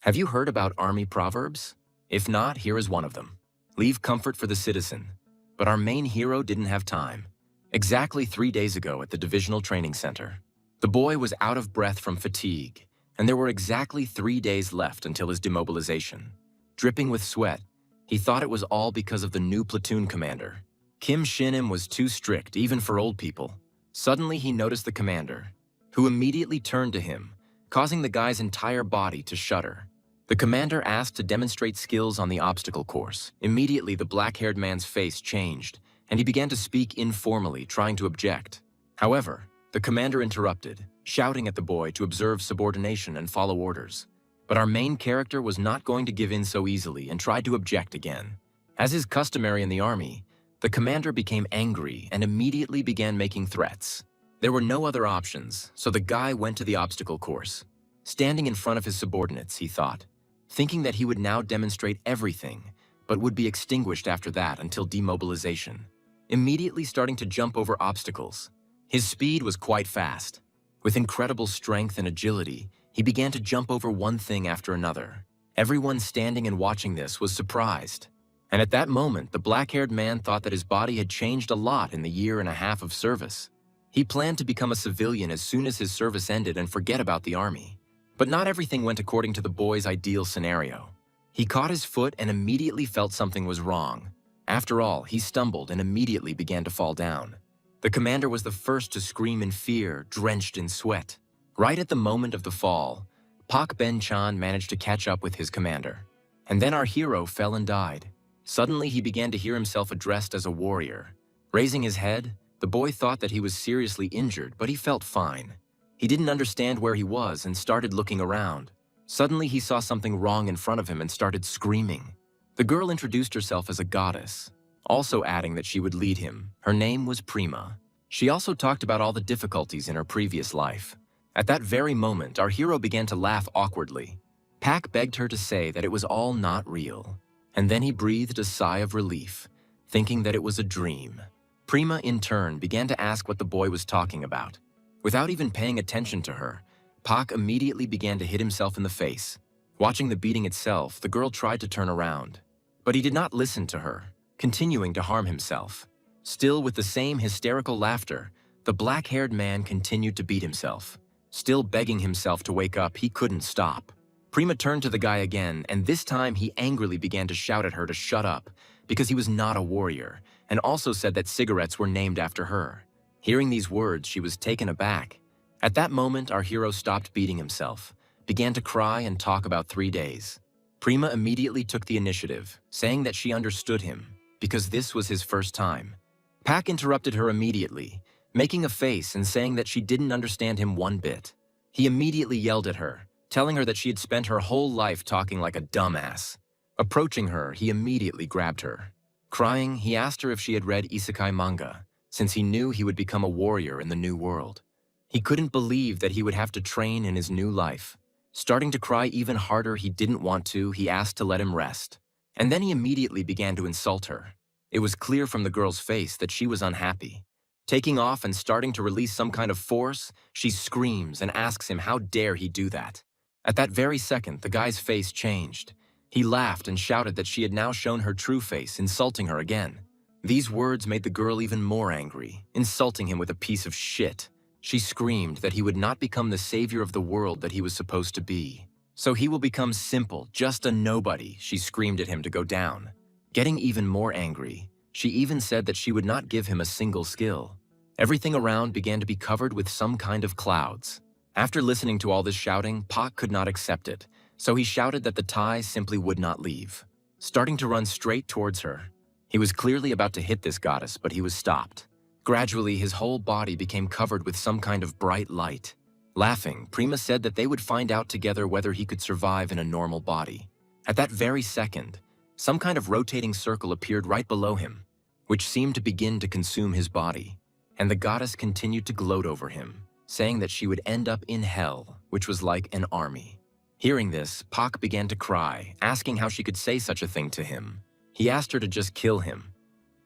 Have you heard about army proverbs? If not, here is one of them. Leave comfort for the citizen. But our main hero didn't have time. Exactly 3 days ago at the Divisional Training Center, the boy was out of breath from fatigue, and there were exactly 3 days left until his demobilization. Dripping with sweat, he thought it was all because of the new platoon commander. Kim Shin-im was too strict, even for old people. Suddenly, he noticed the commander, who immediately turned to him, causing the guy's entire body to shudder. The commander asked to demonstrate skills on the obstacle course. Immediately, the black-haired man's face changed, and he began to speak informally, trying to object. However, the commander interrupted, shouting at the boy to observe subordination and follow orders. But our main character was not going to give in so easily and tried to object again. As is customary in the army, the commander became angry and immediately began making threats. There were no other options, so the guy went to the obstacle course. Standing in front of his subordinates, he thought, thinking that he would now demonstrate everything, but would be extinguished after that until demobilization. Immediately starting to jump over obstacles. His speed was quite fast. With incredible strength and agility, he began to jump over one thing after another. Everyone standing and watching this was surprised. And at that moment, the black-haired man thought that his body had changed a lot in the 1.5 years of service. He planned to become a civilian as soon as his service ended and forget about the army. But not everything went according to the boy's ideal scenario. He caught his foot and immediately felt something was wrong. After all, he stumbled and immediately began to fall down. The commander was the first to scream in fear, drenched in sweat. Right at the moment of the fall, Pak Ben-chan managed to catch up with his commander. And then our hero fell and died. Suddenly, he began to hear himself addressed as a warrior. Raising his head, the boy thought that he was seriously injured, but he felt fine. He didn't understand where he was and started looking around. Suddenly, he saw something wrong in front of him and started screaming. The girl introduced herself as a goddess, also adding that she would lead him. Her name was Prima. She also talked about all the difficulties in her previous life. At that very moment, our hero began to laugh awkwardly. Pak begged her to say that it was all not real. And then he breathed a sigh of relief, thinking that it was a dream. Prima, in turn, began to ask what the boy was talking about. Without even paying attention to her, Pak immediately began to hit himself in the face. Watching the beating itself, the girl tried to turn around. But he did not listen to her, continuing to harm himself. Still with the same hysterical laughter, the black-haired man continued to beat himself. Still begging himself to wake up, he couldn't stop. Prima turned to the guy again, and this time he angrily began to shout at her to shut up, because he was not a warrior, and also said that cigarettes were named after her. Hearing these words, she was taken aback. At that moment, our hero stopped beating himself, began to cry and talk about 3 days. Prima immediately took the initiative, saying that she understood him, because this was his first time. Pak interrupted her immediately, making a face and saying that she didn't understand him one bit. He immediately yelled at her, telling her that she had spent her whole life talking like a dumbass. Approaching her, he immediately grabbed her. Crying, he asked her if she had read isekai manga, since he knew he would become a warrior in the new world. He couldn't believe that he would have to train in his new life. Starting to cry even harder, he didn't want to, he asked to let him rest. And then he immediately began to insult her. It was clear from the girl's face that she was unhappy. Taking off and starting to release some kind of force, she screams and asks him how dare he do that. At that very second, the guy's face changed. He laughed and shouted that she had now shown her true face, insulting her again. These words made the girl even more angry, insulting him with a piece of shit. She screamed that he would not become the savior of the world that he was supposed to be. So he will become simple, just a nobody, she screamed at him to go down. Getting even more angry, she even said that she would not give him a single skill. Everything around began to be covered with some kind of clouds. After listening to all this shouting, Pak could not accept it, so he shouted that the tie simply would not leave. Starting to run straight towards her, he was clearly about to hit this goddess, but he was stopped. Gradually, his whole body became covered with some kind of bright light. Laughing, Prima said that they would find out together whether he could survive in a normal body. At that very second, some kind of rotating circle appeared right below him, which seemed to begin to consume his body, and the goddess continued to gloat over him, saying that she would end up in hell, which was like an army. Hearing this, Pak began to cry, asking how she could say such a thing to him. He asked her to just kill him,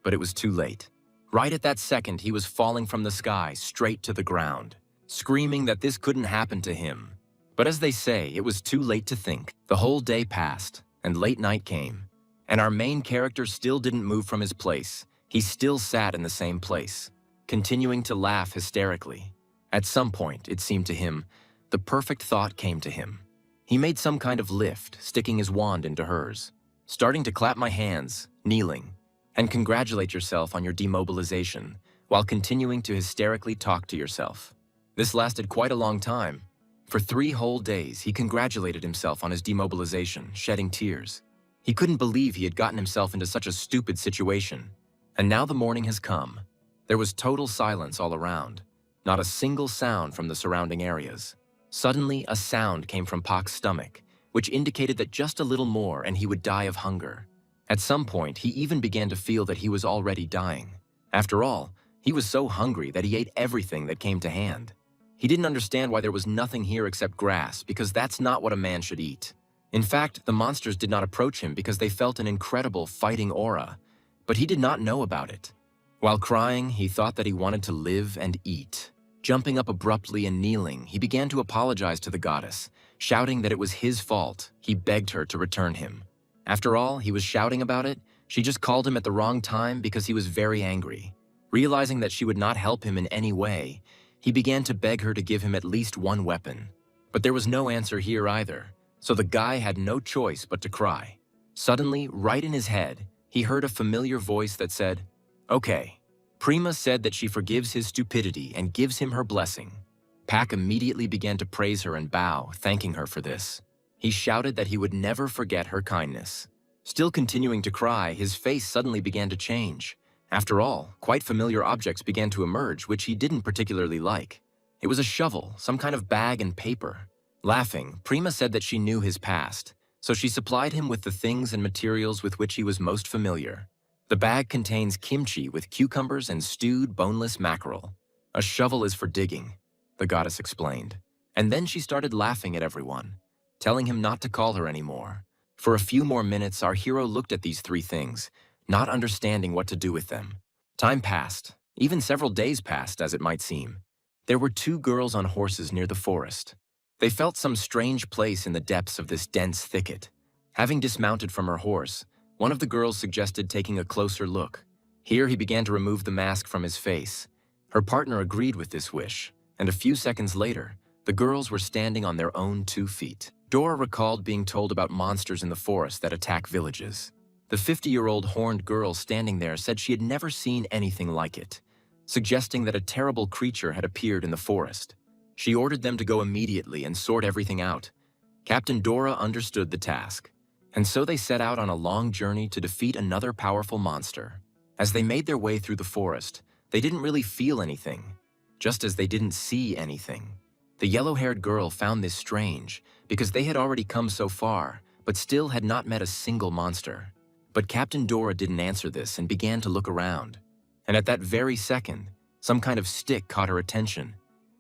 but it was too late. Right at that second, he was falling from the sky straight to the ground, screaming that this couldn't happen to him. But as they say, it was too late to think. The whole day passed, and late night came. And our main character still didn't move from his place. He still sat in the same place, continuing to laugh hysterically. At some point, it seemed to him, the perfect thought came to him. He made some kind of lift, sticking his wand into hers, starting to clap my hands, kneeling, and congratulate yourself on your demobilization, while continuing to hysterically talk to yourself. This lasted quite a long time. For 3 whole days, he congratulated himself on his demobilization, shedding tears. He couldn't believe he had gotten himself into such a stupid situation. And now the morning has come. There was total silence all around, not a single sound from the surrounding areas. Suddenly, a sound came from Pak's stomach, which indicated that just a little more and he would die of hunger. At some point, he even began to feel that he was already dying. After all, he was so hungry that he ate everything that came to hand. He didn't understand why there was nothing here except grass, because that's not what a man should eat. In fact, the monsters did not approach him because they felt an incredible fighting aura, but he did not know about it. While crying, he thought that he wanted to live and eat. Jumping up abruptly and kneeling, he began to apologize to the goddess, shouting that it was his fault. He begged her to return him. After all, he was shouting about it. She just called him at the wrong time because he was very angry. Realizing that she would not help him in any way, he began to beg her to give him at least one weapon. But there was no answer here either, so the guy had no choice but to cry. Suddenly, right in his head, he heard a familiar voice that said, "Okay." Prima said that she forgives his stupidity and gives him her blessing. Pak immediately began to praise her and bow, thanking her for this. He shouted that he would never forget her kindness. Still continuing to cry, his face suddenly began to change. After all, quite familiar objects began to emerge, which he didn't particularly like. It was a shovel, some kind of bag and paper. Laughing, Prima said that she knew his past, so she supplied him with the things and materials with which he was most familiar. The bag contains kimchi with cucumbers and stewed boneless mackerel. A shovel is for digging, the goddess explained. And then she started laughing at everyone, telling him not to call her anymore. For a few more minutes, our hero looked at these 3 things, not understanding what to do with them. Time passed, even several days passed, as it might seem. There were 2 girls on horses near the forest. They felt some strange place in the depths of this dense thicket. Having dismounted from her horse, one of the girls suggested taking a closer look. Here he began to remove the mask from his face. Her partner agreed with this wish, and a few seconds later, the girls were standing on their own 2 feet. Dora recalled being told about monsters in the forest that attack villages. The 50-year-old horned girl standing there said she had never seen anything like it, suggesting that a terrible creature had appeared in the forest. She ordered them to go immediately and sort everything out. Captain Dora understood the task, and so they set out on a long journey to defeat another powerful monster. As they made their way through the forest, they didn't really feel anything, just as they didn't see anything. The yellow-haired girl found this strange because they had already come so far, but still had not met a single monster. But Captain Dora didn't answer this and began to look around. And at that very second, some kind of stick caught her attention.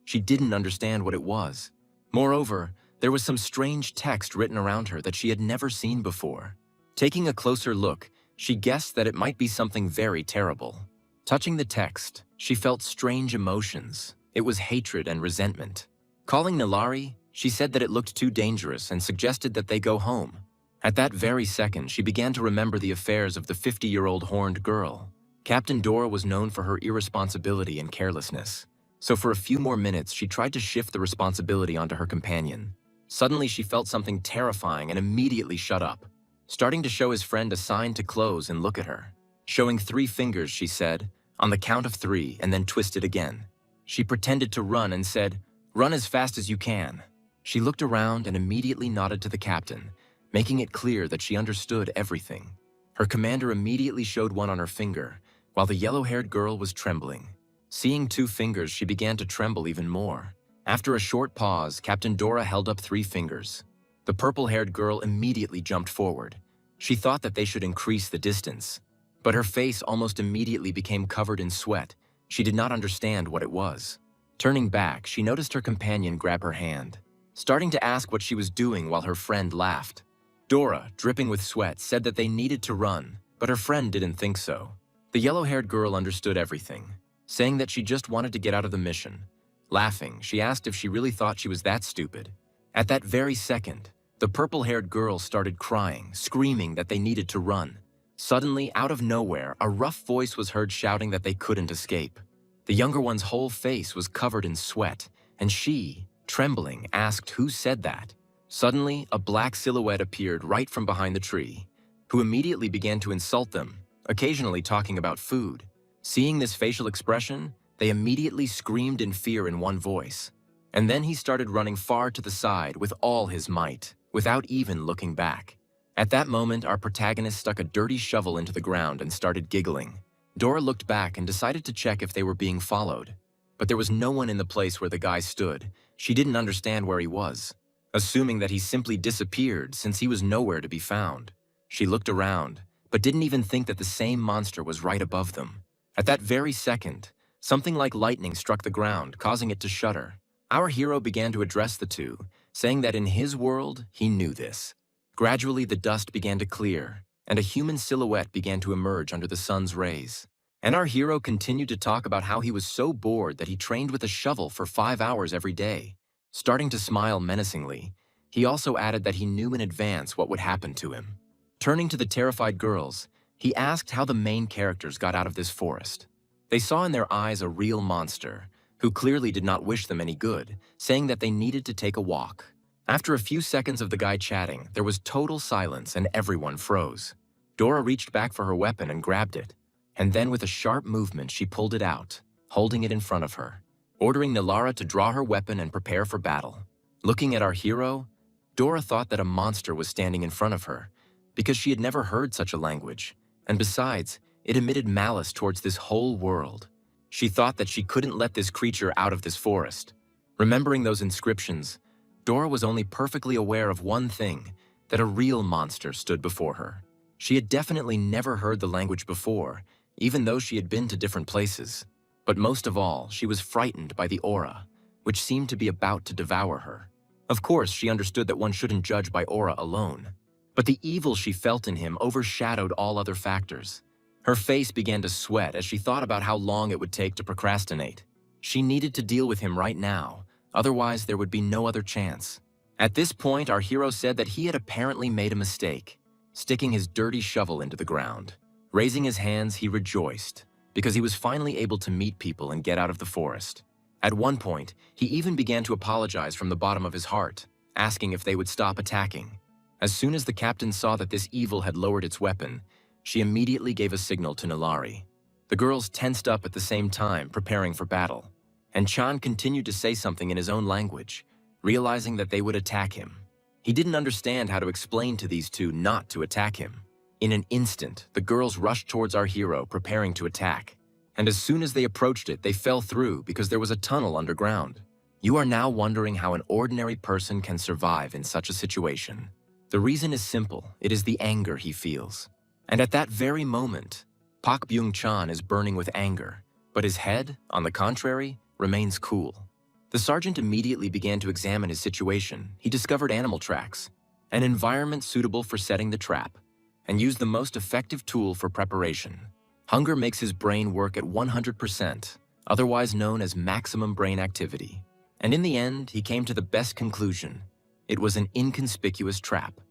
She didn't understand what it was. Moreover, there was some strange text written around her that she had never seen before. Taking a closer look, she guessed that it might be something very terrible. Touching the text, she felt strange emotions. It was hatred and resentment. Calling Nilari, she said that it looked too dangerous and suggested that they go home. At that very second, she began to remember the affairs of the 50-year-old horned girl. Captain Dora was known for her irresponsibility and carelessness. So for a few more minutes, she tried to shift the responsibility onto her companion. Suddenly, she felt something terrifying and immediately shut up, starting to show his friend a sign to close and look at her. Showing 3 fingers, she said, "On the count of 3," and then twisted again. She pretended to run and said, "Run as fast as you can." She looked around and immediately nodded to the captain, making it clear that she understood everything. Her commander immediately showed one on her finger, while the yellow-haired girl was trembling. Seeing 2 fingers, she began to tremble even more. After a short pause, Captain Dora held up 3 fingers. The purple-haired girl immediately jumped forward. She thought that they should increase the distance, but her face almost immediately became covered in sweat. She did not understand what it was. Turning back, she noticed her companion grab her hand, starting to ask what she was doing while her friend laughed. Dora, dripping with sweat, said that they needed to run, but her friend didn't think so. The yellow-haired girl understood everything, saying that she just wanted to get out of the mission. Laughing, she asked if she really thought she was that stupid. At that very second, the purple-haired girl started crying, screaming that they needed to run. Suddenly, out of nowhere, a rough voice was heard shouting that they couldn't escape. The younger one's whole face was covered in sweat, and she, trembling, asked who said that. Suddenly, a black silhouette appeared right from behind the tree, who immediately began to insult them, occasionally talking about food. Seeing this facial expression, they immediately screamed in fear in one voice. And then he started running far to the side with all his might, without even looking back. At that moment, our protagonist stuck a dirty shovel into the ground and started giggling. Dora looked back and decided to check if they were being followed. But there was no one in the place where the guy stood. She didn't understand where he was, assuming that he simply disappeared since he was nowhere to be found. She looked around, but didn't even think that the same monster was right above them. At that very second, something like lightning struck the ground, causing it to shudder. Our hero began to address the two, saying that in his world, he knew this. Gradually, the dust began to clear, and a human silhouette began to emerge under the sun's rays. And our hero continued to talk about how he was so bored that he trained with a shovel for 5 hours every day. Starting to smile menacingly, he also added that he knew in advance what would happen to him. Turning to the terrified girls, he asked how the main characters got out of this forest. They saw in their eyes a real monster, who clearly did not wish them any good, saying that they needed to take a walk. After a few seconds of the guy chatting, there was total silence and everyone froze. Dora reached back for her weapon and grabbed it, and then with a sharp movement she pulled it out, holding it in front of her, ordering Nilara to draw her weapon and prepare for battle. Looking at our hero, Dora thought that a monster was standing in front of her, because she had never heard such a language, and besides, it emitted malice towards this whole world. She thought that she couldn't let this creature out of this forest. Remembering those inscriptions, Dora was only perfectly aware of one thing, that a real monster stood before her. She had definitely never heard the language before, even though she had been to different places. But most of all, she was frightened by the aura, which seemed to be about to devour her. Of course, she understood that one shouldn't judge by aura alone, but the evil she felt in him overshadowed all other factors. Her face began to sweat as she thought about how long it would take to procrastinate. She needed to deal with him right now, otherwise there would be no other chance. At this point, our hero said that he had apparently made a mistake, sticking his dirty shovel into the ground. Raising his hands, he rejoiced, because he was finally able to meet people and get out of the forest. At one point, he even began to apologize from the bottom of his heart, asking if they would stop attacking. As soon as the captain saw that this evil had lowered its weapon, she immediately gave a signal to Nilari. The girls tensed up at the same time, preparing for battle, and Chan continued to say something in his own language, realizing that they would attack him. He didn't understand how to explain to these two not to attack him. In an instant, the girls rushed towards our hero, preparing to attack. And as soon as they approached it, they fell through because there was a tunnel underground. You are now wondering how an ordinary person can survive in such a situation. The reason is simple. It is the anger he feels. And at that very moment, Pak Byung-chan is burning with anger, but his head, on the contrary, remains cool. The sergeant immediately began to examine his situation. He discovered animal tracks, an environment suitable for setting the trap, and used the most effective tool for preparation. Hunger makes his brain work at 100%, otherwise known as maximum brain activity. And in the end, he came to the best conclusion. It was an inconspicuous trap.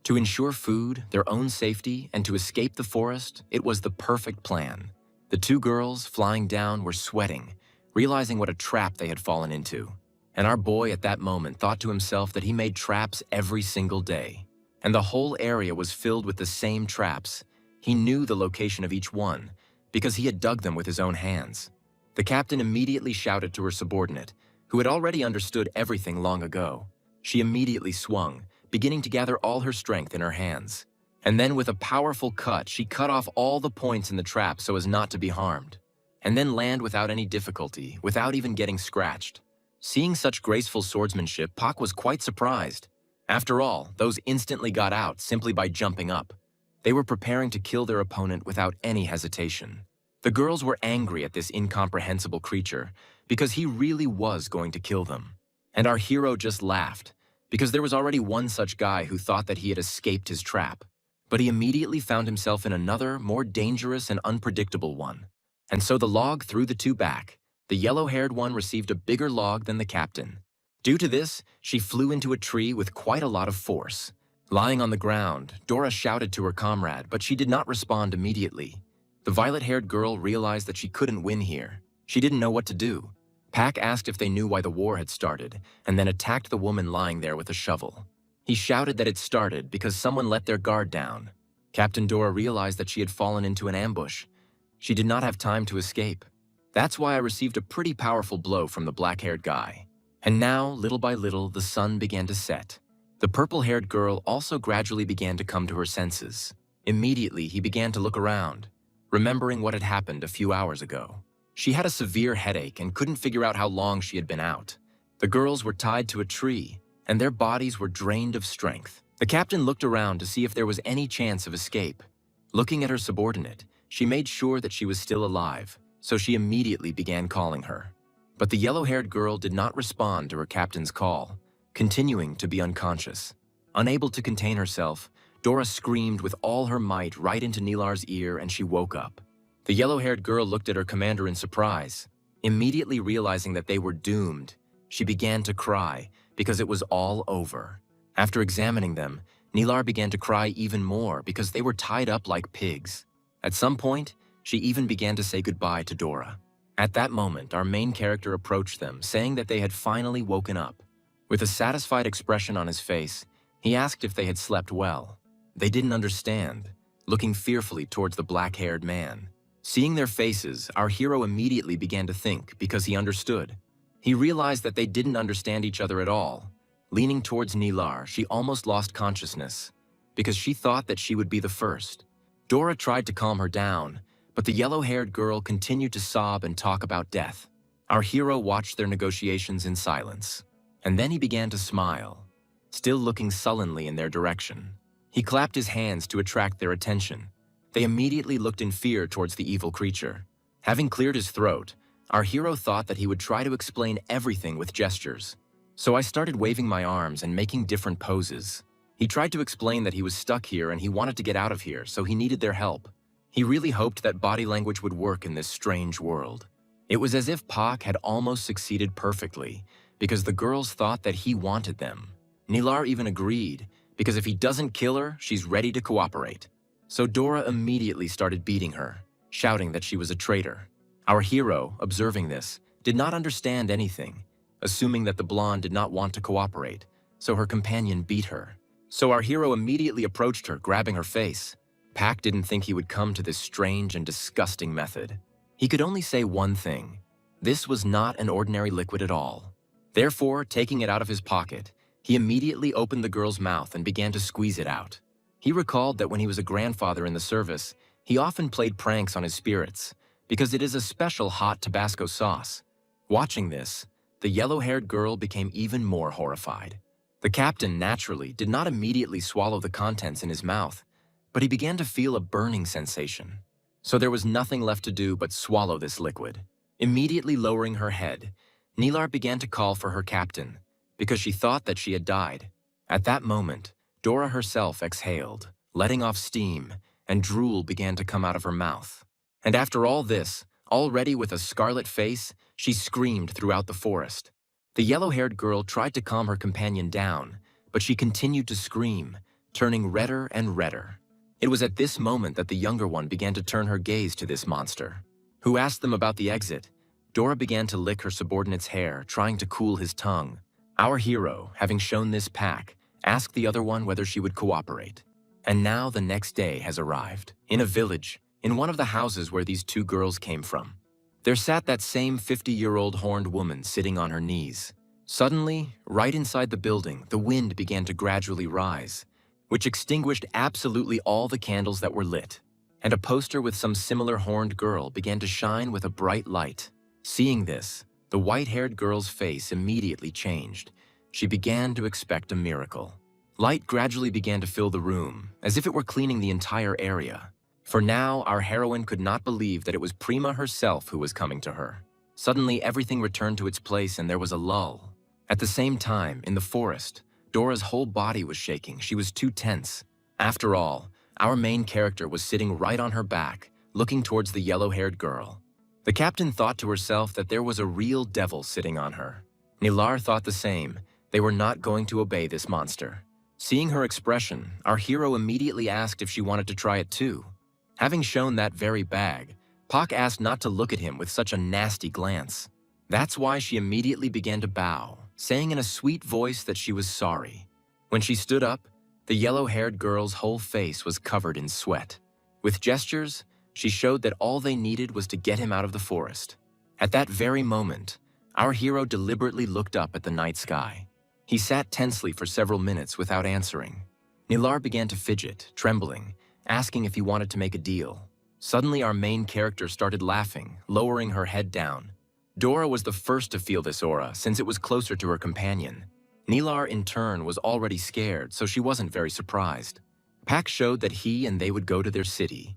To ensure food, their own safety, and to escape the forest, it was the perfect plan. The two girls, flying down, were sweating, realizing what a trap they had fallen into. And our boy at that moment thought to himself that he made traps every single day. And the whole area was filled with the same traps. He knew the location of each one, because he had dug them with his own hands. The captain immediately shouted to her subordinate, who had already understood everything long ago. She immediately swung, beginning to gather all her strength in her hands. And then with a powerful cut, she cut off all the points in the trap so as not to be harmed, and then land without any difficulty, without even getting scratched. Seeing such graceful swordsmanship, Pak was quite surprised. After all, those instantly got out simply by jumping up. They were preparing to kill their opponent without any hesitation. The girls were angry at this incomprehensible creature because he really was going to kill them. And our hero just laughed, because there was already one such guy who thought that he had escaped his trap. But he immediately found himself in another, more dangerous and unpredictable one. And so the log threw the two back. The yellow-haired one received a bigger log than the captain. Due to this, she flew into a tree with quite a lot of force. Lying on the ground, Dora shouted to her comrade, but she did not respond immediately. The violet-haired girl realized that she couldn't win here. She didn't know what to do. Pack asked if they knew why the war had started, and then attacked the woman lying there with a shovel. He shouted that it started because someone let their guard down. Captain Dora realized that she had fallen into an ambush. She did not have time to escape. That's why I received a pretty powerful blow from the black-haired guy. And now, little by little, the sun began to set. The purple-haired girl also gradually began to come to her senses. Immediately, he began to look around, remembering what had happened a few hours ago. She had a severe headache and couldn't figure out how long she had been out. The girls were tied to a tree, and their bodies were drained of strength. The captain looked around to see if there was any chance of escape. Looking at her subordinate, she made sure that she was still alive, so she immediately began calling her. But the yellow-haired girl did not respond to her captain's call, continuing to be unconscious. Unable to contain herself, Dora screamed with all her might right into Nilar's ear, and she woke up. The yellow-haired girl looked at her commander in surprise. Immediately realizing that they were doomed, she began to cry because it was all over. After examining them, Nilar began to cry even more because they were tied up like pigs. At some point, she even began to say goodbye to Dora. At that moment, our main character approached them, saying that they had finally woken up. With a satisfied expression on his face, he asked if they had slept well. They didn't understand, looking fearfully towards the black-haired man. Seeing their faces, our hero immediately began to think because he understood. He realized that they didn't understand each other at all. Leaning towards Nilar, she almost lost consciousness because she thought that she would be the first. Dora tried to calm her down, but the yellow-haired girl continued to sob and talk about death. Our hero watched their negotiations in silence, and then he began to smile, still looking sullenly in their direction. He clapped his hands to attract their attention. They immediately looked in fear towards the evil creature. Having cleared his throat, our hero thought that he would try to explain everything with gestures. So I started waving my arms and making different poses. He tried to explain that he was stuck here and he wanted to get out of here, so he needed their help. He really hoped that body language would work in this strange world. It was as if Pak had almost succeeded perfectly, because the girls thought that he wanted them. Nilar even agreed, because if he doesn't kill her, she's ready to cooperate. So Dora immediately started beating her, shouting that she was a traitor. Our hero, observing this, did not understand anything, assuming that the blonde did not want to cooperate, so her companion beat her. So our hero immediately approached her, grabbing her face. Pak didn't think he would come to this strange and disgusting method. He could only say one thing: this was not an ordinary liquid at all. Therefore, taking it out of his pocket, he immediately opened the girl's mouth and began to squeeze it out. He recalled that when he was a grandfather in the service, he often played pranks on his spirits, because it is a special hot Tabasco sauce. Watching this, the yellow-haired girl became even more horrified. The captain, naturally, did not immediately swallow the contents in his mouth, but he began to feel a burning sensation. So there was nothing left to do but swallow this liquid. Immediately lowering her head, Nilar began to call for her captain, because she thought that she had died. At that moment, Dora herself exhaled, letting off steam, and drool began to come out of her mouth. And after all this, already with a scarlet face, she screamed throughout the forest. The yellow-haired girl tried to calm her companion down, but she continued to scream, turning redder and redder. It was at this moment that the younger one began to turn her gaze to this monster, who asked them about the exit. Dora began to lick her subordinate's hair, trying to cool his tongue. Our hero, having shown this Pak, asked the other one whether she would cooperate. And now the next day has arrived. In a village, in one of the houses where these two girls came from, there sat that same 50-year-old horned woman sitting on her knees. Suddenly, right inside the building, the wind began to gradually rise, which extinguished absolutely all the candles that were lit, and a poster with some similar horned girl began to shine with a bright light. Seeing this, the white-haired girl's face immediately changed. She began to expect a miracle. Light gradually began to fill the room, as if it were cleaning the entire area. For now, our heroine could not believe that it was Prima herself who was coming to her. Suddenly, everything returned to its place and there was a lull. At the same time, in the forest, Dora's whole body was shaking. She was too tense. After all, our main character was sitting right on her back, looking towards the yellow-haired girl. The captain thought to herself that there was a real devil sitting on her. Nilar thought the same. They were not going to obey this monster. Seeing her expression, our hero immediately asked if she wanted to try it too. Having shown that very bag, Pak asked not to look at him with such a nasty glance. That's why she immediately began to bow, saying in a sweet voice that she was sorry. When she stood up, the yellow-haired girl's whole face was covered in sweat. With gestures, she showed that all they needed was to get him out of the forest. At that very moment, our hero deliberately looked up at the night sky. He sat tensely for several minutes without answering. Nilar began to fidget, trembling, asking if he wanted to make a deal. Suddenly, our main character started laughing, lowering her head down. Dora was the first to feel this aura, since it was closer to her companion. Nilar, in turn, was already scared, so she wasn't very surprised. Pak showed that he and they would go to their city.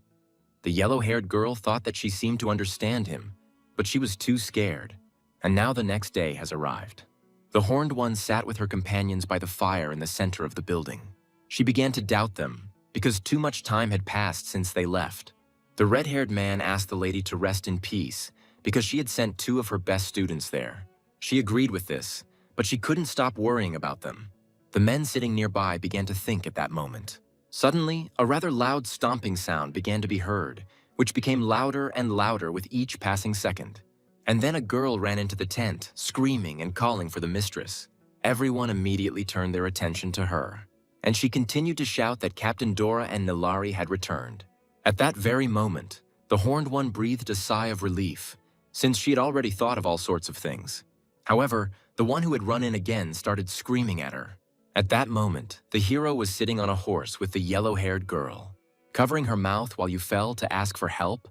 The yellow-haired girl thought that she seemed to understand him, but she was too scared. And now the next day has arrived. The horned one sat with her companions by the fire in the center of the building. She began to doubt them, because too much time had passed since they left. The red-haired man asked the lady to rest in peace, because she had sent 2 of her best students there. She agreed with this, but she couldn't stop worrying about them. The men sitting nearby began to think at that moment. Suddenly, a rather loud stomping sound began to be heard, which became louder and louder with each passing second. And then a girl ran into the tent, screaming and calling for the mistress. Everyone immediately turned their attention to her, and she continued to shout that Captain Dora and Nilari had returned. At that very moment, the horned one breathed a sigh of relief, since she had already thought of all sorts of things. However, the one who had run in again started screaming at her. At that moment, the hero was sitting on a horse with the yellow-haired girl. Covering her mouth while you fell to ask for help?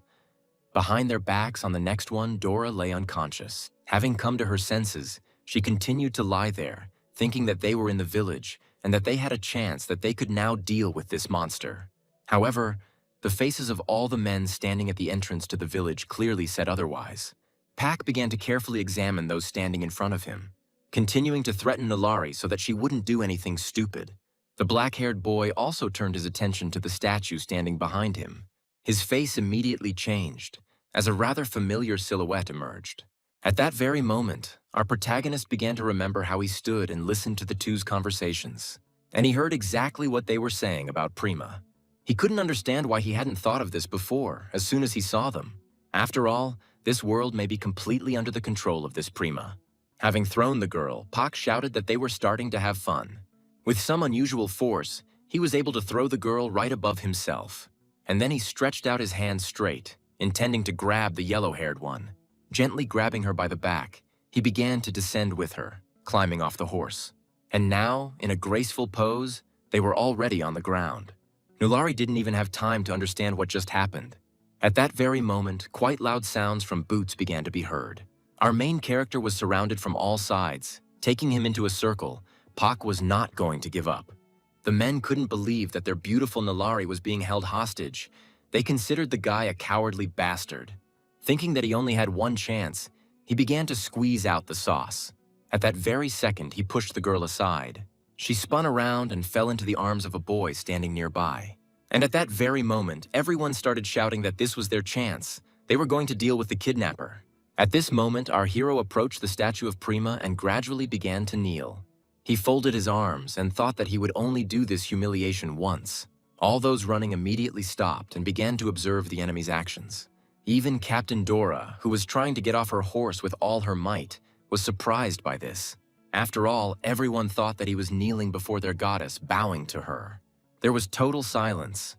Behind their backs on the next one, Dora lay unconscious. Having come to her senses, she continued to lie there, thinking that they were in the village and that they had a chance that they could now deal with this monster. However, the faces of all the men standing at the entrance to the village clearly said otherwise. Pak began to carefully examine those standing in front of him, continuing to threaten Nilari so that she wouldn't do anything stupid. The black-haired boy also turned his attention to the statue standing behind him. His face immediately changed, as a rather familiar silhouette emerged. At that very moment, our protagonist began to remember how he stood and listened to the two's conversations, and he heard exactly what they were saying about Prima. He couldn't understand why he hadn't thought of this before, as soon as he saw them. After all, this world may be completely under the control of this Prima. Having thrown the girl, Pak shouted that they were starting to have fun. With some unusual force, he was able to throw the girl right above himself. And then he stretched out his hand straight, intending to grab the yellow-haired one. Gently grabbing her by the back, he began to descend with her, climbing off the horse. And now, in a graceful pose, they were already on the ground. Nulari didn't even have time to understand what just happened. At that very moment, quite loud sounds from boots began to be heard. Our main character was surrounded from all sides. Taking him into a circle, Pak was not going to give up. The men couldn't believe that their beautiful Nilari was being held hostage. They considered the guy a cowardly bastard. Thinking that he only had one chance, he began to squeeze out the sauce. At that very second, he pushed the girl aside. She spun around and fell into the arms of a boy standing nearby. And at that very moment, everyone started shouting that this was their chance. They were going to deal with the kidnapper. At this moment, our hero approached the statue of Prima and gradually began to kneel. He folded his arms and thought that he would only do this humiliation once. All those running immediately stopped and began to observe the enemy's actions. Even Captain Dora, who was trying to get off her horse with all her might, was surprised by this. After all, everyone thought that he was kneeling before their goddess, bowing to her. There was total silence.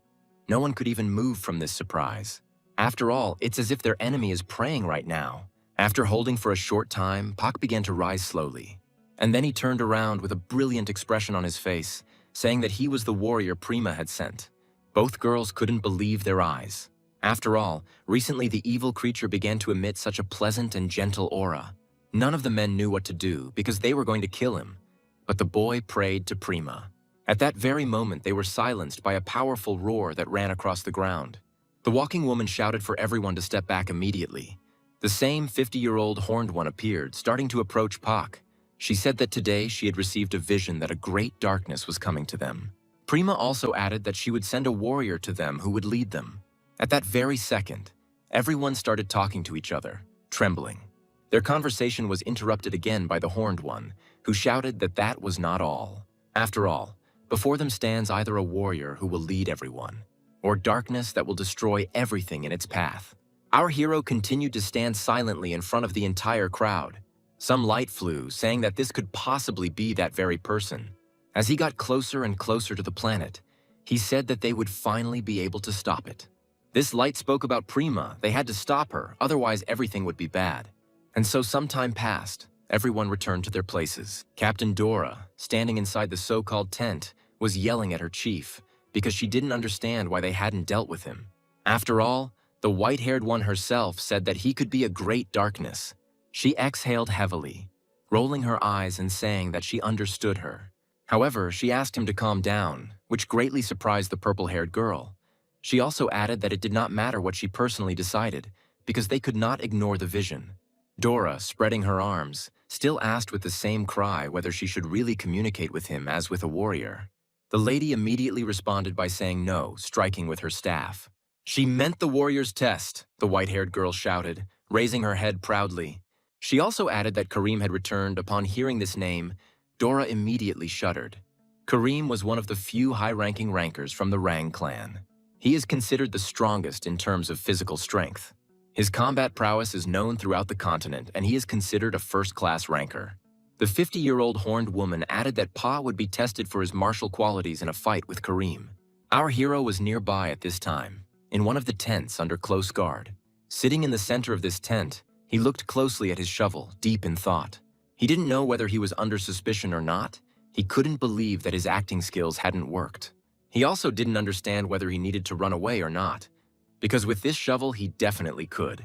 No one could even move from this surprise. After all, it's as if their enemy is praying right now. After holding for a short time, Pak began to rise slowly. And then he turned around with a brilliant expression on his face, saying that he was the warrior Prima had sent. Both girls couldn't believe their eyes. After all, recently the evil creature began to emit such a pleasant and gentle aura. None of the men knew what to do because they were going to kill him. But the boy prayed to Prima. At that very moment, they were silenced by a powerful roar that ran across the ground. The walking woman shouted for everyone to step back immediately. The same 50-year-old horned one appeared, starting to approach Pak. She said that today she had received a vision that a great darkness was coming to them. Prima also added that she would send a warrior to them who would lead them. At that very second, everyone started talking to each other, trembling. Their conversation was interrupted again by the horned one, who shouted that that was not all. After all, before them stands either a warrior who will lead everyone, or darkness that will destroy everything in its path. Our hero continued to stand silently in front of the entire crowd. Some light flew, saying that this could possibly be that very person. As he got closer and closer to the planet, he said that they would finally be able to stop it. This light spoke about Prima. They had to stop her, otherwise everything would be bad. And so some time passed. Everyone returned to their places. Captain Dora, standing inside the so-called tent, was yelling at her chief because she didn't understand why they hadn't dealt with him. After all, the white-haired one herself said that he could be a great darkness. She exhaled heavily, rolling her eyes and saying that she understood her. However, she asked him to calm down, which greatly surprised the purple-haired girl. She also added that it did not matter what she personally decided, because they could not ignore the vision. Dora, spreading her arms, still asked with the same cry whether she should really communicate with him as with a warrior. The lady immediately responded by saying no, striking with her staff. She meant the warrior's test, the white-haired girl shouted, raising her head proudly. She also added that Kareem had returned. Upon hearing this name, Dora immediately shuddered. Kareem was one of the few high-ranking rankers from the Rang clan. He is considered the strongest in terms of physical strength. His combat prowess is known throughout the continent, and he is considered a first-class ranker. The 50-year-old horned woman added that Pa would be tested for his martial qualities in a fight with Kareem. Our hero was nearby at this time, in one of the tents under close guard. Sitting in the center of this tent, he looked closely at his shovel, deep in thought. He didn't know whether he was under suspicion or not. He couldn't believe that his acting skills hadn't worked. He also didn't understand whether he needed to run away or not, because with this shovel he definitely could.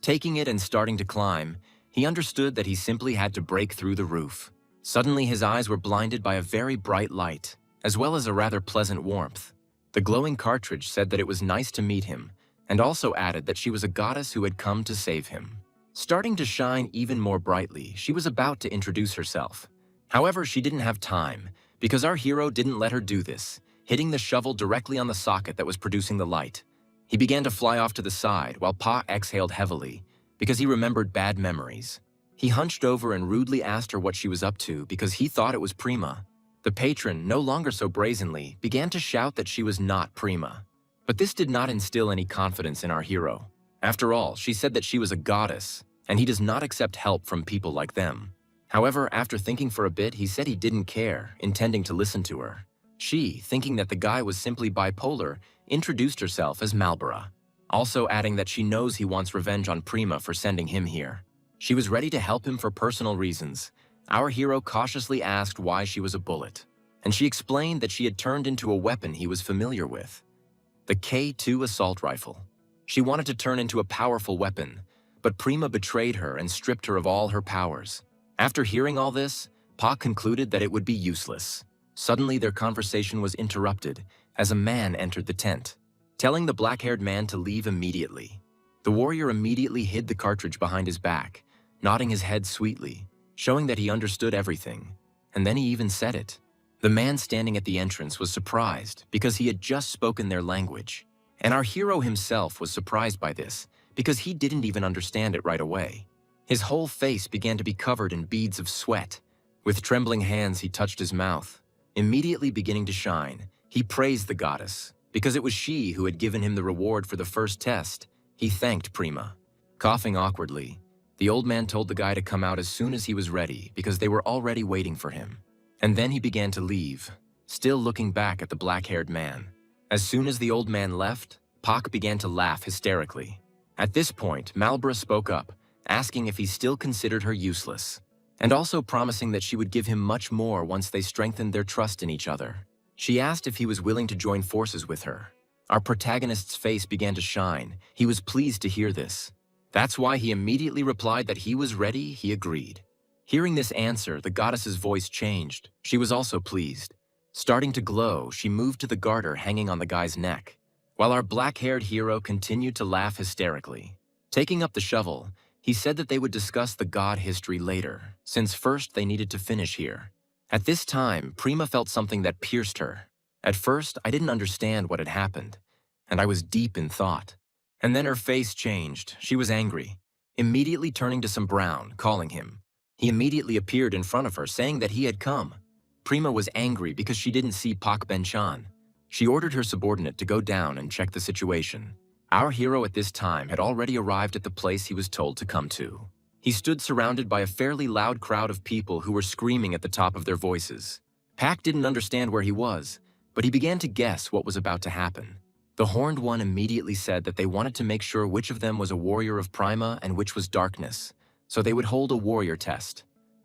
Taking it and starting to climb, he understood that he simply had to break through the roof. Suddenly his eyes were blinded by a very bright light, as well as a rather pleasant warmth. The glowing cartridge said that it was nice to meet him, and also added that she was a goddess who had come to save him. Starting to shine even more brightly, she was about to introduce herself. However, she didn't have time, because our hero didn't let her do this, hitting the shovel directly on the socket that was producing the light. He began to fly off to the side while Pa exhaled heavily, because he remembered bad memories. He hunched over and rudely asked her what she was up to because he thought it was Prima. The patron, no longer so brazenly, began to shout that she was not Prima. But this did not instill any confidence in our hero. After all, she said that she was a goddess, and he does not accept help from people like them. However, after thinking for a bit, he said he didn't care, intending to listen to her. She, thinking that the guy was simply bipolar, introduced herself as Malbora, also adding that she knows he wants revenge on Prima for sending him here. She was ready to help him for personal reasons. Our hero cautiously asked why she was a bullet, and she explained that she had turned into a weapon he was familiar with, the K2 assault rifle. She wanted to turn into a powerful weapon, but Prima betrayed her and stripped her of all her powers. After hearing all this, Pa concluded that it would be useless. Suddenly their conversation was interrupted as a man entered the tent, telling the black-haired man to leave immediately. The warrior immediately hid the cartridge behind his back, nodding his head sweetly, showing that he understood everything, and then he even said it. The man standing at the entrance was surprised because he had just spoken their language, and our hero himself was surprised by this because he didn't even understand it right away. His whole face began to be covered in beads of sweat. With trembling hands, he touched his mouth. Immediately beginning to shine, he praised the goddess, because it was she who had given him the reward for the first test. He thanked Prima. Coughing awkwardly, the old man told the guy to come out as soon as he was ready because they were already waiting for him. And then he began to leave, still looking back at the black-haired man. As soon as the old man left, Pak began to laugh hysterically. At this point, Malbora spoke up, asking if he still considered her useless, and also promising that she would give him much more once they strengthened their trust in each other. She asked if he was willing to join forces with her. Our protagonist's face began to shine. He was pleased to hear this. That's why he immediately replied that he was ready. He agreed. Hearing this answer, the goddess's voice changed. She was also pleased. Starting to glow, she moved to the garter hanging on the guy's neck, while our black-haired hero continued to laugh hysterically. Taking up the shovel, he said that they would discuss the god history later, since first they needed to finish here. At this time, Prima felt something that pierced her. At first, I didn't understand what had happened, and I was deep in thought. And then her face changed. She was angry. immediately turning to some brown, calling him. He immediately appeared in front of her, saying that he had come. Prima was angry because she didn't see Pak Ben-chan. She ordered her subordinate to go down and check the situation. Our hero at this time had already arrived at the place he was told to come to. He stood surrounded by a fairly loud crowd of people who were screaming at the top of their voices. Pak didn't understand where he was, but he began to guess what was about to happen. The Horned One immediately said that they wanted to make sure which of them was a warrior of Prima and which was darkness, so they would hold a warrior test.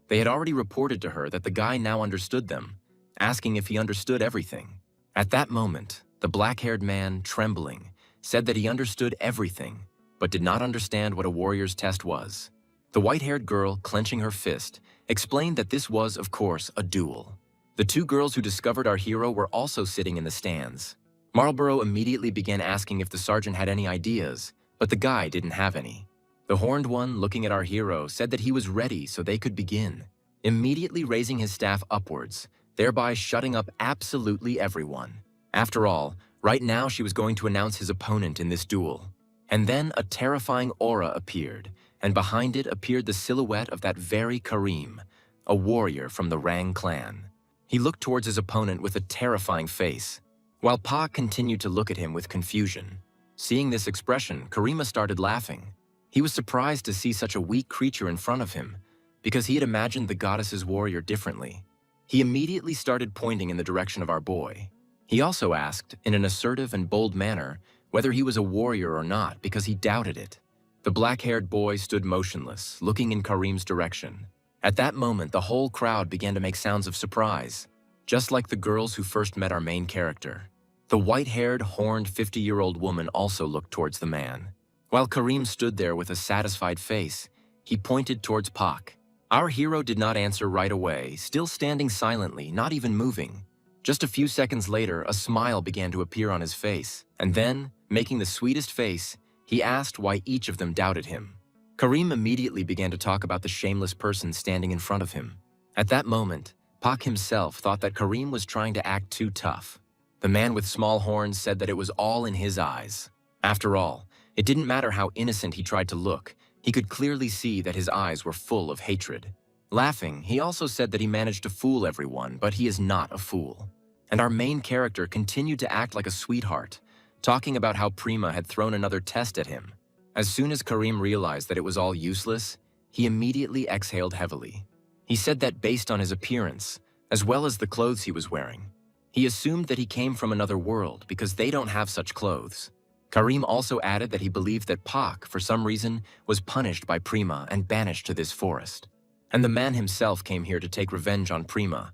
They had already reported to her that the guy now understood them, asking if he understood everything. At that moment, the black-haired man, trembling, said that he understood everything, but did not understand what a warrior's test was. The white-haired girl, clenching her fist, explained that this was, of course, a duel. The two girls who discovered our hero were also sitting in the stands. Marlborough immediately began asking if the sergeant had any ideas, but the guy didn't have any. The Horned One, looking at our hero, said that he was ready so they could begin, immediately raising his staff upwards, thereby shutting up absolutely everyone. After all, right now she was going to announce his opponent in this duel. And then a terrifying aura appeared, and behind it appeared the silhouette of that very Karim, a warrior from the Rang clan. He looked towards his opponent with a terrifying face, while Pa continued to look at him with confusion. Seeing this expression, Karima started laughing. He was surprised to see such a weak creature in front of him, because he had imagined the goddess's warrior differently. He immediately started pointing in the direction of our boy. He also asked, in an assertive and bold manner, whether he was a warrior or not, because he doubted it. The black-haired boy stood motionless, looking in Karim's direction. At that moment, the whole crowd began to make sounds of surprise, just like the girls who first met our main character. The white-haired, horned 50-year-old woman also looked towards the man. While Karim stood there with a satisfied face, he pointed towards Pak. Our hero did not answer right away, still standing silently, not even moving. Just a few seconds later, a smile began to appear on his face, and then, making the sweetest face, he asked why each of them doubted him. Karim immediately began to talk about the shameless person standing in front of him. At that moment, Pak himself thought that Karim was trying to act too tough. The man with small horns said that it was all in his eyes. After all, it didn't matter how innocent he tried to look, he could clearly see that his eyes were full of hatred. Laughing, he also said that he managed to fool everyone, but he is not a fool. And our main character continued to act like a sweetheart, talking about how Prima had thrown another test at him. As soon as Karim realized that it was all useless, he immediately exhaled heavily. He said that based on his appearance, as well as the clothes he was wearing, he assumed that he came from another world because they don't have such clothes. Karim also added that he believed that Pak, for some reason, was punished by Prima and banished to this forest. And the man himself came here to take revenge on Prima.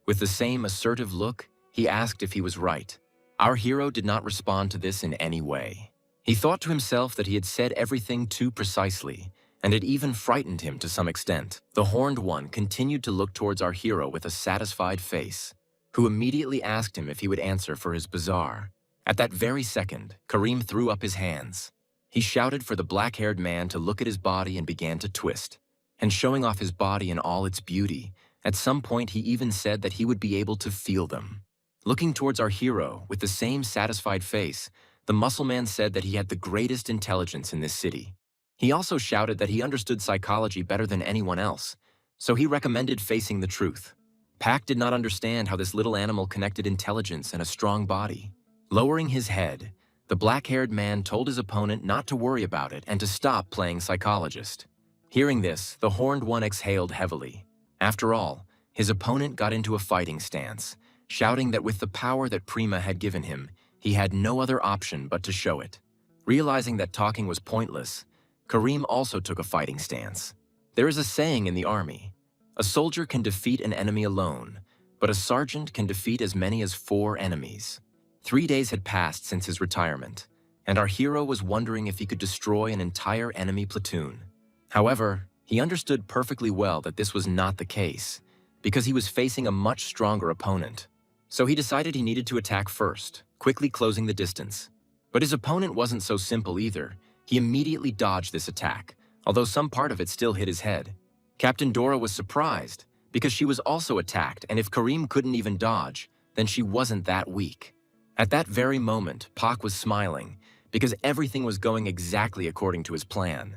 With the same assertive look, he asked if he was right. Our hero did not respond to this in any way. He thought to himself that he had said everything too precisely, and it even frightened him to some extent. The Horned One continued to look towards our hero with a satisfied face, who immediately asked him if he would answer for his bazaar. At that very second, Karim threw up his hands. He shouted for the black-haired man to look at his body and began to twist, and showing off his body in all its beauty. At some point, he even said that he would be able to feel them. Looking towards our hero with the same satisfied face, the muscle man said that he had the greatest intelligence in this city. He also shouted that he understood psychology better than anyone else, so he recommended facing the truth. Pak did not understand how this little animal connected intelligence and a strong body. Lowering his head, the black-haired man told his opponent not to worry about it and to stop playing psychologist. Hearing this, the Horned One exhaled heavily. After all, his opponent got into a fighting stance, shouting that with the power that Prima had given him, he had no other option but to show it. Realizing that talking was pointless, Karim also took a fighting stance. There is a saying in the army: a soldier can defeat an enemy alone, but a sergeant can defeat as many as 4 enemies. 3 days had passed since his retirement, and our hero was wondering if he could destroy an entire enemy platoon. However, he understood perfectly well that this was not the case, because he was facing a much stronger opponent. So he decided he needed to attack first, quickly closing the distance. But his opponent wasn't so simple either. He immediately dodged this attack, although some part of it still hit his head. Captain Dora was surprised, because she was also attacked, and if Karim couldn't even dodge, then she wasn't that weak. At that very moment, Pak was smiling, because everything was going exactly according to his plan.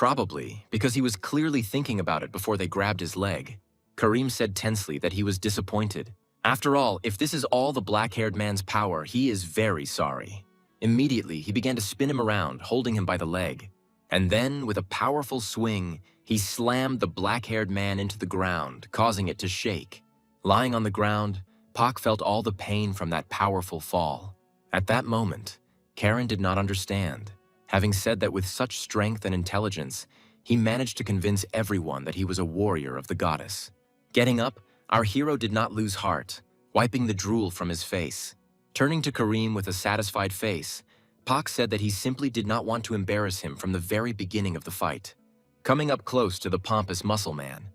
Probably, because he was clearly thinking about it before they grabbed his leg. Kareem said tensely that he was disappointed. After all, if this is all the black-haired man's power, he is very sorry. Immediately, he began to spin him around, holding him by the leg. And then, with a powerful swing, he slammed the black-haired man into the ground, causing it to shake. Lying on the ground, Pak felt all the pain from that powerful fall. At that moment, Karen did not understand. Having said that with such strength and intelligence, he managed to convince everyone that he was a warrior of the goddess. Getting up, our hero did not lose heart, wiping the drool from his face. Turning to Kareem with a satisfied face, Pak said that he simply did not want to embarrass him from the very beginning of the fight. Coming up close to the pompous muscle man,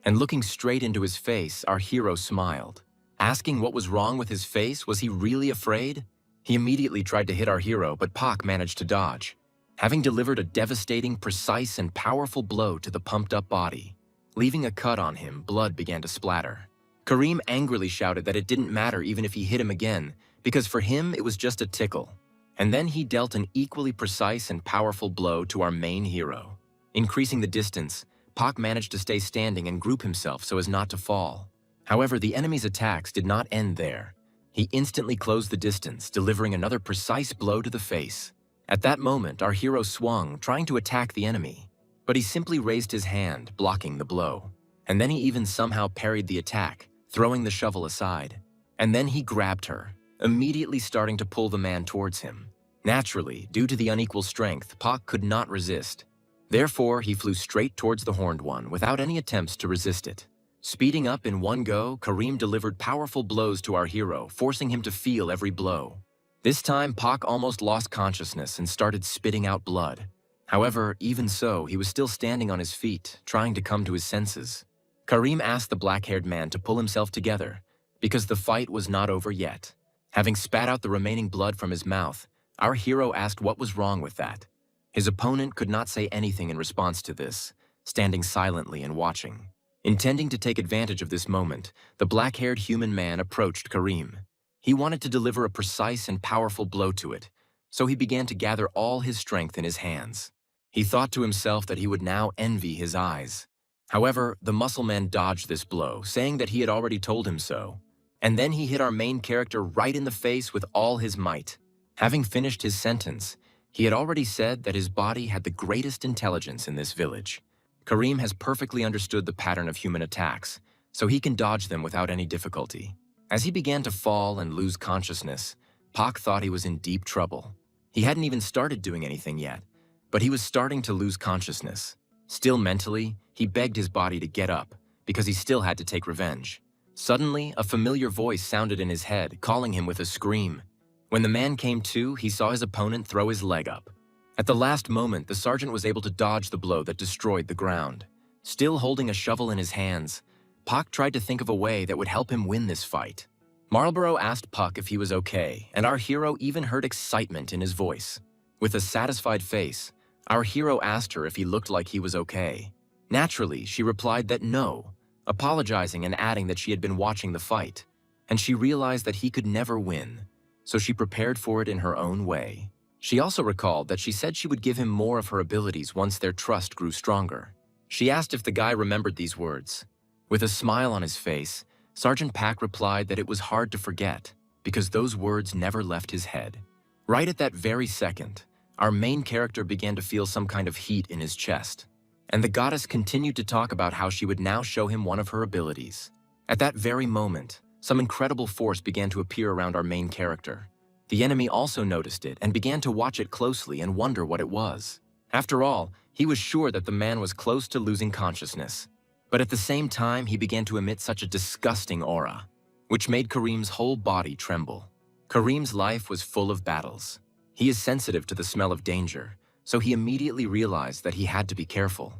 and looking straight into his face, our hero smiled. Asking what was wrong with his face, was he really afraid? He immediately tried to hit our hero, but Pak managed to dodge. Having delivered a devastating, precise, and powerful blow to the pumped-up body, leaving a cut on him, blood began to splatter. Kareem angrily shouted that it didn't matter even if he hit him again, because for him it was just a tickle. And then he dealt an equally precise and powerful blow to our main hero. Increasing the distance, Pak managed to stay standing and group himself so as not to fall. However, the enemy's attacks did not end there. He instantly closed the distance, delivering another precise blow to the face. At that moment, our hero swung, trying to attack the enemy, but he simply raised his hand, blocking the blow. And then he even somehow parried the attack, throwing the shovel aside. And then he grabbed her, immediately starting to pull the man towards him. Naturally, due to the unequal strength, Pak could not resist. Therefore, he flew straight towards the horned one without any attempts to resist it. Speeding up in one go, Kareem delivered powerful blows to our hero, forcing him to feel every blow. This time, Pak almost lost consciousness and started spitting out blood. However, even so, he was still standing on his feet, trying to come to his senses. Kareem asked the black-haired man to pull himself together, because the fight was not over yet. Having spat out the remaining blood from his mouth, our hero asked what was wrong with that. His opponent could not say anything in response to this, standing silently and watching. Intending to take advantage of this moment, the black-haired human man approached Kareem. He wanted to deliver a precise and powerful blow to it, so he began to gather all his strength in his hands. He thought to himself that he would now envy his eyes. However, the muscle man dodged this blow, saying that he had already told him so. And then he hit our main character right in the face with all his might. Having finished his sentence, he had already said that his body had the greatest intelligence in this village. Kareem has perfectly understood the pattern of human attacks, so he can dodge them without any difficulty. As he began to fall and lose consciousness, Pak thought he was in deep trouble. He hadn't even started doing anything yet, but he was starting to lose consciousness. Still mentally, he begged his body to get up, because he still had to take revenge. Suddenly, a familiar voice sounded in his head, calling him with a scream. When the man came to, he saw his opponent throw his leg up. At the last moment, the sergeant was able to dodge the blow that destroyed the ground. Still holding a shovel in his hands, Pak tried to think of a way that would help him win this fight. Marlborough asked Puck if he was okay, and our hero even heard excitement in his voice. With a satisfied face, our hero asked her if he looked like he was okay. Naturally, she replied that no, apologizing and adding that she had been watching the fight, and she realized that he could never win, so she prepared for it in her own way. She also recalled that she said she would give him more of her abilities once their trust grew stronger. She asked if the guy remembered these words. With a smile on his face, Sergeant Pak replied that it was hard to forget, because those words never left his head. Right at that very second, our main character began to feel some kind of heat in his chest, and the goddess continued to talk about how she would now show him one of her abilities. At that very moment, some incredible force began to appear around our main character. The enemy also noticed it and began to watch it closely and wonder what it was. After all, he was sure that the man was close to losing consciousness. But at the same time, he began to emit such a disgusting aura, which made Kareem's whole body tremble. Kareem's life was full of battles. He is sensitive to the smell of danger, so he immediately realized that he had to be careful.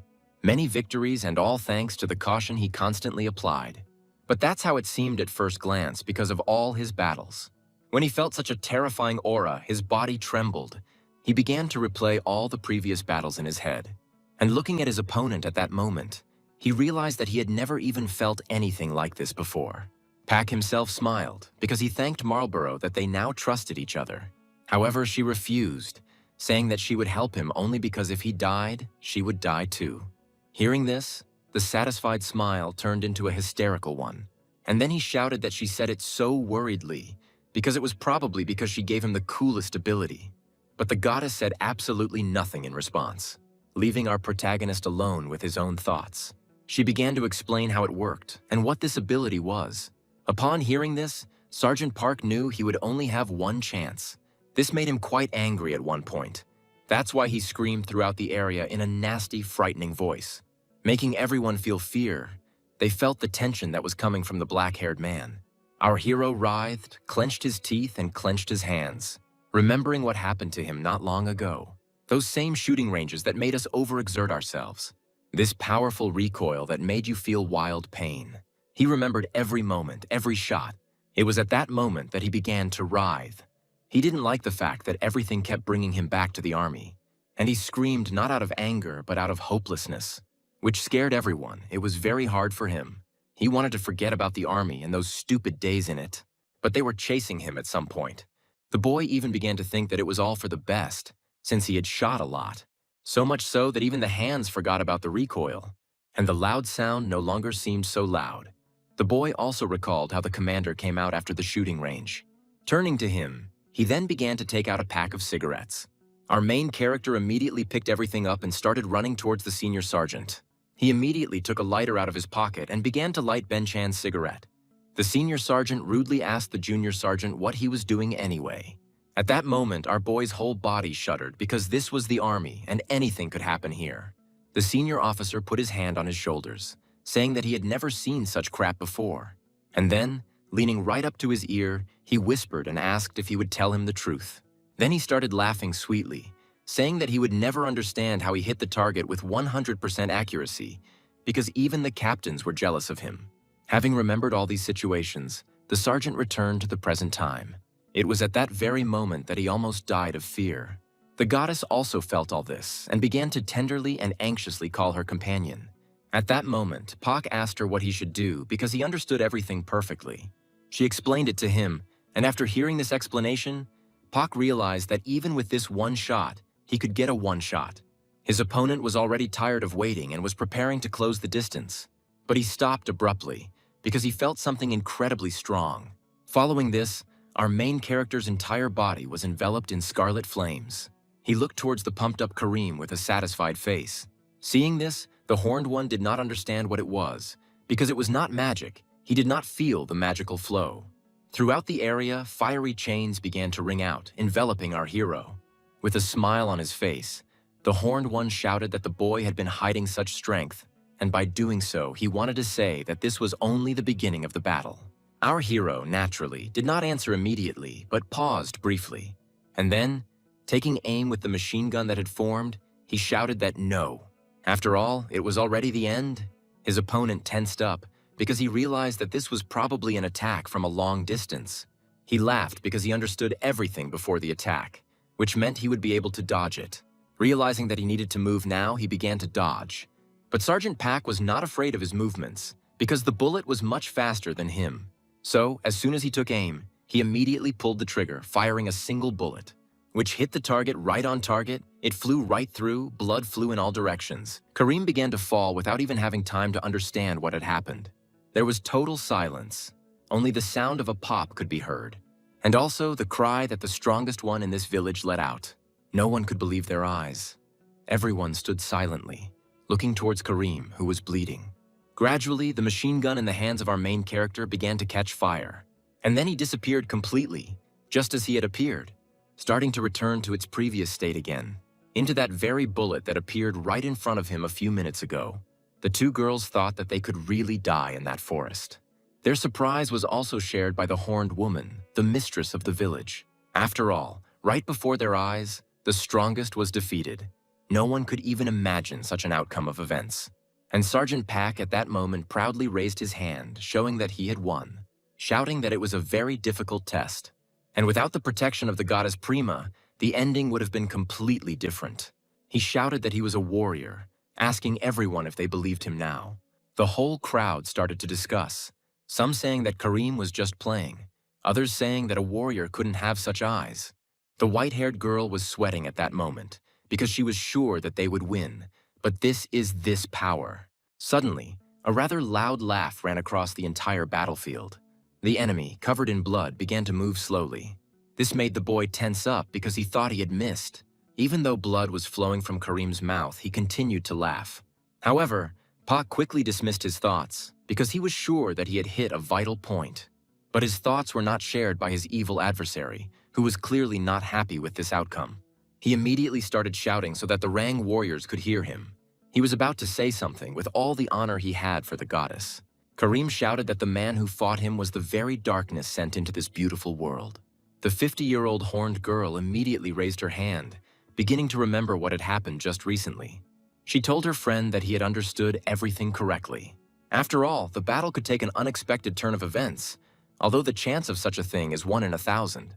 Many victories and all thanks to the caution he constantly applied. But that's how it seemed at first glance because of all his battles. When he felt such a terrifying aura, his body trembled. He began to replay all the previous battles in his head. And looking at his opponent at that moment, he realized that he had never even felt anything like this before. Pak himself smiled because he thanked Marlborough that they now trusted each other. However, she refused, saying that she would help him only because if he died, she would die too. Hearing this, the satisfied smile turned into a hysterical one, and then he shouted that she said it so worriedly because it was probably because she gave him the coolest ability. But the goddess said absolutely nothing in response, leaving our protagonist alone with his own thoughts. She began to explain how it worked and what this ability was. Upon hearing this, Sergeant Park knew he would only have one chance. This made him quite angry at one point. That's why he screamed throughout the area in a nasty, frightening voice, making everyone feel fear. They felt the tension that was coming from the black-haired man. Our hero writhed, clenched his teeth, and clenched his hands, remembering what happened to him not long ago. Those same shooting ranges that made us overexert ourselves. This powerful recoil that made you feel wild pain. He remembered every moment, every shot. It was at that moment that he began to writhe. He didn't like the fact that everything kept bringing him back to the army, and he screamed not out of anger but out of hopelessness, which scared everyone. It was very hard for him. He wanted to forget about the army and those stupid days in it, but they were chasing him at some point. The boy even began to think that it was all for the best, since he had shot a lot, so much so that even the hands forgot about the recoil, and the loud sound no longer seemed so loud. The boy also recalled how the commander came out after the shooting range. Turning to him, he then began to take out a pack of cigarettes. Our main character immediately picked everything up and started running towards the senior sergeant. He immediately took a lighter out of his pocket and began to light Ben Chan's cigarette. The senior sergeant rudely asked the junior sergeant what he was doing anyway. At that moment, our boy's whole body shuddered because this was the army and anything could happen here. The senior officer put his hand on his shoulders, saying that he had never seen such crap before. And then, leaning right up to his ear, he whispered and asked if he would tell him the truth. Then he started laughing sweetly, saying that he would never understand how he hit the target with 100% accuracy, because even the captains were jealous of him. Having remembered all these situations, the sergeant returned to the present time. It was at that very moment that he almost died of fear. The goddess also felt all this and began to tenderly and anxiously call her companion. At that moment, Pak asked her what he should do because he understood everything perfectly. She explained it to him, and after hearing this explanation, Pak realized that even with this one shot, he could get a one shot. His opponent was already tired of waiting and was preparing to close the distance. But he stopped abruptly because he felt something incredibly strong. Following this, our main character's entire body was enveloped in scarlet flames. He looked towards the pumped-up Kareem with a satisfied face. Seeing this, the Horned One did not understand what it was, because it was not magic. He did not feel the magical flow. Throughout the area, fiery chains began to ring out, enveloping our hero. With a smile on his face, the Horned One shouted that the boy had been hiding such strength, and by doing so, he wanted to say that this was only the beginning of the battle. Our hero, naturally, did not answer immediately, but paused briefly. And then, taking aim with the machine gun that had formed, he shouted that no. After all, it was already the end. His opponent tensed up because he realized that this was probably an attack from a long distance. He laughed because he understood everything before the attack, which meant he would be able to dodge it. Realizing that he needed to move now, he began to dodge. But Sergeant Pak was not afraid of his movements because the bullet was much faster than him. So, as soon as he took aim, he immediately pulled the trigger, firing a single bullet, which hit the target right on target. It flew right through, blood flew in all directions. Kareem began to fall without even having time to understand what had happened. There was total silence. Only the sound of a pop could be heard, and also the cry that the strongest one in this village let out. No one could believe their eyes. Everyone stood silently, looking towards Kareem, who was bleeding. Gradually, the machine gun in the hands of our main character began to catch fire, and then he disappeared completely, just as he had appeared, starting to return to its previous state again, into that very bullet that appeared right in front of him a few minutes ago. The two girls thought that they could really die in that forest. Their surprise was also shared by the Horned Woman, the mistress of the village. After all, right before their eyes, the strongest was defeated. No one could even imagine such an outcome of events. And Sergeant Pak at that moment proudly raised his hand, showing that he had won, shouting that it was a very difficult test. And without the protection of the goddess Prima, the ending would have been completely different. He shouted that he was a warrior, asking everyone if they believed him now. The whole crowd started to discuss, some saying that Kareem was just playing, others saying that a warrior couldn't have such eyes. The white-haired girl was sweating at that moment because she was sure that they would win, but this power. Suddenly, a rather loud laugh ran across the entire battlefield. The enemy, covered in blood, began to move slowly. This made the boy tense up because he thought he had missed. Even though blood was flowing from Kareem's mouth, he continued to laugh. However, Pak quickly dismissed his thoughts because he was sure that he had hit a vital point. But his thoughts were not shared by his evil adversary, who was clearly not happy with this outcome. He immediately started shouting so that the Rang warriors could hear him. He was about to say something with all the honor he had for the goddess. Kareem shouted that the man who fought him was the very darkness sent into this beautiful world. The 50-year-old horned girl immediately raised her hand, beginning to remember what had happened just recently. She told her friend that he had understood everything correctly. After all, the battle could take an unexpected turn of events, although the chance of such a thing is 1 in 1,000.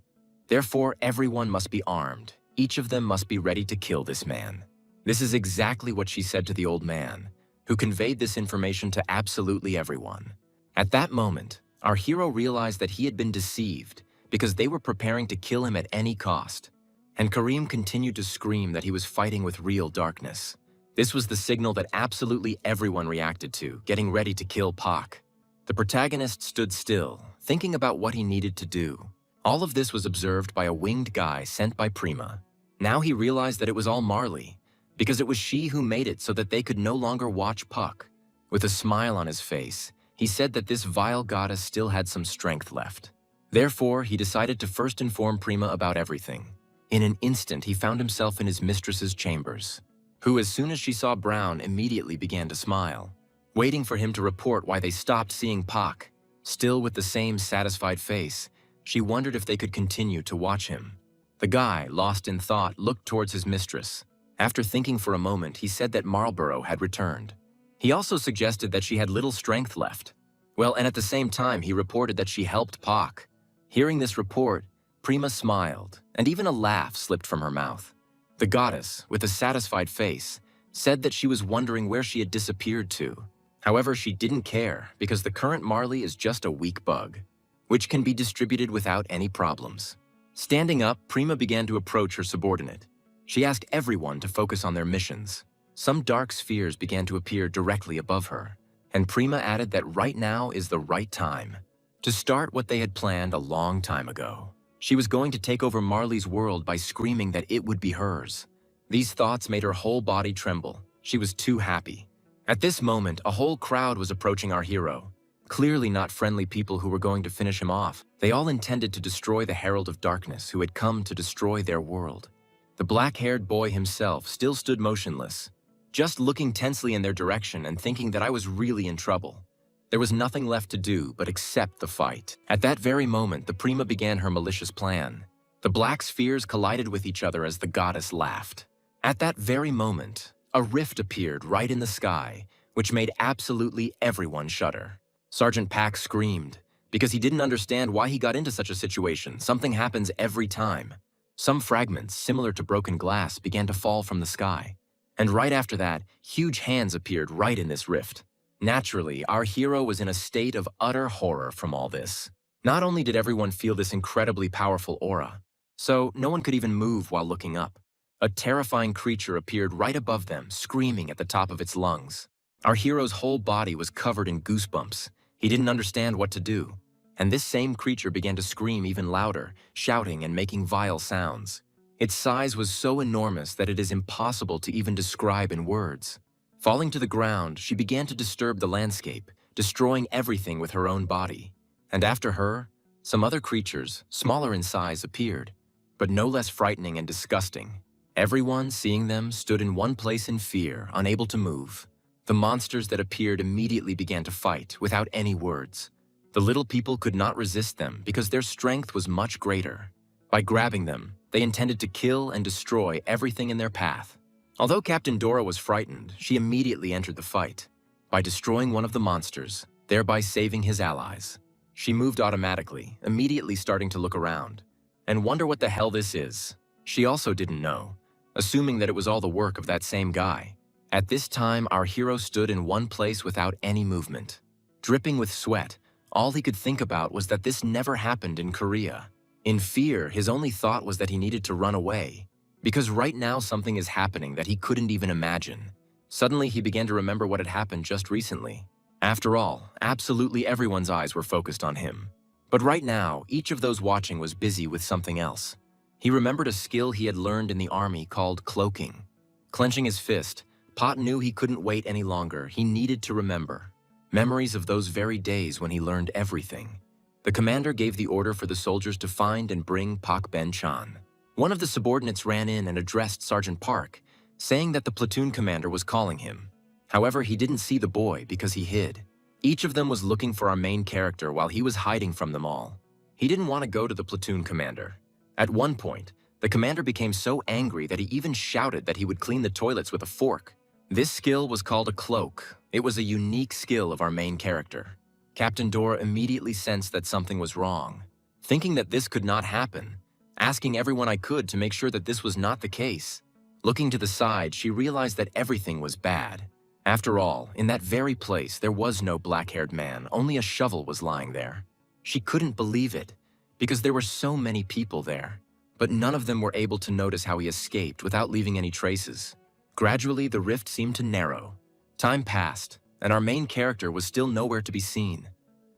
Therefore, everyone must be armed. Each of them must be ready to kill this man. This is exactly what she said to the old man, who conveyed this information to absolutely everyone. At that moment, our hero realized that he had been deceived because they were preparing to kill him at any cost. And Kareem continued to scream that he was fighting with real darkness. This was the signal that absolutely everyone reacted to, getting ready to kill Pak. The protagonist stood still, thinking about what he needed to do. All of this was observed by a winged guy sent by Prima. Now he realized that it was all Marley, because it was she who made it so that they could no longer watch Puck. With a smile on his face, he said that this vile goddess still had some strength left. Therefore, he decided to first inform Prima about everything. In an instant, he found himself in his mistress's chambers, who, as soon as she saw Brown, immediately began to smile, waiting for him to report why they stopped seeing Puck. Still with the same satisfied face, she wondered if they could continue to watch him. The guy, lost in thought, looked towards his mistress. After thinking for a moment, he said that Marlborough had returned. He also suggested that she had little strength left. Well, and at the same time, he reported that she helped Pak. Hearing this report, Prima smiled, and even a laugh slipped from her mouth. The goddess, with a satisfied face, said that she was wondering where she had disappeared to. However, she didn't care, because the current Marley is just a weak bug, which can be distributed without any problems. Standing up, Prima began to approach her subordinate. She asked everyone to focus on their missions. Some dark spheres began to appear directly above her, and Prima added that right now is the right time to start what they had planned a long time ago. She was going to take over Marley's world by screaming that it would be hers. These thoughts made her whole body tremble. She was too happy. At this moment, a whole crowd was approaching our hero. Clearly not friendly people who were going to finish him off. They all intended to destroy the Herald of Darkness who had come to destroy their world. The black-haired boy himself still stood motionless, just looking tensely in their direction and thinking that I was really in trouble. There was nothing left to do but accept the fight. At that very moment, the Prima began her malicious plan. The black spheres collided with each other as the goddess laughed. At that very moment, a rift appeared right in the sky, which made absolutely everyone shudder. Sergeant Pack screamed, because he didn't understand why he got into such a situation. Something happens every time. Some fragments, similar to broken glass, began to fall from the sky. And right after that, huge hands appeared right in this rift. Naturally, our hero was in a state of utter horror from all this. Not only did everyone feel this incredibly powerful aura, so no one could even move while looking up. A terrifying creature appeared right above them, screaming at the top of its lungs. Our hero's whole body was covered in goosebumps. He didn't understand what to do. And this same creature began to scream even louder, shouting and making vile sounds. Its size was so enormous that it is impossible to even describe in words. Falling to the ground, she began to disturb the landscape, destroying everything with her own body. And after her, some other creatures, smaller in size, appeared, but no less frightening and disgusting. Everyone, seeing them, stood in one place in fear, unable to move. The monsters that appeared immediately began to fight, without any words. The little people could not resist them because their strength was much greater. By grabbing them, they intended to kill and destroy everything in their path. Although Captain Dora was frightened, she immediately entered the fight by destroying one of the monsters, thereby saving his allies. She moved automatically, immediately starting to look around and wonder what the hell this is. She also didn't know, assuming that it was all the work of that same guy. At this time, our hero stood in one place without any movement. Dripping with sweat, all he could think about was that this never happened in Korea. In fear, his only thought was that he needed to run away, because right now something is happening that he couldn't even imagine. Suddenly, he began to remember what had happened just recently. After all, absolutely everyone's eyes were focused on him. But right now, each of those watching was busy with something else. He remembered a skill he had learned in the army called cloaking. Clenching his fist, Pot knew he couldn't wait any longer. He needed to remember. Memories of those very days when he learned everything. The commander gave the order for the soldiers to find and bring Pak Ben-chan. One of the subordinates ran in and addressed Sergeant Park, saying that the platoon commander was calling him. However, he didn't see the boy because he hid. Each of them was looking for our main character while he was hiding from them all. He didn't want to go to the platoon commander. At one point, the commander became so angry that he even shouted that he would clean the toilets with a fork. This skill was called a cloak. It was a unique skill of our main character. Captain Dora immediately sensed that something was wrong. Thinking that this could not happen, asking everyone I could to make sure that this was not the case. Looking to the side, she realized that everything was bad. After all, in that very place, there was no black-haired man, only a shovel was lying there. She couldn't believe it, because there were so many people there. But none of them were able to notice how he escaped without leaving any traces. Gradually, the rift seemed to narrow. Time passed, and our main character was still nowhere to be seen.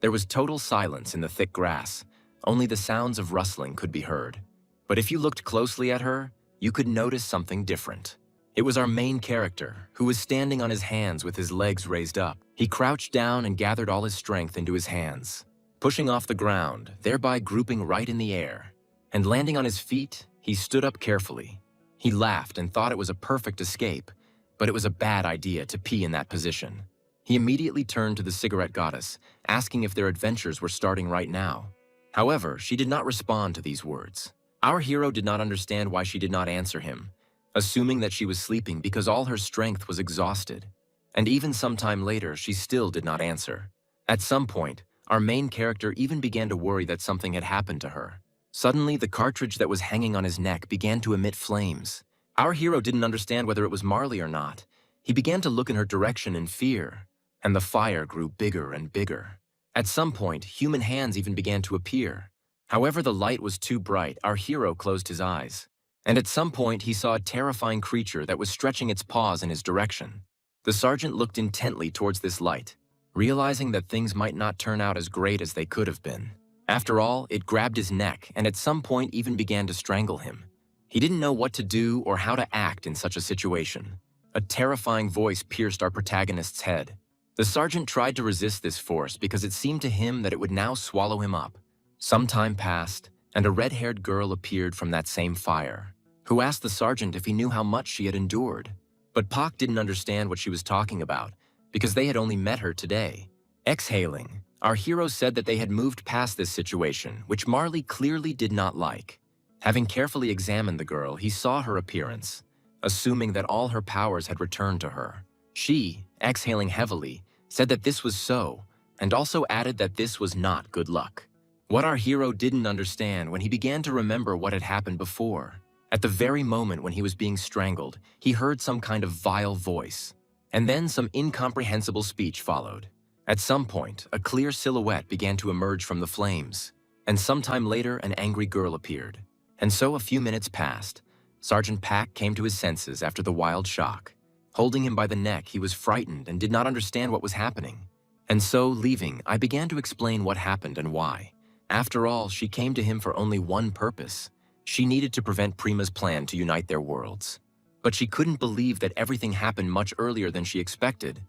There was total silence in the thick grass. Only the sounds of rustling could be heard. But if you looked closely at her, you could notice something different. It was our main character, who was standing on his hands with his legs raised up. He crouched down and gathered all his strength into his hands, pushing off the ground, thereby grouping right in the air. And landing on his feet, he stood up carefully. He laughed and thought it was a perfect escape, but it was a bad idea to pee in that position. He immediately turned to the cigarette goddess, asking if their adventures were starting right now. However, she did not respond to these words. Our hero did not understand why she did not answer him, assuming that she was sleeping because all her strength was exhausted. And even some time later, she still did not answer. At some point, our main character even began to worry that something had happened to her. Suddenly, the cartridge that was hanging on his neck began to emit flames. Our hero didn't understand whether it was Marley or not. He began to look in her direction in fear, and the fire grew bigger and bigger. At some point, human hands even began to appear. However, the light was too bright. Our hero closed his eyes. And at some point, he saw a terrifying creature that was stretching its paws in his direction. The sergeant looked intently towards this light, realizing that things might not turn out as great as they could have been. After all, it grabbed his neck and at some point even began to strangle him. He didn't know what to do or how to act in such a situation. A terrifying voice pierced our protagonist's head. The sergeant tried to resist this force because it seemed to him that it would now swallow him up. Some time passed, and a red-haired girl appeared from that same fire, who asked the sergeant if he knew how much she had endured. But Pak didn't understand what she was talking about, because they had only met her today. Exhaling, our hero said that they had moved past this situation, which Marley clearly did not like. Having carefully examined the girl, he saw her appearance, assuming that all her powers had returned to her. She, exhaling heavily, said that this was so, and also added that this was not good luck. What our hero didn't understand when he began to remember what had happened before. At the very moment when he was being strangled, he heard some kind of vile voice, and then some incomprehensible speech followed. At some point, a clear silhouette began to emerge from the flames, and sometime later an angry girl appeared. And so a few minutes passed. Sergeant Pak came to his senses after the wild shock. Holding him by the neck, he was frightened and did not understand what was happening. And so, leaving, I began to explain what happened and why. After all, she came to him for only one purpose. She needed to prevent Prima's plan to unite their worlds. But she couldn't believe that everything happened much earlier than she expected,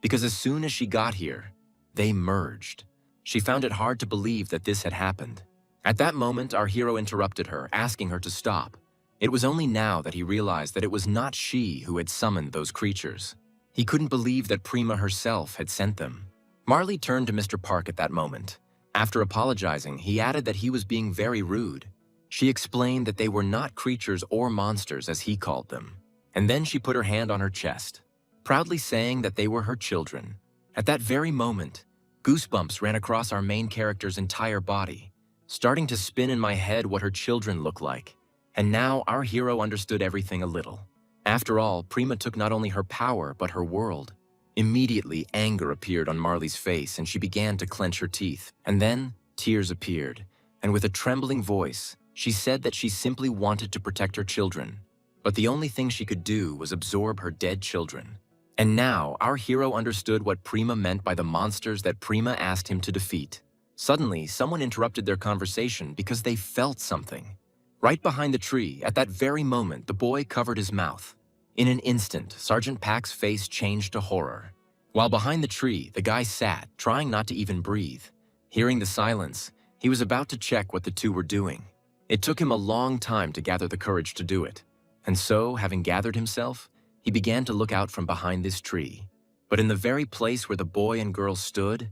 because as soon as she got here, they merged. She found it hard to believe that this had happened. At that moment, our hero interrupted her, asking her to stop. It was only now that he realized that it was not she who had summoned those creatures. He couldn't believe that Prima herself had sent them. Marley turned to Mr. Park at that moment. After apologizing, he added that he was being very rude. She explained that they were not creatures or monsters as he called them. And then she put her hand on her chest, proudly saying that they were her children. At that very moment, goosebumps ran across our main character's entire body, starting to spin in my head what her children looked like. And now our hero understood everything a little. After all, Prima took not only her power, but her world. Immediately, anger appeared on Marley's face and she began to clench her teeth. And then, tears appeared. and with a trembling voice, she said that she simply wanted to protect her children, but the only thing she could do was absorb her dead children. And now, our hero understood what Prima meant by the monsters that Prima asked him to defeat. Suddenly, someone interrupted their conversation because they felt something. Right behind the tree, at that very moment, the boy covered his mouth. In an instant, Sergeant Pack's face changed to horror. While behind the tree, the guy sat, trying not to even breathe. Hearing the silence, he was about to check what the two were doing. It took him a long time to gather the courage to do it. And so, having gathered himself, he began to look out from behind this tree. But in the very place where the boy and girl stood,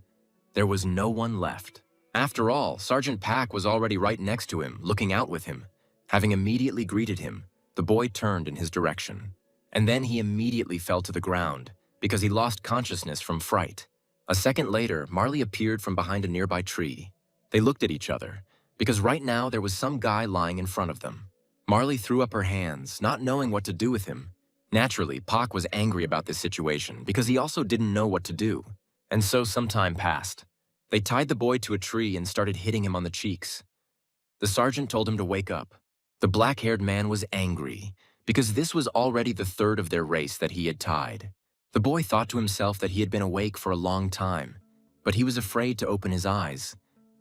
there was no one left. After all, Sergeant Pack was already right next to him, looking out with him. Having immediately greeted him, the boy turned in his direction. And then he immediately fell to the ground, because he lost consciousness from fright. A second later, Marley appeared from behind a nearby tree. They looked at each other, because right now there was some guy lying in front of them. Marley threw up her hands, not knowing what to do with him. Naturally, Pac was angry about this situation because he also didn't know what to do. And so some time passed. They tied the boy to a tree and started hitting him on the cheeks. The sergeant told him to wake up. The black-haired man was angry because this was already the third of their race that he had tied. The boy thought to himself that he had been awake for a long time, but he was afraid to open his eyes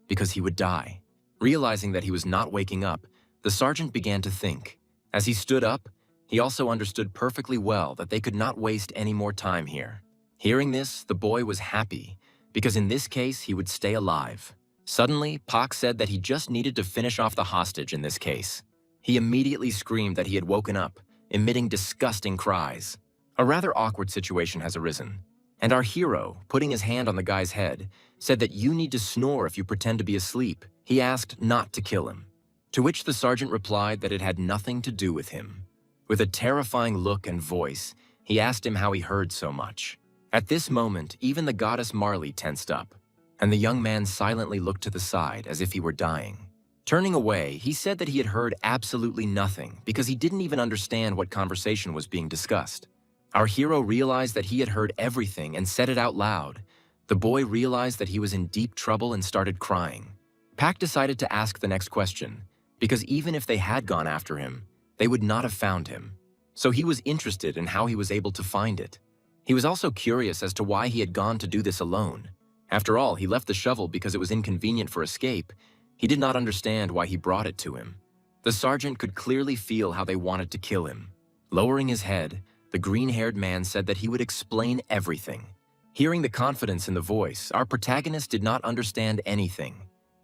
because he would die. Realizing that he was not waking up, the sergeant began to think. As he stood up, he also understood perfectly well that they could not waste any more time here. Hearing this, the boy was happy, because in this case, he would stay alive. Suddenly, Pac said that he just needed to finish off the hostage in this case. He immediately screamed that he had woken up, emitting disgusting cries. A rather awkward situation has arisen, and our hero, putting his hand on the guy's head, said that you need to snore if you pretend to be asleep. He asked not to kill him, to which the sergeant replied that it had nothing to do with him. With a terrifying look and voice, he asked him how he heard so much. At this moment, even the goddess Marley tensed up, and the young man silently looked to the side as if he were dying. Turning away, he said that he had heard absolutely nothing because he didn't even understand what conversation was being discussed. Our hero realized that he had heard everything and said it out loud. The boy realized that he was in deep trouble and started crying. Pac decided to ask the next question, because even if they had gone after him, they would not have found him. So he was interested in how he was able to find it. He was also curious as to why he had gone to do this alone. After all, he left the shovel because it was inconvenient for escape. He did not understand why he brought it to him. The sergeant could clearly feel how they wanted to kill him. Lowering his head, the green-haired man said that he would explain everything. Hearing the confidence in the voice, our protagonist did not understand anything.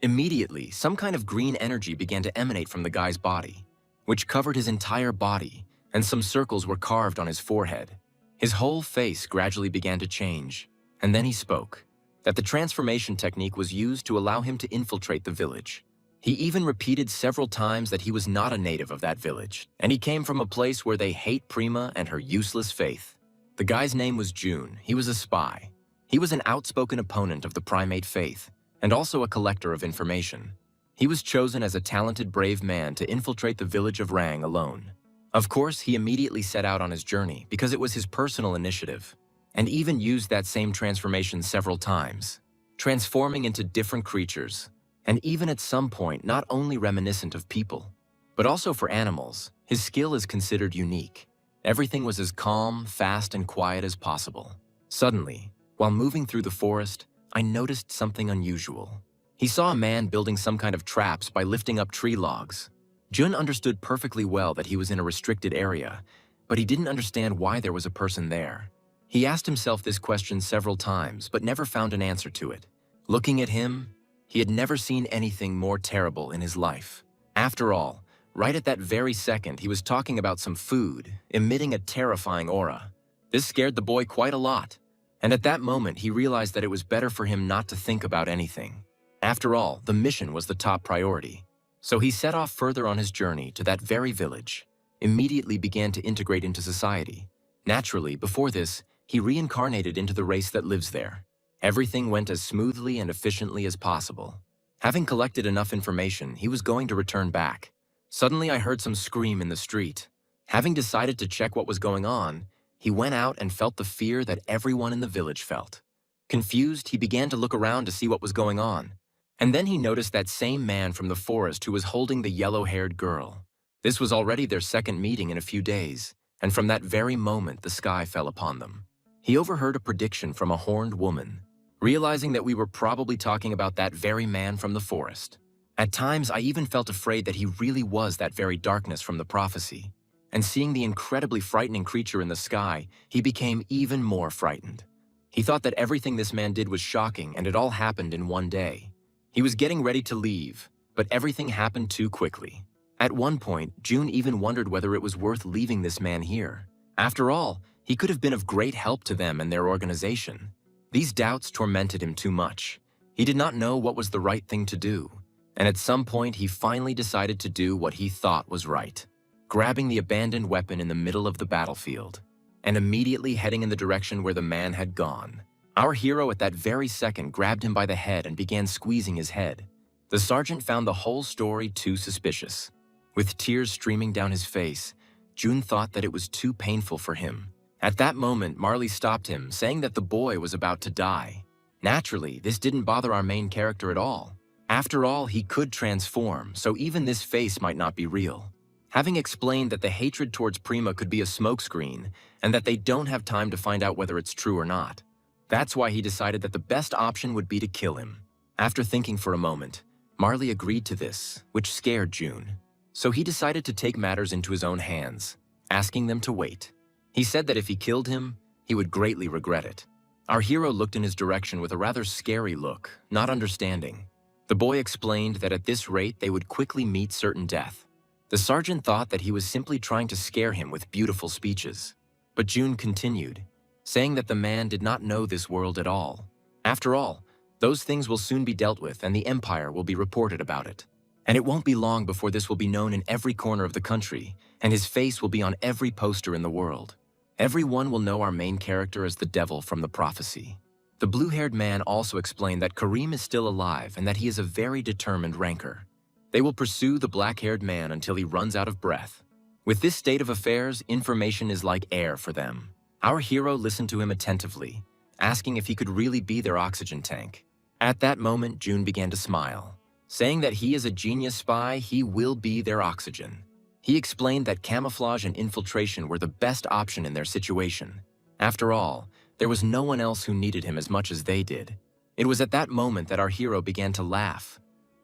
Immediately, some kind of green energy began to emanate from the guy's body, which covered his entire body, and some circles were carved on his forehead. His whole face gradually began to change, and then he spoke, that the transformation technique was used to allow him to infiltrate the village. He even repeated several times that he was not a native of that village, and he came from a place where they hate Prima and her useless faith. The guy's name was June. He was a spy. He was an outspoken opponent of the primate faith, and also a collector of information. He was chosen as a talented, brave man to infiltrate the village of Rang alone. Of course, he immediately set out on his journey because it was his personal initiative, and even used that same transformation several times, transforming into different creatures, and even at some point not only reminiscent of people, but also for animals. His skill is considered unique. Everything was as calm, fast, and quiet as possible. Suddenly, while moving through the forest, I noticed something unusual. He saw a man building some kind of traps by lifting up tree logs. Jun understood perfectly well that he was in a restricted area, but he didn't understand why there was a person there. He asked himself this question several times, but never found an answer to it. Looking at him, he had never seen anything more terrible in his life. After all, right at that very second, he was talking about some food, emitting a terrifying aura. This scared the boy quite a lot, and at that moment he realized that it was better for him not to think about anything. After all, the mission was the top priority. So he set off further on his journey to that very village, immediately began to integrate into society. Naturally, before this, he reincarnated into the race that lives there. Everything went as smoothly and efficiently as possible. Having collected enough information, he was going to return back. Suddenly, I heard some scream in the street. Having decided to check what was going on, he went out and felt the fear that everyone in the village felt. Confused, he began to look around to see what was going on. And then he noticed that same man from the forest who was holding the yellow-haired girl. This was already their second meeting in a few days, and from that very moment the sky fell upon them. He overheard a prediction from a horned woman, realizing that we were probably talking about that very man from the forest. At times, I even felt afraid that he really was that very darkness from the prophecy. And seeing the incredibly frightening creature in the sky, he became even more frightened. He thought that everything this man did was shocking, and it all happened in one day. He was getting ready to leave, but everything happened too quickly. At one point, June even wondered whether it was worth leaving this man here. After all, he could have been of great help to them and their organization. These doubts tormented him too much. He did not know what was the right thing to do, and at some point he finally decided to do what he thought was right, grabbing the abandoned weapon in the middle of the battlefield, and immediately heading in the direction where the man had gone. Our hero at that very second grabbed him by the head and began squeezing his head. The sergeant found the whole story too suspicious. With tears streaming down his face, June thought that it was too painful for him. At that moment, Marley stopped him, saying that the boy was about to die. Naturally, this didn't bother our main character at all. After all, he could transform, so even this face might not be real. Having explained that the hatred towards Prima could be a smokescreen, and that they don't have time to find out whether it's true or not. That's why he decided that the best option would be to kill him. After thinking for a moment, Marley agreed to this, which scared June. So he decided to take matters into his own hands, asking them to wait. He said that if he killed him, he would greatly regret it. Our hero looked in his direction with a rather scary look, not understanding. The boy explained that at this rate they would quickly meet certain death. The sergeant thought that he was simply trying to scare him with beautiful speeches. But June continued, saying that the man did not know this world at all. After all, those things will soon be dealt with and the Empire will be reported about it. And it won't be long before this will be known in every corner of the country, and his face will be on every poster in the world. Everyone will know our main character as the devil from the prophecy. The blue-haired man also explained that Kareem is still alive and that he is a very determined ranker. They will pursue the black-haired man until he runs out of breath. With this state of affairs, information is like air for them. Our hero listened to him attentively, asking if he could really be their oxygen tank. At that moment, June began to smile, saying that he is a genius spy, he will be their oxygen. He explained that camouflage and infiltration were the best option in their situation. After all, there was no one else who needed him as much as they did. It was at that moment that our hero began to laugh,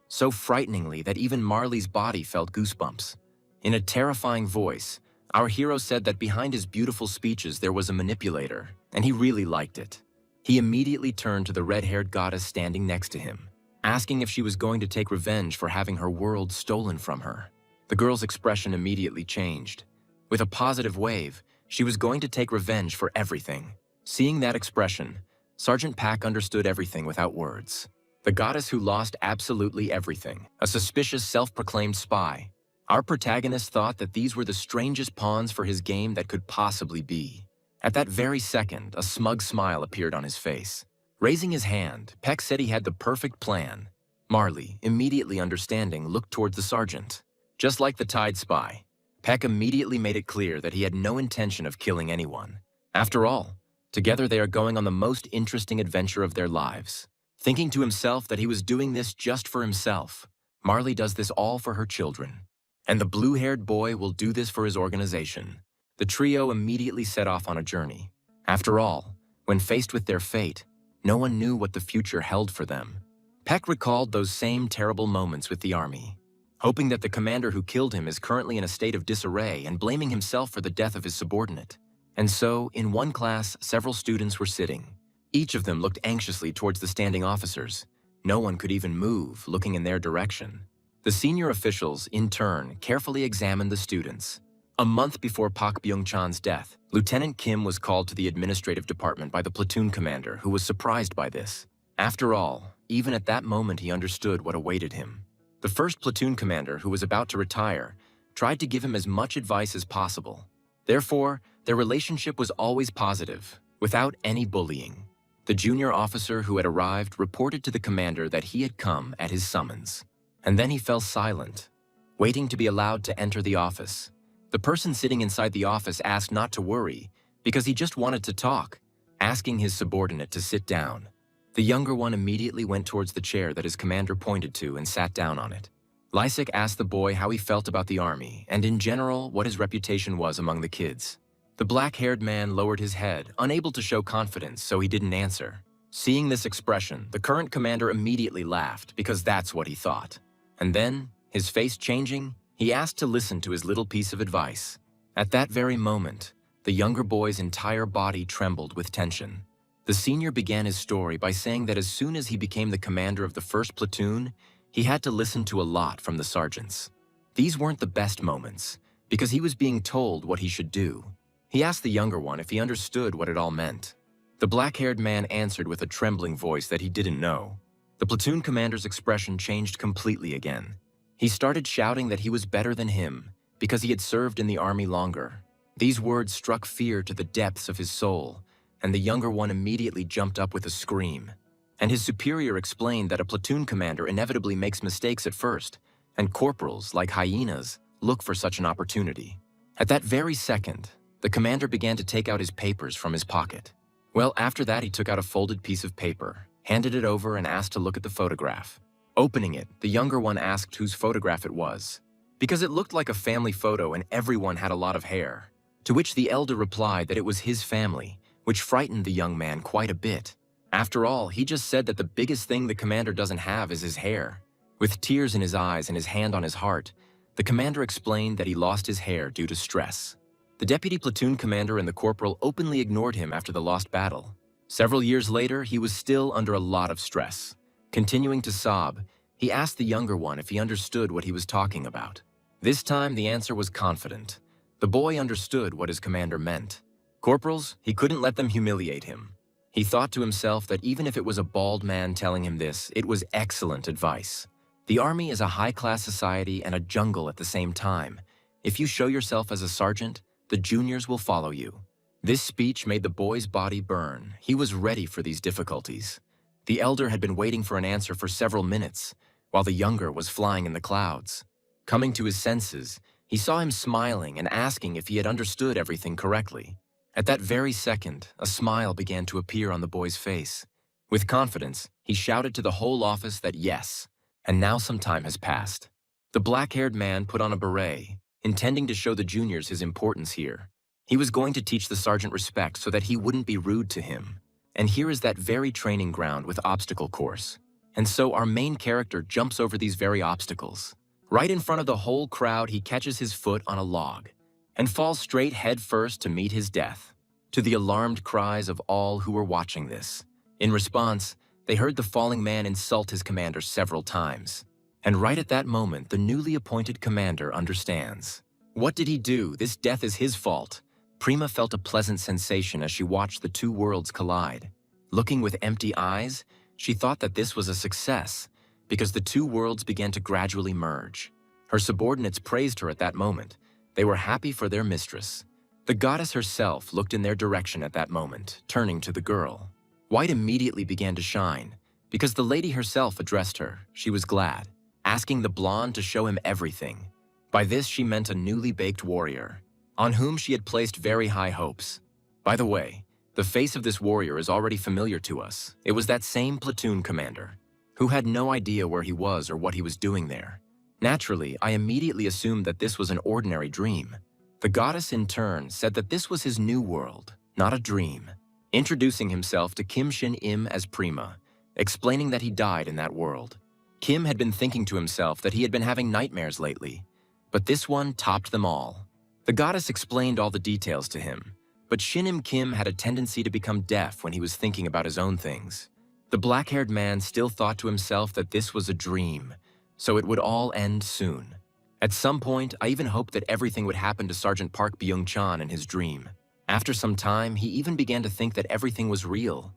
so frighteningly that even Marley's body felt goosebumps. In a terrifying voice, our hero said that behind his beautiful speeches there was a manipulator, and he really liked it. He immediately turned to the red-haired goddess standing next to him, asking if she was going to take revenge for having her world stolen from her. The girl's expression immediately changed. With a positive wave, she was going to take revenge for everything. Seeing that expression, Sergeant Pack understood everything without words. The goddess who lost absolutely everything, a suspicious self-proclaimed spy. Our protagonist thought that these were the strangest pawns for his game that could possibly be. At that very second, a smug smile appeared on his face. Raising his hand, Peck said he had the perfect plan. Marley, immediately understanding, looked towards the sergeant. Just like the Tide spy, Peck immediately made it clear that he had no intention of killing anyone. After all, together they are going on the most interesting adventure of their lives. Thinking to himself that he was doing this just for himself, Marley does this all for her children. And the blue-haired boy will do this for his organization. The trio immediately set off on a journey. After all, when faced with their fate, no one knew what the future held for them. Peck recalled those same terrible moments with the army, hoping that the commander who killed him is currently in a state of disarray and blaming himself for the death of his subordinate. And so, in one class, several students were sitting. Each of them looked anxiously towards the standing officers. No one could even move, looking in their direction. The senior officials, in turn, carefully examined the students. A month before Pak Byung-chan's death, Lieutenant Kim was called to the administrative department by the platoon commander, who was surprised by this. After all, even at that moment he understood what awaited him. The first platoon commander, who was about to retire, tried to give him as much advice as possible. Therefore, their relationship was always positive, without any bullying. The junior officer who had arrived reported to the commander that he had come at his summons. And then he fell silent, waiting to be allowed to enter the office. The person sitting inside the office asked not to worry, because he just wanted to talk, asking his subordinate to sit down. The younger one immediately went towards the chair that his commander pointed to and sat down on it. Lysik asked the boy how he felt about the army and, in general, what his reputation was among the kids. The black-haired man lowered his head, unable to show confidence, so he didn't answer. Seeing this expression, the current commander immediately laughed because that's what he thought. And then, his face changing, he asked to listen to his little piece of advice. At that very moment, the younger boy's entire body trembled with tension. The senior began his story by saying that as soon as he became the commander of the first platoon, he had to listen to a lot from the sergeants. These weren't the best moments, because he was being told what he should do. He asked the younger one if he understood what it all meant. The black-haired man answered with a trembling voice that he didn't know. The platoon commander's expression changed completely again. He started shouting that he was better than him because he had served in the army longer. These words struck fear to the depths of his soul, and the younger one immediately jumped up with a scream. And his superior explained that a platoon commander inevitably makes mistakes at first, and corporals, like hyenas, look for such an opportunity. At that very second, the commander began to take out his papers from his pocket. Well, after that, he took out a folded piece of paper, handed it over, and asked to look at the photograph. Opening it, the younger one asked whose photograph it was, because it looked like a family photo and everyone had a lot of hair. To which the elder replied that it was his family, which frightened the young man quite a bit. After all, he just said that the biggest thing the commander doesn't have is his hair. With tears in his eyes and his hand on his heart, the commander explained that he lost his hair due to stress. The deputy platoon commander and the corporal openly ignored him after the lost battle. Several years later, he was still under a lot of stress. Continuing to sob, he asked the younger one if he understood what he was talking about. This time, the answer was confident. The boy understood what his commander meant. Corporals, he couldn't let them humiliate him. He thought to himself that even if it was a bald man telling him this, it was excellent advice. The army is a high-class society and a jungle at the same time. If you show yourself as a sergeant, the juniors will follow you. This speech made the boy's body burn. He was ready for these difficulties. The elder had been waiting for an answer for several minutes, while the younger was flying in the clouds. Coming to his senses, he saw him smiling and asking if he had understood everything correctly. At that very second, a smile began to appear on the boy's face. With confidence, he shouted to the whole office that yes, and now some time has passed. The black-haired man put on a beret, intending to show the juniors his importance here. He was going to teach the sergeant respect so that he wouldn't be rude to him. And here is that very training ground with obstacle course. And so our main character jumps over these very obstacles. Right in front of the whole crowd, he catches his foot on a log and falls straight head first to meet his death, to the alarmed cries of all who were watching this. In response, they heard the falling man insult his commander several times. And right at that moment, the newly appointed commander understands. What did he do? This death is his fault. Prima felt a pleasant sensation as she watched the two worlds collide. Looking with empty eyes, she thought that this was a success, because the two worlds began to gradually merge. Her subordinates praised her at that moment. They were happy for their mistress. The goddess herself looked in their direction at that moment, turning to the girl. White immediately began to shine. Because the lady herself addressed her, she was glad, asking the blonde to show him everything. By this she meant a newly baked warrior, on whom she had placed very high hopes. By the way, the face of this warrior is already familiar to us. It was that same platoon commander, who had no idea where he was or what he was doing there. Naturally, I immediately assumed that this was an ordinary dream. The goddess in turn said that this was his new world, not a dream, introducing himself to Kim Shin-im as Prima, explaining that he died in that world. Kim had been thinking to himself that he had been having nightmares lately, but this one topped them all. The goddess explained all the details to him, but Shin-im Kim had a tendency to become deaf when he was thinking about his own things. The black-haired man still thought to himself that this was a dream, so it would all end soon. At some point, I even hoped that everything would happen to Sergeant Park Byung-chan in his dream. After some time, he even began to think that everything was real,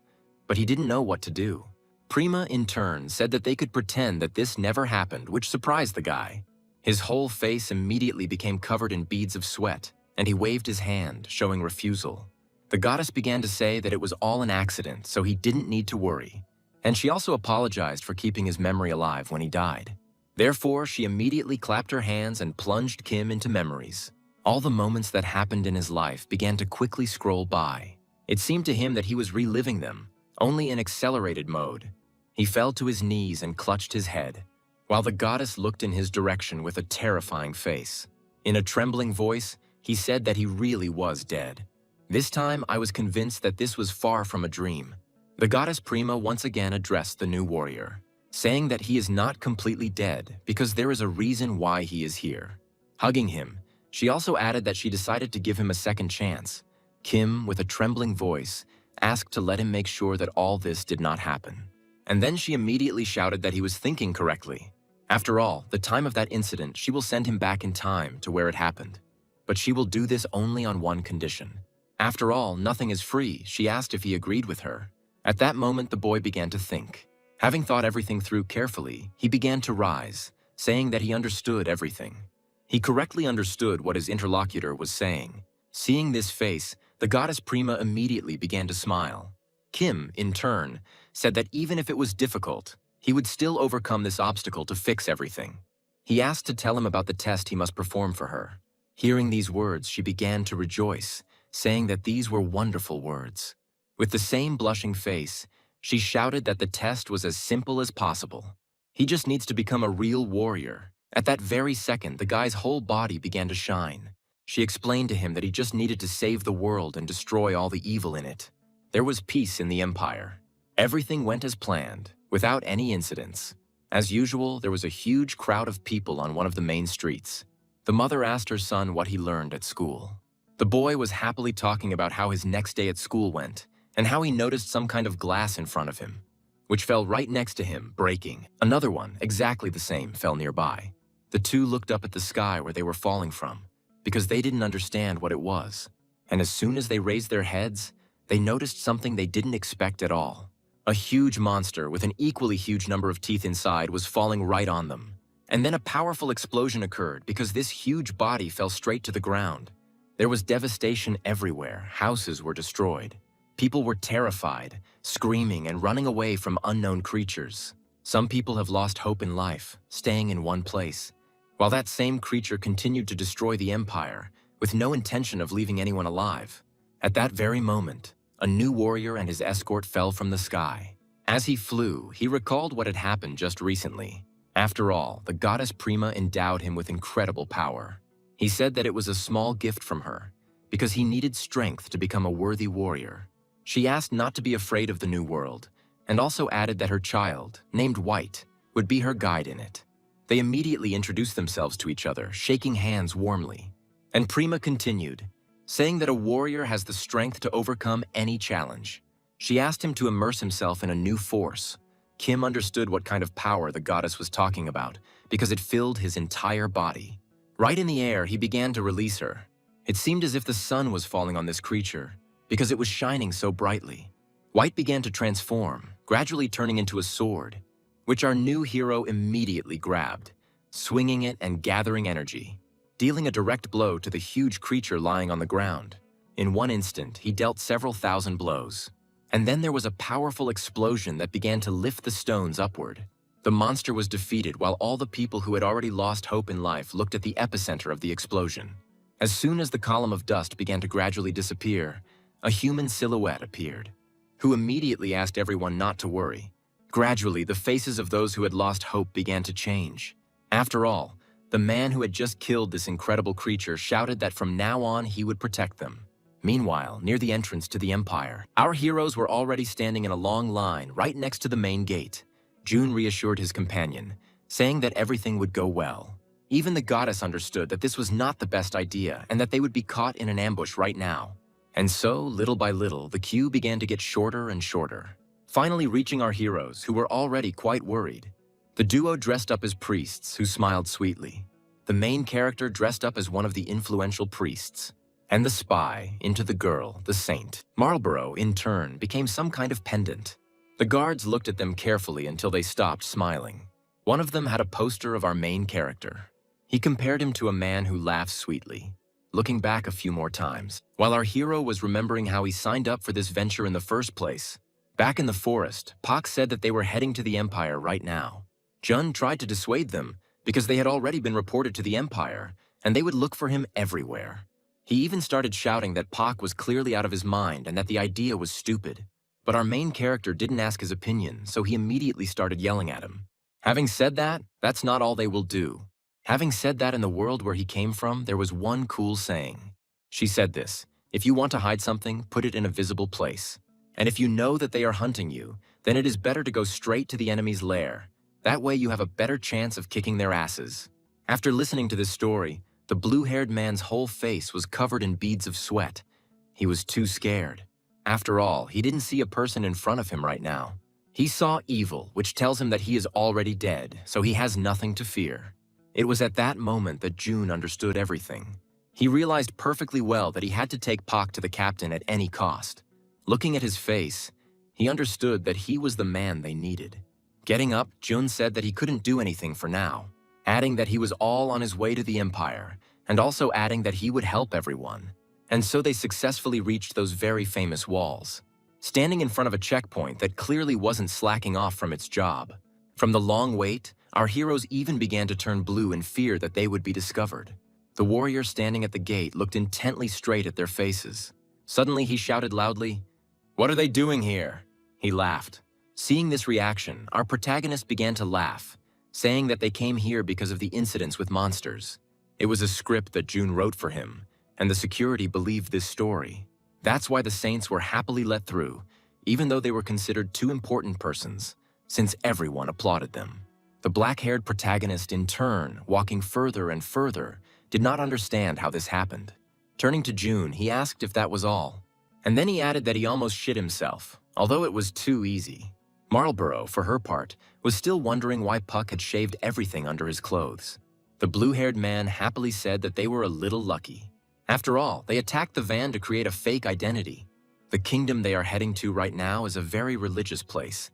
but he didn't know what to do. Prima, in turn, said that they could pretend that this never happened, which surprised the guy. His whole face immediately became covered in beads of sweat, and he waved his hand, showing refusal. The goddess began to say that it was all an accident, so he didn't need to worry. And she also apologized for keeping his memory alive when he died. Therefore, she immediately clapped her hands and plunged Kim into memories. All the moments that happened in his life began to quickly scroll by. It seemed to him that he was reliving them, only in accelerated mode. He fell to his knees and clutched his head, while the goddess looked in his direction with a terrifying face. In a trembling voice, he said that he really was dead. This time, I was convinced that this was far from a dream. The goddess Prima once again addressed the new warrior, saying that he is not completely dead because there is a reason why he is here. Hugging him, she also added that she decided to give him a second chance. Kim, with a trembling voice, asked to let him make sure that all this did not happen. And then she immediately shouted that he was thinking correctly. After all, the time of that incident, she will send him back in time to where it happened. But she will do this only on one condition. After all, nothing is free. She asked if he agreed with her. At that moment, the boy began to think. Having thought everything through carefully, he began to rise, saying that he understood everything. He correctly understood what his interlocutor was saying. Seeing this face, the goddess Prima immediately began to smile. Kim, in turn, said that even if it was difficult, he would still overcome this obstacle to fix everything. He asked to tell him about the test he must perform for her. Hearing these words, she began to rejoice, saying that these were wonderful words. With the same blushing face, she shouted that the test was as simple as possible. He just needs to become a real warrior. At that very second, the guy's whole body began to shine. She explained to him that he just needed to save the world and destroy all the evil in it. There was peace in the empire. Everything went as planned, without any incidents. As usual, there was a huge crowd of people on one of the main streets. The mother asked her son what he learned at school. The boy was happily talking about how his next day at school went, and how he noticed some kind of glass in front of him, which fell right next to him, breaking. Another one, exactly the same, fell nearby. The two looked up at the sky where they were falling from, because they didn't understand what it was. And as soon as they raised their heads, they noticed something they didn't expect at all. A huge monster with an equally huge number of teeth inside was falling right on them. And then a powerful explosion occurred because this huge body fell straight to the ground. There was devastation everywhere. Houses were destroyed. People were terrified, screaming and running away from unknown creatures. Some people have lost hope in life, staying in one place, while that same creature continued to destroy the empire with no intention of leaving anyone alive. At that very moment, a new warrior and his escort fell from the sky. As he flew, he recalled what had happened just recently. After all, the goddess Prima endowed him with incredible power. He said that it was a small gift from her, because he needed strength to become a worthy warrior. She asked not to be afraid of the new world, and also added that her child, named White, would be her guide in it. They immediately introduced themselves to each other, shaking hands warmly. And Prima continued, saying that a warrior has the strength to overcome any challenge. She asked him to immerse himself in a new force. Kim understood what kind of power the goddess was talking about, because it filled his entire body. Right in the air, he began to release her. It seemed as if the sun was falling on this creature, because it was shining so brightly. White began to transform, gradually turning into a sword, which our new hero immediately grabbed, swinging it and gathering energy, dealing a direct blow to the huge creature lying on the ground. In one instant, he dealt several thousand blows. And then there was a powerful explosion that began to lift the stones upward. The monster was defeated while all the people who had already lost hope in life looked at the epicenter of the explosion. As soon as the column of dust began to gradually disappear, a human silhouette appeared, who immediately asked everyone not to worry. Gradually, the faces of those who had lost hope began to change. After all, the man who had just killed this incredible creature shouted that from now on he would protect them. Meanwhile, near the entrance to the empire, our heroes were already standing in a long line right next to the main gate. June reassured his companion, saying that everything would go well. Even the goddess understood that this was not the best idea and that they would be caught in an ambush right now. And so, little by little, the queue began to get shorter and shorter, finally reaching our heroes, who were already quite worried. The duo dressed up as priests, who smiled sweetly. The main character dressed up as one of the influential priests, and the spy into the girl, the saint. Marlborough, in turn, became some kind of pendant. The guards looked at them carefully until they stopped smiling. One of them had a poster of our main character. He compared him to a man who laughs sweetly, looking back a few more times, while our hero was remembering how he signed up for this venture in the first place. Back in the forest, Pak said that they were heading to the Empire right now. Jun tried to dissuade them because they had already been reported to the Empire, and they would look for him everywhere. He even started shouting that Pak was clearly out of his mind and that the idea was stupid. But our main character didn't ask his opinion, so he immediately started yelling at him. Having said that, that's not all they will do. Having said that, in the world where he came from, there was one cool saying. She said this: if you want to hide something, put it in a visible place. And if you know that they are hunting you, then it is better to go straight to the enemy's lair. That way you have a better chance of kicking their asses. After listening to this story, the blue-haired man's whole face was covered in beads of sweat. He was too scared. After all, he didn't see a person in front of him right now. He saw evil, which tells him that he is already dead, so he has nothing to fear. It was at that moment that June understood everything. He realized perfectly well that he had to take Pak to the captain at any cost. Looking at his face, he understood that he was the man they needed. Getting up, Jun said that he couldn't do anything for now, adding that he was all on his way to the Empire, and also adding that he would help everyone. And so they successfully reached those very famous walls, standing in front of a checkpoint that clearly wasn't slacking off from its job. From the long wait, our heroes even began to turn blue in fear that they would be discovered. The warrior standing at the gate looked intently straight at their faces. Suddenly he shouted loudly, "What are they doing here?" He laughed. Seeing this reaction, our protagonist began to laugh, saying that they came here because of the incidents with monsters. It was a script that June wrote for him, and the security believed this story. That's why the Saints were happily let through, even though they were considered too important persons, since everyone applauded them. The black-haired protagonist, in turn, walking further and further, did not understand how this happened. Turning to June, he asked if that was all. And then he added that he almost shit himself, although it was too easy. Marlborough, for her part, was still wondering why Puck had shaved everything under his clothes. The blue-haired man happily said that they were a little lucky. After all, they attacked the van to create a fake identity. The kingdom they are heading to right now is a very religious place.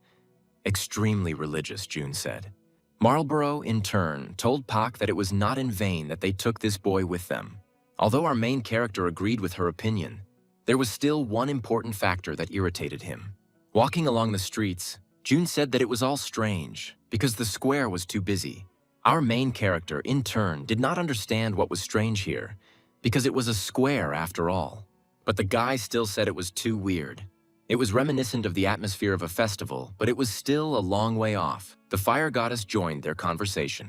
Extremely religious, June said. Marlborough, in turn, told Puck that it was not in vain that they took this boy with them. Although our main character agreed with her opinion, there was still one important factor that irritated him. Walking along the streets, June said that it was all strange because the square was too busy. Our main character, in turn, did not understand what was strange here, because it was a square after all. But the guy still said it was too weird. It was reminiscent of the atmosphere of a festival, but it was still a long way off. The fire goddess joined their conversation.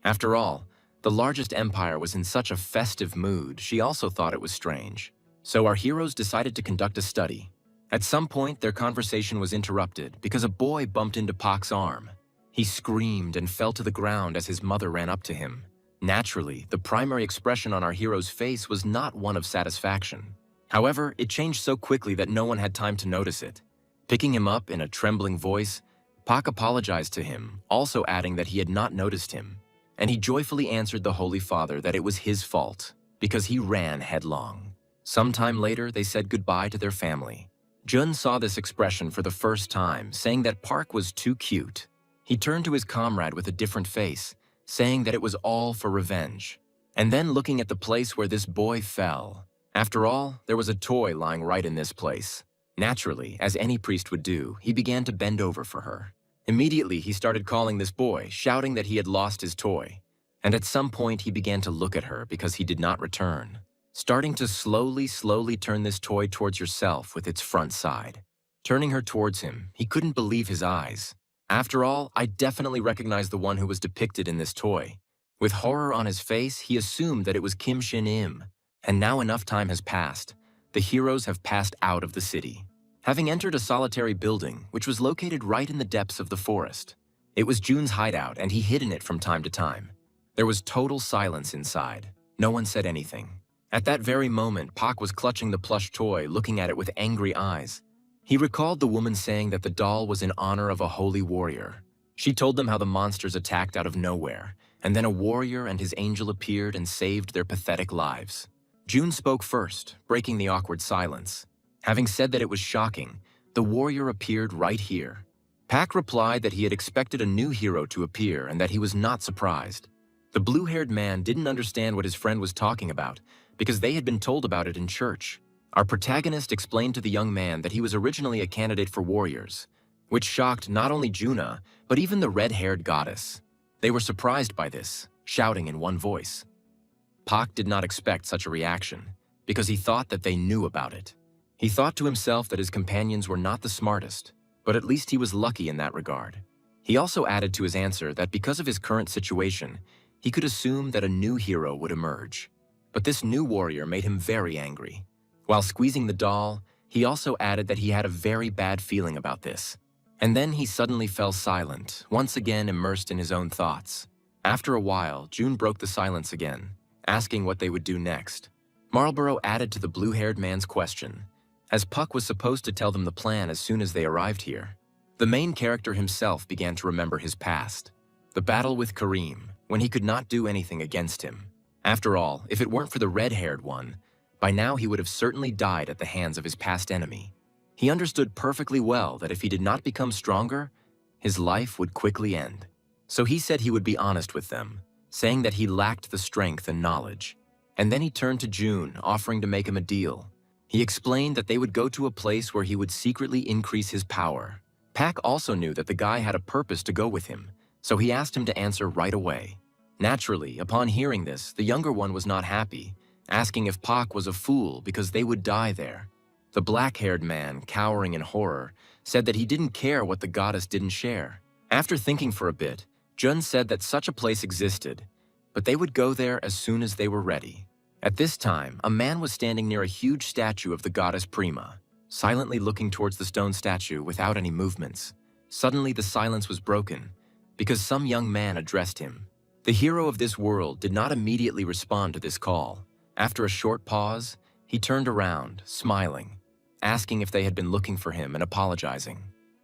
After all, the largest empire was in such a festive mood, she also thought it was strange. So our heroes decided to conduct a study. At some point, their conversation was interrupted because a boy bumped into Pak's arm. He screamed and fell to the ground as his mother ran up to him. Naturally, the primary expression on our hero's face was not one of satisfaction. However, it changed so quickly that no one had time to notice it. Picking him up in a trembling voice, Pak apologized to him, also adding that he had not noticed him. And he joyfully answered the Holy Father that it was his fault, because he ran headlong. Sometime later, they said goodbye to their family. Jun saw this expression for the first time, saying that Park was too cute. He turned to his comrade with a different face, saying that it was all for revenge. And then looking at the place where this boy fell. After all, there was a toy lying right in this place. Naturally, as any priest would do, he began to bend over for her. Immediately, he started calling this boy, shouting that he had lost his toy. And at some point, he began to look at her because he did not return. Starting to slowly turn this toy towards yourself with its front side. Turning her towards him, he couldn't believe his eyes. After all, I definitely recognized the one who was depicted in this toy. With horror on his face, he assumed that it was Kim Shin-im. And now enough time has passed. The heroes have passed out of the city, having entered a solitary building, which was located right in the depths of the forest. It was June's hideout, and he hid in it from time to time. There was total silence inside. No one said anything. At that very moment, Pak was clutching the plush toy, looking at it with angry eyes. He recalled the woman saying that the doll was in honor of a holy warrior. She told them how the monsters attacked out of nowhere, and then a warrior and his angel appeared and saved their pathetic lives. June spoke first, breaking the awkward silence. Having said that it was shocking, the warrior appeared right here. Pak replied that he had expected a new hero to appear and that he was not surprised. The blue-haired man didn't understand what his friend was talking about, because they had been told about it in church. Our protagonist explained to the young man that he was originally a candidate for warriors, which shocked not only Juna, but even the red-haired goddess. They were surprised by this, shouting in one voice. Pak did not expect such a reaction, because he thought that they knew about it. He thought to himself that his companions were not the smartest, but at least he was lucky in that regard. He also added to his answer that because of his current situation, he could assume that a new hero would emerge. But this new warrior made him very angry. While squeezing the doll, he also added that he had a very bad feeling about this. And then he suddenly fell silent, once again immersed in his own thoughts. After a while, June broke the silence again, asking what they would do next. Marlborough added to the blue-haired man's question, as Puck was supposed to tell them the plan as soon as they arrived here. The main character himself began to remember his past. The battle with Kareem, when he could not do anything against him. After all, if it weren't for the red-haired one, by now he would have certainly died at the hands of his past enemy. He understood perfectly well that if he did not become stronger, his life would quickly end. So he said he would be honest with them, saying that he lacked the strength and knowledge. And then he turned to June, offering to make him a deal. He explained that they would go to a place where he would secretly increase his power. Pack also knew that the guy had a purpose to go with him, so he asked him to answer right away. Naturally, upon hearing this, the younger one was not happy, asking if Pac was a fool because they would die there. The black-haired man, cowering in horror, said that he didn't care what the goddess didn't share. After thinking for a bit, Jun said that such a place existed, but they would go there as soon as they were ready. At this time, a man was standing near a huge statue of the goddess Prima, silently looking towards the stone statue without any movements. Suddenly the silence was broken, because some young man addressed him. The hero of this world did not immediately respond to this call. After a short pause, he turned around, smiling, asking if they had been looking for him and apologizing.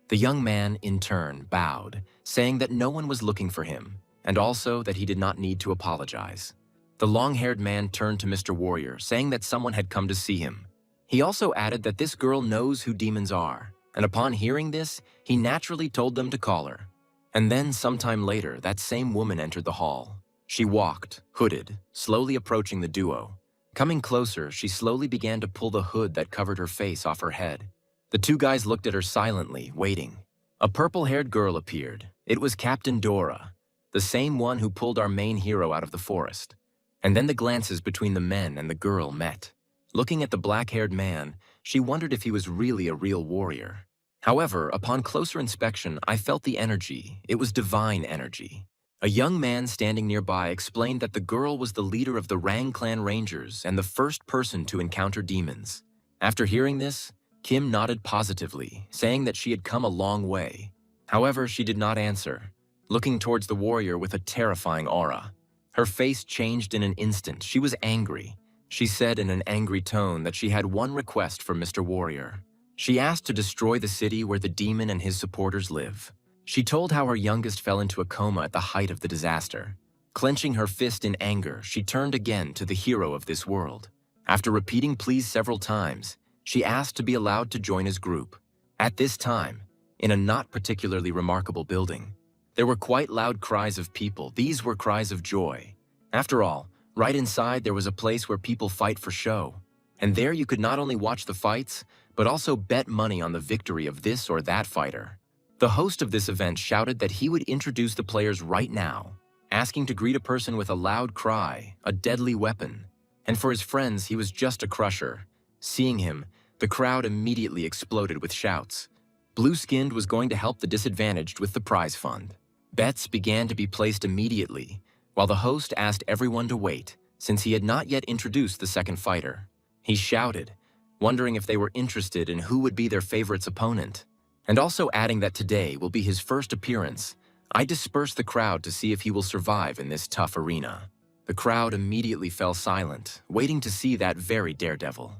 The young man, in turn, bowed, saying that no one was looking for him, and also that he did not need to apologize. The long-haired man turned to Mr. Warrior, saying that someone had come to see him. He also added that this girl knows who demons are, and upon hearing this, he naturally told them to call her. And then, sometime later, that same woman entered the hall. She walked, hooded, slowly approaching the duo. Coming closer, she slowly began to pull the hood that covered her face off her head. The two guys looked at her silently, waiting. A purple-haired girl appeared. It was Captain Dora, the same one who pulled our main hero out of the forest. And then the glances between the men and the girl met. Looking at the black-haired man, she wondered if he was really a real warrior. However, upon closer inspection, I felt the energy. It was divine energy. A young man standing nearby explained that the girl was the leader of the Rang Clan Rangers and the first person to encounter demons. After hearing this, Kim nodded positively, saying that she had come a long way. However, she did not answer, looking towards the warrior with a terrifying aura. Her face changed in an instant. She was angry. She said in an angry tone that she had one request for Mr. Warrior. She asked to destroy the city where the demon and his supporters live. She told how her youngest fell into a coma at the height of the disaster. Clenching her fist in anger, she turned again to the hero of this world. After repeating please several times, she asked to be allowed to join his group. At this time, in a not particularly remarkable building, there were quite loud cries of people. These were cries of joy. After all, right inside there was a place where people fight for show. And there you could not only watch the fights, but also bet money on the victory of this or that fighter. The host of this event shouted that he would introduce the players right now, asking to greet a person with a loud cry, a deadly weapon. And for his friends, he was just a crusher. Seeing him, the crowd immediately exploded with shouts. Blue-Skinned was going to help the disadvantaged with the prize fund. Bets began to be placed immediately, while the host asked everyone to wait, since he had not yet introduced the second fighter. He shouted, wondering if they were interested in who would be their favorite's opponent, and also adding that today will be his first appearance. I dispersed the crowd to see if he will survive in this tough arena. The crowd immediately fell silent, waiting to see that very daredevil.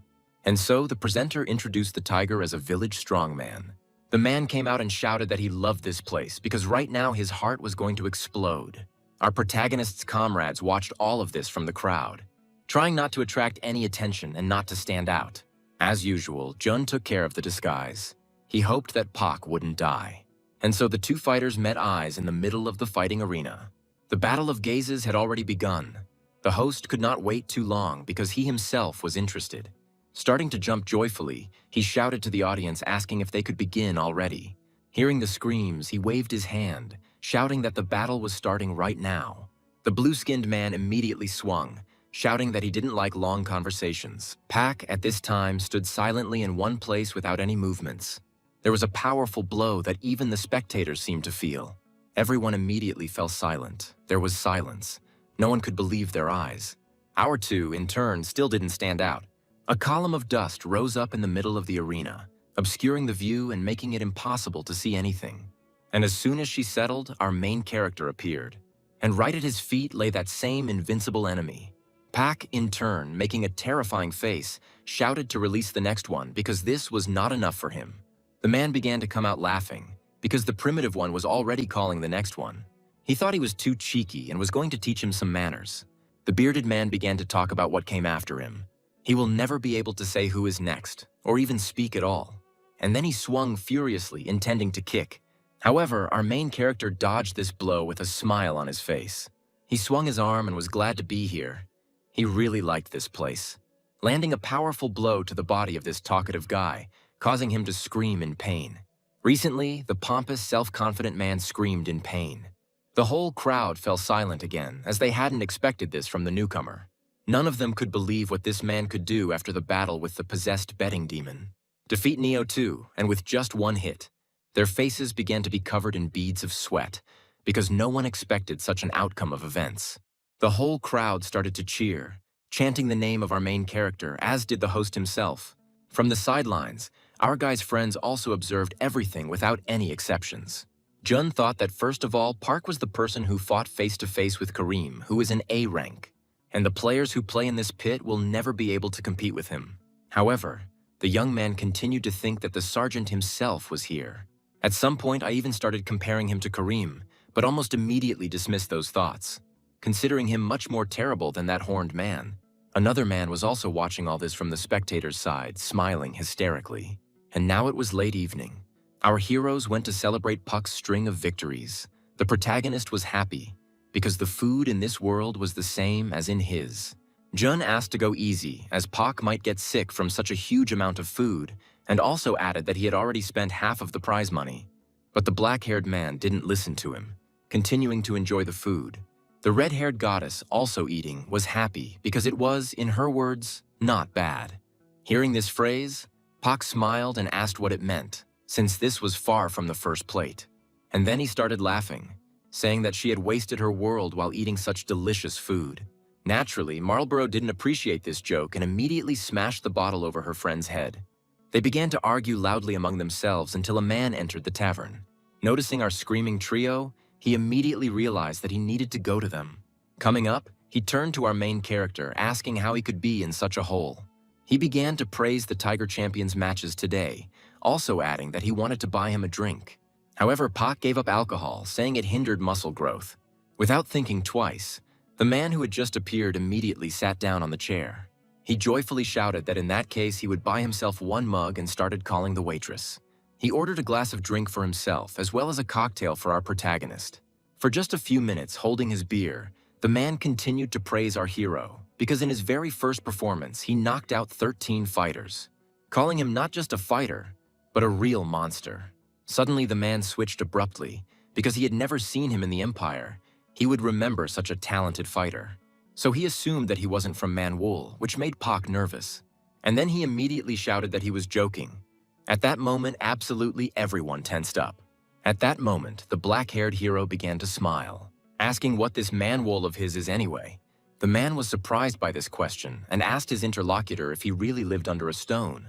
And so the presenter introduced the tiger as a village strongman. The man came out and shouted that he loved this place because right now his heart was going to explode. Our protagonist's comrades watched all of this from the crowd, trying not to attract any attention and not to stand out. As usual, Jun took care of the disguise. He hoped that Pac wouldn't die. And so the two fighters met eyes in the middle of the fighting arena. The battle of gazes had already begun. The host could not wait too long because he himself was interested. Starting to jump joyfully, he shouted to the audience asking if they could begin already. Hearing the screams, he waved his hand, shouting that the battle was starting right now. The blue-skinned man immediately swung, shouting that he didn't like long conversations. Pak, at this time, stood silently in one place without any movements. There was a powerful blow that even the spectators seemed to feel. Everyone immediately fell silent. There was silence. No one could believe their eyes. Our two, in turn, still didn't stand out. A column of dust rose up in the middle of the arena, obscuring the view and making it impossible to see anything. And as soon as she settled, our main character appeared. And right at his feet lay that same invincible enemy. Pak, in turn, making a terrifying face, shouted to release the next one because this was not enough for him. The man began to come out laughing, because the primitive one was already calling the next one. He thought he was too cheeky and was going to teach him some manners. The bearded man began to talk about what came after him. He will never be able to say who is next, or even speak at all. And then he swung furiously, intending to kick. However, our main character dodged this blow with a smile on his face. He swung his arm and was glad to be here. He really liked this place, landing a powerful blow to the body of this talkative guy, causing him to scream in pain. Recently, the pompous, self-confident man screamed in pain. The whole crowd fell silent again, as they hadn't expected this from the newcomer. None of them could believe what this man could do after the battle with the possessed betting demon. Defeat Neo too, and with just one hit. Their faces began to be covered in beads of sweat, because no one expected such an outcome of events. The whole crowd started to cheer, chanting the name of our main character, as did the host himself. From the sidelines, our guy's friends also observed everything without any exceptions. Jun thought that first of all, Park was the person who fought face-to-face with Kareem, who is an A rank, and the players who play in this pit will never be able to compete with him. However, the young man continued to think that the sergeant himself was here. At some point, I even started comparing him to Kareem, but almost immediately dismissed those thoughts, considering him much more terrible than that horned man. Another man was also watching all this from the spectator's side, smiling hysterically. And now it was late evening. Our heroes went to celebrate Puck's string of victories. The protagonist was happy, because the food in this world was the same as in his. Jun asked to go easy, as Pak might get sick from such a huge amount of food, and also added that he had already spent half of the prize money. But the black-haired man didn't listen to him, continuing to enjoy the food. The red-haired goddess, also eating, was happy because it was, in her words, not bad. Hearing this phrase, Pak smiled and asked what it meant, since this was far from the first plate. And then he started laughing, saying that she had wasted her world while eating such delicious food. Naturally, Marlborough didn't appreciate this joke and immediately smashed the bottle over her friend's head. They began to argue loudly among themselves until a man entered the tavern. Noticing our screaming trio, he immediately realized that he needed to go to them. Coming up, he turned to our main character, asking how he could be in such a hole. He began to praise the Tiger Champion's matches today, also adding that he wanted to buy him a drink. However, Pak gave up alcohol, saying it hindered muscle growth. Without thinking twice, the man who had just appeared immediately sat down on the chair. He joyfully shouted that in that case he would buy himself one mug and started calling the waitress. He ordered a glass of drink for himself, as well as a cocktail for our protagonist. For just a few minutes, holding his beer, the man continued to praise our hero, because in his very first performance, he knocked out 13 fighters, calling him not just a fighter, but a real monster. Suddenly, the man switched abruptly, because he had never seen him in the Empire. He would remember such a talented fighter. So he assumed that he wasn't from Manhwa, which made Pak nervous. And then he immediately shouted that he was joking. At that moment, absolutely everyone tensed up. At that moment, the black-haired hero began to smile, asking what this Manhwa of his is anyway. The man was surprised by this question and asked his interlocutor if he really lived under a stone.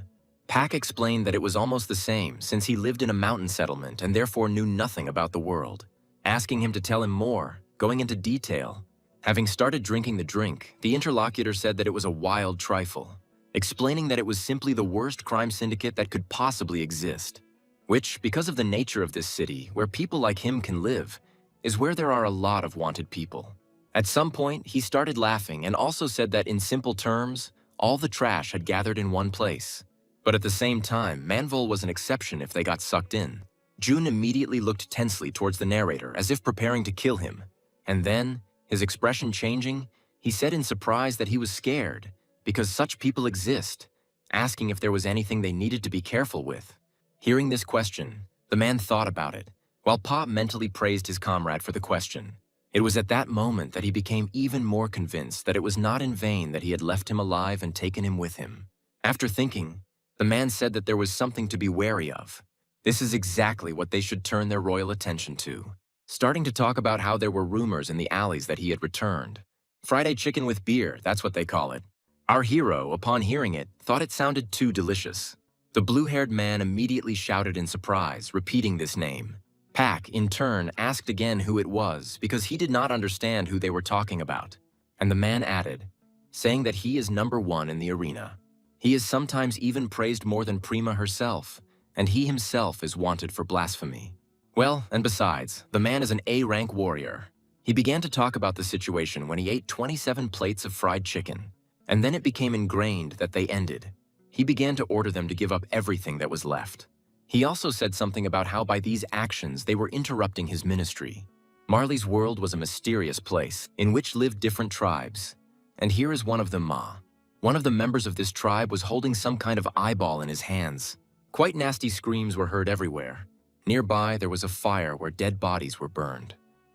Pak explained that it was almost the same since he lived in a mountain settlement and therefore knew nothing about the world. Asking him to tell him more, going into detail. Having started drinking the drink, the interlocutor said that it was a wild trifle, explaining that it was simply the worst crime syndicate that could possibly exist, which, because of the nature of this city, where people like him can live, is where there are a lot of wanted people. At some point, he started laughing and also said that in simple terms, all the trash had gathered in one place. But at the same time, Manvol was an exception if they got sucked in. Jun immediately looked tensely towards the narrator as if preparing to kill him, and then, his expression changing, he said in surprise that he was scared because such people exist, asking if there was anything they needed to be careful with. Hearing this question, the man thought about it, while Pop mentally praised his comrade for the question. It was at that moment that he became even more convinced that it was not in vain that he had left him alive and taken him with him. After thinking, the man said that there was something to be wary of. This is exactly what they should turn their royal attention to. Starting to talk about how there were rumors in the alleys that he had returned. Fried chicken with beer, that's what they call it. Our hero, upon hearing it, thought it sounded too delicious. The blue-haired man immediately shouted in surprise, repeating this name. Pak, in turn, asked again who it was because he did not understand who they were talking about. And the man added, saying that he is #1 in the arena. He is sometimes even praised more than Prima herself, and he himself is wanted for blasphemy. Well, and besides, the man is an A-rank warrior. He began to talk about the situation when he ate 27 plates of fried chicken, and then it became ingrained that they ended. He began to order them to give up everything that was left. He also said something about how by these actions they were interrupting his ministry. Marley's world was a mysterious place in which lived different tribes, and here is one of them, Ma. One of the members of this tribe was holding some kind of eyeball in his hands. Quite nasty screams were heard everywhere. Nearby, there was a fire where dead bodies were burned.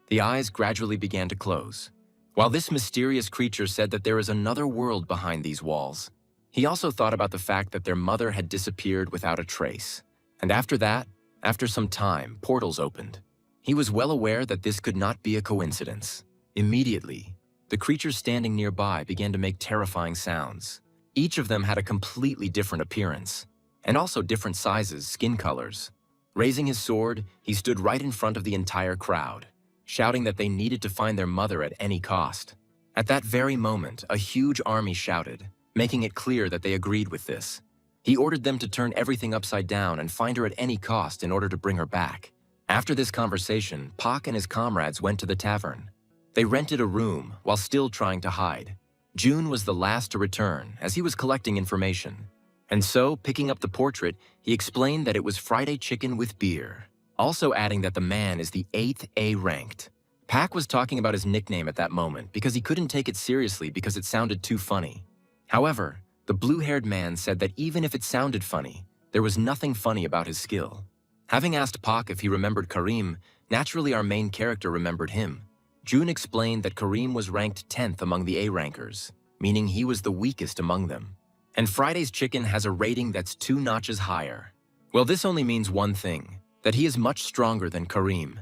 The eyes gradually began to close. While this mysterious creature said that there is another world behind these walls, he also thought about the fact that their mother had disappeared without a trace. And after that, after some time, portals opened. He was well aware that this could not be a coincidence. Immediately, the creatures standing nearby began to make terrifying sounds. Each of them had a completely different appearance, and also different sizes, skin colors. Raising his sword, he stood right in front of the entire crowd, shouting that they needed to find their mother at any cost. At that very moment, a huge army shouted, making it clear that they agreed with this. He ordered them to turn everything upside down and find her at any cost in order to bring her back. After this conversation, Pak and his comrades went to the tavern. They rented a room while still trying to hide. June was the last to return, as he was collecting information. And so, picking up the portrait, he explained that it was Friday chicken with beer, also adding that the man is the 8th A-ranked. Pak was talking about his nickname at that moment because he couldn't take it seriously because it sounded too funny. However, the blue-haired man said that even if it sounded funny, there was nothing funny about his skill. Having asked Pak if he remembered Karim, naturally our main character remembered him. June explained that Karim was ranked 10th among the A-rankers, meaning he was the weakest among them. And Friday's chicken has a rating that's 2 notches higher. Well, this only means one thing, that he is much stronger than Karim.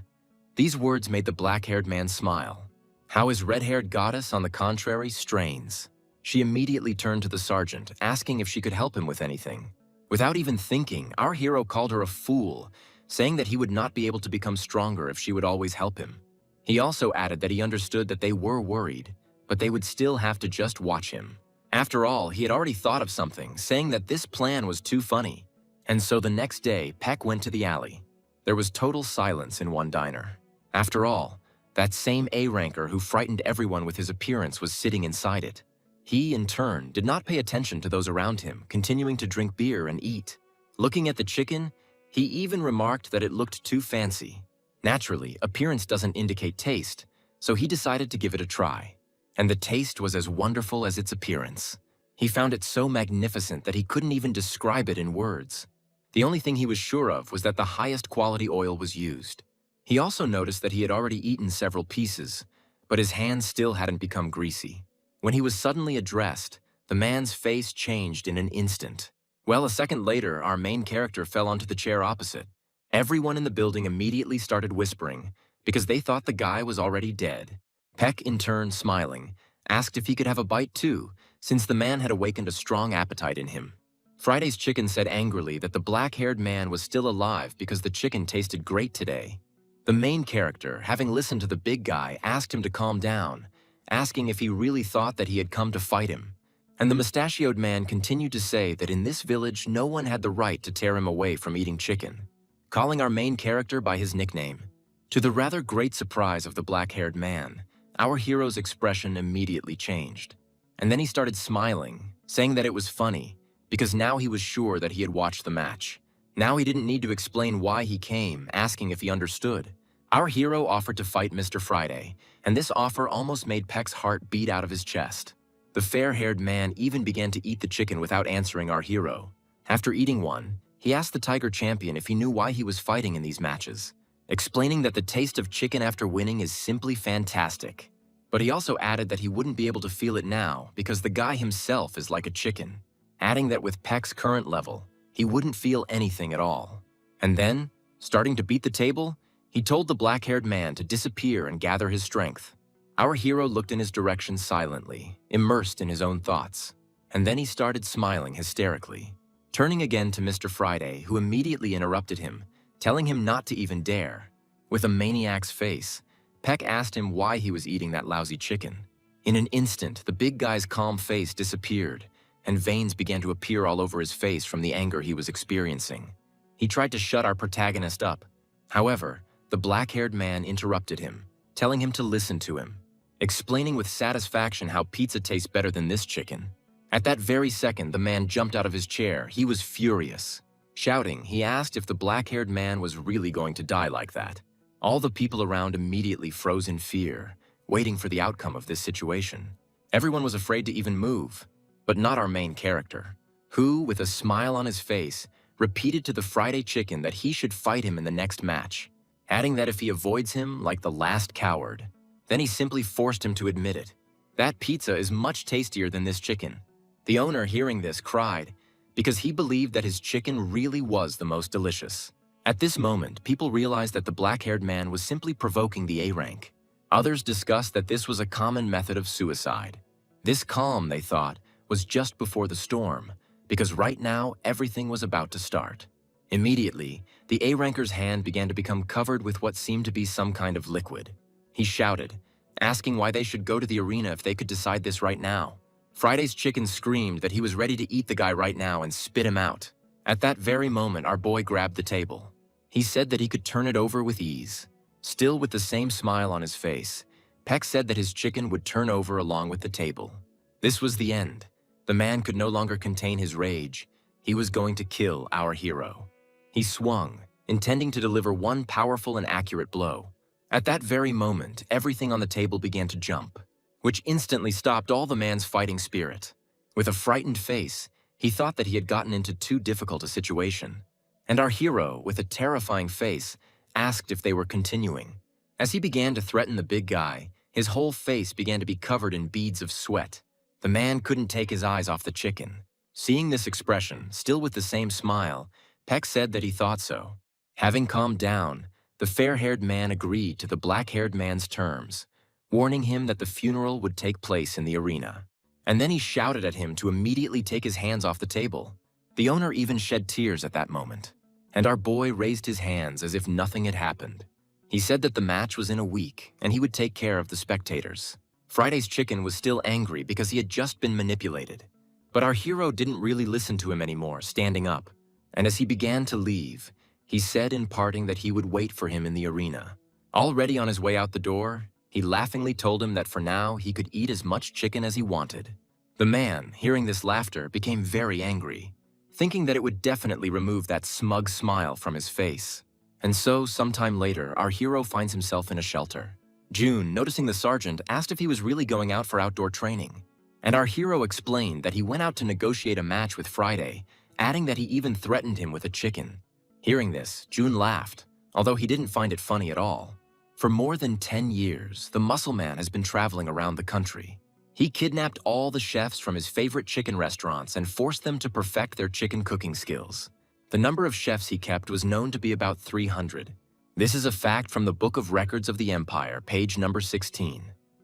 These words made the black-haired man smile. How his red-haired goddess, on the contrary, strains. She immediately turned to the sergeant, asking if she could help him with anything. Without even thinking, our hero called her a fool, saying that he would not be able to become stronger if she would always help him. He also added that he understood that they were worried, but they would still have to just watch him. After all, he had already thought of something, saying that this plan was too funny. And so the next day, Peck went to the alley. There was total silence in one diner. After all, that same A-ranker who frightened everyone with his appearance was sitting inside it. He, in turn, did not pay attention to those around him, continuing to drink beer and eat. Looking at the chicken, he even remarked that it looked too fancy. Naturally, appearance doesn't indicate taste, so he decided to give it a try. And the taste was as wonderful as its appearance. He found it so magnificent that he couldn't even describe it in words. The only thing he was sure of was that the highest quality oil was used. He also noticed that he had already eaten several pieces, but his hands still hadn't become greasy. When he was suddenly addressed, the man's face changed in an instant. Well, a second later, our main character fell onto the chair opposite. Everyone in the building immediately started whispering, because they thought the guy was already dead. Peck, in turn, smiling, asked if he could have a bite too, since the man had awakened a strong appetite in him. Friday's chicken said angrily that the black-haired man was still alive because the chicken tasted great today. The main character, having listened to the big guy, asked him to calm down, asking if he really thought that he had come to fight him. And the mustachioed man continued to say that in this village no one had the right to tear him away from eating chicken, calling our main character by his nickname. To the rather great surprise of the black-haired man, our hero's expression immediately changed. And then he started smiling, saying that it was funny, because now he was sure that he had watched the match. Now he didn't need to explain why he came, asking if he understood. Our hero offered to fight Mr. Friday, and this offer almost made Peck's heart beat out of his chest. The fair-haired man even began to eat the chicken without answering our hero. After eating one, he asked the Tiger champion if he knew why he was fighting in these matches. explaining that the taste of chicken after winning is simply fantastic. But he also added that he wouldn't be able to feel it now because the guy himself is like a chicken, adding that with Peck's current level, he wouldn't feel anything at all. And then, starting to beat the table, he told the black-haired man to disappear and gather his strength. Our hero looked in his direction silently, immersed in his own thoughts. And then he started smiling hysterically, turning again to Mr. Friday, who immediately interrupted him, telling him not to even dare. With a maniac's face, Peck asked him why he was eating that lousy chicken. In an instant, the big guy's calm face disappeared, and veins began to appear all over his face from the anger he was experiencing. He tried to shut our protagonist up. However, the black-haired man interrupted him, telling him to listen to him, explaining with satisfaction how pizza tastes better than this chicken. At that very second, the man jumped out of his chair. He was furious. Shouting, he asked if the black-haired man was really going to die like that. All the people around immediately froze in fear, waiting for the outcome of this situation. Everyone was afraid to even move, but not our main character, who, with a smile on his face, repeated to the Friday chicken that he should fight him in the next match, adding that if he avoids him like the last coward, then he simply forced him to admit it. That pizza is much tastier than this chicken. The owner, hearing this, cried, because he believed that his chicken really was the most delicious. At this moment, people realized that the black-haired man was simply provoking the A rank. Others discussed that this was a common method of suicide. This calm, they thought, was just before the storm, because right now everything was about to start. Immediately, the A-ranker's hand began to become covered with what seemed to be some kind of liquid. He shouted, asking why they should go to the arena if they could decide this right now. Friday's chicken screamed that he was ready to eat the guy right now and spit him out. At that very moment, our boy grabbed the table. He said that he could turn it over with ease. Still with the same smile on his face, Peck said that his chicken would turn over along with the table. This was the end. The man could no longer contain his rage. He was going to kill our hero. He swung, intending to deliver one powerful and accurate blow. At that very moment, everything on the table began to jump, which instantly stopped all the man's fighting spirit. With a frightened face, he thought that he had gotten into too difficult a situation. And our hero, with a terrifying face, asked if they were continuing. As he began to threaten the big guy, his whole face began to be covered in beads of sweat. The man couldn't take his eyes off the chicken. Seeing this expression, still with the same smile, Peck said that he thought so. Having calmed down, the fair-haired man agreed to the black-haired man's terms, warning him that the funeral would take place in the arena. And then he shouted at him to immediately take his hands off the table. The owner even shed tears at that moment, and our boy raised his hands as if nothing had happened. He said that the match was in a week, and he would take care of the spectators. Friday's chicken was still angry because he had just been manipulated. But our hero didn't really listen to him anymore, standing up. And as he began to leave, he said in parting that he would wait for him in the arena. Already on his way out the door, he laughingly told him that for now he could eat as much chicken as he wanted. The man, hearing this laughter, became very angry, thinking that it would definitely remove that smug smile from his face. And so, sometime later, our hero finds himself in a shelter. June, noticing the sergeant, asked if he was really going out for outdoor training. And our hero explained that he went out to negotiate a match with Friday, adding that he even threatened him with a chicken. Hearing this, June laughed, although he didn't find it funny at all. For more than 10 years, the muscle man has been traveling around the country. He kidnapped all the chefs from his favorite chicken restaurants and forced them to perfect their chicken cooking skills. The number of chefs he kept was known to be about 300. This is a fact from the Book of Records of the Empire, page number 16.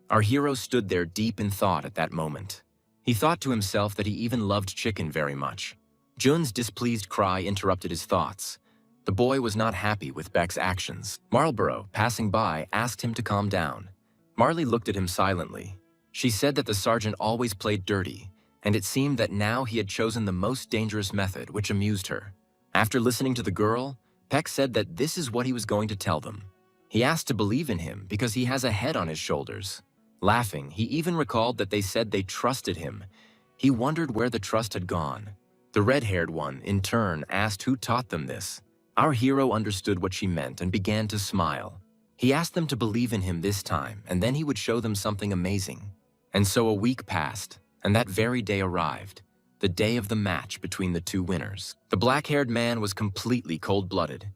Our hero stood there deep in thought at that moment. He thought to himself that he even loved chicken very much. Jun's displeased cry interrupted his thoughts. The boy was not happy with Beck's actions. Marlborough, passing by, asked him to calm down. Marley looked at him silently. She said that the sergeant always played dirty, and it seemed that now he had chosen the most dangerous method, which amused her. After listening to the girl, Peck said that this is what he was going to tell them. He asked to believe in him because he has a head on his shoulders. Laughing, he even recalled that they said they trusted him. He wondered where the trust had gone. The red-haired one, in turn, asked who taught them this. Our hero understood what she meant and began to smile. He asked them to believe in him this time, and then he would show them something amazing. And so a week passed, and that very day arrived, the day of the match between the two winners. The black-haired man was completely cold-blooded.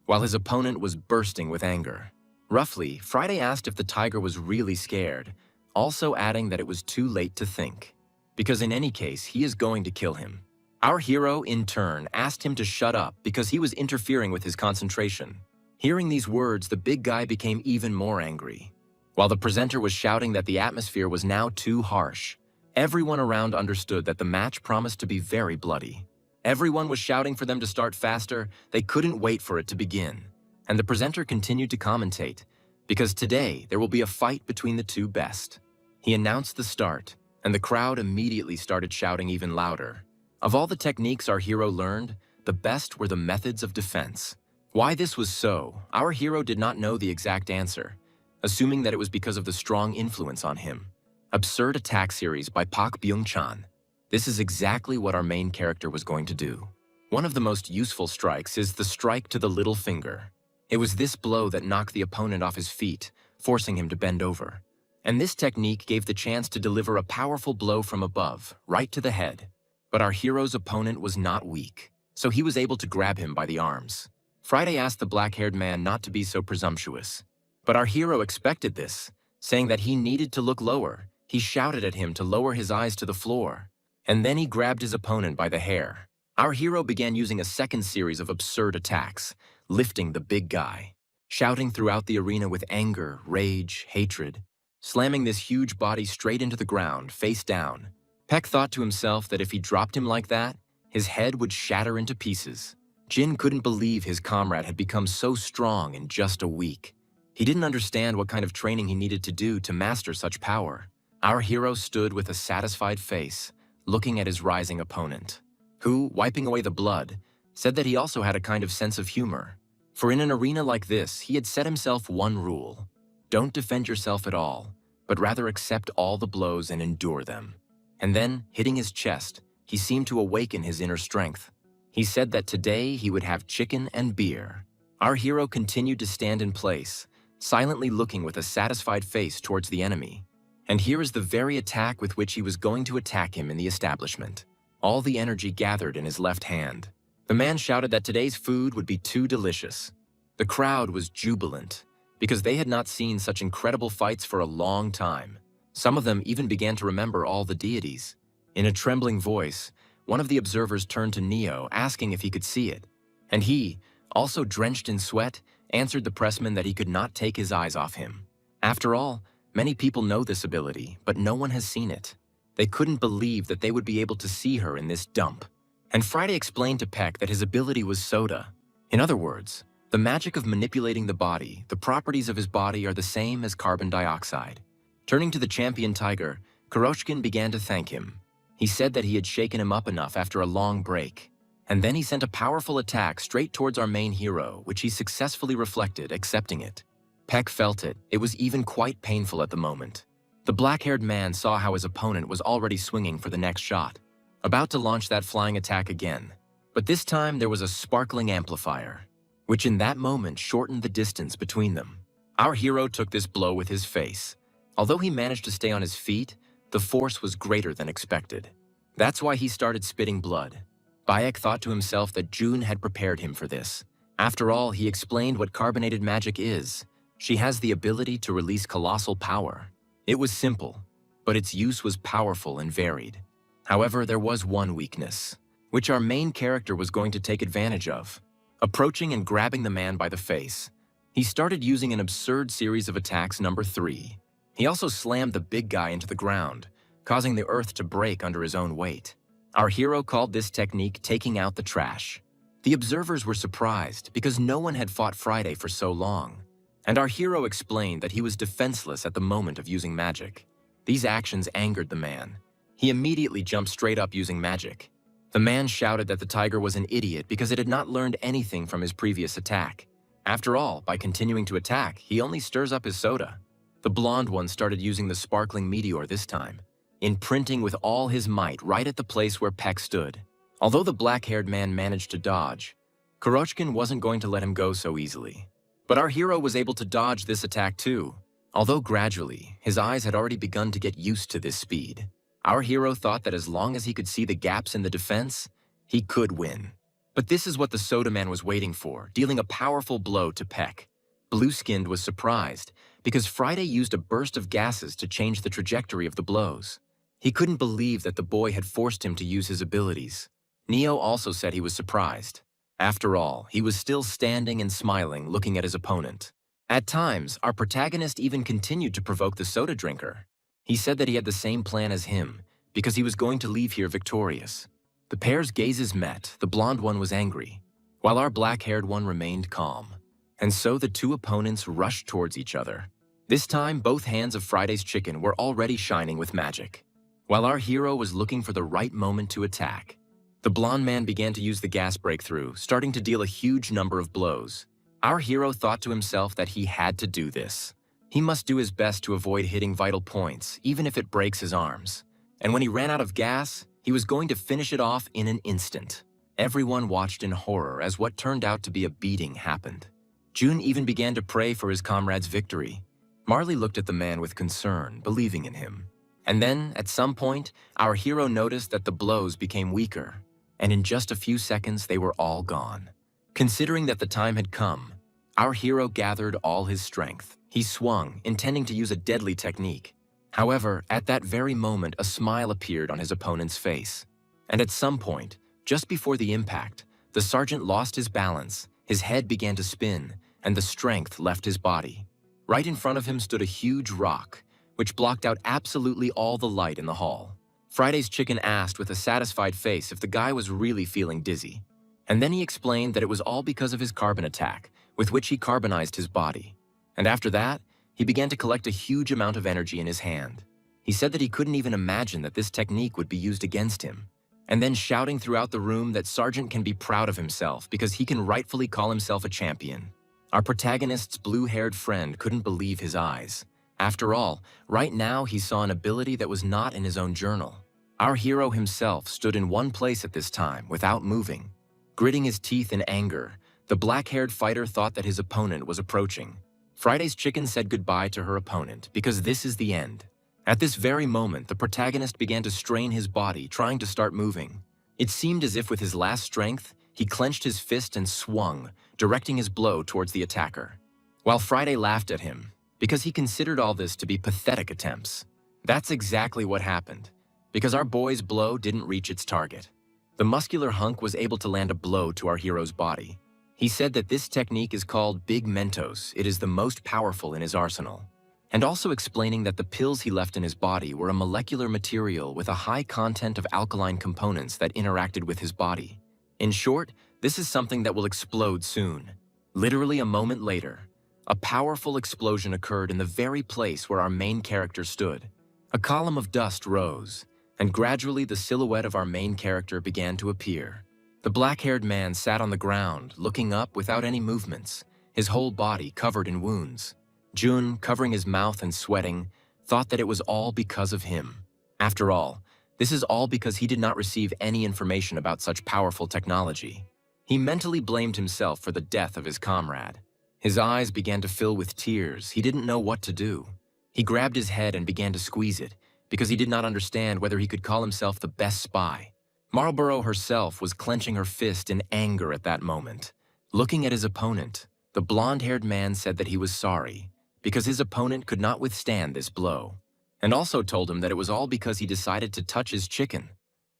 while his opponent was bursting with anger. Roughly, Friday asked if the tiger was really scared, also adding that it was too late to think, because in any case, he is going to kill him. Our hero, in turn, asked him to shut up because he was interfering with his concentration. Hearing these words, the big guy became even more angry. While the presenter was shouting that the atmosphere was now too harsh, everyone around understood that the match promised to be very bloody. Everyone was shouting for them to start faster. They couldn't wait for it to begin. And the presenter continued to commentate, because today there will be a fight between the two best. He announced the start, and the crowd immediately started shouting even louder. Of all the techniques our hero learned, the best were the methods of defense. Why this was so, our hero did not know the exact answer, assuming that it was because of the strong influence on him. Absurd Attack Series by Park Byung-chan. This is exactly what our main character was going to do. One of the most useful strikes is the strike to the little finger. It was this blow that knocked the opponent off his feet, forcing him to bend over. And this technique gave the chance to deliver a powerful blow from above, right to the head. But our hero's opponent was not weak, so he was able to grab him by the arms. Friday asked the black-haired man not to be so presumptuous. But our hero expected this, saying that he needed to look lower. He shouted at him to lower his eyes to the floor. And then he grabbed his opponent by the hair. Our hero began using a second series of absurd attacks, lifting the big guy, shouting throughout the arena with anger, rage, hatred, slamming this huge body straight into the ground, face down. Peck thought to himself that if he dropped him like that, his head would shatter into pieces. Jin couldn't believe his comrade had become so strong in just a week. He didn't understand what kind of training he needed to do to master such power. Our hero stood with a satisfied face, looking at his rising opponent, who, wiping away the blood, said that he also had a kind of sense of humor. For in an arena like this, he had set himself one rule: don't defend yourself at all, but rather accept all the blows and endure them. And then, hitting his chest, he seemed to awaken his inner strength. He said that today he would have chicken and beer. Our hero continued to stand in place, silently looking with a satisfied face towards the enemy. And here is the very attack with which he was going to attack him in the establishment. All the energy gathered in his left hand. The man shouted that today's food would be too delicious. The crowd was jubilant, because they had not seen such incredible fights for a long time. Some of them even began to remember all the deities. In a trembling voice, one of the observers turned to Neo, asking if he could see it. And he, also drenched in sweat, answered the pressman that he could not take his eyes off him. After all, many people know this ability, but no one has seen it. They couldn't believe that they would be able to see her in this dump. And Friday explained to Peck that his ability was soda. In other words, the magic of manipulating the body, the properties of his body are the same as carbon dioxide. Turning to the champion tiger, Kuroshkin began to thank him. He said that he had shaken him up enough after a long break. And then he sent a powerful attack straight towards our main hero, which he successfully reflected, accepting it. Peck felt it. It was even quite painful at the moment. The black-haired man saw how his opponent was already swinging for the next shot, about to launch that flying attack again. But this time there was a sparkling amplifier, which in that moment shortened the distance between them. Our hero took this blow with his face. Although he managed to stay on his feet, the force was greater than expected. That's why he started spitting blood. Bayek thought to himself that June had prepared him for this. After all, he explained what carbonated magic is. She has the ability to release colossal power. It was simple, but its use was powerful and varied. However, there was one weakness, which our main character was going to take advantage of. Approaching and grabbing the man by the face, he started using an absurd series of attacks number 3. He also slammed the big guy into the ground, causing the earth to break under his own weight. Our hero called this technique taking out the trash. The observers were surprised because no one had fought Friday for so long. And our hero explained that he was defenseless at the moment of using magic. These actions angered the man. He immediately jumped straight up using magic. The man shouted that the tiger was an idiot because it had not learned anything from his previous attack. After all, by continuing to attack, he only stirs up his soda. The blonde one started using the sparkling meteor this time, imprinting with all his might right at the place where Peck stood. Although the black-haired man managed to dodge, Kuroshkin wasn't going to let him go so easily. But our hero was able to dodge this attack too. Although gradually, his eyes had already begun to get used to this speed. Our hero thought that as long as he could see the gaps in the defense, he could win. But this is what the Soda Man was waiting for, dealing a powerful blow to Peck. Blue-Skinned was surprised, because Friday used a burst of gases to change the trajectory of the blows. He couldn't believe that the boy had forced him to use his abilities. Neo also said he was surprised. After all, he was still standing and smiling, looking at his opponent. At times, our protagonist even continued to provoke the soda drinker. He said that he had the same plan as him, because he was going to leave here victorious. The pair's gazes met. The blonde one was angry, while our black-haired one remained calm. And so the two opponents rushed towards each other. This time, both hands of Friday's chicken were already shining with magic. While our hero was looking for the right moment to attack, the blonde man began to use the gas breakthrough, starting to deal a huge number of blows. Our hero thought to himself that he had to do this. He must do his best to avoid hitting vital points, even if it breaks his arms. And when he ran out of gas, he was going to finish it off in an instant. Everyone watched in horror as what turned out to be a beating happened. Jun even began to pray for his comrade's victory. Marley looked at the man with concern, believing in him. And then, at some point, our hero noticed that the blows became weaker, and in just a few seconds they were all gone. Considering that the time had come, our hero gathered all his strength. He swung, intending to use a deadly technique. However, at that very moment, a smile appeared on his opponent's face. And at some point, just before the impact, the sergeant lost his balance, his head began to spin, and the strength left his body. Right in front of him stood a huge rock, which blocked out absolutely all the light in the hall. Friday's chicken asked with a satisfied face if the guy was really feeling dizzy. And then he explained that it was all because of his carbon attack, with which he carbonized his body. And after that, he began to collect a huge amount of energy in his hand. He said that he couldn't even imagine that this technique would be used against him. And then shouting throughout the room that Sergeant can be proud of himself because he can rightfully call himself a champion. Our protagonist's blue-haired friend couldn't believe his eyes. After all, right now he saw an ability that was not in his own journal. Our hero himself stood in one place at this time without moving. Gritting his teeth in anger, the black-haired fighter thought that his opponent was approaching. Friday's chicken said goodbye to her opponent because this is the end. At this very moment, the protagonist began to strain his body, trying to start moving. It seemed as if with his last strength, he clenched his fist and swung, directing his blow towards the attacker. While Friday laughed at him, because he considered all this to be pathetic attempts. That's exactly what happened, because our boy's blow didn't reach its target. The muscular hunk was able to land a blow to our hero's body. He said that this technique is called Big Mentos. It is the most powerful in his arsenal. And also explaining that the pills he left in his body were a molecular material with a high content of alkaline components that interacted with his body. In short, this is something that will explode soon. Literally a moment later, a powerful explosion occurred in the very place where our main character stood. A column of dust rose, and gradually the silhouette of our main character began to appear. The black-haired man sat on the ground, looking up without any movements, his whole body covered in wounds. Jun, covering his mouth and sweating, thought that it was all because of him. After all, this is all because he did not receive any information about such powerful technology. He mentally blamed himself for the death of his comrade. His eyes began to fill with tears. He didn't know what to do. He grabbed his head and began to squeeze it, because he did not understand whether he could call himself the best spy. Marlborough herself was clenching her fist in anger at that moment. Looking at his opponent, the blonde-haired man said that he was sorry, because his opponent could not withstand this blow, and also told him that it was all because he decided to touch his chicken.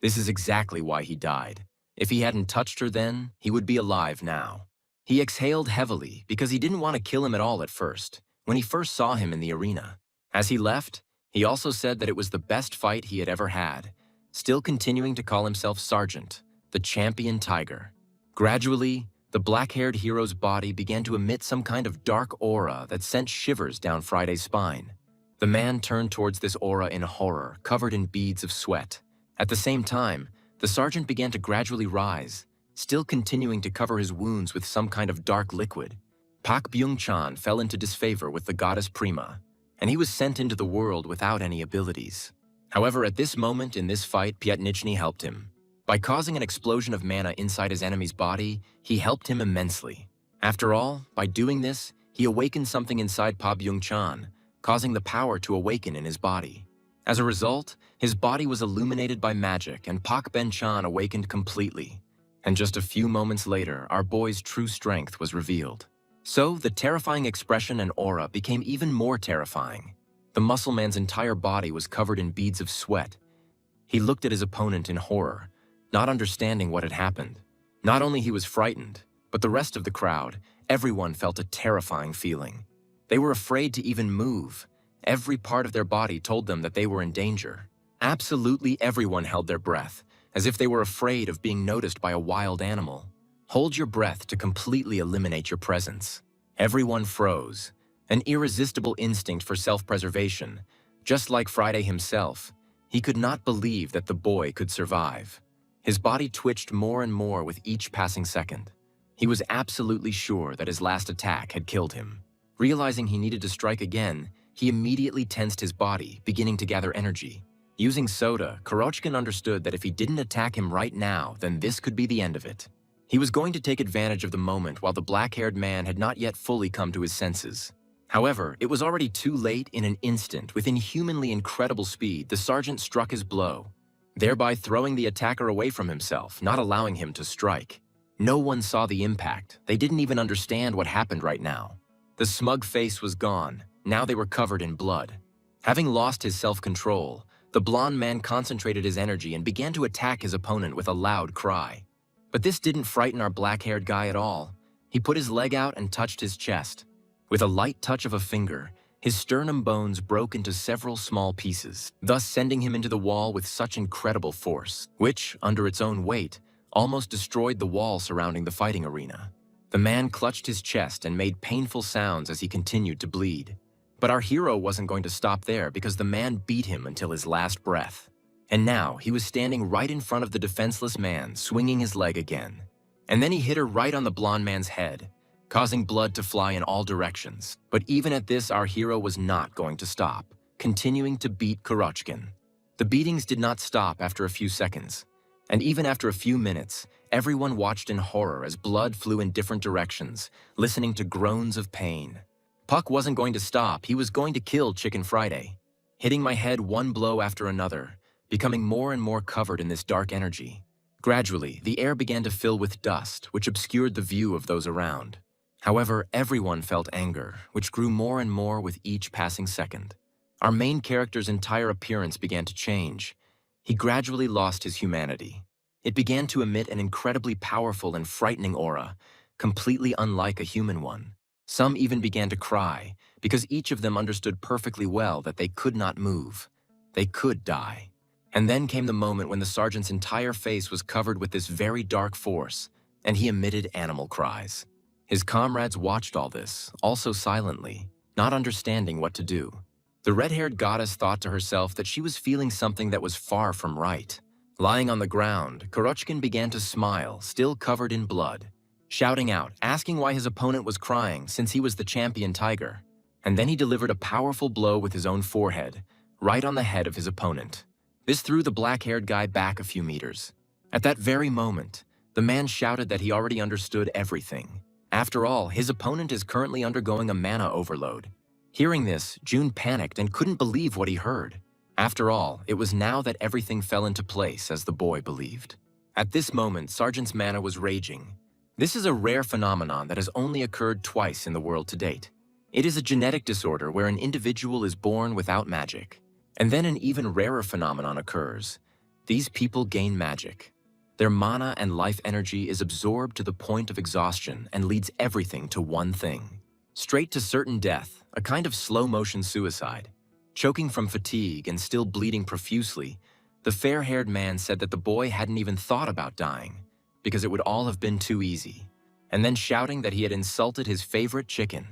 This is exactly why he died. If he hadn't touched her then, he would be alive now. He exhaled heavily because he didn't want to kill him at all at first, when he first saw him in the arena. As he left, he also said that it was the best fight he had ever had, still continuing to call himself Sergeant, the champion tiger. Gradually, the black-haired hero's body began to emit some kind of dark aura that sent shivers down Friday's spine. The man turned towards this aura in horror, covered in beads of sweat. At the same time, the sergeant began to gradually rise, still continuing to cover his wounds with some kind of dark liquid. Pak Byung-chan fell into disfavor with the goddess Prima, and he was sent into the world without any abilities. However, at this moment in this fight, Piatnichny helped him. By causing an explosion of mana inside his enemy's body, he helped him immensely. After all, by doing this, he awakened something inside Pa Byung-chan, causing the power to awaken in his body. As a result, his body was illuminated by magic and Pak Ben-chan awakened completely. And just a few moments later, our boy's true strength was revealed. So, the terrifying expression and aura became even more terrifying. The muscle man's entire body was covered in beads of sweat. He looked at his opponent in horror, not understanding what had happened. Not only he was frightened, but the rest of the crowd, everyone felt a terrifying feeling. They were afraid to even move. Every part of their body told them that they were in danger. Absolutely everyone held their breath, as if they were afraid of being noticed by a wild animal. Hold your breath to completely eliminate your presence. Everyone froze, an irresistible instinct for self-preservation. Just like Friday himself, he could not believe that the boy could survive. His body twitched more and more with each passing second. He was absolutely sure that his last attack had killed him. Realizing he needed to strike again, he immediately tensed his body, beginning to gather energy. Using soda, Kurochkin understood that if he didn't attack him right now, then this could be the end of it. He was going to take advantage of the moment while the black-haired man had not yet fully come to his senses. However, it was already too late. In an instant, with inhumanly incredible speed, the sergeant struck his blow, thereby throwing the attacker away from himself, not allowing him to strike. No one saw the impact. They didn't even understand what happened right now. The smug face was gone. Now they were covered in blood. Having lost his self-control, the blonde man concentrated his energy and began to attack his opponent with a loud cry. But this didn't frighten our black-haired guy at all. He put his leg out and touched his chest. With a light touch of a finger, his sternum bones broke into several small pieces, thus sending him into the wall with such incredible force, which, under its own weight, almost destroyed the wall surrounding the fighting arena. The man clutched his chest and made painful sounds as he continued to bleed. But our hero wasn't going to stop there because the man beat him until his last breath. And now he was standing right in front of the defenseless man, swinging his leg again. And then he hit her right on the blonde man's head, causing blood to fly in all directions. But even at this, our hero was not going to stop, continuing to beat Kurochkin. The beatings did not stop after a few seconds. And even after a few minutes, everyone watched in horror as blood flew in different directions, listening to groans of pain. Puck wasn't going to stop. He was going to kill Chicken Friday, hitting my head one blow after another, becoming more and more covered in this dark energy. Gradually, the air began to fill with dust, which obscured the view of those around. However, everyone felt anger, which grew more and more with each passing second. Our main character's entire appearance began to change. He gradually lost his humanity. It began to emit an incredibly powerful and frightening aura, completely unlike a human one. Some even began to cry, because each of them understood perfectly well that they could not move. They could die. And then came the moment when the sergeant's entire face was covered with this very dark force, and he emitted animal cries. His comrades watched all this, also silently, not understanding what to do. The red-haired goddess thought to herself that she was feeling something that was far from right. Lying on the ground, Kurochkin began to smile, still covered in blood, shouting out, asking why his opponent was crying since he was the champion tiger. And then he delivered a powerful blow with his own forehead, right on the head of his opponent. This threw the black-haired guy back a few meters. At that very moment, the man shouted that he already understood everything. After all, his opponent is currently undergoing a mana overload. Hearing this, June panicked and couldn't believe what he heard. After all, it was now that everything fell into place as the boy believed. At this moment, Sergeant's mana was raging. This is a rare phenomenon that has only occurred twice in the world to date. It is a genetic disorder where an individual is born without magic. And then an even rarer phenomenon occurs. These people gain magic. Their mana and life energy is absorbed to the point of exhaustion and leads everything to one thing. Straight to certain death, a kind of slow-motion suicide. Choking from fatigue and still bleeding profusely, the fair-haired man said that the boy hadn't even thought about dying, because it would all have been too easy. And then shouting that he had insulted his favorite chicken.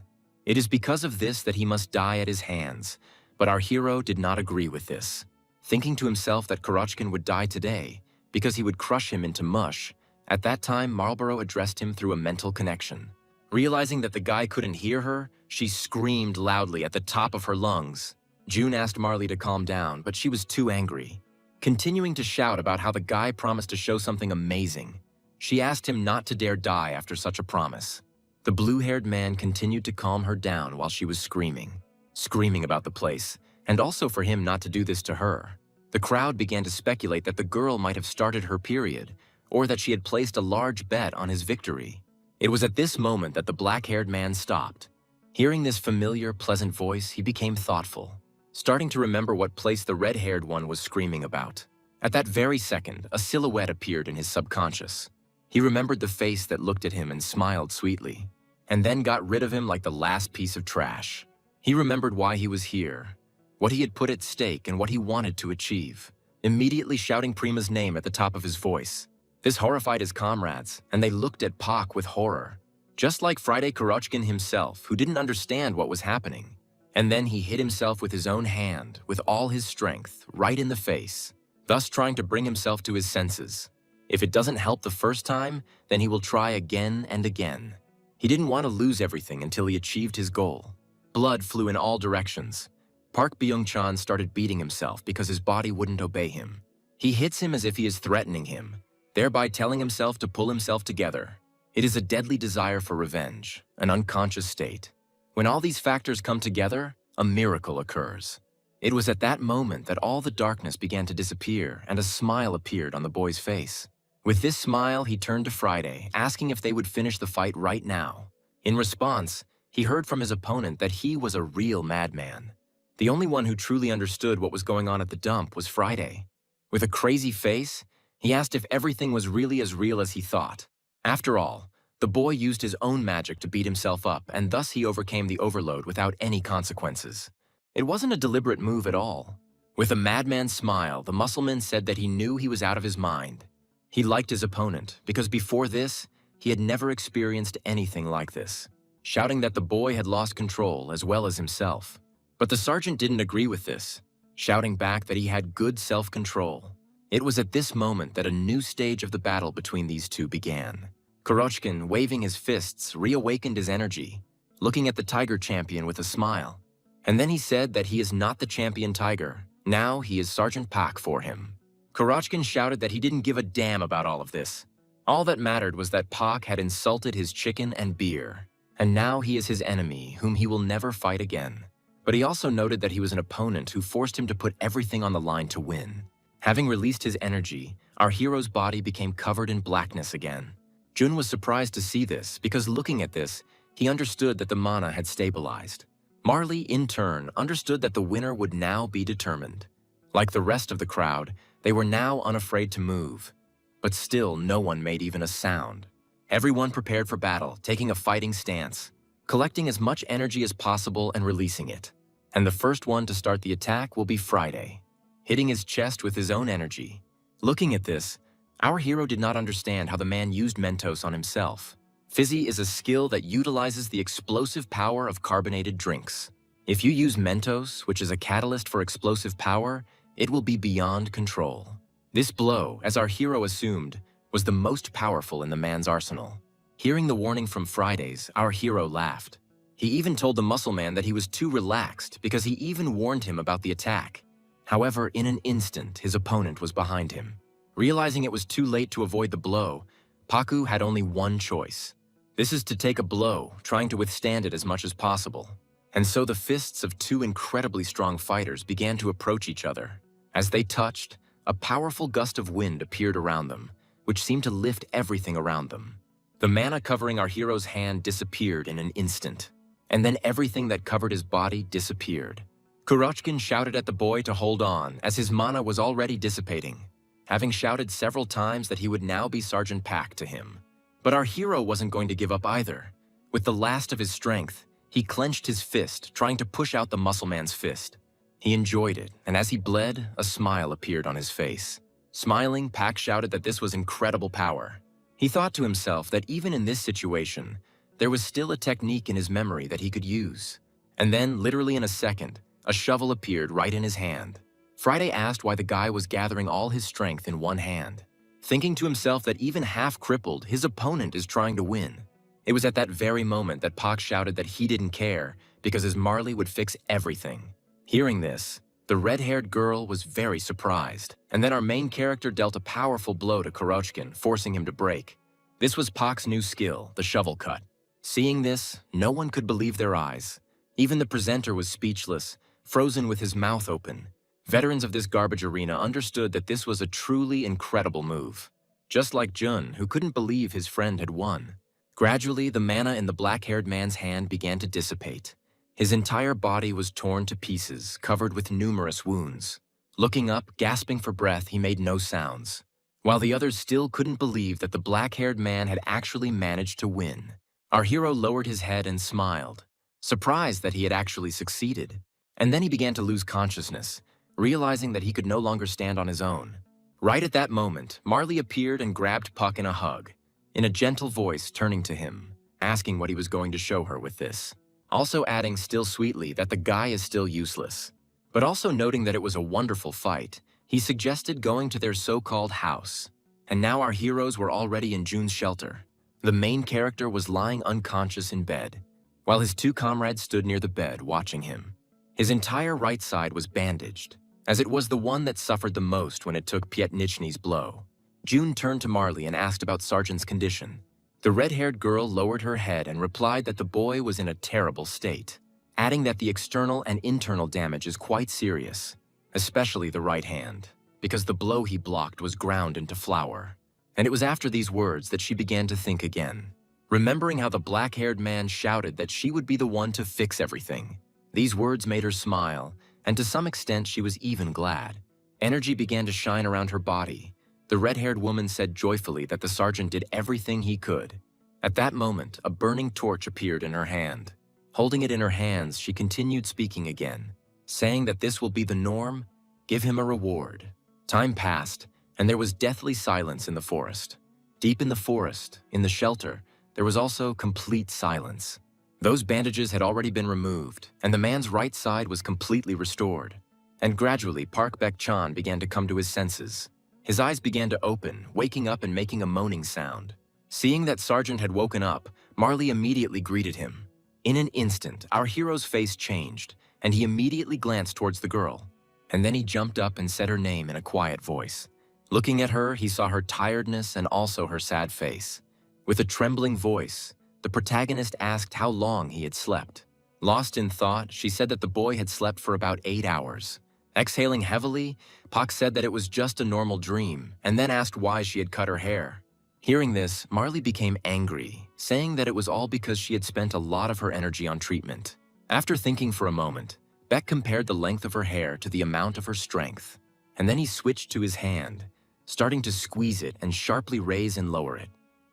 It is because of this that he must die at his hands, but our hero did not agree with this. Thinking to himself that Kurochkin would die today, because he would crush him into mush, at that time Marlborough addressed him through a mental connection. Realizing that the guy couldn't hear her, she screamed loudly at the top of her lungs. June asked Marley to calm down, but she was too angry. Continuing to shout about how the guy promised to show something amazing, she asked him not to dare die after such a promise. The blue-haired man continued to calm her down while she was screaming about the place, and also for him not to do this to her. The crowd began to speculate that the girl might have started her period, or that she had placed a large bet on his victory. It was at this moment that the black-haired man stopped. Hearing this familiar, pleasant voice, he became thoughtful, starting to remember what place the red-haired one was screaming about. At that very second, a silhouette appeared in his subconscious. He remembered the face that looked at him and smiled sweetly, and then got rid of him like the last piece of trash. He remembered why he was here, what he had put at stake, and what he wanted to achieve, immediately shouting Prima's name at the top of his voice. This horrified his comrades, and they looked at Pak with horror, just like Friday Kurochkin himself, who didn't understand what was happening. And then he hit himself with his own hand, with all his strength, right in the face, thus trying to bring himself to his senses. If it doesn't help the first time, then he will try again and again. He didn't want to lose everything until he achieved his goal. Blood flew in all directions. Park Byung-chan started beating himself because his body wouldn't obey him. He hits him as if he is threatening him, thereby telling himself to pull himself together. It is a deadly desire for revenge, an unconscious state. When all these factors come together, a miracle occurs. It was at that moment that all the darkness began to disappear and a smile appeared on the boy's face. With this smile, he turned to Friday, asking if they would finish the fight right now. In response, he heard from his opponent that he was a real madman. The only one who truly understood what was going on at the dump was Friday. With a crazy face, he asked if everything was really as real as he thought. After all, the boy used his own magic to beat himself up, and thus he overcame the overload without any consequences. It wasn't a deliberate move at all. With a madman's smile, the muscleman said that he knew he was out of his mind. He liked his opponent, because before this, he had never experienced anything like this, shouting that the boy had lost control as well as himself. But the sergeant didn't agree with this, shouting back that he had good self-control. It was at this moment that a new stage of the battle between these two began. Kurochkin, waving his fists, reawakened his energy, looking at the tiger champion with a smile. And then he said that he is not the champion tiger. Now he is Sergeant Pak for him. Kurochkin shouted that he didn't give a damn about all of this. All that mattered was that Pak had insulted his chicken and beer, and now he is his enemy, whom he will never fight again. But he also noted that he was an opponent who forced him to put everything on the line to win. Having released his energy, our hero's body became covered in blackness again. Jun was surprised to see this, because looking at this, he understood that the mana had stabilized. Marley, in turn, understood that the winner would now be determined. Like the rest of the crowd, they were now unafraid to move. But still, no one made even a sound. Everyone prepared for battle, taking a fighting stance, collecting as much energy as possible and releasing it. And the first one to start the attack will be Friday, hitting his chest with his own energy. Looking at this, our hero did not understand how the man used Mentos on himself. Fizzy is a skill that utilizes the explosive power of carbonated drinks. If you use Mentos, which is a catalyst for explosive power, it will be beyond control. This blow, as our hero assumed, was the most powerful in the man's arsenal. Hearing the warning from Fridays, our hero laughed. He even told the muscle man that he was too relaxed because he even warned him about the attack. However, in an instant, his opponent was behind him. Realizing it was too late to avoid the blow, Paku had only one choice. This is to take a blow, trying to withstand it as much as possible. And so the fists of two incredibly strong fighters began to approach each other. As they touched, a powerful gust of wind appeared around them, which seemed to lift everything around them. The mana covering our hero's hand disappeared in an instant, and then everything that covered his body disappeared. Kurochkin shouted at the boy to hold on, as his mana was already dissipating, having shouted several times that he would now be Sergeant Pak to him. But our hero wasn't going to give up either. With the last of his strength, he clenched his fist, trying to push out the muscle man's fist. He enjoyed it, and as he bled, a smile appeared on his face. Smiling, Pak shouted that this was incredible power. He thought to himself that even in this situation, there was still a technique in his memory that he could use. And then, literally in a second, a shovel appeared right in his hand. Friday asked why the guy was gathering all his strength in one hand, thinking to himself that even half-crippled, his opponent is trying to win. It was at that very moment that Pak shouted that he didn't care because his Marley would fix everything. Hearing this, the red-haired girl was very surprised, and then our main character dealt a powerful blow to Kurochkin, forcing him to break. This was Pak's new skill, the shovel cut. Seeing this, no one could believe their eyes. Even the presenter was speechless, frozen with his mouth open. Veterans of this garbage arena understood that this was a truly incredible move. just like Jun, who couldn't believe his friend had won. Gradually, the mana in the black-haired man's hand began to dissipate. His entire body was torn to pieces, covered with numerous wounds. Looking up, gasping for breath, he made no sounds, while the others still couldn't believe that the black-haired man had actually managed to win. Our hero lowered his head and smiled, surprised that he had actually succeeded. And then he began to lose consciousness, realizing that he could no longer stand on his own. Right at that moment, Marley appeared and grabbed Puck in a hug, in a gentle voice turning to him, asking what he was going to show her with this. Also adding still sweetly that the guy is still useless. But also noting that it was a wonderful fight, he suggested going to their so-called house. And now our heroes were already in Jun's shelter. The main character was lying unconscious in bed, while his two comrades stood near the bed watching him. His entire right side was bandaged, as it was the one that suffered the most when it took Pietnichny's blow. Jun turned to Marley and asked about Sergeant's condition. The red-haired girl lowered her head and replied that the boy was in a terrible state, adding that the external and internal damage is quite serious, especially the right hand, because the blow he blocked was ground into flour. And it was after these words that she began to think again, remembering how the black-haired man shouted that she would be the one to fix everything. These words made her smile, and to some extent she was even glad. Energy began to shine around her body. The red-haired woman said joyfully that the sergeant did everything he could. At that moment, a burning torch appeared in her hand. Holding it in her hands, she continued speaking again, saying that this will be the norm, give him a reward. Time passed, and there was deathly silence in the forest. Deep in the forest, in the shelter, there was also complete silence. Those bandages had already been removed, and the man's right side was completely restored. And gradually, Park Baek-chan began to come to his senses. His eyes began to open, waking up and making a moaning sound. Seeing that Sergeant had woken up, Marley immediately greeted him. In an instant, our hero's face changed, and he immediately glanced towards the girl. And then he jumped up and said her name in a quiet voice. Looking at her, he saw her tiredness and also her sad face. With a trembling voice, the protagonist asked how long he had slept. Lost in thought, she said that the boy had slept for about 8 hours. Exhaling heavily, Pak said that it was just a normal dream, and then asked why she had cut her hair. Hearing this, Marley became angry, saying that it was all because she had spent a lot of her energy on treatment. After thinking for a moment, Beck compared the length of her hair to the amount of her strength, and then he switched to his hand, starting to squeeze it and sharply raise and lower it.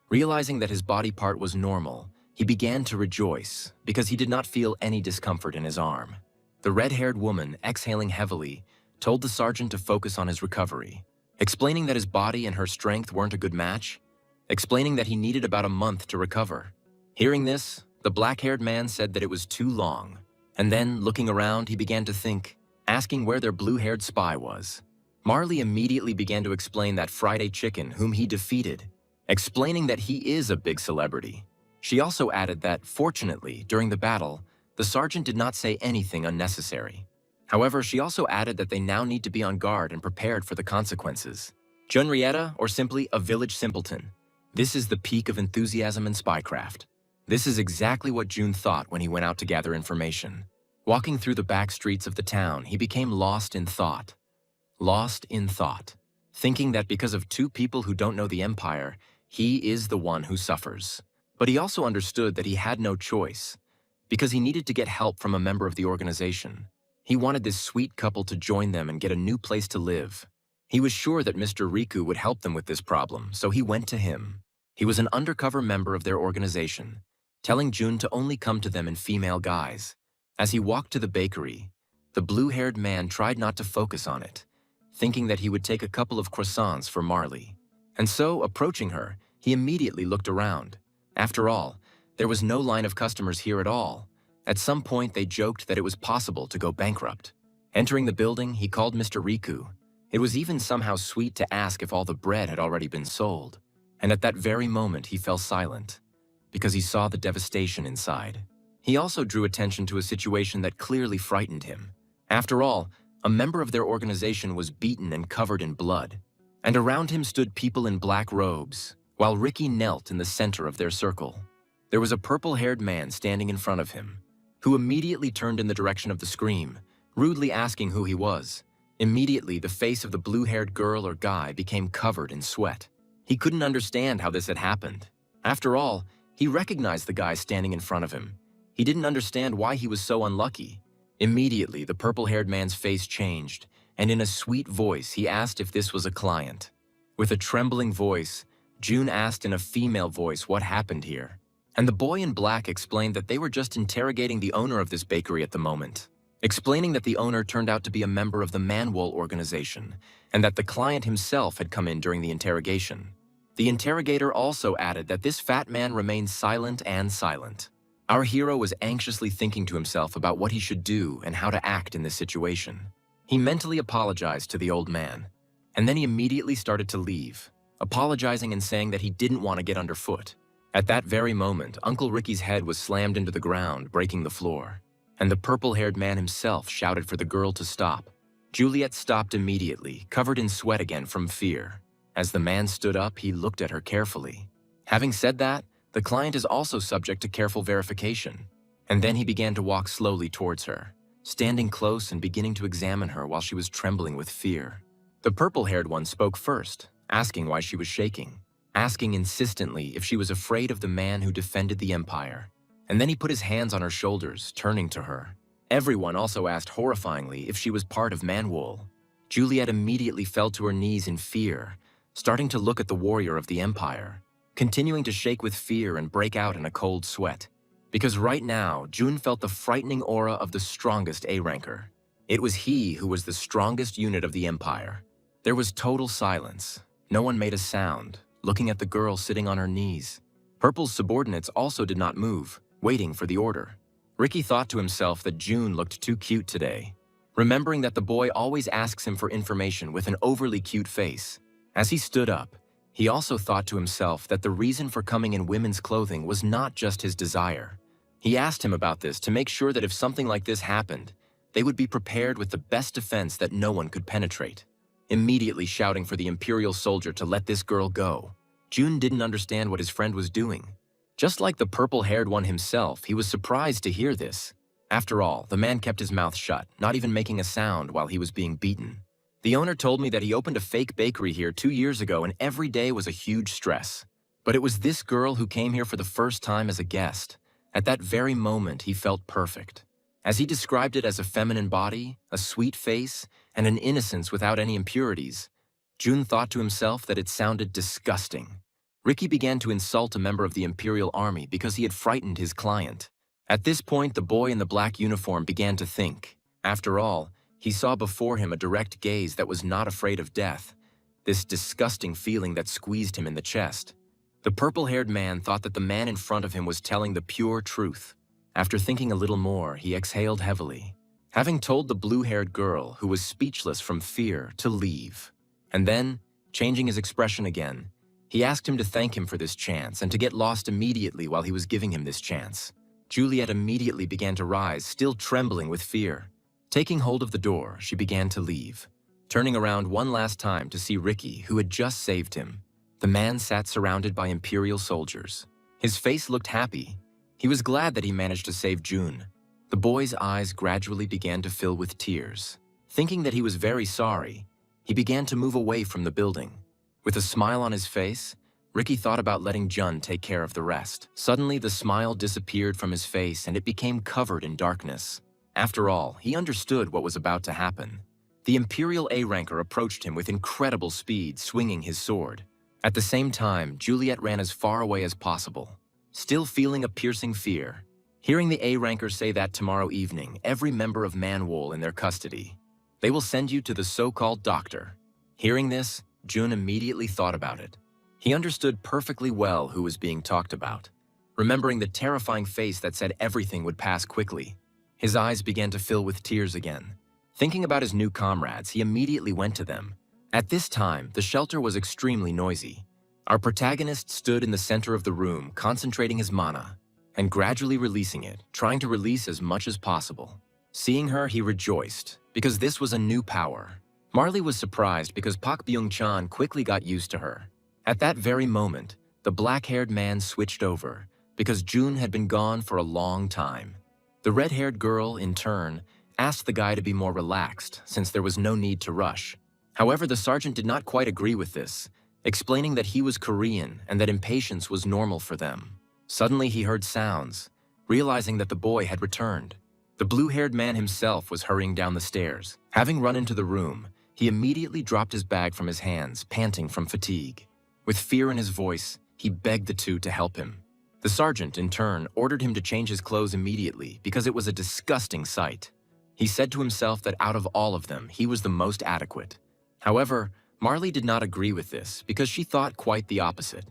Realizing that his body part was normal, he began to rejoice because he did not feel any discomfort in his arm. The red-haired woman, exhaling heavily, told the sergeant to focus on his recovery, explaining that his body and her strength weren't a good match, explaining that he needed about a month to recover. Hearing this, the black-haired man said that it was too long, and then, looking around, he began to think, asking where their blue-haired spy was. Marley immediately began to explain that Friday Chicken, whom he defeated, explaining that he is a big celebrity. She also added that, fortunately, during the battle, the sergeant did not say anything unnecessary. However, she also added that they now need to be on guard and prepared for the consequences. Junrietta, or simply a village simpleton. This is the peak of enthusiasm and spycraft. This is exactly what Jun thought when he went out to gather information. Walking through the back streets of the town, he became lost in thought. Lost in thought, thinking that because of two people who don't know the Empire, he is the one who suffers. But he also understood that he had no choice, because he needed to get help from a member of the organization. He wanted this sweet couple to join them and get a new place to live. He was sure that Mr. Riku would help them with this problem, so he went to him. He was an undercover member of their organization, telling Jun to only come to them in female guise. As he walked to the bakery, the blue-haired man tried not to focus on it, thinking that he would take a couple of croissants for Marley. And so, approaching her, he immediately looked around. After all, there was no line of customers here at all. At some point, they joked that it was possible to go bankrupt. Entering the building, he called Mr. Riku. It was even somehow sweet to ask if all the bread had already been sold. And at that very moment, he fell silent, because he saw the devastation inside. He also drew attention to a situation that clearly frightened him. After all, a member of their organization was beaten and covered in blood. And around him stood people in black robes, while Ricky knelt in the center of their circle. There was a purple-haired man standing in front of him, who immediately turned in the direction of the scream, rudely asking who he was. Immediately, the face of the blue-haired girl or guy became covered in sweat. He couldn't understand how this had happened. After all, he recognized the guy standing in front of him. He didn't understand why he was so unlucky. Immediately, the purple-haired man's face changed, and in a sweet voice, he asked if this was a client. With a trembling voice, June asked in a female voice what happened here. And the boy in black explained that they were just interrogating the owner of this bakery at the moment, explaining that the owner turned out to be a member of the Manhwa organization, and that the client himself had come in during the interrogation. The interrogator also added that this fat man remained silent and silent. Our hero was anxiously thinking to himself about what he should do and how to act in this situation. He mentally apologized to the old man, and then he immediately started to leave, apologizing and saying that he didn't want to get underfoot. At that very moment, Uncle Ricky's head was slammed into the ground, breaking the floor, and the purple-haired man himself shouted for the girl to stop. Juliet stopped immediately, covered in sweat again from fear. As the man stood up, he looked at her carefully. Having said that, the client is also subject to careful verification. And then he began to walk slowly towards her, standing close and beginning to examine her while she was trembling with fear. The purple-haired one spoke first, asking why she was shaking, asking insistently if she was afraid of the man who defended the empire. And then he put his hands on her shoulders, turning to her. Everyone also asked horrifyingly if she was part of Manhwa. Juliet immediately fell to her knees in fear, starting to look at the warrior of the empire, continuing to shake with fear and break out in a cold sweat. Because right now, June felt the frightening aura of the strongest A-ranker. It was he who was the strongest unit of the empire. There was total silence. No one made a sound, looking at the girl sitting on her knees. Purple's subordinates also did not move, waiting for the order. Ricky thought to himself that June looked too cute today, remembering that the boy always asks him for information with an overly cute face. As he stood up, he also thought to himself that the reason for coming in women's clothing was not just his desire. He asked him about this to make sure that if something like this happened, they would be prepared with the best defense that no one could penetrate. Immediately shouting for the Imperial soldier to let this girl go, June didn't understand what his friend was doing. Just like the purple-haired one himself, he was surprised to hear this. After all, the man kept his mouth shut, not even making a sound while he was being beaten. The owner told me that he opened a fake bakery here 2 years ago and every day was a huge stress. But it was this girl who came here for the first time as a guest. At that very moment, he felt perfect. As he described it as a feminine body, a sweet face, and an innocence without any impurities, June thought to himself that it sounded disgusting. Ricky began to insult a member of the Imperial Army because he had frightened his client. At this point, the boy in the black uniform began to think. After all, he saw before him a direct gaze that was not afraid of death, this disgusting feeling that squeezed him in the chest. The purple-haired man thought that the man in front of him was telling the pure truth. After thinking a little more, he exhaled heavily, having told the blue-haired girl, who was speechless from fear, to leave. And then, changing his expression again, he asked him to thank him for this chance and to get lost immediately while he was giving him this chance. Juliet immediately began to rise, still trembling with fear. Taking hold of the door, she began to leave, turning around one last time to see Ricky, who had just saved him. The man sat surrounded by Imperial soldiers. His face looked happy. He was glad that he managed to save June. The boy's eyes gradually began to fill with tears. Thinking that he was very sorry, he began to move away from the building. With a smile on his face, Ricky thought about letting Jun take care of the rest. Suddenly, the smile disappeared from his face and it became covered in darkness. After all, he understood what was about to happen. The Imperial A-ranker approached him with incredible speed, swinging his sword. At the same time, Juliet ran as far away as possible, still feeling a piercing fear. Hearing the A-ranker say that tomorrow evening, every member of Manhwa in their custody, they will send you to the so-called doctor. Hearing this, Jun immediately thought about it. He understood perfectly well who was being talked about. Remembering the terrifying face that said everything would pass quickly, his eyes began to fill with tears again. Thinking about his new comrades, he immediately went to them. At this time, the shelter was extremely noisy. Our protagonist stood in the center of the room, concentrating his mana, and gradually releasing it, trying to release as much as possible. Seeing her, he rejoiced, because this was a new power. Marley was surprised because Pak Byung-chan quickly got used to her. At that very moment, the black-haired man switched over, because June had been gone for a long time. The red-haired girl, in turn, asked the guy to be more relaxed, since there was no need to rush. However, the sergeant did not quite agree with this, explaining that he was Korean and that impatience was normal for them. Suddenly he heard sounds, realizing that the boy had returned. The blue-haired man himself was hurrying down the stairs. Having run into the room, he immediately dropped his bag from his hands, panting from fatigue. With fear in his voice, he begged the two to help him. The sergeant, in turn, ordered him to change his clothes immediately because it was a disgusting sight. He said to himself that out of all of them, he was the most adequate. However, Marley did not agree with this because she thought quite the opposite.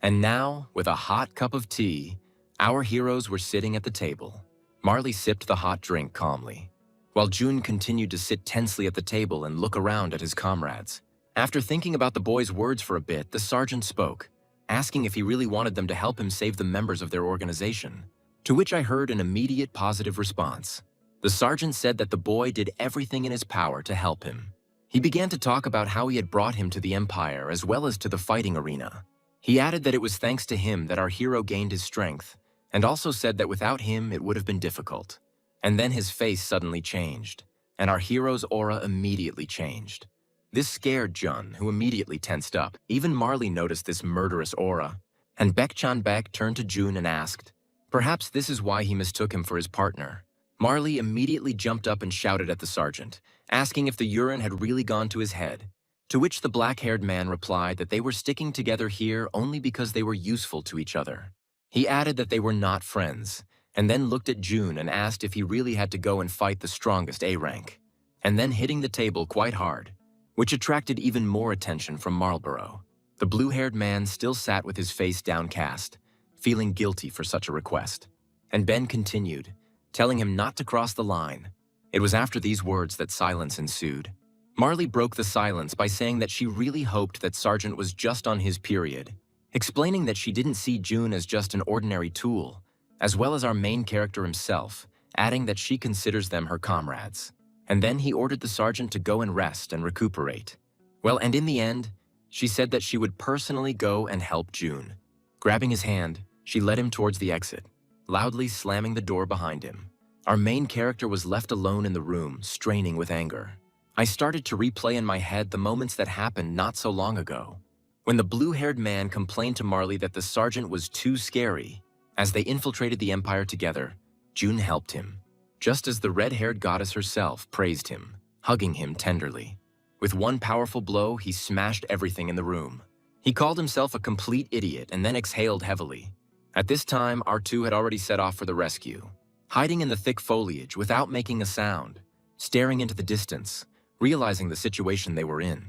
And now, with a hot cup of tea, our heroes were sitting at the table. Marley sipped the hot drink calmly, while June continued to sit tensely at the table and look around at his comrades. After thinking about the boy's words for a bit, the sergeant spoke, asking if he really wanted them to help him save the members of their organization, to which I heard an immediate positive response. The sergeant said that the boy did everything in his power to help him. He began to talk about how he had brought him to the Empire as well as to the fighting arena. He added that it was thanks to him that our hero gained his strength, and also said that without him it would have been difficult. And then his face suddenly changed, and our hero's aura immediately changed. This scared Jun, who immediately tensed up. Even Marley noticed this murderous aura, and Baek turned to Jun and asked, perhaps this is why he mistook him for his partner. Marley immediately jumped up and shouted at the sergeant, asking if the urine had really gone to his head, to which the black-haired man replied that they were sticking together here only because they were useful to each other. He added that they were not friends, and then looked at June and asked if he really had to go and fight the strongest A rank, and then hitting the table quite hard, which attracted even more attention from Marlborough. The blue-haired man still sat with his face downcast, feeling guilty for such a request. And Ben continued, telling him not to cross the line. It was after these words that silence ensued. Marley broke the silence by saying that she really hoped that Sergeant was just on his period, explaining that she didn't see June as just an ordinary tool, as well as our main character himself, adding that she considers them her comrades. And then he ordered the sergeant to go and rest and recuperate. Well, and in the end, she said that she would personally go and help June. Grabbing his hand, she led him towards the exit, loudly slamming the door behind him. Our main character was left alone in the room, straining with anger. I started to replay in my head the moments that happened not so long ago. When the blue-haired man complained to Marley that the sergeant was too scary, as they infiltrated the Empire together, June helped him, just as the red-haired goddess herself praised him, hugging him tenderly. With one powerful blow, he smashed everything in the room. He called himself a complete idiot and then exhaled heavily. At this time, our two had already set off for the rescue, hiding in the thick foliage without making a sound, staring into the distance, realizing the situation they were in.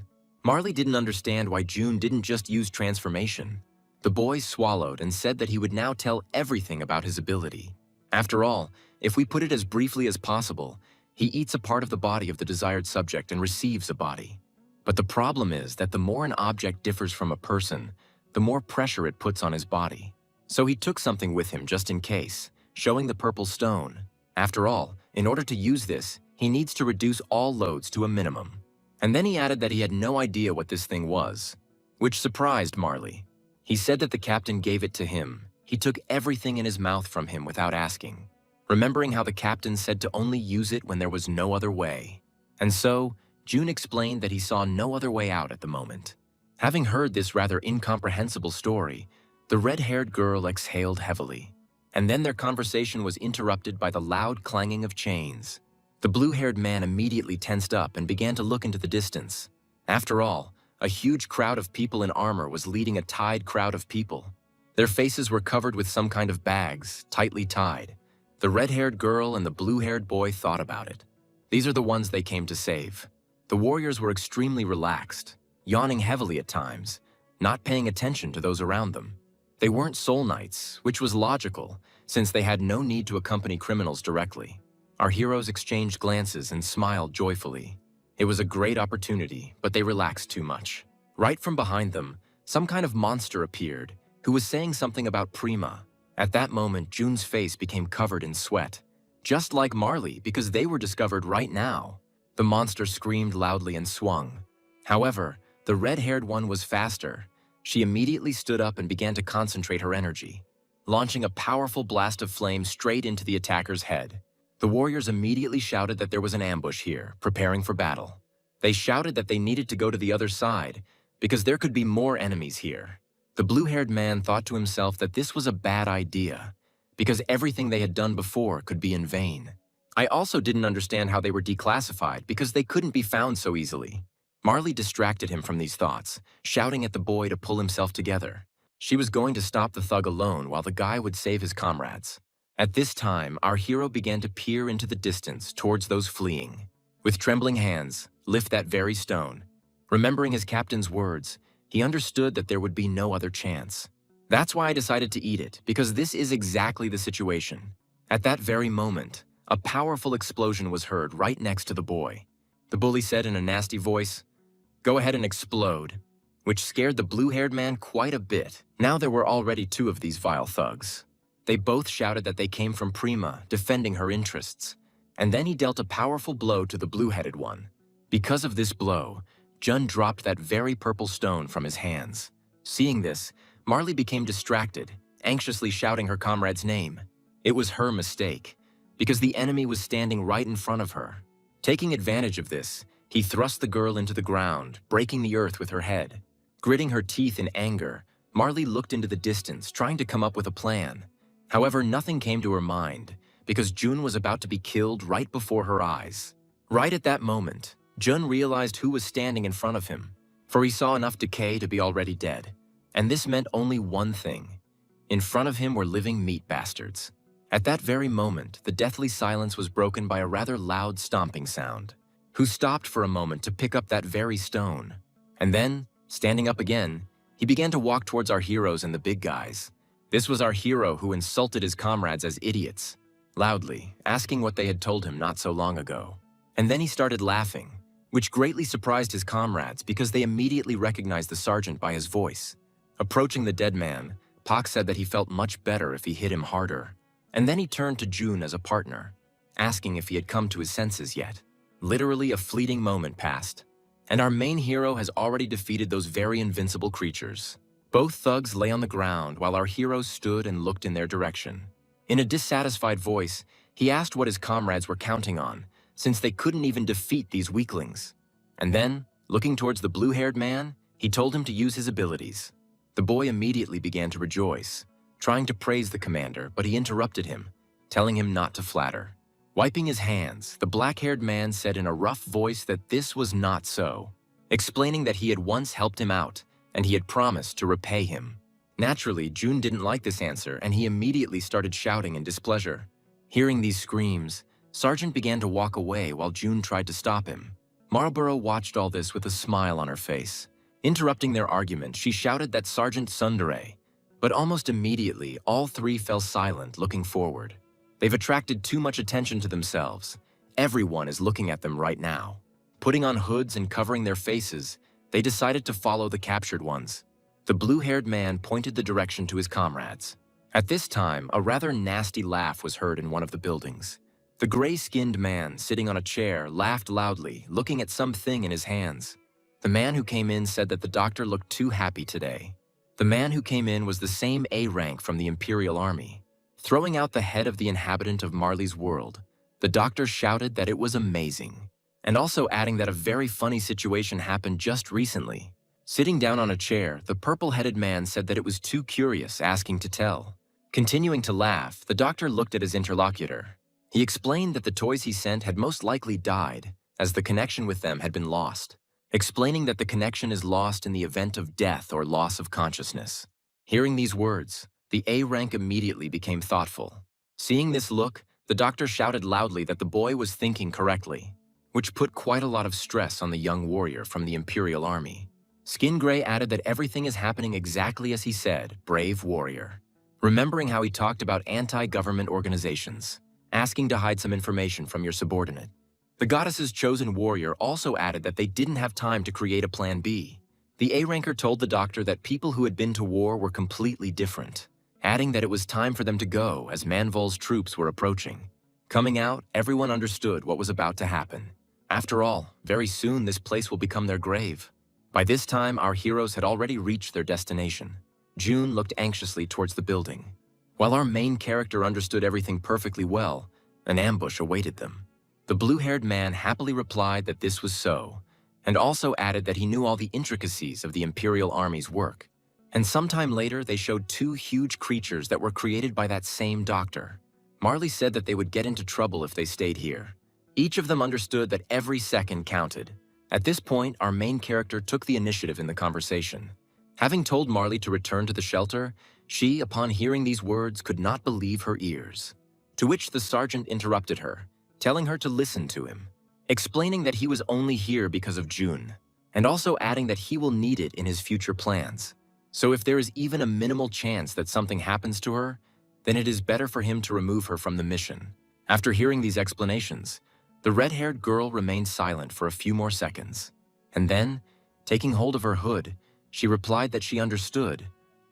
Marley didn't understand why June didn't just use transformation. The boy swallowed and said that he would now tell everything about his ability. After all, if we put it as briefly as possible, he eats a part of the body of the desired subject and receives a body. But the problem is that the more an object differs from a person, the more pressure it puts on his body. So he took something with him just in case, showing the purple stone. After all, in order to use this, he needs to reduce all loads to a minimum. And then he added that he had no idea what this thing was, which surprised Marley. He said that the captain gave it to him. He took everything in his mouth from him without asking, remembering how the captain said to only use it when there was no other way. And so, June explained that he saw no other way out at the moment. Having heard this rather incomprehensible story, the red-haired girl exhaled heavily, and then their conversation was interrupted by the loud clanging of chains. The blue-haired man immediately tensed up and began to look into the distance. After all, a huge crowd of people in armor was leading a tied crowd of people. Their faces were covered with some kind of bags, tightly tied. The red-haired girl and the blue-haired boy thought about it. These are the ones they came to save. The warriors were extremely relaxed, yawning heavily at times, not paying attention to those around them. They weren't soul knights, which was logical, since they had no need to accompany criminals directly. Our heroes exchanged glances and smiled joyfully. It was a great opportunity, but they relaxed too much. Right from behind them, some kind of monster appeared, who was saying something about Prima. At that moment, June's face became covered in sweat, just like Marley, because they were discovered right now. The monster screamed loudly and swung. However, the red-haired one was faster. She immediately stood up and began to concentrate her energy, launching a powerful blast of flame straight into the attacker's head. The warriors immediately shouted that there was an ambush here, preparing for battle. They shouted that they needed to go to the other side, because there could be more enemies here. The blue-haired man thought to himself that this was a bad idea, because everything they had done before could be in vain. I also didn't understand how they were declassified because they couldn't be found so easily. Marley distracted him from these thoughts, shouting at the boy to pull himself together. She was going to stop the thug alone while the guy would save his comrades. At this time, our hero began to peer into the distance towards those fleeing. With trembling hands, lift that very stone. Remembering his captain's words, he understood that there would be no other chance. That's why I decided to eat it, because this is exactly the situation. At that very moment, a powerful explosion was heard right next to the boy. The bully said in a nasty voice, "Go ahead and explode," which scared the blue-haired man quite a bit. Now there were already two of these vile thugs. They both shouted that they came from Prima, defending her interests. And then he dealt a powerful blow to the blue-headed one. Because of this blow, Jun dropped that very purple stone from his hands. Seeing this, Marley became distracted, anxiously shouting her comrade's name. It was her mistake, because the enemy was standing right in front of her. Taking advantage of this, he thrust the girl into the ground, breaking the earth with her head. Gritting her teeth in anger, Marley looked into the distance, trying to come up with a plan. However, nothing came to her mind, because Jun was about to be killed right before her eyes. Right at that moment, Jun realized who was standing in front of him, for he saw enough decay to be already dead. And this meant only one thing. In front of him were living meat bastards. At that very moment, the deathly silence was broken by a rather loud stomping sound. Who stopped for a moment to pick up that very stone. And then, standing up again, he began to walk towards our heroes and the big guys. This was our hero who insulted his comrades as idiots, loudly, asking what they had told him not so long ago. And then he started laughing, which greatly surprised his comrades because they immediately recognized the sergeant by his voice. Approaching the dead man, Pak said that he felt much better if he hit him harder. And then he turned to Jun as a partner, asking if he had come to his senses yet. Literally a fleeting moment passed, and our main hero has already defeated those very invincible creatures. Both thugs lay on the ground while our hero stood and looked in their direction. In a dissatisfied voice, he asked what his comrades were counting on, since they couldn't even defeat these weaklings. And then, looking towards the blue-haired man, he told him to use his abilities. The boy immediately began to rejoice, trying to praise the commander, but he interrupted him, telling him not to flatter. Wiping his hands, the black-haired man said in a rough voice that this was not so, explaining that he had once helped him out, and he had promised to repay him. Naturally, Jun didn't like this answer, and he immediately started shouting in displeasure. Hearing these screams, Sergeant began to walk away while Jun tried to stop him. Marlborough watched all this with a smile on her face. Interrupting their argument, she shouted that Sergeant Sundere, but almost immediately, all three fell silent, looking forward. They've attracted too much attention to themselves. Everyone is looking at them right now. Putting on hoods and covering their faces, they decided to follow the captured ones. The blue-haired man pointed the direction to his comrades. At this time, a rather nasty laugh was heard in one of the buildings. The gray-skinned man, sitting on a chair, laughed loudly, looking at something in his hands. The man who came in said that the doctor looked too happy today. The man who came in was the same A rank from the Imperial Army. Throwing out the head of the inhabitant of Marley's world, the doctor shouted that it was amazing, and also adding that a very funny situation happened just recently. Sitting down on a chair, the purple-headed man said that it was too curious, asking to tell. Continuing to laugh, the doctor looked at his interlocutor. He explained that the toys he sent had most likely died, as the connection with them had been lost, explaining that the connection is lost in the event of death or loss of consciousness. Hearing these words, the A rank immediately became thoughtful. Seeing this look, the doctor shouted loudly that the boy was thinking correctly, which put quite a lot of stress on the young warrior from the Imperial Army. Skin Gray added that everything is happening exactly as he said, brave warrior. Remembering how he talked about anti-government organizations, asking to hide some information from your subordinate. The goddess's chosen warrior also added that they didn't have time to create a plan B. The A-ranker told the doctor that people who had been to war were completely different, adding that it was time for them to go as Manvol's troops were approaching. Coming out, everyone understood what was about to happen. After all, very soon this place will become their grave. By this time, our heroes had already reached their destination. June looked anxiously towards the building. While our main character understood everything perfectly well, an ambush awaited them. The blue-haired man happily replied that this was so, and also added that he knew all the intricacies of the Imperial Army's work. And sometime later, they showed two huge creatures that were created by that same doctor. Marley said that they would get into trouble if they stayed here. Each of them understood that every second counted. At this point, our main character took the initiative in the conversation. Having told Marley to return to the shelter, she, upon hearing these words, could not believe her ears. To which the sergeant interrupted her, telling her to listen to him, explaining that he was only here because of June, and also adding that he will need it in his future plans. So if there is even a minimal chance that something happens to her, then it is better for him to remove her from the mission. After hearing these explanations, the red-haired girl remained silent for a few more seconds, and then, taking hold of her hood, she replied that she understood,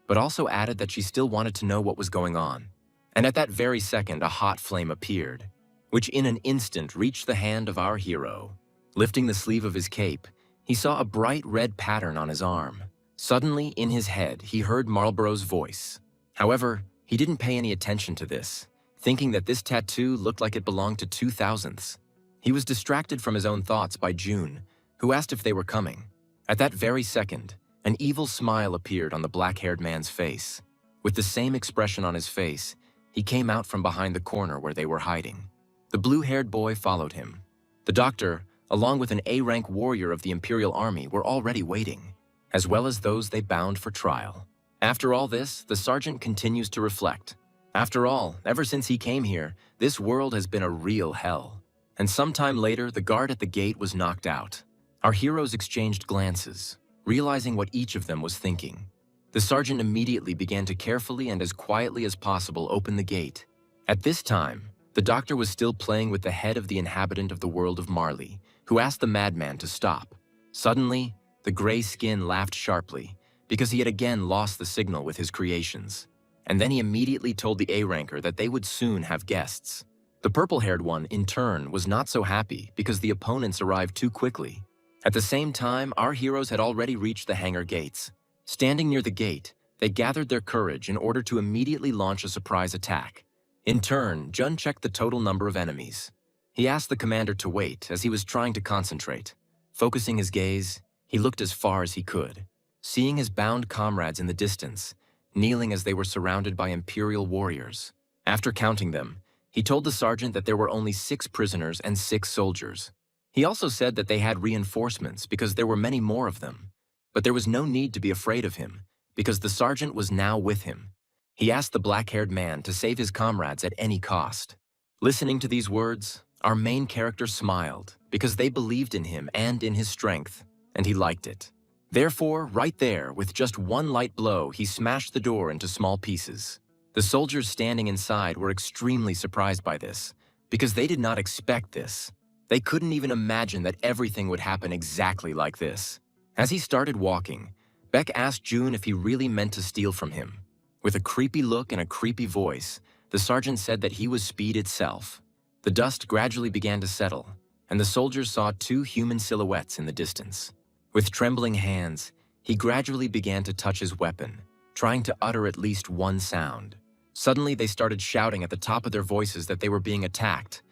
but also added that she still wanted to know what was going on. And at that very second, a hot flame appeared, which in an instant reached the hand of our hero. Lifting the sleeve of his cape, he saw a bright red pattern on his arm. Suddenly, in his head, he heard Marlborough's voice. However, he didn't pay any attention to this, thinking that this tattoo looked like it belonged to 2000s. He was distracted from his own thoughts by June, who asked if they were coming. At that very second, an evil smile appeared on the black-haired man's face. With the same expression on his face, he came out from behind the corner where they were hiding. The blue-haired boy followed him. The doctor, along with an A-rank warrior of the Imperial Army, were already waiting, as well as those they bound for trial. After all this, the sergeant continues to reflect. After all, ever since he came here, this world has been a real hell. And sometime later, the guard at the gate was knocked out. Our heroes exchanged glances, realizing what each of them was thinking. The sergeant immediately began to carefully and as quietly as possible open the gate. At this time, the doctor was still playing with the head of the inhabitant of the world of Marley, who asked the madman to stop. Suddenly, the gray skin laughed sharply, because he had again lost the signal with his creations. And then he immediately told the A-ranker that they would soon have guests. The purple-haired one, in turn, was not so happy because the opponents arrived too quickly. At the same time, our heroes had already reached the hangar gates. Standing near the gate, they gathered their courage in order to immediately launch a surprise attack. In turn, Jun checked the total number of enemies. He asked the commander to wait as he was trying to concentrate. Focusing his gaze, he looked as far as he could, seeing his bound comrades in the distance, kneeling as they were surrounded by Imperial warriors. After counting them, he told the sergeant that there were only 6 prisoners and 6 soldiers. He also said that they had reinforcements because there were many more of them. But there was no need to be afraid of him, because the sergeant was now with him. He asked the black-haired man to save his comrades at any cost. Listening to these words, our main character smiled, because they believed in him and in his strength, and he liked it. Therefore, right there, with just one light blow, he smashed the door into small pieces. The soldiers standing inside were extremely surprised by this, because they did not expect this. They couldn't even imagine that everything would happen exactly like this. As he started walking, Beck asked June if he really meant to steal from him. With a creepy look and a creepy voice, the sergeant said that he was speed itself. The dust gradually began to settle, and the soldiers saw 2 human silhouettes in the distance. With trembling hands, he gradually began to touch his weapon, trying to utter at least one sound. Suddenly, they started shouting at the top of their voices that they were being attacked,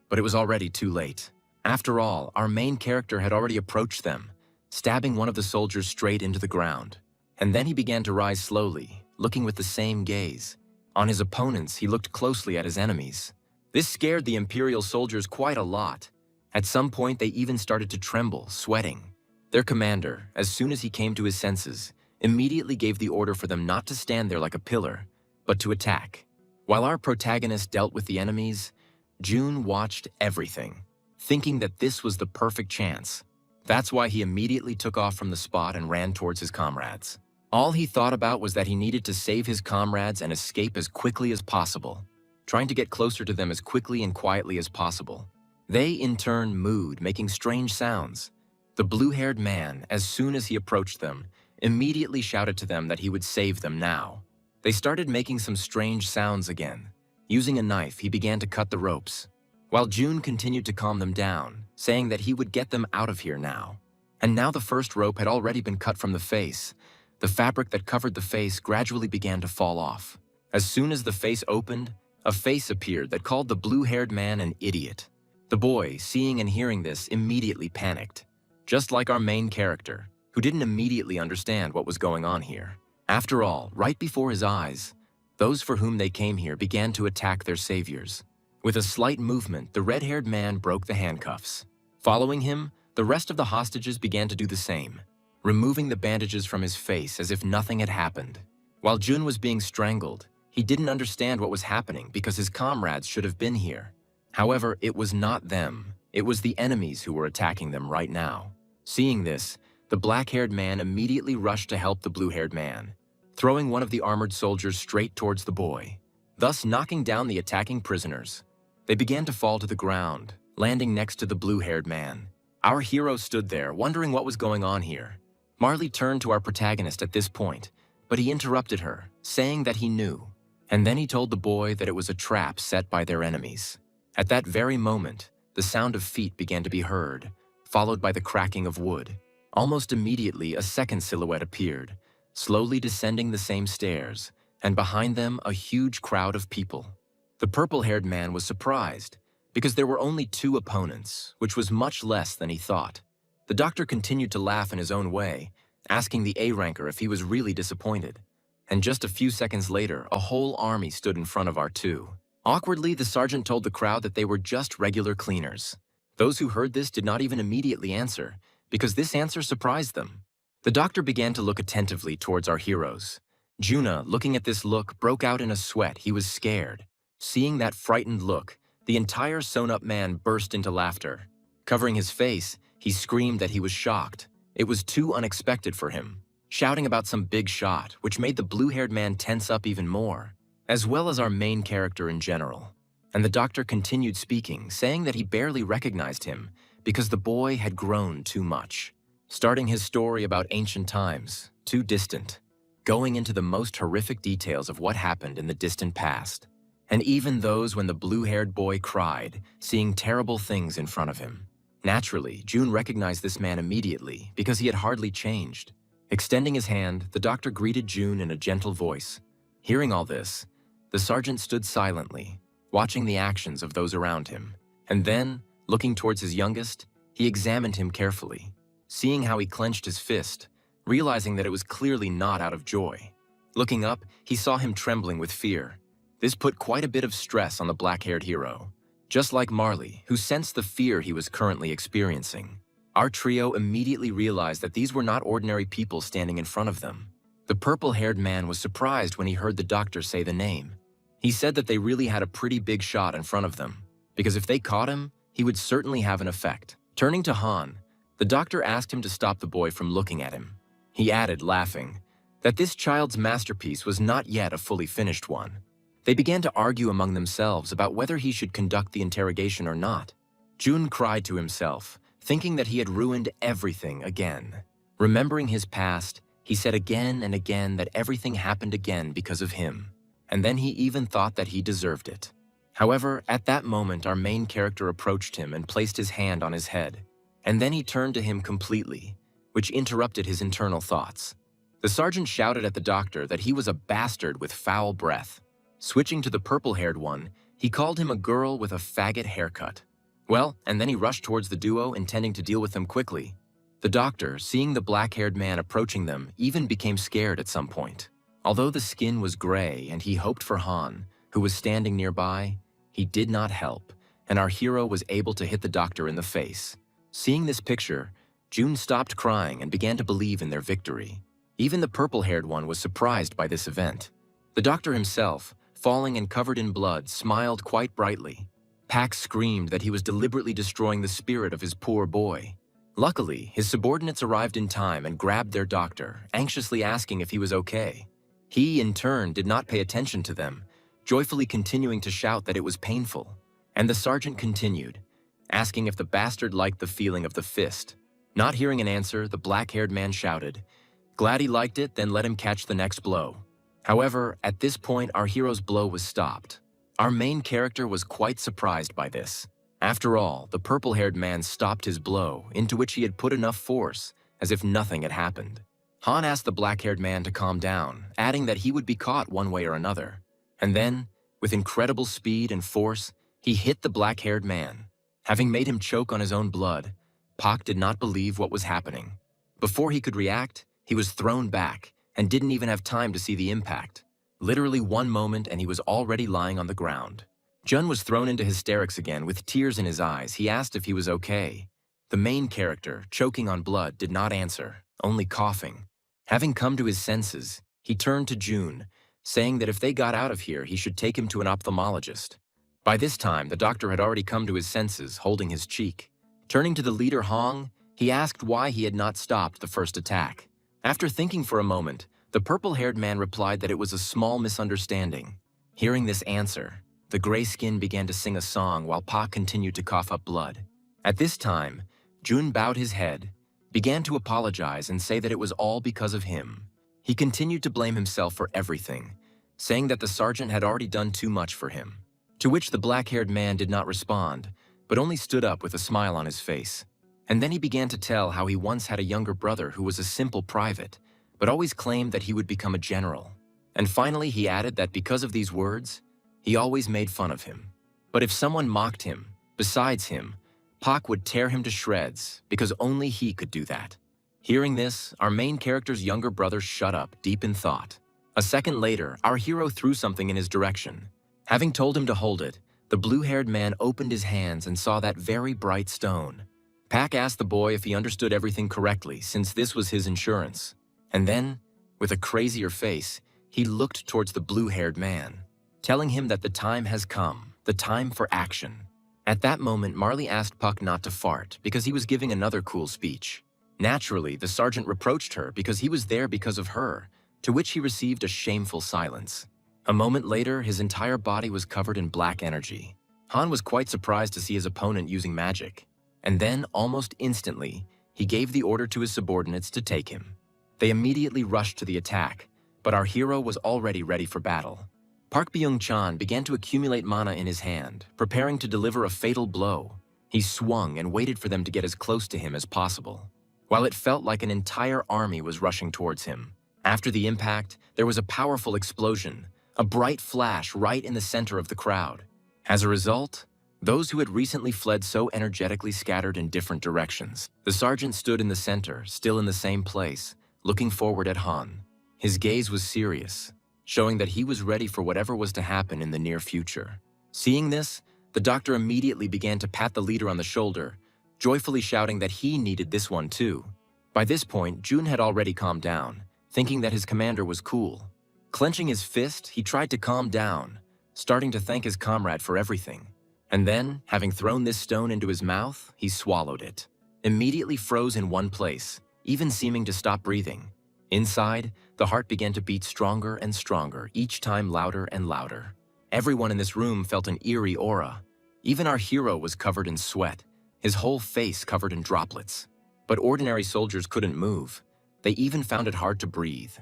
but it was already too late. After all, our main character had already approached them, stabbing one of the soldiers straight into the ground. And then he began to rise slowly, looking with the same gaze. On his opponents, he looked closely at his enemies. This scared the Imperial soldiers quite a lot. At some point, they even started to tremble, sweating. Their commander, as soon as he came to his senses, immediately gave the order for them not to stand there like a pillar, but to attack. While our protagonist dealt with the enemies, June watched everything, thinking that this was the perfect chance. That's why he immediately took off from the spot and ran towards his comrades. All he thought about was that he needed to save his comrades and escape as quickly as possible, trying to get closer to them as quickly and quietly as possible. They, in turn, mooed, making strange sounds. The blue-haired man, as soon as he approached them, immediately shouted to them that he would save them now. They started making some strange sounds again. Using a knife, he began to cut the ropes, while June continued to calm them down, saying that he would get them out of here now. And now the first rope had already been cut from the face. The fabric that covered the face gradually began to fall off. As soon as the face opened, a face appeared that called the blue-haired man an idiot. The boy, seeing and hearing this, immediately panicked. just like our main character, who didn't immediately understand what was going on here. After all, right before his eyes, those for whom they came here began to attack their saviors. With a slight movement, the red-haired man broke the handcuffs. Following him, the rest of the hostages began to do the same, removing the bandages from his face as if nothing had happened. While Jun was being strangled, he didn't understand what was happening because his comrades should have been here. However, it was not them. It was the enemies who were attacking them right now. Seeing this, the black-haired man immediately rushed to help the blue-haired man, throwing one of the armored soldiers straight towards the boy, thus knocking down the attacking prisoners. They began to fall to the ground, landing next to the blue-haired man. Our hero stood there, wondering what was going on here. Marley turned to our protagonist at this point, but he interrupted her, saying that he knew. And then he told the boy that it was a trap set by their enemies. At that very moment, the sound of feet began to be heard, followed by the cracking of wood. Almost immediately, a second silhouette appeared, slowly descending the same stairs, and behind them a huge crowd of people. The purple-haired man was surprised, because there were only 2 opponents, which was much less than he thought. The doctor continued to laugh in his own way, asking the A-ranker if he was really disappointed. And just a few seconds later, a whole army stood in front of our 2. Awkwardly, the sergeant told the crowd that they were just regular cleaners. Those who heard this did not even immediately answer, because this answer surprised them. The doctor began to look attentively towards our heroes. Juna, looking at this look, broke out in a sweat. He was scared. Seeing that frightened look, the entire sewn-up man burst into laughter. Covering his face, he screamed that he was shocked. It was too unexpected for him, shouting about some big shot, which made the blue-haired man tense up even more, as well as our main character in general. And the doctor continued speaking, saying that he barely recognized him because the boy had grown too much, starting his story about ancient times, too distant, going into the most horrific details of what happened in the distant past. And even those when the blue-haired boy cried, seeing terrible things in front of him. Naturally, June recognized this man immediately because he had hardly changed. Extending his hand, the doctor greeted June in a gentle voice. Hearing all this, the sergeant stood silently, watching the actions of those around him. And then, looking towards his youngest, he examined him carefully, seeing how he clenched his fist, realizing that it was clearly not out of joy. Looking up, he saw him trembling with fear. This put quite a bit of stress on the black-haired hero. Just like Marley, who sensed the fear he was currently experiencing. Our trio immediately realized that these were not ordinary people standing in front of them. The purple-haired man was surprised when he heard the doctor say the name. He said that they really had a pretty big shot in front of them, because if they caught him, he would certainly have an effect. Turning to Han, the doctor asked him to stop the boy from looking at him. He added, laughing, that this child's masterpiece was not yet a fully finished one. They began to argue among themselves about whether he should conduct the interrogation or not. Jun cried to himself, thinking that he had ruined everything again. Remembering his past, he said again and again that everything happened again because of him, and then he even thought that he deserved it. However, at that moment, our main character approached him and placed his hand on his head, and then he turned to him completely, which interrupted his internal thoughts. The sergeant shouted at the doctor that he was a bastard with foul breath. Switching to the purple-haired one, he called him a girl with a faggot haircut. Well, and then he rushed towards the duo, intending to deal with them quickly. The doctor, seeing the black-haired man approaching them, even became scared at some point. Although the skin was gray and he hoped for Han, who was standing nearby, he did not help, and our hero was able to hit the doctor in the face. Seeing this picture, June stopped crying and began to believe in their victory. Even the purple-haired one was surprised by this event. The doctor himself, falling and covered in blood, smiled quite brightly. Pax screamed that he was deliberately destroying the spirit of his poor boy. Luckily, his subordinates arrived in time and grabbed their doctor, anxiously asking if he was okay. He, in turn, did not pay attention to them, joyfully continuing to shout that it was painful. And the sergeant continued, asking if the bastard liked the feeling of the fist. Not hearing an answer, the black-haired man shouted, "Glad he liked it, then let him catch the next blow." However, at this point, our hero's blow was stopped. Our main character was quite surprised by this. After all, the purple-haired man stopped his blow, into which he had put enough force, as if nothing had happened. Han asked the black-haired man to calm down, adding that he would be caught one way or another. And then, with incredible speed and force, he hit the black-haired man. Having made him choke on his own blood, Pak did not believe what was happening. Before he could react, he was thrown back and didn't even have time to see the impact. Literally one moment and he was already lying on the ground. Jun was thrown into hysterics again with tears in his eyes. He asked if he was okay. The main character, choking on blood, did not answer, only coughing. Having come to his senses, he turned to June, saying that if they got out of here, he should take him to an ophthalmologist. By this time, the doctor had already come to his senses, holding his cheek. Turning to the leader Hong, he asked why he had not stopped the first attack. After thinking for a moment, the purple-haired man replied that it was a small misunderstanding. Hearing this answer, the gray skin began to sing a song while Pa continued to cough up blood. At this time, Jun bowed his head, began to apologize and say that it was all because of him. He continued to blame himself for everything, saying that the sergeant had already done too much for him. To which the black-haired man did not respond, but only stood up with a smile on his face. And then he began to tell how he once had a younger brother who was a simple private, but always claimed that he would become a general. And finally he added that because of these words, he always made fun of him. But if someone mocked him, besides him, Pak would tear him to shreds because only he could do that. Hearing this, our main character's younger brother shut up, deep in thought. A second later, our hero threw something in his direction. Having told him to hold it, the blue-haired man opened his hands and saw that very bright stone. Pak asked the boy if he understood everything correctly, since this was his insurance. And then, with a crazier face, he looked towards the blue-haired man, telling him that the time has come, the time for action. At that moment, Marley asked Puck not to fart because he was giving another cool speech. Naturally, the sergeant reproached her because he was there because of her, to which he received a shameful silence. A moment later, his entire body was covered in black energy. Han was quite surprised to see his opponent using magic. And then, almost instantly, he gave the order to his subordinates to take him. They immediately rushed to the attack, but our hero was already ready for battle. Park Byung-chan began to accumulate mana in his hand, preparing to deliver a fatal blow. He swung and waited for them to get as close to him as possible, while it felt like an entire army was rushing towards him. After the impact, there was a powerful explosion, a bright flash right in the center of the crowd. As a result, those who had recently fled so energetically scattered in different directions. The sergeant stood in the center, still in the same place, looking forward at Han. His gaze was serious, showing that he was ready for whatever was to happen in the near future. Seeing this, the doctor immediately began to pat the leader on the shoulder, joyfully shouting that he needed this one too. By this point, Jun had already calmed down, thinking that his commander was cool. Clenching his fist, he tried to calm down, starting to thank his comrade for everything. And then, having thrown this stone into his mouth, he swallowed it. Immediately froze in one place, even seeming to stop breathing. Inside, the heart began to beat stronger and stronger, each time louder and louder. Everyone in this room felt an eerie aura. Even our hero was covered in sweat, his whole face covered in droplets. But ordinary soldiers couldn't move. They even found it hard to breathe.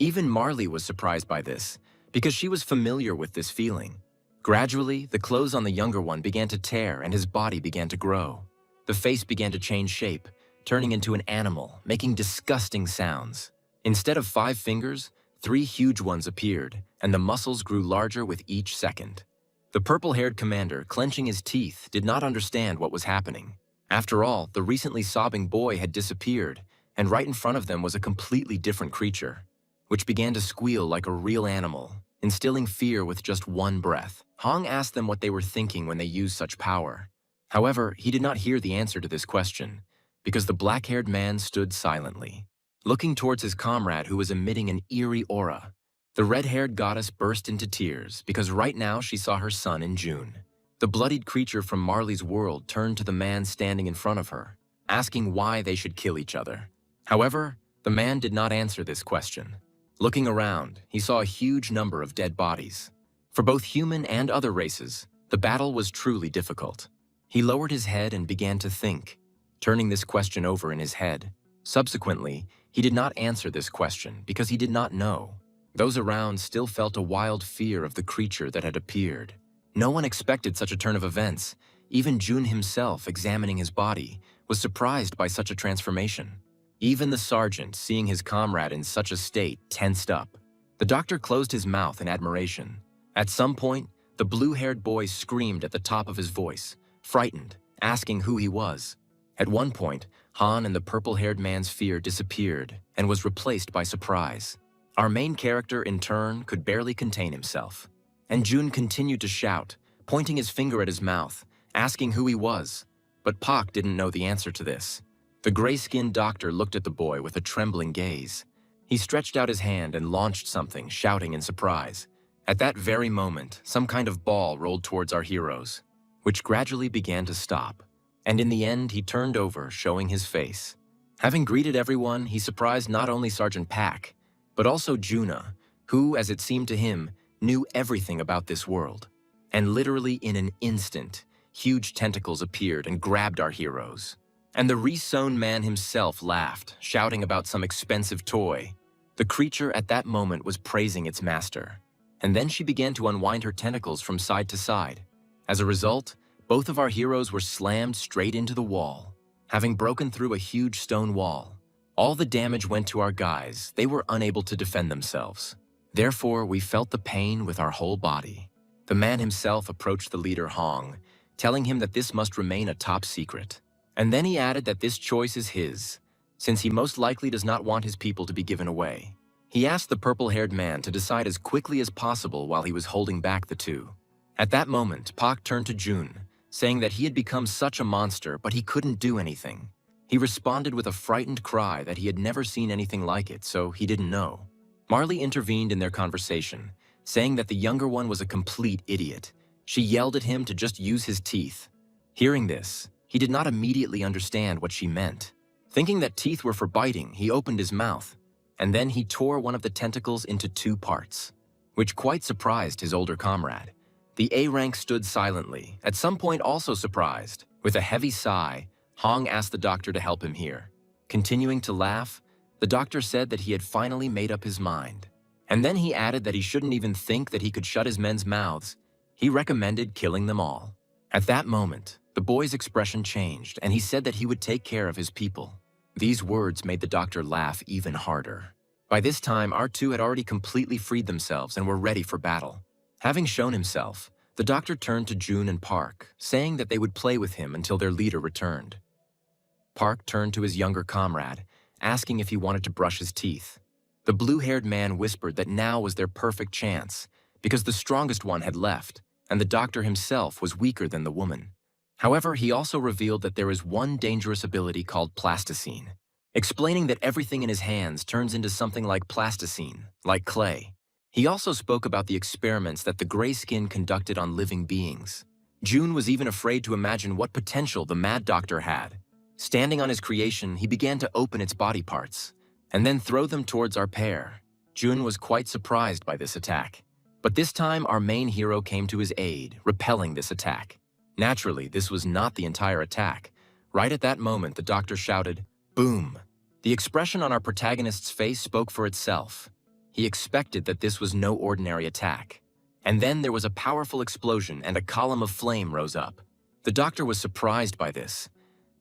Even Marley was surprised by this, because she was familiar with this feeling. Gradually, the clothes on the younger one began to tear and his body began to grow. The face began to change shape, turning into an animal, making disgusting sounds. Instead of 5 fingers, 3 huge ones appeared, and the muscles grew larger with each second. The purple-haired commander, clenching his teeth, did not understand what was happening. After all, the recently sobbing boy had disappeared, and right in front of them was a completely different creature, which began to squeal like a real animal, instilling fear with just one breath. Hong asked them what they were thinking when they used such power. However, he did not hear the answer to this question, because the black-haired man stood silently, looking towards his comrade who was emitting an eerie aura. The red-haired goddess burst into tears because right now she saw her son in June. The bloodied creature from Marley's world turned to the man standing in front of her, asking why they should kill each other. However, the man did not answer this question. Looking around, he saw a huge number of dead bodies. For both human and other races, the battle was truly difficult. He lowered his head and began to think, turning this question over in his head. Subsequently, he did not answer this question because he did not know. Those around still felt a wild fear of the creature that had appeared. No one expected such a turn of events. Even Jun himself, examining his body, was surprised by such a transformation. Even the sergeant, seeing his comrade in such a state, tensed up. The doctor closed his mouth in admiration. At some point, the blue-haired boy screamed at the top of his voice, frightened, asking who he was. At one point, Han and the purple-haired man's fear disappeared and was replaced by surprise. Our main character, in turn, could barely contain himself. And Jun continued to shout, pointing his finger at his mouth, asking who he was. But Pak didn't know the answer to this. The gray-skinned doctor looked at the boy with a trembling gaze. He stretched out his hand and launched something, shouting in surprise. At that very moment, some kind of ball rolled towards our heroes, which gradually began to stop. And in the end, he turned over, showing his face. Having greeted everyone, he surprised not only Sergeant Pak, but also Juna, who, as it seemed to him, knew everything about this world. And literally in an instant, huge tentacles appeared and grabbed our heroes. And the re-sewn man himself laughed, shouting about some expensive toy. The creature at that moment was praising its master. And then she began to unwind her tentacles from side to side. As a result, both of our heroes were slammed straight into the wall, having broken through a huge stone wall. All the damage went to our guys. They were unable to defend themselves. Therefore, we felt the pain with our whole body. The man himself approached the leader Hong, telling him that this must remain a top secret. And then he added that this choice is his, since he most likely does not want his people to be given away. He asked the purple-haired man to decide as quickly as possible while he was holding back the two. At that moment, Pak turned to Jun, saying that he had become such a monster, but he couldn't do anything. He responded with a frightened cry that he had never seen anything like it, so he didn't know. Marley intervened in their conversation, saying that the younger one was a complete idiot. She yelled at him to just use his teeth. Hearing this, he did not immediately understand what she meant. Thinking that teeth were for biting, he opened his mouth, and then he tore one of the tentacles into 2 parts, which quite surprised his older comrade. The A-rank stood silently, at some point also surprised. With a heavy sigh, Hong asked the doctor to help him here. Continuing to laugh, the doctor said that he had finally made up his mind. And then he added that he shouldn't even think that he could shut his men's mouths. He recommended killing them all. At that moment, the boy's expression changed, and he said that he would take care of his people. These words made the doctor laugh even harder. By this time, our two had already completely freed themselves and were ready for battle. Having shown himself, the doctor turned to Jun and Park, saying that they would play with him until their leader returned. Park turned to his younger comrade, asking if he wanted to brush his teeth. The blue-haired man whispered that now was their perfect chance, because the strongest one had left, and the doctor himself was weaker than the woman. However, he also revealed that there is one dangerous ability called plasticine, explaining that everything in his hands turns into something like plasticine, like clay. He also spoke about the experiments that the gray skin conducted on living beings. Jun was even afraid to imagine what potential the mad doctor had. Standing on his creation, he began to open its body parts, and then throw them towards our pair. Jun was quite surprised by this attack. But this time, our main hero came to his aid, repelling this attack. Naturally, this was not the entire attack. Right at that moment, the doctor shouted, "Boom!" The expression on our protagonist's face spoke for itself. He expected that this was no ordinary attack. And then there was a powerful explosion and a column of flame rose up. The doctor was surprised by this,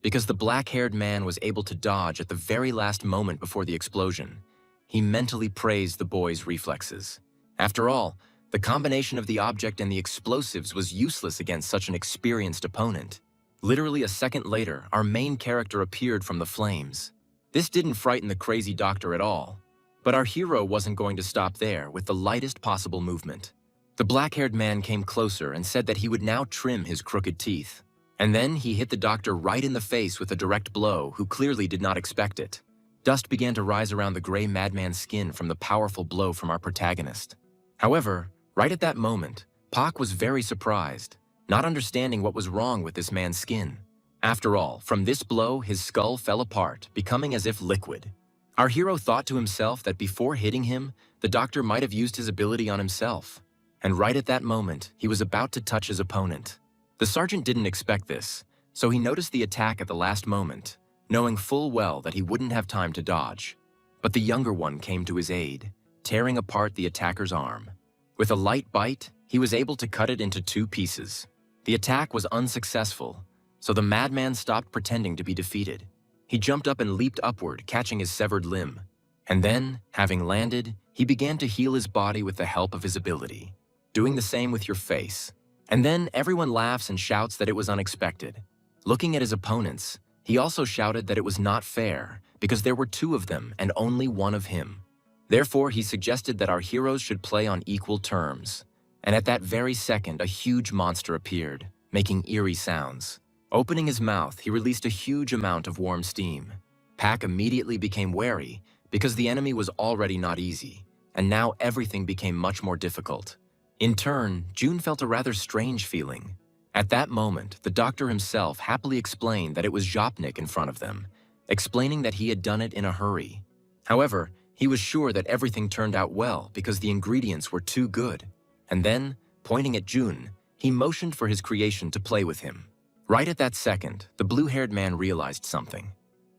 because the black-haired man was able to dodge at the very last moment before the explosion. He mentally praised the boy's reflexes. After all, the combination of the object and the explosives was useless against such an experienced opponent. Literally a second later, our main character appeared from the flames. This didn't frighten the crazy doctor at all. But our hero wasn't going to stop there with the lightest possible movement. The black-haired man came closer and said that he would now trim his crooked teeth. And then he hit the doctor right in the face with a direct blow, who clearly did not expect it. Dust began to rise around the gray madman's skin from the powerful blow from our protagonist. However, right at that moment, Pak was very surprised, not understanding what was wrong with this man's skin. After all, from this blow, his skull fell apart, becoming as if liquid. Our hero thought to himself that before hitting him, the doctor might have used his ability on himself. And right at that moment, he was about to touch his opponent. The sergeant didn't expect this, so he noticed the attack at the last moment, knowing full well that he wouldn't have time to dodge. But the younger one came to his aid, tearing apart the attacker's arm. With a light bite, he was able to cut it into 2 pieces. The attack was unsuccessful, so the madman stopped pretending to be defeated. He jumped up and leaped upward, catching his severed limb. And then, having landed, he began to heal his body with the help of his ability, doing the same with your face. And then everyone laughs and shouts that it was unexpected. Looking at his opponents, He also shouted that it was not fair because there were two of them and only one of him. Therefore, he suggested that our heroes should play on equal terms. And at that very second, a huge monster appeared, making eerie sounds. Opening his mouth, he released a huge amount of warm steam. Pak immediately became wary because the enemy was already not easy, and now everything became much more difficult. In turn, June felt a rather strange feeling. At that moment, the doctor himself happily explained that it was Jopnik in front of them, explaining that he had done it in a hurry. However, he was sure that everything turned out well because the ingredients were too good. And then, pointing at June, he motioned for his creation to play with him. Right at that second, the blue-haired man realized something.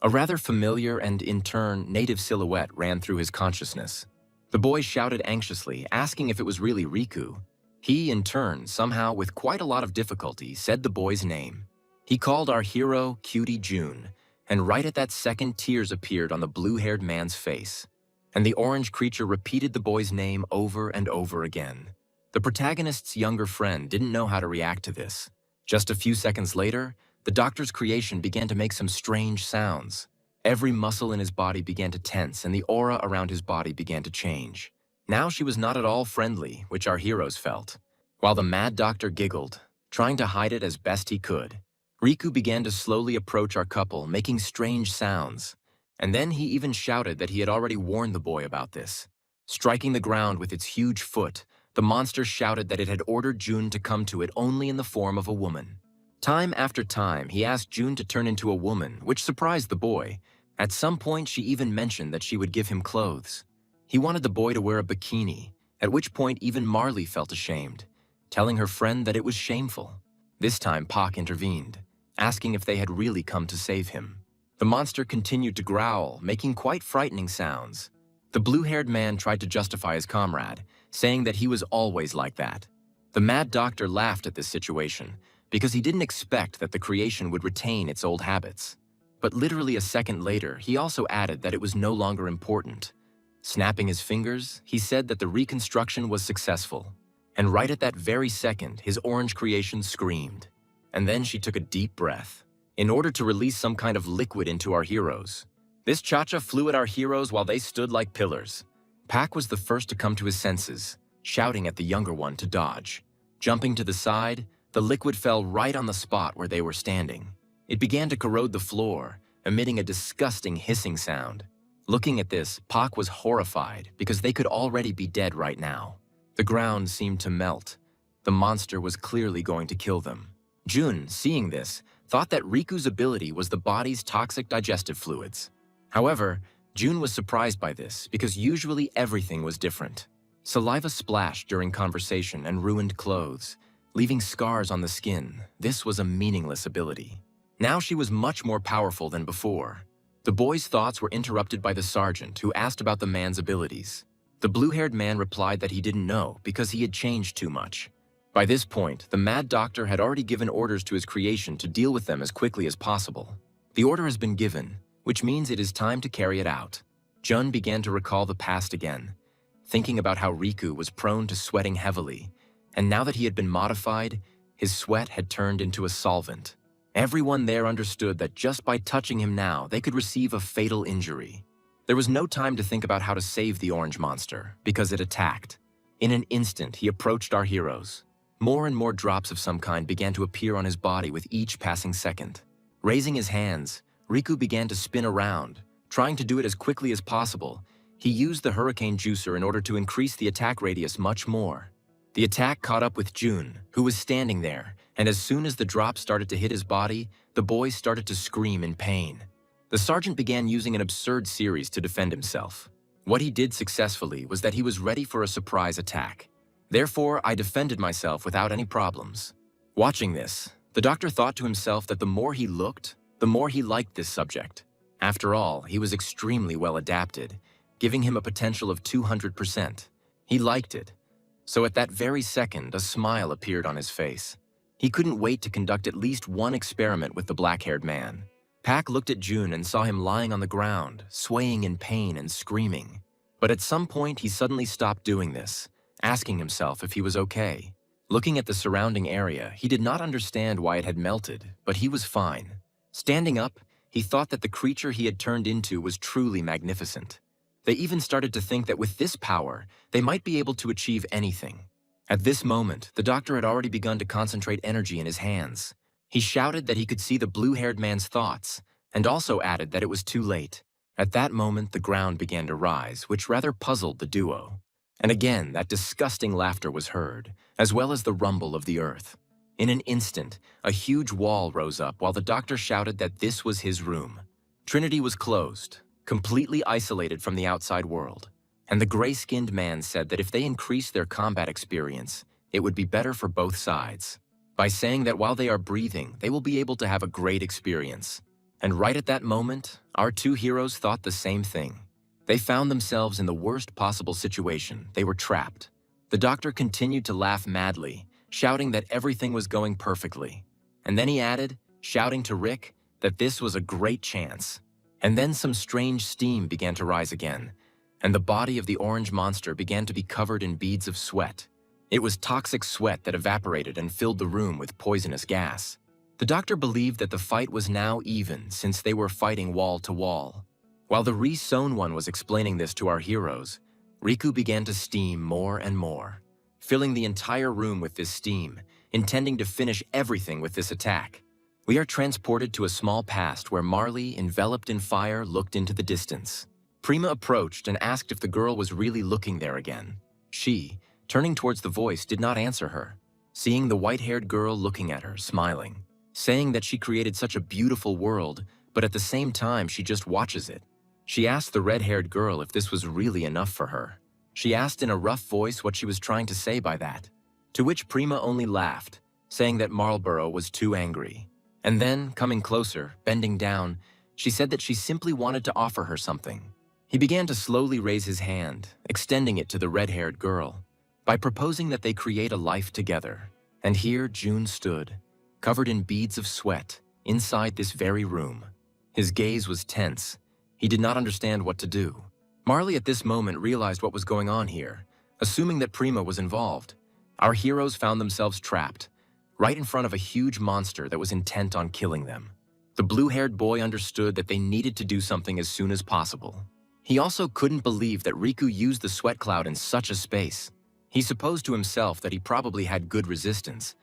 A rather familiar and, in turn, native silhouette ran through his consciousness. The boy shouted anxiously, asking if it was really Riku. He, in turn, somehow with quite a lot of difficulty, said the boy's name. He called our hero Cutie June, and right at that second tears appeared on the blue-haired man's face. And the orange creature repeated the boy's name over and over again. The protagonist's younger friend didn't know how to react to this. Just a few seconds later, the doctor's creation began to make some strange sounds. Every muscle in his body began to tense and the aura around his body began to change. Now she was not at all friendly, which our heroes felt. While the mad doctor giggled, trying to hide it as best he could, Riku began to slowly approach our couple, making strange sounds. And then he even shouted that he had already warned the boy about this. Striking the ground with its huge foot, the monster shouted that it had ordered June to come to it only in the form of a woman. Time after time, he asked June to turn into a woman, which surprised the boy. At some point, she even mentioned that she would give him clothes. He wanted the boy to wear a bikini, at which point even Marley felt ashamed, telling her friend that it was shameful. This time, Pak intervened, asking if they had really come to save him. The monster continued to growl, making quite frightening sounds. The blue-haired man tried to justify his comrade, saying that he was always like that. The mad doctor laughed at this situation because he didn't expect that the creation would retain its old habits. But literally a second later, he also added that it was no longer important. Snapping his fingers, he said that the reconstruction was successful. And right at that very second, his orange creation screamed. And then she took a deep breath, in order to release some kind of liquid into our heroes. This cha-cha flew at our heroes while they stood like pillars. Pak was the first to come to his senses, shouting at the younger one to dodge. Jumping to the side, the liquid fell right on the spot where they were standing. It began to corrode the floor, emitting a disgusting hissing sound. Looking at this, Pak was horrified because they could already be dead right now. The ground seemed to melt. The monster was clearly going to kill them. Jun, seeing this, thought that Riku's ability was the body's toxic digestive fluids. However, Jun was surprised by this because usually everything was different. Saliva splashed during conversation and ruined clothes, leaving scars on the skin. This was a meaningless ability. Now she was much more powerful than before. The boy's thoughts were interrupted by the sergeant, who asked about the man's abilities. The blue-haired man replied that he didn't know because he had changed too much. By this point, the mad doctor had already given orders to his creation to deal with them as quickly as possible. The order has been given, which means it is time to carry it out. Jun began to recall the past again, thinking about how Riku was prone to sweating heavily, and now that he had been modified, his sweat had turned into a solvent. Everyone there understood that just by touching him now, they could receive a fatal injury. There was no time to think about how to save the orange monster, because it attacked. In an instant, he approached our heroes. More and more drops of some kind began to appear on his body with each passing second. Raising his hands, Riku began to spin around. Trying to do it as quickly as possible, he used the hurricane juicer in order to increase the attack radius much more. The attack caught up with Jun, who was standing there, and as soon as the drop started to hit his body, the boy started to scream in pain. The sergeant began using an absurd series to defend himself. What he did successfully was that he was ready for a surprise attack. Therefore, I defended myself without any problems. Watching this, the doctor thought to himself that the more he looked, the more he liked this subject. After all, he was extremely well adapted, giving him a potential of 200%. He liked it. So at that very second, a smile appeared on his face. He couldn't wait to conduct at least one experiment with the black-haired man. Pak looked at Jun and saw him lying on the ground, swaying in pain and screaming. But at some point, he suddenly stopped doing this, asking himself if he was okay. Looking at the surrounding area, he did not understand why it had melted, but he was fine. Standing up, he thought that the creature he had turned into was truly magnificent. They even started to think that with this power, they might be able to achieve anything. At this moment, the doctor had already begun to concentrate energy in his hands. He shouted that he could see the blue-haired man's thoughts, and also added that it was too late. At that moment, the ground began to rise, which rather puzzled the duo. And again, that disgusting laughter was heard, as well as the rumble of the earth. In an instant, a huge wall rose up while the doctor shouted that this was his room. Trinity was closed, completely isolated from the outside world, and the gray-skinned man said that if they increased their combat experience, it would be better for both sides. By saying that while they are breathing, they will be able to have a great experience. And right at that moment, our two heroes thought the same thing. They found themselves in the worst possible situation. They were trapped. The doctor continued to laugh madly, shouting that everything was going perfectly. And then he added, shouting to Rick, that this was a great chance. And then some strange steam began to rise again, and the body of the orange monster began to be covered in beads of sweat. It was toxic sweat that evaporated and filled the room with poisonous gas. The doctor believed that the fight was now even since they were fighting wall to wall. While the re-sewn one was explaining this to our heroes, Riku began to steam more and more, filling the entire room with this steam, intending to finish everything with this attack. We are transported to a small past where Marley, enveloped in fire, looked into the distance. Prima approached and asked if the girl was really looking there again. She, turning towards the voice, did not answer her, seeing the white-haired girl looking at her, smiling, saying that she created such a beautiful world, but at the same time she just watches it. She asked the red-haired girl if this was really enough for her. She asked in a rough voice what she was trying to say by that, to which Prima only laughed, saying that Marlborough was too angry. And then, coming closer, bending down, she said that she simply wanted to offer her something. He began to slowly raise his hand, extending it to the red-haired girl, by proposing that they create a life together. And here June stood, covered in beads of sweat, inside this very room. His gaze was tense. He did not understand what to do. Marley at this moment realized what was going on here, assuming that Prima was involved. Our heroes found themselves trapped, right in front of a huge monster that was intent on killing them. The blue-haired boy understood that they needed to do something as soon as possible. He also couldn't believe that Riku used the sweat cloud in such a space. He supposed to himself that he probably had good resistance,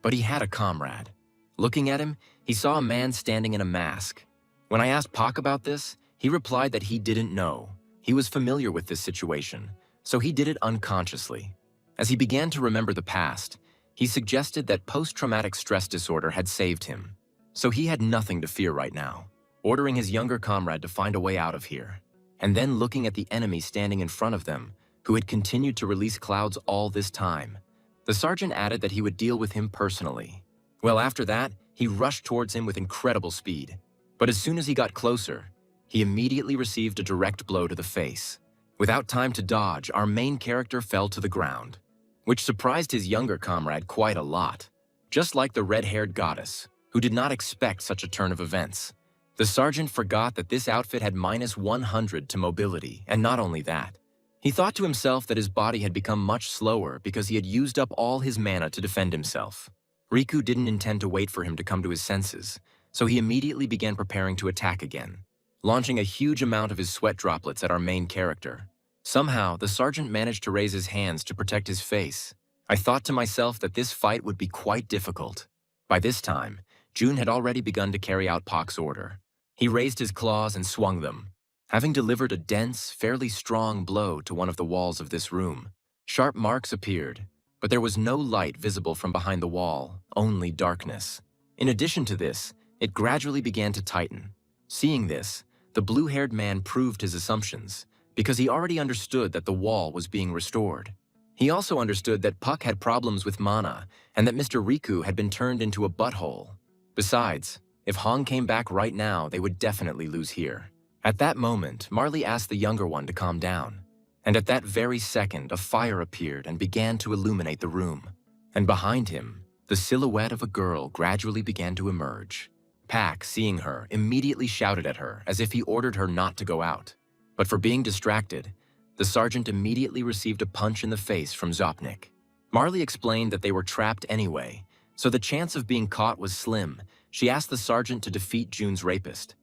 but he had a comrade. Looking at him, he saw a man standing in a mask. When I asked Pak about this, he replied that he didn't know. He was familiar with this situation, so he did it unconsciously. As he began to remember the past, he suggested that post-traumatic stress disorder had saved him, so he had nothing to fear right now, ordering his younger comrade to find a way out of here, and then looking at the enemy standing in front of them, who had continued to release clouds all this time. The sergeant added that he would deal with him personally. Well, after that, he rushed towards him with incredible speed, but as soon as he got closer, he immediately received a direct blow to the face. Without time to dodge, our main character fell to the ground, which surprised his younger comrade quite a lot, just like the red-haired goddess, who did not expect such a turn of events. The sergeant forgot that this outfit had -100 to mobility, and not only that. He thought to himself that his body had become much slower because he had used up all his mana to defend himself. Riku didn't intend to wait for him to come to his senses, so he immediately began preparing to attack again, launching a huge amount of his sweat droplets at our main character. Somehow, the sergeant managed to raise his hands to protect his face. I thought to myself that this fight would be quite difficult. By this time, June had already begun to carry out Pak's order. He raised his claws and swung them, having delivered a dense, fairly strong blow to one of the walls of this room. Sharp marks appeared, but there was no light visible from behind the wall, only darkness. In addition to this, it gradually began to tighten. Seeing this, the blue-haired man proved his assumptions, because he already understood that the wall was being restored. He also understood that Puck had problems with mana, and that Mr. Riku had been turned into a butthole. Besides, if Hong came back right now, they would definitely lose here. At that moment, Marley asked the younger one to calm down, and at that very second, a fire appeared and began to illuminate the room. And behind him, the silhouette of a girl gradually began to emerge. Pak, seeing her, immediately shouted at her as if he ordered her not to go out. But for being distracted, the sergeant immediately received a punch in the face from Zopnik. Marley explained that they were trapped anyway, so the chance of being caught was slim. She asked the sergeant to defeat June's rapist,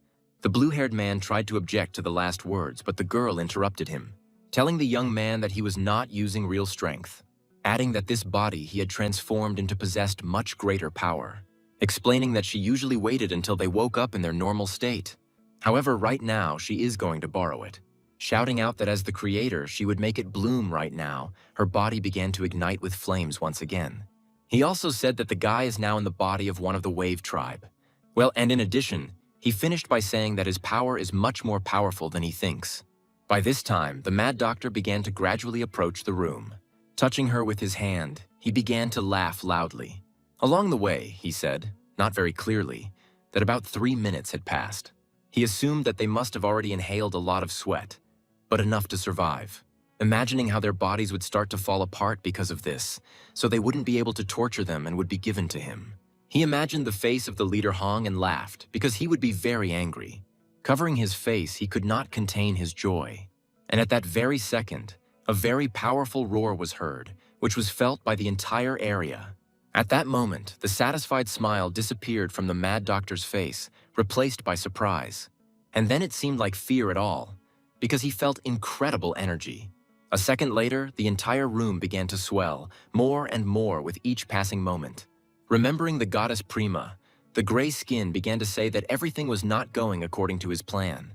The blue-haired man tried to object to the last words, but the girl interrupted him, telling the young man that he was not using real strength, adding that this body he had transformed into possessed much greater power, explaining that she usually waited until they woke up in their normal state. However, right now she is going to borrow it, shouting out that as the creator she would make it bloom right now. Her body began to ignite with flames once again. He also said that the guy is now in the body of one of the wave tribe. Well, and in addition, he finished by saying that his power is much more powerful than he thinks. By this time, the mad doctor began to gradually approach the room. Touching her with his hand, he began to laugh loudly. Along the way, he said, not very clearly, that about 3 minutes had passed. He assumed that they must have already inhaled a lot of sweat, but enough to survive, imagining how their bodies would start to fall apart because of this, so they wouldn't be able to torture them and would be given to him. He imagined the face of the leader Hong and laughed, because he would be very angry. Covering his face, he could not contain his joy. And at that very second, a very powerful roar was heard, which was felt by the entire area. At that moment, the satisfied smile disappeared from the mad doctor's face, replaced by surprise. And then it seemed like fear at all, because he felt incredible energy. A second later, the entire room began to swell, more and more with each passing moment. Remembering the goddess Prima, the gray skin began to say that everything was not going according to his plan.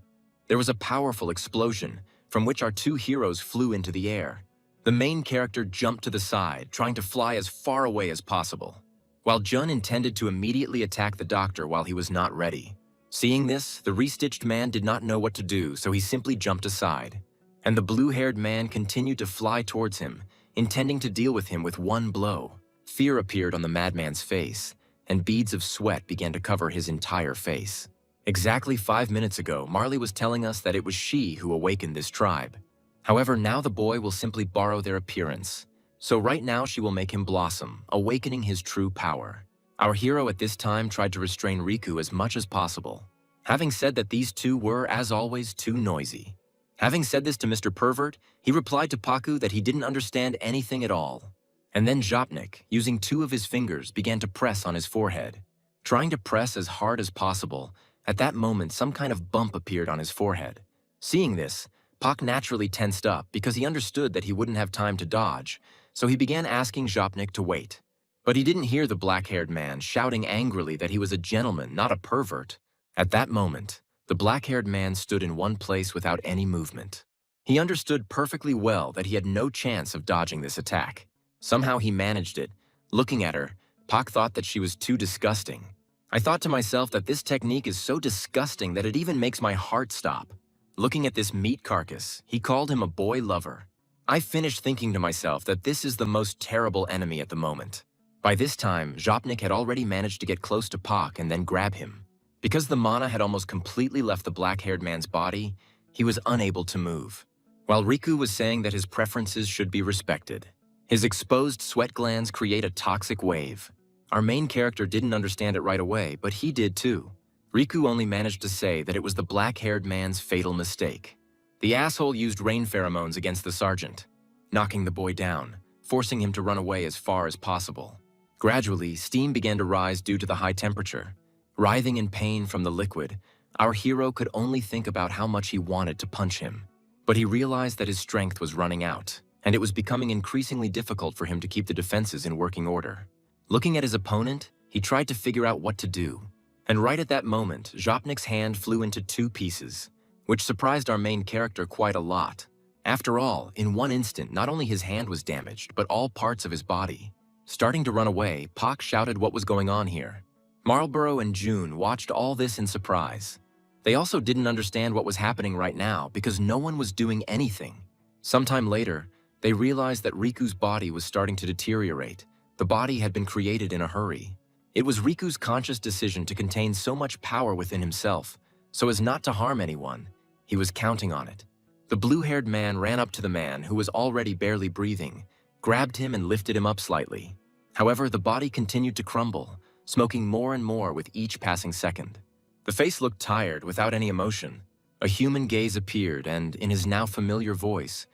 There was a powerful explosion, from which our two heroes flew into the air. The main character jumped to the side, trying to fly as far away as possible, while Jun intended to immediately attack the doctor while he was not ready. Seeing this, the restitched man did not know what to do, so he simply jumped aside. And the blue-haired man continued to fly towards him, intending to deal with him with one blow. Fear appeared on the madman's face, and beads of sweat began to cover his entire face. Exactly 5 minutes ago, Marley was telling us that it was she who awakened this tribe. However, now the boy will simply borrow their appearance. So right now she will make him blossom, awakening his true power. Our hero at this time tried to restrain Riku as much as possible, having said that these two were, as always, too noisy. Having said this to Mr. Pervert, he replied to Paku that he didn't understand anything at all. And then Jopnik, using 2 of his fingers, began to press on his forehead. Trying to press as hard as possible, at that moment some kind of bump appeared on his forehead. Seeing this, Pak naturally tensed up because he understood that he wouldn't have time to dodge, so he began asking Jopnik to wait. But he didn't hear the black-haired man shouting angrily that he was a gentleman, not a pervert. At that moment, the black-haired man stood in one place without any movement. He understood perfectly well that he had no chance of dodging this attack. Somehow he managed it. Looking at her, Pak thought that she was too disgusting. I thought to myself that this technique is so disgusting that it even makes my heart stop. Looking at this meat carcass, he called him a boy lover. I finished thinking to myself that this is the most terrible enemy at the moment. By this time, Jopnik had already managed to get close to Pak and then grab him. Because the mana had almost completely left the black-haired man's body, he was unable to move. While Riku was saying that his preferences should be respected. His exposed sweat glands create a toxic wave. Our main character didn't understand it right away, but he did too. Riku only managed to say that it was the black-haired man's fatal mistake. The asshole used rain pheromones against the sergeant, knocking the boy down, forcing him to run away as far as possible. Gradually, steam began to rise due to the high temperature. Writhing in pain from the liquid, our hero could only think about how much he wanted to punch him. But he realized that his strength was running out, and it was becoming increasingly difficult for him to keep the defenses in working order. Looking at his opponent, he tried to figure out what to do. And right at that moment, Jopnik's hand flew into 2 pieces, which surprised our main character quite a lot. After all, in one instant, not only his hand was damaged, but all parts of his body. Starting to run away, Pak shouted what was going on here. Marlborough and June watched all this in surprise. They also didn't understand what was happening right now because no one was doing anything. Sometime later, they realized that Riku's body was starting to deteriorate. The body had been created in a hurry. It was Riku's conscious decision to contain so much power within himself, so as not to harm anyone. He was counting on it. The blue-haired man ran up to the man who was already barely breathing, grabbed him and lifted him up slightly. However, the body continued to crumble, smoking more and more with each passing second. The face looked tired, without any emotion. A human gaze appeared, and in his now familiar voice,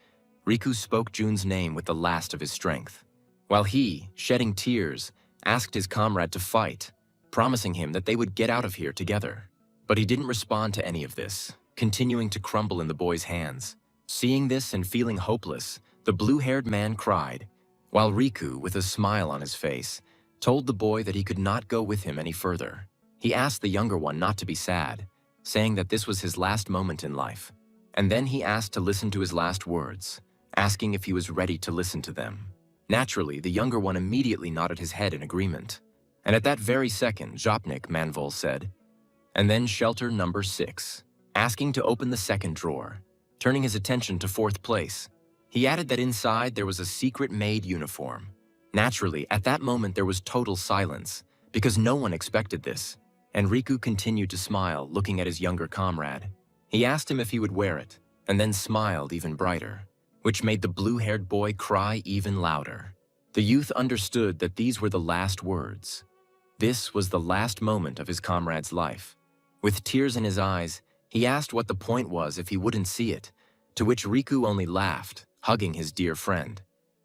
Riku spoke Jun's name with the last of his strength. While he, shedding tears, asked his comrade to fight, promising him that they would get out of here together. But he didn't respond to any of this, continuing to crumble in the boy's hands. Seeing this and feeling hopeless, the blue-haired man cried, while Riku, with a smile on his face, told the boy that he could not go with him any further. He asked the younger one not to be sad, saying that this was his last moment in life. And then he asked to listen to his last words, asking if he was ready to listen to them. Naturally, the younger one immediately nodded his head in agreement. And at that very second, Jopnik Manvol said, "And then shelter number 6, asking to open the second drawer, turning his attention to 4th place. He added that inside there was a secret maid uniform. Naturally, at that moment there was total silence, because no one expected this, and Riku continued to smile, looking at his younger comrade. He asked him if he would wear it, and then smiled even brighter, which made the blue-haired boy cry even louder. The youth understood that these were the last words. This was the last moment of his comrade's life. With tears in his eyes, he asked what the point was if he wouldn't see it, to which Riku only laughed, hugging his dear friend.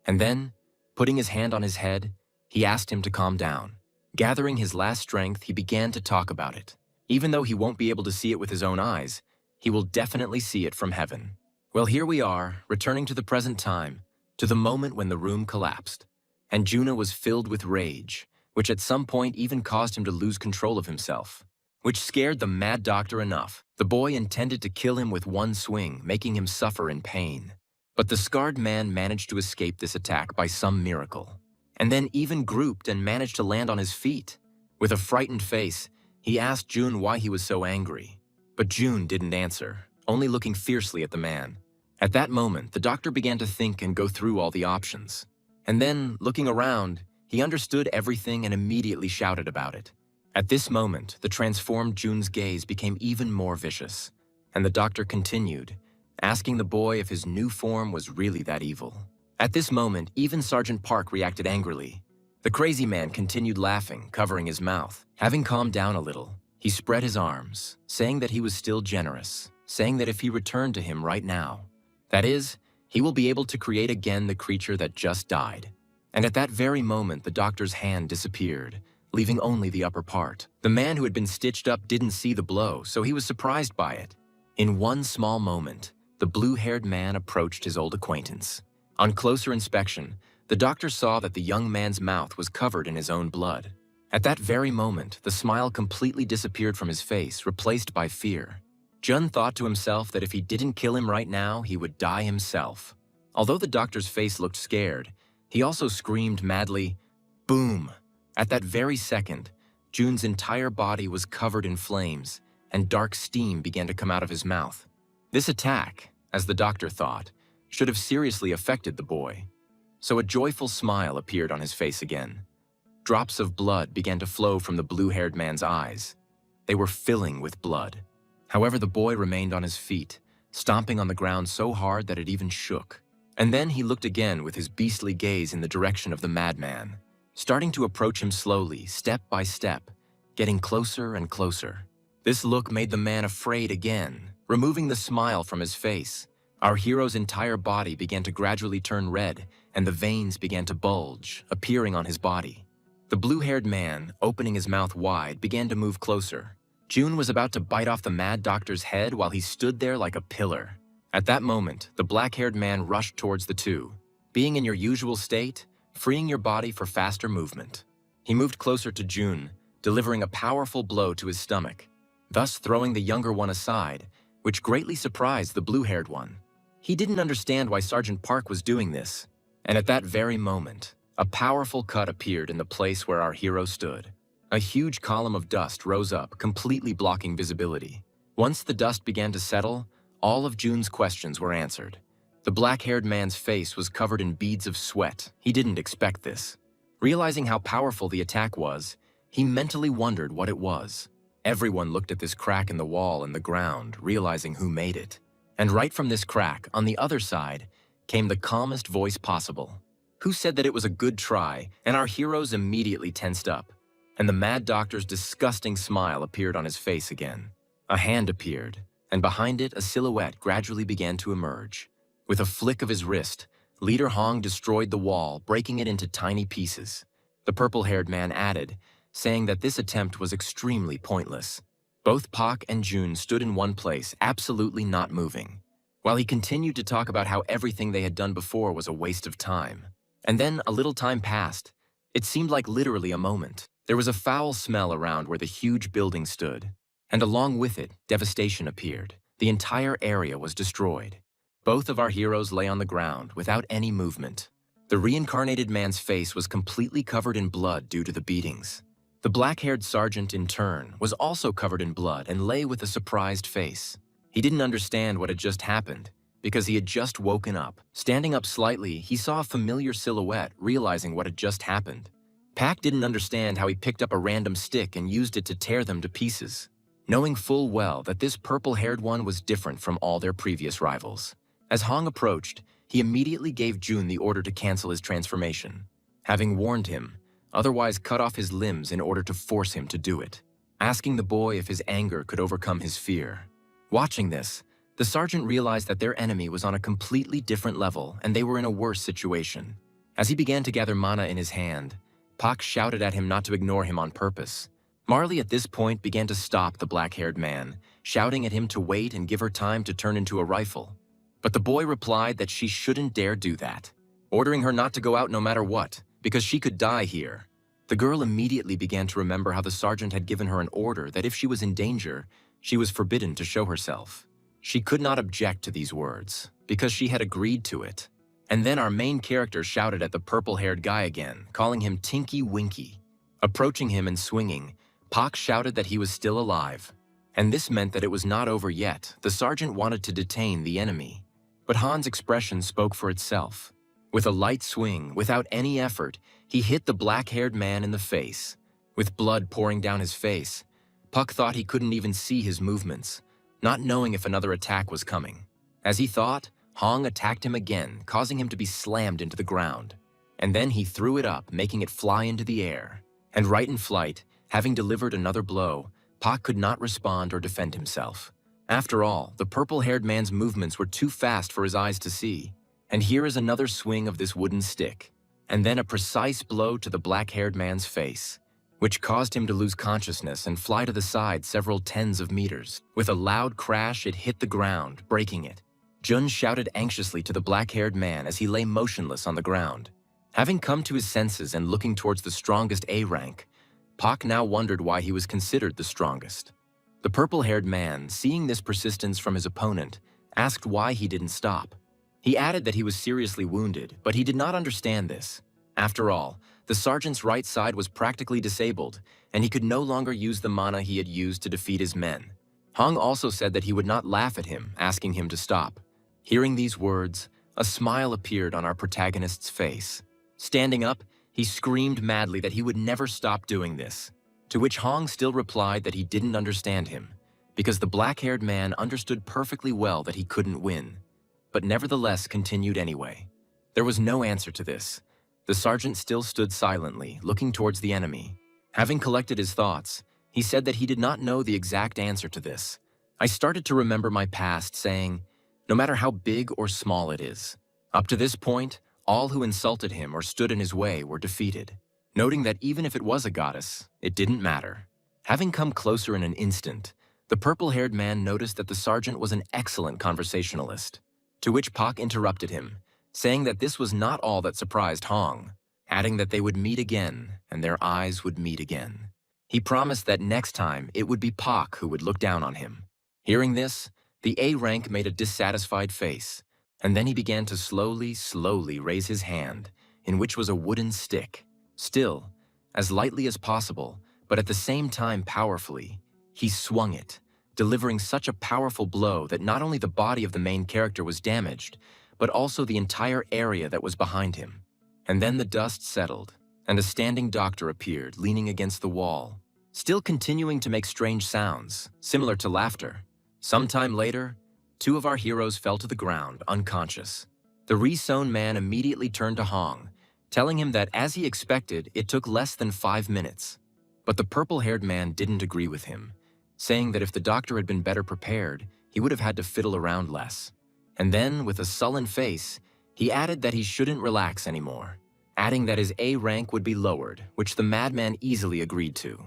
And then, putting his hand on his head, he asked him to calm down. Gathering his last strength, he began to talk about it. Even though he won't be able to see it with his own eyes, he will definitely see it from heaven. Well, here we are, returning to the present time, to the moment when the room collapsed. And Juna was filled with rage, which at some point even caused him to lose control of himself, which scared the mad doctor enough. The boy intended to kill him with one swing, making him suffer in pain. But the scarred man managed to escape this attack by some miracle, and then even grouped and managed to land on his feet. With a frightened face, he asked June why he was so angry. But June didn't answer, only looking fiercely at the man. At that moment, the doctor began to think and go through all the options. And then, looking around, he understood everything and immediately shouted about it. At this moment, the transformed June's gaze became even more vicious, and the doctor continued, asking the boy if his new form was really that evil. At this moment, even Sergeant Park reacted angrily. The crazy man continued laughing, covering his mouth. Having calmed down a little, he spread his arms, saying that he was still generous, saying that if he returned to him right now, that is, he will be able to create again the creature that just died. And at that very moment, the doctor's hand disappeared, leaving only the upper part. The man who had been stitched up didn't see the blow, so he was surprised by it. In one small moment, the blue-haired man approached his old acquaintance. On closer inspection, the doctor saw that the young man's mouth was covered in his own blood. At that very moment, the smile completely disappeared from his face, replaced by fear. Jun thought to himself that if he didn't kill him right now, he would die himself. Although the doctor's face looked scared, he also screamed madly, "Boom!" At that very second, Jun's entire body was covered in flames, and dark steam began to come out of his mouth. This attack, as the doctor thought, should have seriously affected the boy. So a joyful smile appeared on his face again. Drops of blood began to flow from the blue-haired man's eyes. They were filling with blood. However, the boy remained on his feet, stomping on the ground so hard that it even shook. And then he looked again with his beastly gaze in the direction of the madman, starting to approach him slowly, step by step, getting closer and closer. This look made the man afraid again, removing the smile from his face. Our hero's entire body began to gradually turn red, and the veins began to bulge, appearing on his body. The blue-haired man, opening his mouth wide, began to move closer. June was about to bite off the mad doctor's head while he stood there like a pillar. At that moment, the black-haired man rushed towards the two. Being in your usual state, freeing your body for faster movement. He moved closer to June, delivering a powerful blow to his stomach, thus throwing the younger one aside, which greatly surprised the blue-haired one. He didn't understand why Sergeant Park was doing this, and at that very moment, a powerful cut appeared in the place where our hero stood. A huge column of dust rose up, completely blocking visibility. Once the dust began to settle, all of June's questions were answered. The black-haired man's face was covered in beads of sweat. He didn't expect this. Realizing how powerful the attack was, he mentally wondered what it was. Everyone looked at this crack in the wall and the ground, realizing who made it. And right from this crack, on the other side, came the calmest voice possible. Who said that it was a good try, and our heroes immediately tensed up. And the mad doctor's disgusting smile appeared on his face again. A hand appeared, and behind it a silhouette gradually began to emerge. With a flick of his wrist, Leader Hong destroyed the wall, breaking it into tiny pieces. The purple-haired man added, saying that this attempt was extremely pointless. Both Pak and Jun stood in one place, absolutely not moving, while he continued to talk about how everything they had done before was a waste of time. And then a little time passed. It seemed like literally a moment. There was a foul smell around where the huge building stood, and along with it, devastation appeared. The entire area was destroyed. Both of our heroes lay on the ground without any movement. The reincarnated man's face was completely covered in blood due to the beatings. The black-haired sergeant, in turn, was also covered in blood and lay with a surprised face. He didn't understand what had just happened, because he had just woken up. Standing up slightly, he saw a familiar silhouette, realizing what had just happened. Pak didn't understand how he picked up a random stick and used it to tear them to pieces, knowing full well that this purple-haired one was different from all their previous rivals. As Hong approached, he immediately gave Jun the order to cancel his transformation, having warned him, otherwise cut off his limbs in order to force him to do it, asking the boy if his anger could overcome his fear. Watching this, the sergeant realized that their enemy was on a completely different level and they were in a worse situation. As he began to gather mana in his hand, Pak shouted at him not to ignore him on purpose. Marley at this point began to stop the black-haired man, shouting at him to wait and give her time to turn into a rifle. But the boy replied that she shouldn't dare do that, ordering her not to go out no matter what, because she could die here. The girl immediately began to remember how the sergeant had given her an order that if she was in danger, she was forbidden to show herself. She could not object to these words, because she had agreed to it. And then our main character shouted at the purple-haired guy again, calling him Tinky Winky. Approaching him and swinging, Pak shouted that he was still alive. And this meant that it was not over yet. The sergeant wanted to detain the enemy. But Han's expression spoke for itself. With a light swing, without any effort, he hit the black-haired man in the face. With blood pouring down his face, Puck thought he couldn't even see his movements, not knowing if another attack was coming. As he thought, Hong attacked him again, causing him to be slammed into the ground. And then he threw it up, making it fly into the air. And right in flight, having delivered another blow, Pak could not respond or defend himself. After all, the purple-haired man's movements were too fast for his eyes to see. And here is another swing of this wooden stick, and then a precise blow to the black-haired man's face, which caused him to lose consciousness and fly to the side several tens of meters. With a loud crash, it hit the ground, breaking it. Jun shouted anxiously to the black-haired man as he lay motionless on the ground. Having come to his senses and looking towards the strongest A rank, Pak now wondered why he was considered the strongest. The purple-haired man, seeing this persistence from his opponent, asked why he didn't stop. He added that he was seriously wounded, but he did not understand this. After all, the sergeant's right side was practically disabled, and he could no longer use the mana he had used to defeat his men. Hong also said that he would not laugh at him, asking him to stop. Hearing these words, a smile appeared on our protagonist's face. Standing up, he screamed madly that he would never stop doing this, to which Hong still replied that he didn't understand him, because the black-haired man understood perfectly well that he couldn't win, but nevertheless continued anyway. There was no answer to this. The sergeant still stood silently, looking towards the enemy. Having collected his thoughts, he said that he did not know the exact answer to this. I started to remember my past, saying, no matter how big or small it is, up to this point, all who insulted him or stood in his way were defeated. Noting that even if it was a goddess, it didn't matter. Having come closer in an instant, the purple-haired man noticed that the sergeant was an excellent conversationalist, to which Pak interrupted him, saying that this was not all that surprised Hong, adding that they would meet again and their eyes would meet again. He promised that next time it would be Pak who would look down on him. Hearing this, the A rank made a dissatisfied face, and then he began to slowly raise his hand, in which was a wooden stick. Still, as lightly as possible, but at the same time powerfully, he swung it, delivering such a powerful blow that not only the body of the main character was damaged, but also the entire area that was behind him. And then the dust settled, and a standing doctor appeared, leaning against the wall, still continuing to make strange sounds, similar to laughter. Sometime later, two of our heroes fell to the ground, unconscious. The re-sewn man immediately turned to Hong, telling him that, as he expected, it took less than 5 minutes. But the purple-haired man didn't agree with him, saying that if the doctor had been better prepared, he would have had to fiddle around less. And then, with a sullen face, he added that he shouldn't relax anymore, adding that his A rank would be lowered, which the madman easily agreed to.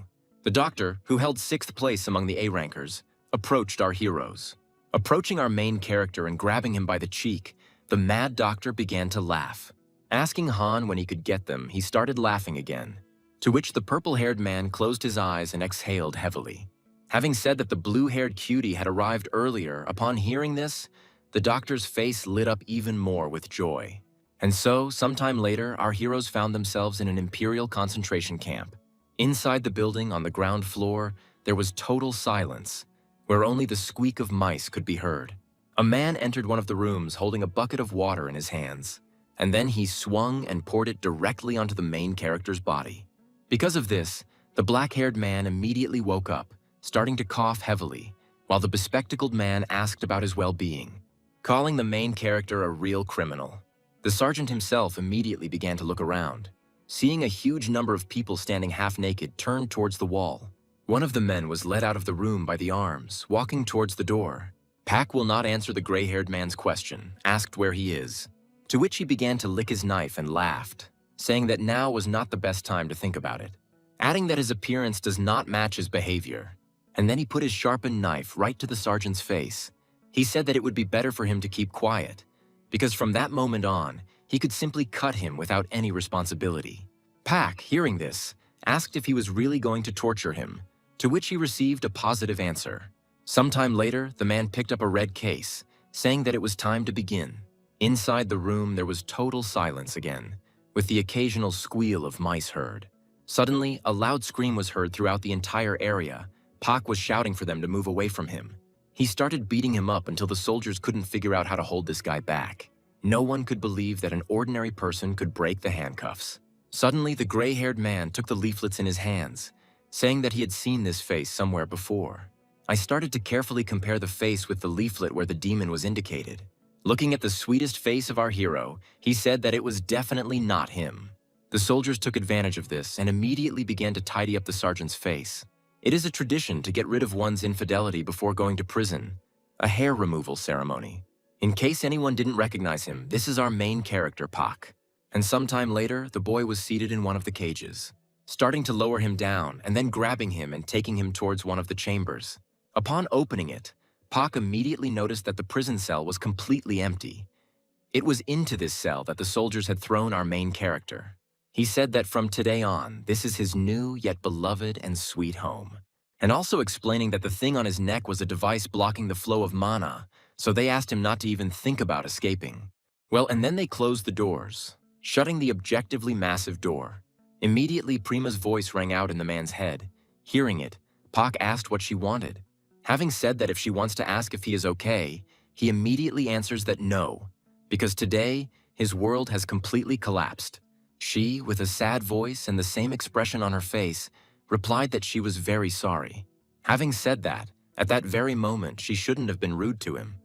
The The doctor, who held 6th place among the A-rankers, approached our heroes. Approaching our main character and grabbing him by the cheek, the mad doctor began to laugh. Asking Han when he could get them, he started laughing again, to which the purple-haired man closed his eyes and exhaled heavily. Having said that the blue-haired cutie had arrived earlier, upon hearing this, the doctor's face lit up even more with joy. And so, sometime later, our heroes found themselves in an Imperial concentration camp. Inside the building, on the ground floor, there was total silence, where only the squeak of mice could be heard. A man entered one of the rooms holding a bucket of water in his hands, and then he swung and poured it directly onto the main character's body. Because of this, the black-haired man immediately woke up, starting to cough heavily, while the bespectacled man asked about his well-being, calling the main character a real criminal. The sergeant himself immediately began to look around, seeing a huge number of people standing half-naked turned towards the wall. One of the men was led out of the room by the arms, walking towards the door. Pak will not answer the gray-haired man's question, asked where he is, to which he began to lick his knife and laughed, saying that now was not the best time to think about it, adding that his appearance does not match his behavior. And then he put his sharpened knife right to the sergeant's face. He said that it would be better for him to keep quiet, because from that moment on, he could simply cut him without any responsibility. Pak, hearing this, asked if he was really going to torture him, to which he received a positive answer. Sometime later, the man picked up a red case, saying that it was time to begin. Inside the room, there was total silence again, with the occasional squeal of mice heard. Suddenly, a loud scream was heard throughout the entire area. Pak was shouting for them to move away from him. He started beating him up until the soldiers couldn't figure out how to hold this guy back. No one could believe that an ordinary person could break the handcuffs. Suddenly, the gray-haired man took the leaflets in his hands, saying that he had seen this face somewhere before. I started to carefully compare the face with the leaflet where the demon was indicated. Looking at the sweetest face of our hero, he said that it was definitely not him. The soldiers took advantage of this and immediately began to tidy up the sergeant's face. It is a tradition to get rid of one's infidelity before going to prison, a hair removal ceremony. In case anyone didn't recognize him, this is our main character, Pak. And sometime later, the boy was seated in one of the cages, starting to lower him down and then grabbing him and taking him towards one of the chambers. Upon opening it, Pak immediately noticed that the prison cell was completely empty. It was into this cell that the soldiers had thrown our main character. He said that from today on, this is his new yet beloved and sweet home. And also explaining that the thing on his neck was a device blocking the flow of mana, so they asked him not to even think about escaping. Well, and then they closed the doors, shutting the objectively massive door. Immediately, Prima's voice rang out in the man's head. Hearing it, Pak asked what she wanted. Having said that if she wants to ask if he is okay, he immediately answers that no, because today, his world has completely collapsed. She, with a sad voice and the same expression on her face, replied that she was very sorry. Having said that, at that very moment, she shouldn't have been rude to him.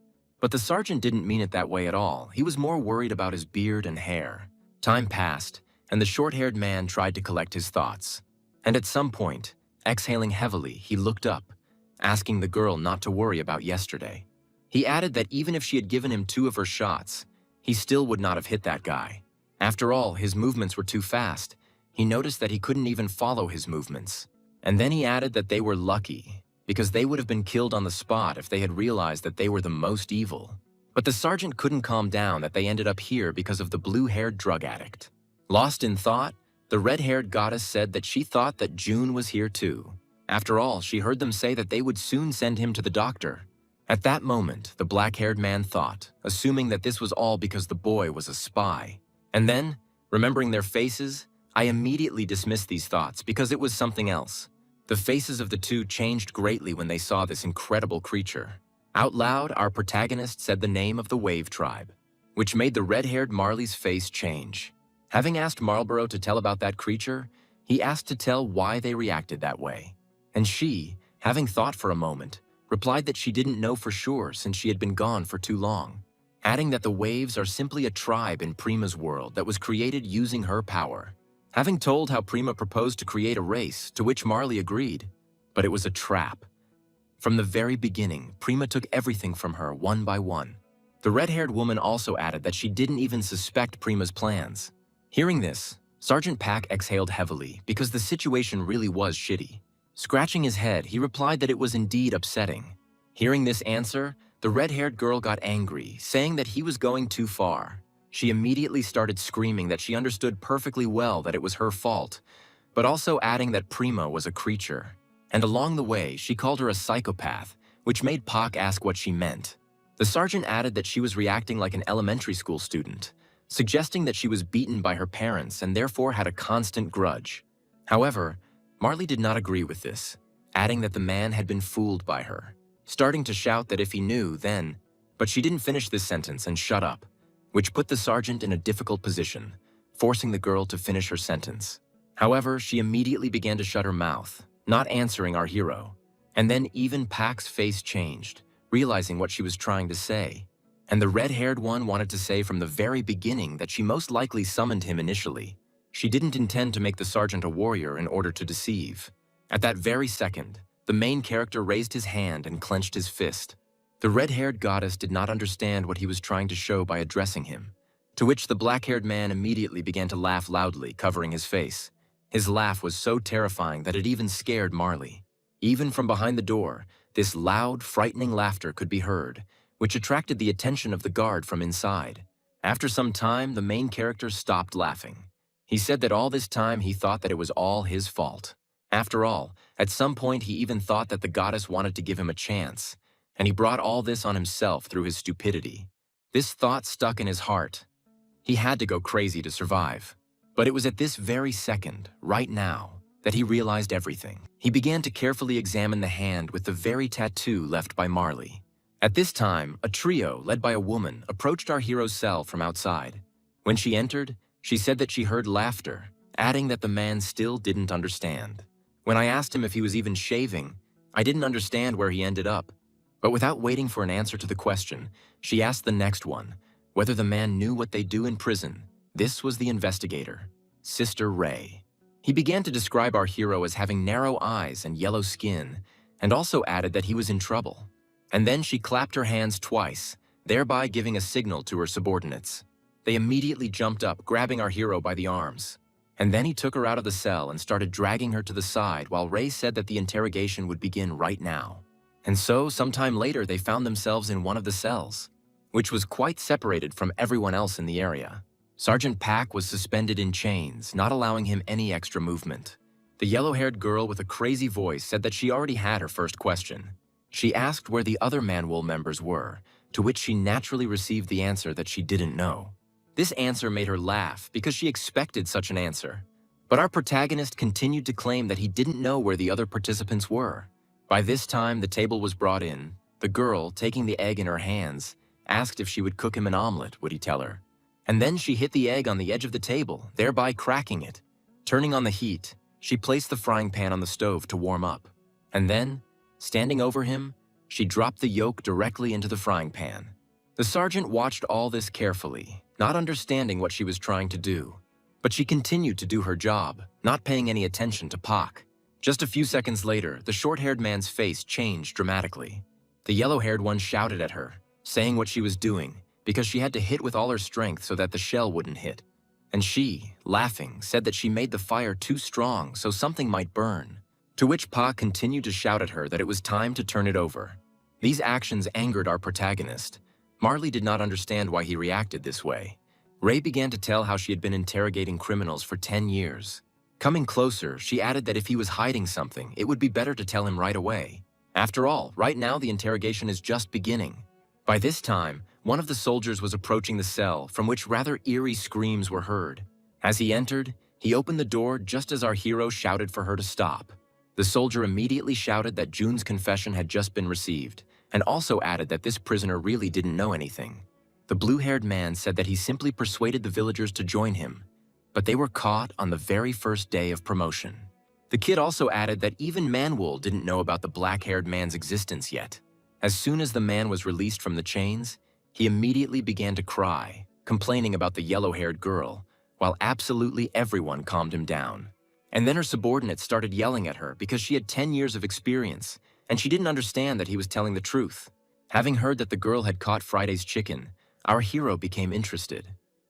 But the sergeant didn't mean it that way at all. He was more worried about his beard and hair. Time passed, and the short-haired man tried to collect his thoughts. And at some point, exhaling heavily, he looked up, asking the girl not to worry about yesterday. He added that even if she had given him 2 of her shots, he still would not have hit that guy. After all, his movements were too fast. He noticed that he couldn't even follow his movements. And then he added that they were lucky, because they would have been killed on the spot if they had realized that they were the most evil. But the sergeant couldn't calm down that they ended up here because of the blue-haired drug addict. Lost in thought, the red-haired goddess said that she thought that June was here too. After all, she heard them say that they would soon send him to the doctor. At that moment, the black-haired man thought, assuming that this was all because the boy was a spy. And then, remembering their faces, I immediately dismissed these thoughts because it was something else. The faces of the two changed greatly when they saw this incredible creature. Out loud, our protagonist said the name of the Wave Tribe, which made the red-haired Marley's face change. Having asked Marlborough to tell about that creature, he asked to tell why they reacted that way. And she, having thought for a moment, replied that she didn't know for sure since she had been gone for too long, adding that the Waves are simply a tribe in Prima's world that was created using her power. Having told how Prima proposed to create a race, to which Marley agreed, but it was a trap. From the very beginning, Prima took everything from her one by one. The red-haired woman also added that she didn't even suspect Prima's plans. Hearing this, Sergeant Pak exhaled heavily because the situation really was shitty. Scratching his head, he replied that it was indeed upsetting. Hearing this answer, the red-haired girl got angry, saying that he was going too far. She immediately started screaming that she understood perfectly well that it was her fault, but also adding that Primo was a creature. And along the way, she called her a psychopath, which made Pak ask what she meant. The sergeant added that she was reacting like an elementary school student, suggesting that she was beaten by her parents and therefore had a constant grudge. However, Marley did not agree with this, adding that the man had been fooled by her, starting to shout that if he knew, then, but she didn't finish this sentence and shut up, which put the sergeant in a difficult position, forcing the girl to finish her sentence. However, she immediately began to shut her mouth, not answering our hero, and then even Pak's face changed, realizing what she was trying to say. And the red-haired one wanted to say from the very beginning that she most likely summoned him initially. She didn't intend to make the sergeant a warrior in order to deceive. At that very second, the main character raised his hand and clenched his fist. The red-haired goddess did not understand what he was trying to show by addressing him, to which the black-haired man immediately began to laugh loudly, covering his face. His laugh was so terrifying that it even scared Marley. Even from behind the door, this loud, frightening laughter could be heard, which attracted the attention of the guard from inside. After some time, the main character stopped laughing. He said that all this time he thought that it was all his fault. After all, at some point he even thought that the goddess wanted to give him a chance, and he brought all this on himself through his stupidity. This thought stuck in his heart. He had to go crazy to survive. But it was at this very second, right now, that he realized everything. He began to carefully examine the hand with the very tattoo left by Marley. At this time, a trio led by a woman approached our hero's cell from outside. When she entered, she said that she heard laughter, adding that the man still didn't understand. When I asked him if he was even shaving, I didn't understand where he ended up. But without waiting for an answer to the question, she asked the next one, whether the man knew what they do in prison. This was the investigator, Sister Ray. He began to describe our hero as having narrow eyes and yellow skin, and also added that he was in trouble. And then she clapped her hands twice, thereby giving a signal to her subordinates. They immediately jumped up, grabbing our hero by the arms. And then he took her out of the cell and started dragging her to the side while Ray said that the interrogation would begin right now. And so, sometime later, they found themselves in one of the cells, which was quite separated from everyone else in the area. Sergeant Pak was suspended in chains, not allowing him any extra movement. The yellow-haired girl with a crazy voice said that she already had her first question. She asked where the other Manwool members were, to which she naturally received the answer that she didn't know. This answer made her laugh because she expected such an answer. But our protagonist continued to claim that he didn't know where the other participants were. By this time, the table was brought in. The girl, taking the egg in her hands, asked if she would cook him an omelet, would he tell her. And then she hit the egg on the edge of the table, thereby cracking it. Turning on the heat, she placed the frying pan on the stove to warm up. And then, standing over him, she dropped the yolk directly into the frying pan. The sergeant watched all this carefully, not understanding what she was trying to do. But she continued to do her job, not paying any attention to Pak. Just a few seconds later, the short-haired man's face changed dramatically. The yellow-haired one shouted at her, saying what she was doing, because she had to hit with all her strength so that the shell wouldn't hit. And she, laughing, said that she made the fire too strong so something might burn. To which Pa continued to shout at her that it was time to turn it over. These actions angered our protagonist. Marley did not understand why he reacted this way. Ray began to tell how she had been interrogating criminals for 10 years. Coming closer, she added that if he was hiding something, it would be better to tell him right away. After all, right now the interrogation is just beginning. By this time, one of the soldiers was approaching the cell, from which rather eerie screams were heard. As he entered, he opened the door just as our hero shouted for her to stop. The soldier immediately shouted that June's confession had just been received, and also added that this prisoner really didn't know anything. The blue-haired man said that he simply persuaded the villagers to join him, but they were caught on the very first day of promotion. The kid also added that even Manwool didn't know about the black-haired man's existence yet. As soon as the man was released from the chains, he immediately began to cry, complaining about the yellow-haired girl, while absolutely everyone calmed him down. And then her subordinates started yelling at her because she had 10 years of experience, and she didn't understand that he was telling the truth. Having heard that the girl had caught Friday's chicken, our hero became interested.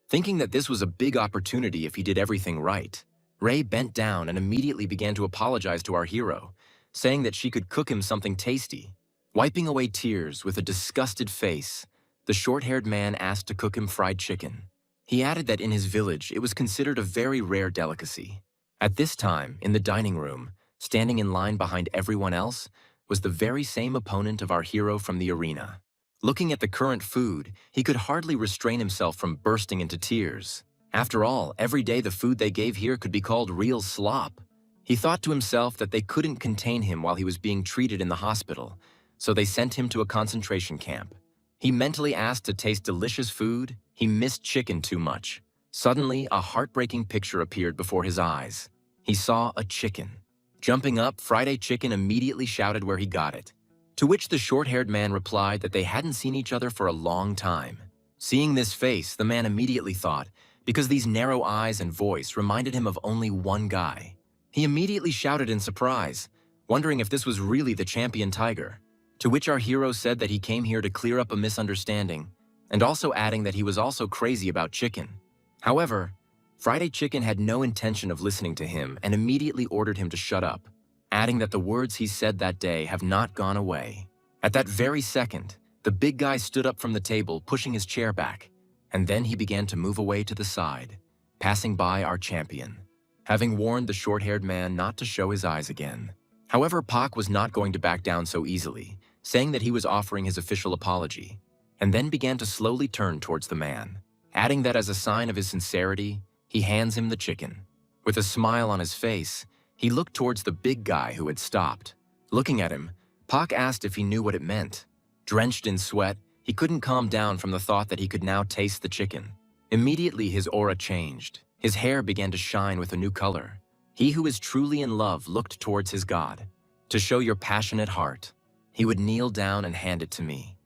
Thinking that this was a big opportunity if he did everything right, Ray bent down and immediately began to apologize to our hero, saying that she could cook him something tasty. Wiping away tears with a disgusted face, the short-haired man asked to cook him fried chicken. He added that in his village it was considered a very rare delicacy. At this time, in the dining room, standing in line behind everyone else, was the very same opponent of our hero from the arena. Looking at the current food, he could hardly restrain himself from bursting into tears. After all, every day the food they gave here could be called real slop. He thought to himself that they couldn't contain him while he was being treated in the hospital, so they sent him to a concentration camp. He mentally asked to taste delicious food. He missed chicken too much. Suddenly, a heartbreaking picture appeared before his eyes. He saw a chicken. Jumping up, Friday Chicken immediately shouted where he got it, to which the short-haired man replied that they hadn't seen each other for a long time. Seeing this face, the man immediately thought, because these narrow eyes and voice reminded him of only one guy. He immediately shouted in surprise, wondering if this was really the champion tiger, to which our hero said that he came here to clear up a misunderstanding, and also adding that he was also crazy about chicken. However, Friday Chicken had no intention of listening to him and immediately ordered him to shut up, adding that the words he said that day have not gone away. At that very second, the big guy stood up from the table, pushing his chair back, and then he began to move away to the side, passing by our champion, having warned the short-haired man not to show his eyes again. However, Pak was not going to back down so easily, saying that he was offering his official apology, and then began to slowly turn towards the man, adding that as a sign of his sincerity, he hands him the chicken. With a smile on his face, he looked towards the big guy who had stopped. Looking at him, Pak asked if he knew what it meant. Drenched in sweat, he couldn't calm down from the thought that he could now taste the chicken. Immediately his aura changed. His hair began to shine with a new color. He who is truly in love looked towards his God. To show your passionate heart, he would kneel down and hand it to me.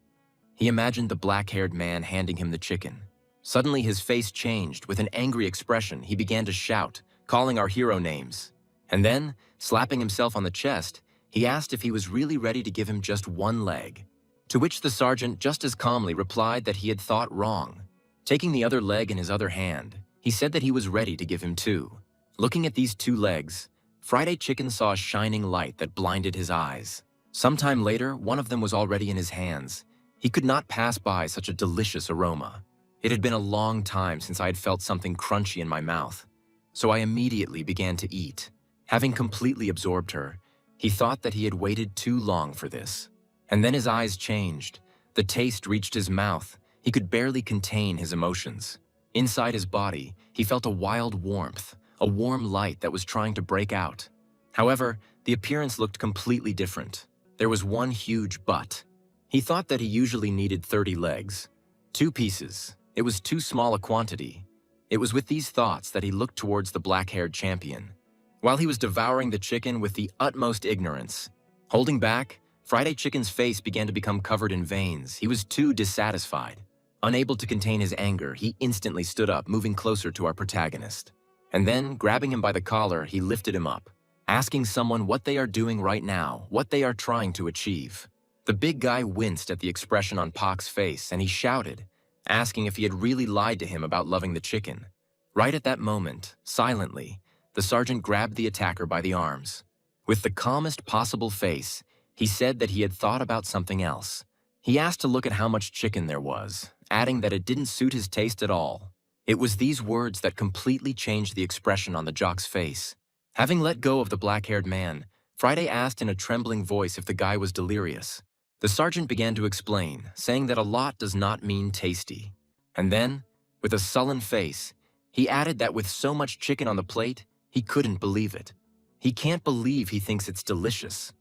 He imagined the black-haired man handing him the chicken. Suddenly his face changed. With an angry expression, he began to shout, calling our hero names. And then, slapping himself on the chest, he asked if he was really ready to give him just one leg. To which the sergeant just as calmly replied that he had thought wrong. Taking the other leg in his other hand, he said that he was ready to give him two. Looking at these two legs, Friday Chicken saw a shining light that blinded his eyes. Sometime later, one of them was already in his hands. He could not pass by such a delicious aroma. It had been a long time since I had felt something crunchy in my mouth, so I immediately began to eat. Having completely absorbed her, he thought that he had waited too long for this. And then his eyes changed. The taste reached his mouth. He could barely contain his emotions. Inside his body, he felt a wild warmth, a warm light that was trying to break out. However, the appearance looked completely different. There was one huge but. He thought that he usually needed 30 legs. 2 pieces. It was too small a quantity. It was with these thoughts that he looked towards the black-haired champion. While he was devouring the chicken with the utmost ignorance, holding back, Friday Chicken's face began to become covered in veins. He was too dissatisfied. Unable to contain his anger, he instantly stood up, moving closer to our protagonist. And then, grabbing him by the collar, he lifted him up, asking someone what they are doing right now, what they are trying to achieve. The big guy winced at the expression on Pak's face, and he shouted, asking if he had really lied to him about loving the chicken. Right at that moment, silently, the sergeant grabbed the attacker by the arms. With the calmest possible face, he said that he had thought about something else. He asked to look at how much chicken there was, adding that it didn't suit his taste at all. It was these words that completely changed the expression on the jock's face. Having let go of the black-haired man, Friday asked in a trembling voice if the guy was delirious. The sergeant began to explain, saying that a lot does not mean tasty. And then, with a sullen face, he added that with so much chicken on the plate, he couldn't believe it. He can't believe he thinks it's delicious.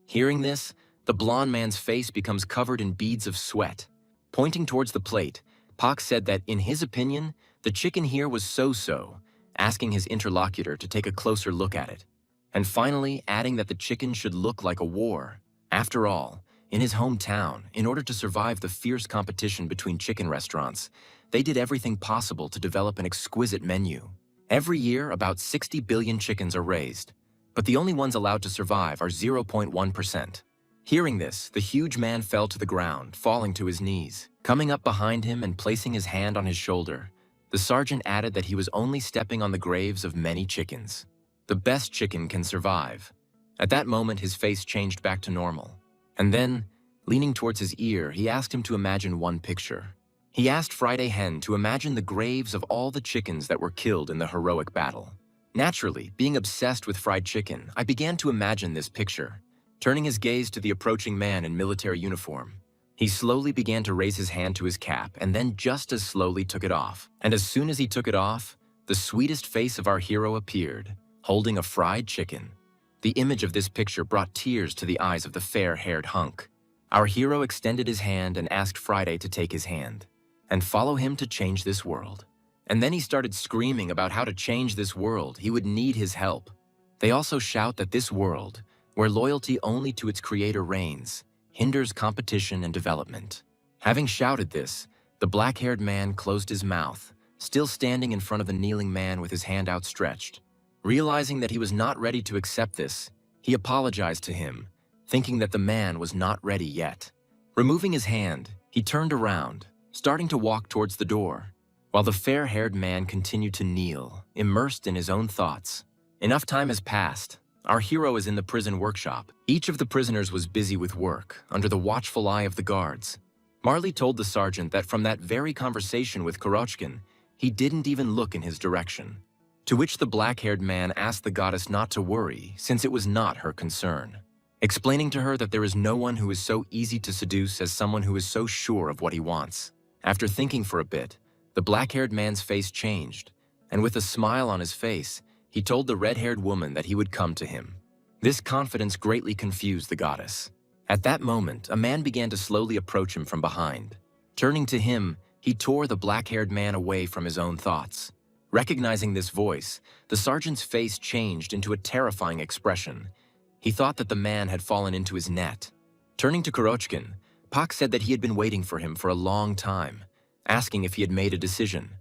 Hearing this, the blond man's face becomes covered in beads of sweat. Pointing towards the plate, Pak said that, in his opinion, the chicken here was so-so, asking his interlocutor to take a closer look at it. And finally, adding that the chicken should look like a war. After all, in his hometown, in order to survive the fierce competition between chicken restaurants, they did everything possible to develop an exquisite menu. Every year, about 60 billion chickens are raised, but the only ones allowed to survive are 0.1%. Hearing this, the huge man fell to the ground, falling to his knees. Coming up behind him and placing his hand on his shoulder, the sergeant added that he was only stepping on the graves of many chickens. The best chicken can survive. At that moment, his face changed back to normal. And then, leaning towards his ear, he asked him to imagine one picture. He asked Friday Hen to imagine the graves of all the chickens that were killed in the heroic battle. Naturally, being obsessed with fried chicken, I began to imagine this picture. Turning his gaze to the approaching man in military uniform, he slowly began to raise his hand to his cap and then just as slowly took it off. And as soon as he took it off, the sweetest face of our hero appeared, holding a fried chicken. The image of this picture brought tears to the eyes of the fair-haired hunk. Our hero extended his hand and asked Friday to take his hand and follow him to change this world. And then he started screaming about how to change this world. He would need his help. They also shout that this world, where loyalty only to its creator reigns, hinders competition and development. Having shouted this, the black-haired man closed his mouth, still standing in front of the kneeling man with his hand outstretched. Realizing that he was not ready to accept this, he apologized to him, thinking that the man was not ready yet. Removing his hand, he turned around, starting to walk towards the door, while the fair-haired man continued to kneel, immersed in his own thoughts. Enough time has passed. Our hero is in the prison workshop. Each of the prisoners was busy with work, under the watchful eye of the guards. Marley told the sergeant that from that very conversation with Kurochkin, he didn't even look in his direction. To which the black-haired man asked the goddess not to worry, since it was not her concern, explaining to her that there is no one who is so easy to seduce as someone who is so sure of what he wants. After thinking for a bit, the black-haired man's face changed, and with a smile on his face, he told the red-haired woman that he would come to him. This confidence greatly confused the goddess. At that moment, a man began to slowly approach him from behind. Turning to him, he tore the black-haired man away from his own thoughts. Recognizing this voice, the sergeant's face changed into a terrifying expression. He thought that the man had fallen into his net. Turning to Kurochkin, Pak said that he had been waiting for him for a long time, asking if he had made a decision.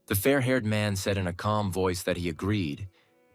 The fair-haired man said in a calm voice that he agreed,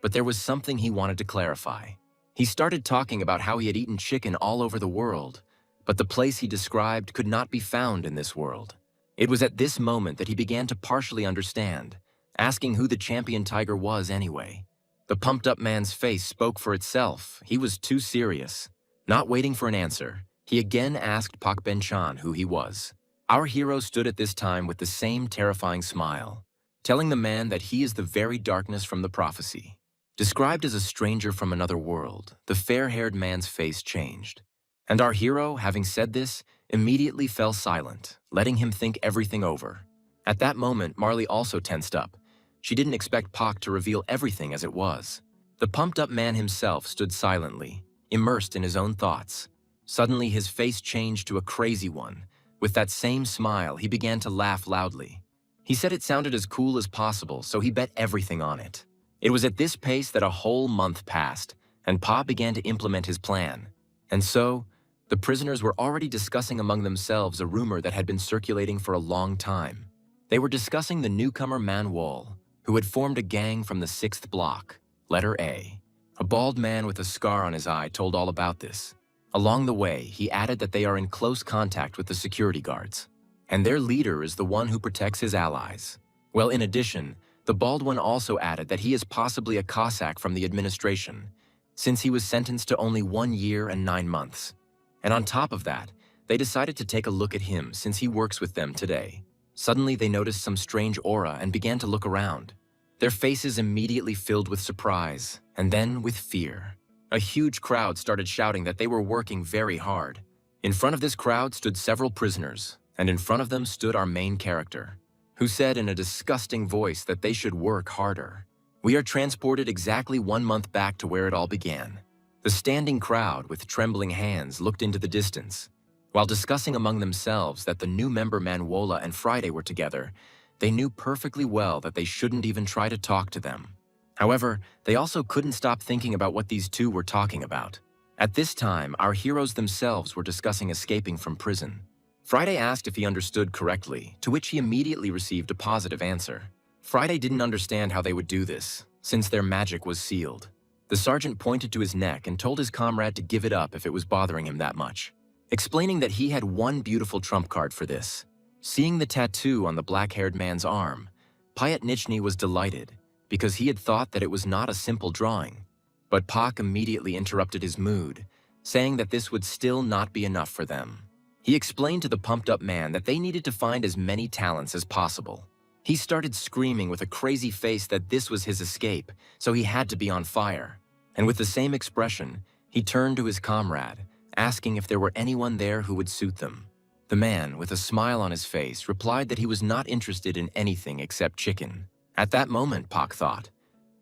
but there was something he wanted to clarify. He started talking about how he had eaten chicken all over the world, but the place he described could not be found in this world. It was at this moment that he began to partially understand, asking who the champion tiger was anyway. The pumped-up man's face spoke for itself. He was too serious. Not waiting for an answer, he again asked Pak Ben-chan who he was. Our hero stood at this time with the same terrifying smile, telling the man that he is the very darkness from the prophecy. Described as a stranger from another world, the fair-haired man's face changed. And our hero, having said this, immediately fell silent, letting him think everything over. At that moment, Marley also tensed up. She didn't expect Pak to reveal everything as it was. The pumped-up man himself stood silently, immersed in his own thoughts. Suddenly, his face changed to a crazy one. With that same smile, he began to laugh loudly. He said it sounded as cool as possible, so he bet everything on it. It was at this pace that a whole month passed, and Pa began to implement his plan. And so, the prisoners were already discussing among themselves a rumor that had been circulating for a long time. They were discussing the newcomer Manhwa, who had formed a gang from the 6th block, letter A. A bald man with a scar on his eye told all about this. Along the way, he added that they are in close contact with the security guards, and their leader is the one who protects his allies. Well, in addition, the bald one also added that he is possibly a Cossack from the administration, since he was sentenced to only 1 year and 9 months. And on top of that, they decided to take a look at him since he works with them today. Suddenly, they noticed some strange aura and began to look around. Their faces immediately filled with surprise, and then with fear. A huge crowd started shouting that they were working very hard. In front of this crowd stood several prisoners, and in front of them stood our main character, who said in a disgusting voice that they should work harder. We are transported exactly 1 month back to where it all began. The standing crowd with trembling hands looked into the distance. While discussing among themselves that the new member Manhwa and Friday were together, they knew perfectly well that they shouldn't even try to talk to them. However, they also couldn't stop thinking about what these two were talking about. At this time, our heroes themselves were discussing escaping from prison. Friday asked if he understood correctly, to which he immediately received a positive answer. Friday didn't understand how they would do this, since their magic was sealed. The sergeant pointed to his neck and told his comrade to give it up if it was bothering him that much, explaining that he had one beautiful trump card for this. Seeing the tattoo on the black-haired man's arm, Pyatnichny was delighted, because he had thought that it was not a simple drawing. But Pak immediately interrupted his mood, saying that this would still not be enough for them. He explained to the pumped-up man that they needed to find as many talents as possible. He started screaming with a crazy face that this was his escape, so he had to be on fire. And with the same expression, he turned to his comrade, asking if there were anyone there who would suit them. The man, with a smile on his face, replied that he was not interested in anything except chicken. At that moment, Pak thought,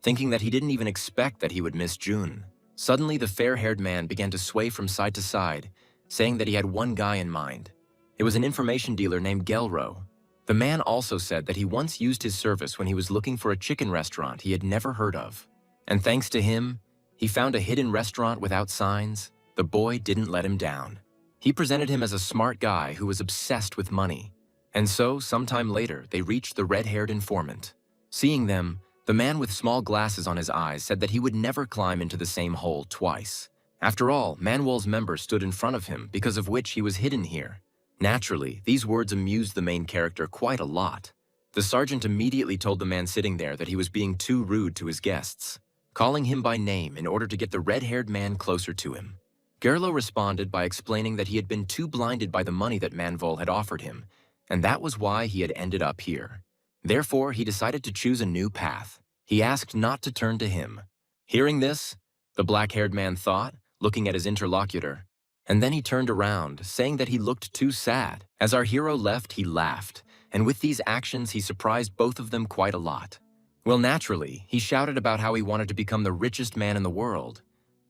thinking that he didn't even expect that he would miss June. Suddenly, the fair-haired man began to sway from side to side, saying that he had one guy in mind. It was an information dealer named Gelro. The man also said that he once used his service when he was looking for a chicken restaurant he had never heard of. And thanks to him, he found a hidden restaurant without signs. The boy didn't let him down. He presented him as a smart guy who was obsessed with money. And so, sometime later, they reached the red-haired informant. Seeing them, the man with small glasses on his eyes said that he would never climb into the same hole twice. After all, Manwol's members stood in front of him, because of which he was hidden here. Naturally, these words amused the main character quite a lot. The sergeant immediately told the man sitting there that he was being too rude to his guests, calling him by name in order to get the red-haired man closer to him. Gerlo responded by explaining that he had been too blinded by the money that Manvol had offered him, and that was why he had ended up here. Therefore, he decided to choose a new path. He asked not to turn to him. Hearing this, the black-haired man thought, looking at his interlocutor, and then he turned around, saying that he looked too sad. As our hero left, he laughed, and with these actions, he surprised both of them quite a lot. Well, naturally, he shouted about how he wanted to become the richest man in the world,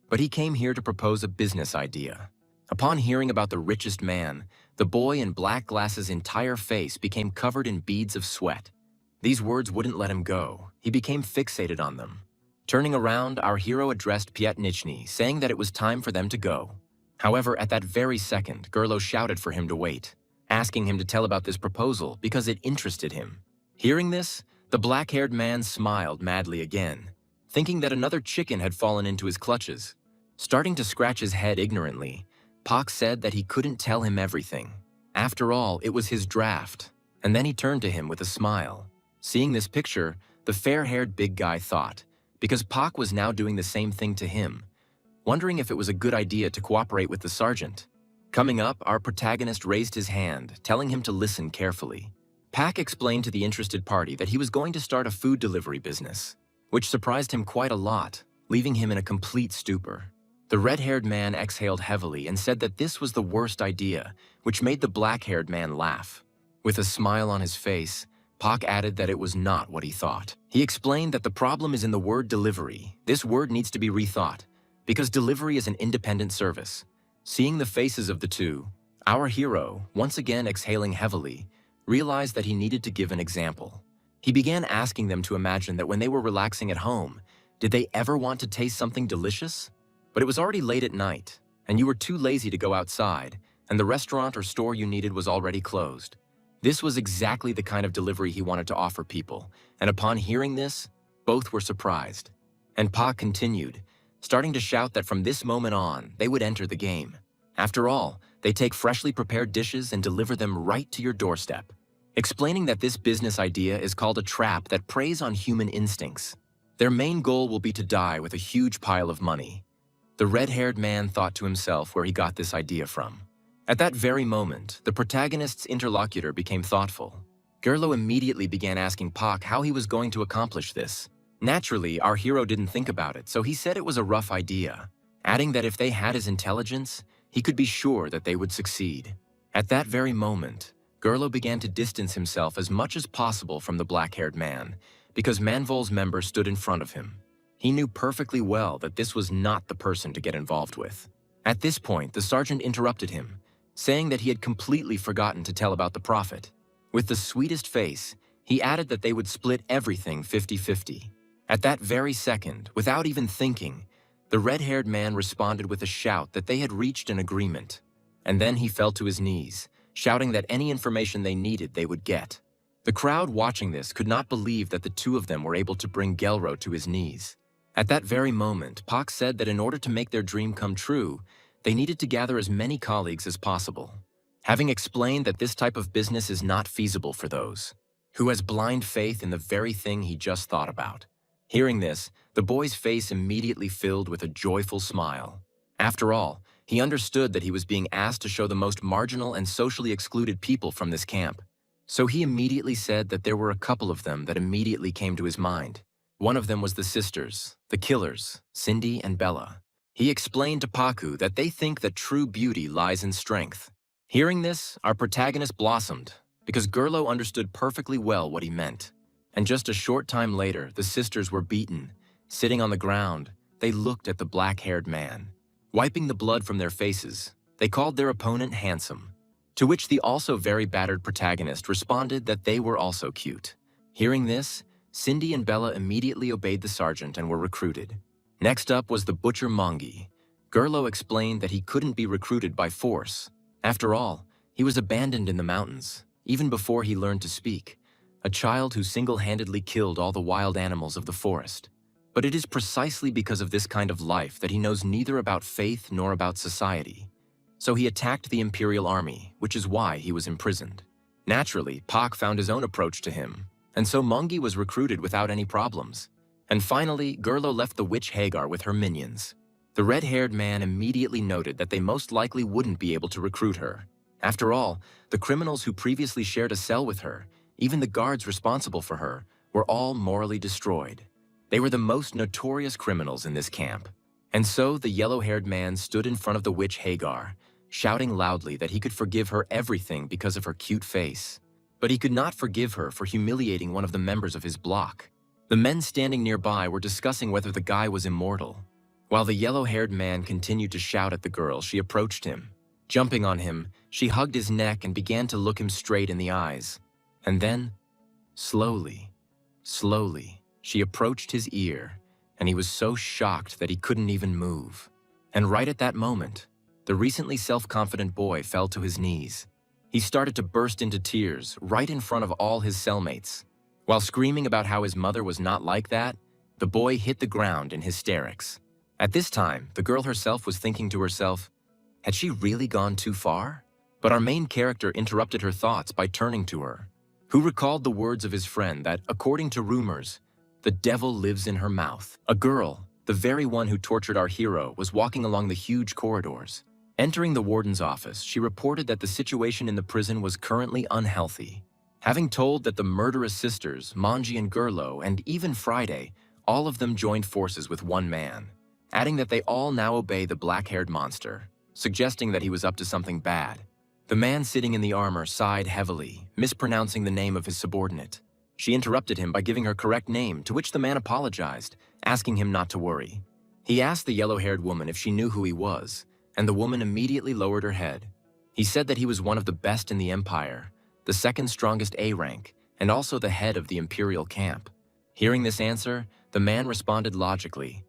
but he came here to propose a business idea. Upon hearing about the richest man, the boy in black glasses' entire face became covered in beads of sweat. These words wouldn't let him go. He became fixated on them. Turning around, our hero addressed Piatnichny, saying that it was time for them to go. However, at that very second, Gerlo shouted for him to wait, asking him to tell about this proposal because it interested him. Hearing this, the black-haired man smiled madly again, thinking that another chicken had fallen into his clutches. Starting to scratch his head ignorantly, Pak said that he couldn't tell him everything. After all, it was his draft. And then he turned to him with a smile. Seeing this picture, the fair-haired big guy thought, because Pak was now doing the same thing to him, wondering if it was a good idea to cooperate with the sergeant. Coming up, our protagonist raised his hand, telling him to listen carefully. Pak explained to the interested party that he was going to start a food delivery business, which surprised him quite a lot, leaving him in a complete stupor. The red-haired man exhaled heavily and said that this was the worst idea, which made the black-haired man laugh. With a smile on his face, Pak added that it was not what he thought. He explained that the problem is in the word delivery. This word needs to be rethought, because delivery is an independent service. Seeing the faces of the two, our hero, once again exhaling heavily, realized that he needed to give an example. He began asking them to imagine that when they were relaxing at home, did they ever want to taste something delicious? But it was already late at night, and you were too lazy to go outside, and the restaurant or store you needed was already closed. This was exactly the kind of delivery he wanted to offer people, and upon hearing this, both were surprised. And Pa continued, starting to shout that from this moment on, they would enter the game. After all, they take freshly prepared dishes and deliver them right to your doorstep, explaining that this business idea is called a trap that preys on human instincts. Their main goal will be to die with a huge pile of money. The red-haired man thought to himself where he got this idea from. At that very moment, the protagonist's interlocutor became thoughtful. Gerlo immediately began asking Pak how he was going to accomplish this. Naturally, our hero didn't think about it, so he said it was a rough idea, adding that if they had his intelligence, he could be sure that they would succeed. At that very moment, Gerlo began to distance himself as much as possible from the black-haired man, because Manvol's member stood in front of him. He knew perfectly well that this was not the person to get involved with. At this point, the sergeant interrupted him, saying that he had completely forgotten to tell about the profit. With the sweetest face, he added that they would split everything 50-50. At that very second, without even thinking, the red-haired man responded with a shout that they had reached an agreement. And then he fell to his knees, shouting that any information they needed they would get. The crowd watching this could not believe that the two of them were able to bring Gelro to his knees. At that very moment, Pak said that in order to make their dream come true, they needed to gather as many colleagues as possible. Having explained that this type of business is not feasible for those who has blind faith in the very thing he just thought about. Hearing this, the boy's face immediately filled with a joyful smile. After all, he understood that he was being asked to show the most marginal and socially excluded people from this camp. So he immediately said that there were a couple of them that immediately came to his mind. One of them was the sisters, the killers, Cindy and Bella. He explained to Paku that they think that true beauty lies in strength. Hearing this, our protagonist blossomed, because Gerlo understood perfectly well what he meant. And just a short time later, the sisters were beaten. Sitting on the ground, they looked at the black-haired man. Wiping the blood from their faces, they called their opponent handsome, to which the also very battered protagonist responded that they were also cute. Hearing this, Cindy and Bella immediately obeyed the sergeant and were recruited. Next up was the butcher Mongi. Gerlo explained that he couldn't be recruited by force. After all, he was abandoned in the mountains, even before he learned to speak. A child who single-handedly killed all the wild animals of the forest. But it is precisely because of this kind of life that he knows neither about faith nor about society. So he attacked the Imperial Army, which is why he was imprisoned. Naturally, Pak found his own approach to him, and so Mongi was recruited without any problems. And finally, Gerlo left the witch Hagar with her minions. The red-haired man immediately noted that they most likely wouldn't be able to recruit her. After all, the criminals who previously shared a cell with her, even the guards responsible for her, were all morally destroyed. They were the most notorious criminals in this camp. And so the yellow-haired man stood in front of the witch Hagar, shouting loudly that he could forgive her everything because of her cute face. But he could not forgive her for humiliating one of the members of his block. The men standing nearby were discussing whether the guy was immortal. While the yellow-haired man continued to shout at the girl, she approached him. Jumping on him, she hugged his neck and began to look him straight in the eyes. And then, slowly, she approached his ear, and he was so shocked that he couldn't even move. And right at that moment, the recently self-confident boy fell to his knees. He started to burst into tears right in front of all his cellmates. While screaming about how his mother was not like that, the boy hit the ground in hysterics. At this time, the girl herself was thinking to herself, had she really gone too far? But our main character interrupted her thoughts by turning to her, who recalled the words of his friend that, according to rumors, the devil lives in her mouth. A girl, the very one who tortured our hero, was walking along the huge corridors. Entering the warden's office, she reported that the situation in the prison was currently unhealthy. Having told that the murderous sisters, Manji and Gerlo, and even Friday, all of them joined forces with one man, adding that they all now obey the black-haired monster, suggesting that he was up to something bad. The man sitting in the armor sighed heavily, mispronouncing the name of his subordinate. She interrupted him by giving her correct name, to which the man apologized, asking him not to worry. He asked the yellow-haired woman if she knew who he was, and the woman immediately lowered her head. He said that he was one of the best in the Empire, the second strongest A rank, and also the head of the Imperial camp. Hearing this answer, the man responded logically.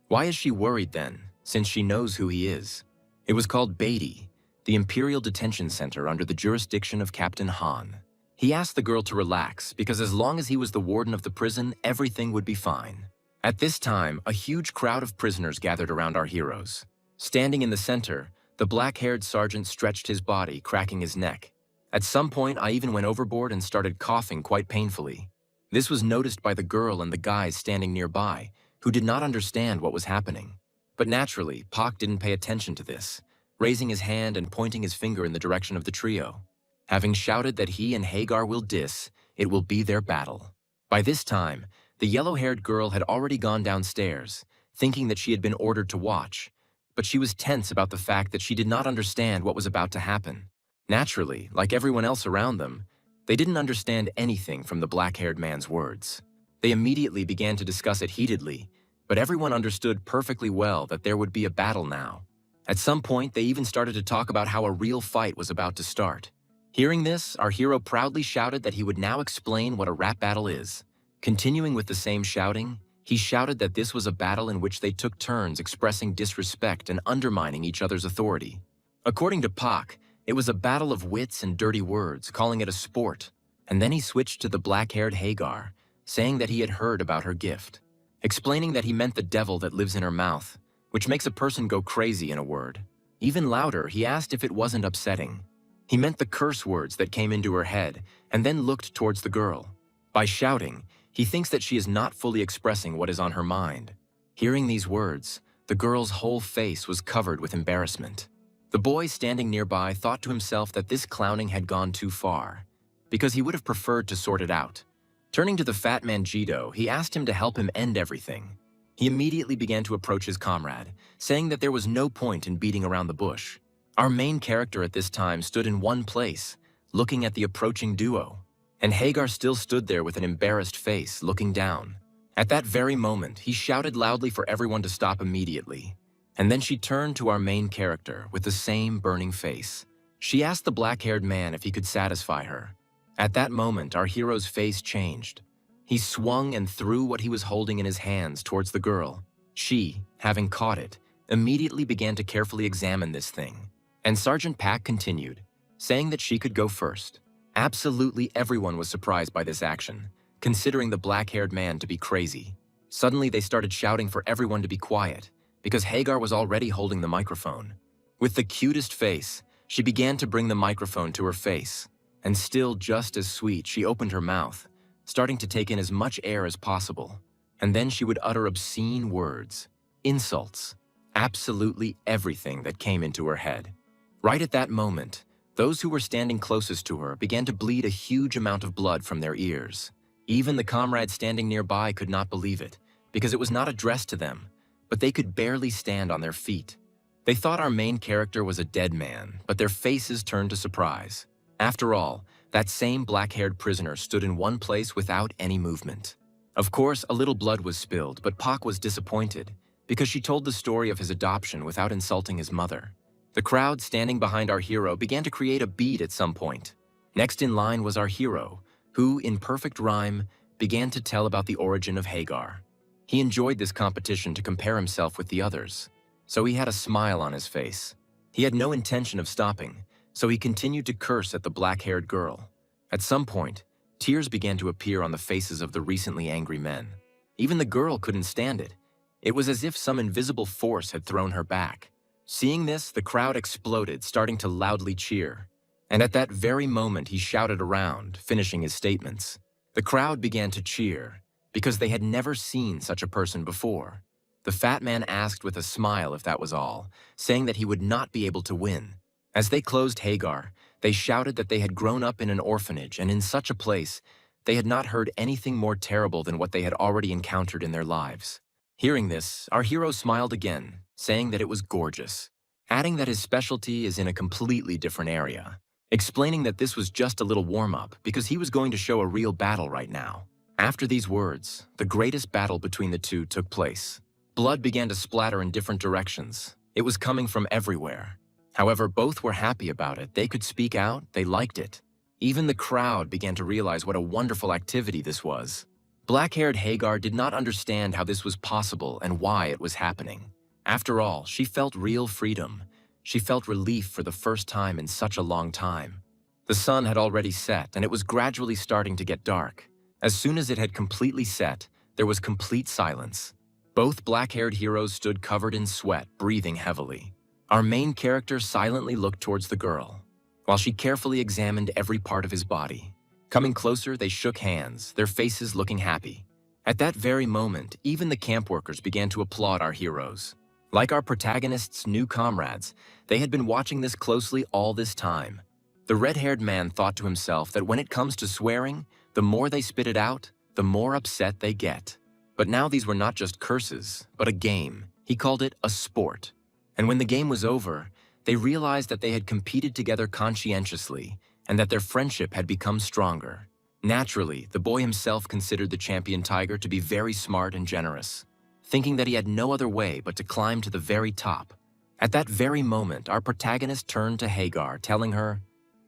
Why is she worried then, since she knows who he is? It was called Beatty, the Imperial Detention Center under the jurisdiction of Captain Han. He asked the girl to relax because as long as he was the warden of the prison, everything would be fine. At this time, a huge crowd of prisoners gathered around our heroes. Standing in the center, the black-haired sergeant stretched his body, cracking his neck. At some point, I even went overboard and started coughing quite painfully. This was noticed by the girl and the guys standing nearby, who did not understand what was happening. But naturally, Pak didn't pay attention to this, raising his hand and pointing his finger in the direction of the trio. Having shouted that he and Hagar will diss, it will be their battle. By this time, the yellow-haired girl had already gone downstairs, thinking that she had been ordered to watch, but she was tense about the fact that she did not understand what was about to happen. Naturally, like everyone else around them, they didn't understand anything from the black-haired man's words. They immediately began to discuss it heatedly, but everyone understood perfectly well that there would be a battle now. At some point, they even started to talk about how a real fight was about to start. Hearing this, our hero proudly shouted that he would now explain what a rap battle is. Continuing with the same shouting, he shouted that this was a battle in which they took turns expressing disrespect and undermining each other's authority. According to Pak, it was a battle of wits and dirty words, calling it a sport. And then he switched to the black-haired Hagar, saying that he had heard about her gift, explaining that he meant the devil that lives in her mouth, which makes a person go crazy in a word. Even louder, he asked if it wasn't upsetting. He meant the curse words that came into her head, and then looked towards the girl. By shouting, He thinks that she is not fully expressing what is on her mind. Hearing these words, the girl's whole face was covered with embarrassment. The boy standing nearby thought to himself that this clowning had gone too far, because he would have preferred to sort it out. Turning to the fat man Jito, he asked him to help him end everything. He immediately began to approach his comrade, saying that there was no point in beating around the bush. Our main character at this time stood in one place, looking at the approaching duo, and Hagar still stood there with an embarrassed face, looking down. At that very moment, he shouted loudly for everyone to stop immediately, and then she turned to our main character with the same burning face. She asked the black-haired man if he could satisfy her. At that moment, our hero's face changed. He swung and threw what he was holding in his hands towards the girl. She, having caught it, immediately began to carefully examine this thing. And Sergeant Pack continued, saying that she could go first. Absolutely everyone was surprised by this action, considering the black-haired man to be crazy. Suddenly they started shouting for everyone to be quiet, because Hagar was already holding the microphone. With the cutest face, she began to bring the microphone to her face, and still just as sweet, she opened her mouth, starting to take in as much air as possible. And then she would utter obscene words, insults, absolutely everything that came into her head. Right at that moment, those who were standing closest to her began to bleed a huge amount of blood from their ears. Even the comrades standing nearby could not believe it, because it was not addressed to them, but they could barely stand on their feet. They thought our main character was a dead man, but their faces turned to surprise. After all, that same black-haired prisoner stood in one place without any movement. Of course, a little blood was spilled, but Pak was disappointed, because she told the story of his adoption without insulting his mother. The crowd standing behind our hero began to create a beat at some point. Next in line was our hero, who, in perfect rhyme, began to tell about the origin of Hagar. He enjoyed this competition to compare himself with the others, so he had a smile on his face. He had no intention of stopping, so he continued to curse at the black-haired girl. At some point, tears began to appear on the faces of the recently angry men. Even the girl couldn't stand it. It was as if some invisible force had thrown her back. Seeing this, the crowd exploded, starting to loudly cheer. And at that very moment, he shouted around, finishing his statements. The crowd began to cheer, because they had never seen such a person before. The fat man asked with a smile if that was all, saying that he would not be able to win. As they closed Hagar, they shouted that they had grown up in an orphanage, and in such a place, they had not heard anything more terrible than what they had already encountered in their lives. Hearing this, our hero smiled again, saying that it was gorgeous, adding that his specialty is in a completely different area, explaining that this was just a little warm-up because he was going to show a real battle right now. After these words, the greatest battle between the two took place. Blood began to splatter in different directions. It was coming from everywhere. However, both were happy about it. They could speak out, they liked it. Even the crowd began to realize what a wonderful activity this was. Black-haired Hagar did not understand how this was possible and why it was happening. After all, she felt real freedom. She felt relief for the first time in such a long time. The sun had already set, and it was gradually starting to get dark. As soon as it had completely set, there was complete silence. Both black-haired heroes stood covered in sweat, breathing heavily. Our main character silently looked towards the girl, while she carefully examined every part of his body. Coming closer, they shook hands, their faces looking happy. At that very moment, even the camp workers began to applaud our heroes. Like our protagonist's new comrades, they had been watching this closely all this time. The red-haired man thought to himself that when it comes to swearing, the more they spit it out, the more upset they get. But now these were not just curses, but a game. He called it a sport. And when the game was over, they realized that they had competed together conscientiously and that their friendship had become stronger. Naturally, the boy himself considered the champion tiger to be very smart and generous, thinking that he had no other way but to climb to the very top. At that very moment, our protagonist turned to Hagar, telling her,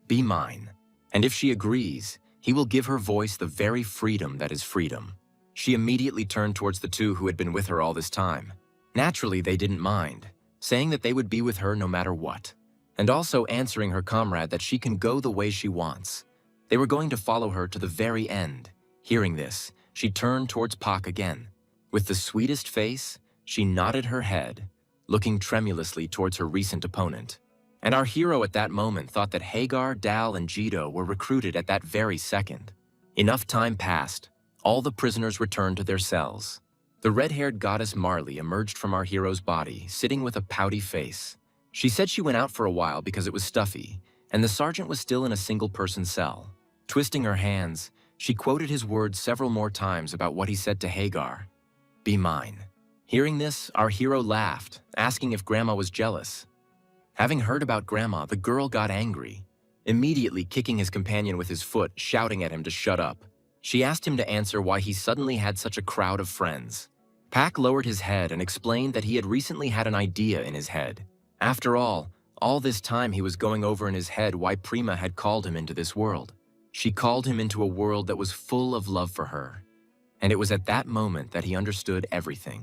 "Be mine, and if she agrees, he will give her voice the very freedom that is freedom." She immediately turned towards the two who had been with her all this time. Naturally, they didn't mind, saying that they would be with her no matter what, and also answering her comrade that she can go the way she wants. They were going to follow her to the very end. Hearing this, she turned towards Pak again. With the sweetest face, she nodded her head, looking tremulously towards her recent opponent. And our hero at that moment thought that Hagar, Dal, and Jito were recruited at that very second. Enough time passed. all the prisoners returned to their cells. The red-haired goddess Marley emerged from our hero's body, sitting with a pouty face. She said she went out for a while because it was stuffy, and the sergeant was still in a single-person cell. Twisting her hands, she quoted his words several more times about what he said to Hagar. "Be mine." Hearing this, our hero laughed, asking if Grandma was jealous. Having heard about Grandma, the girl got angry, immediately kicking his companion with his foot, shouting at him to shut up. She asked him to answer why he suddenly had such a crowd of friends. Pak lowered his head and explained that he had recently had an idea in his head. After all this time he was going over in his head why Prima had called him into this world. She called him into a world that was full of love for her. And it was at that moment that he understood everything.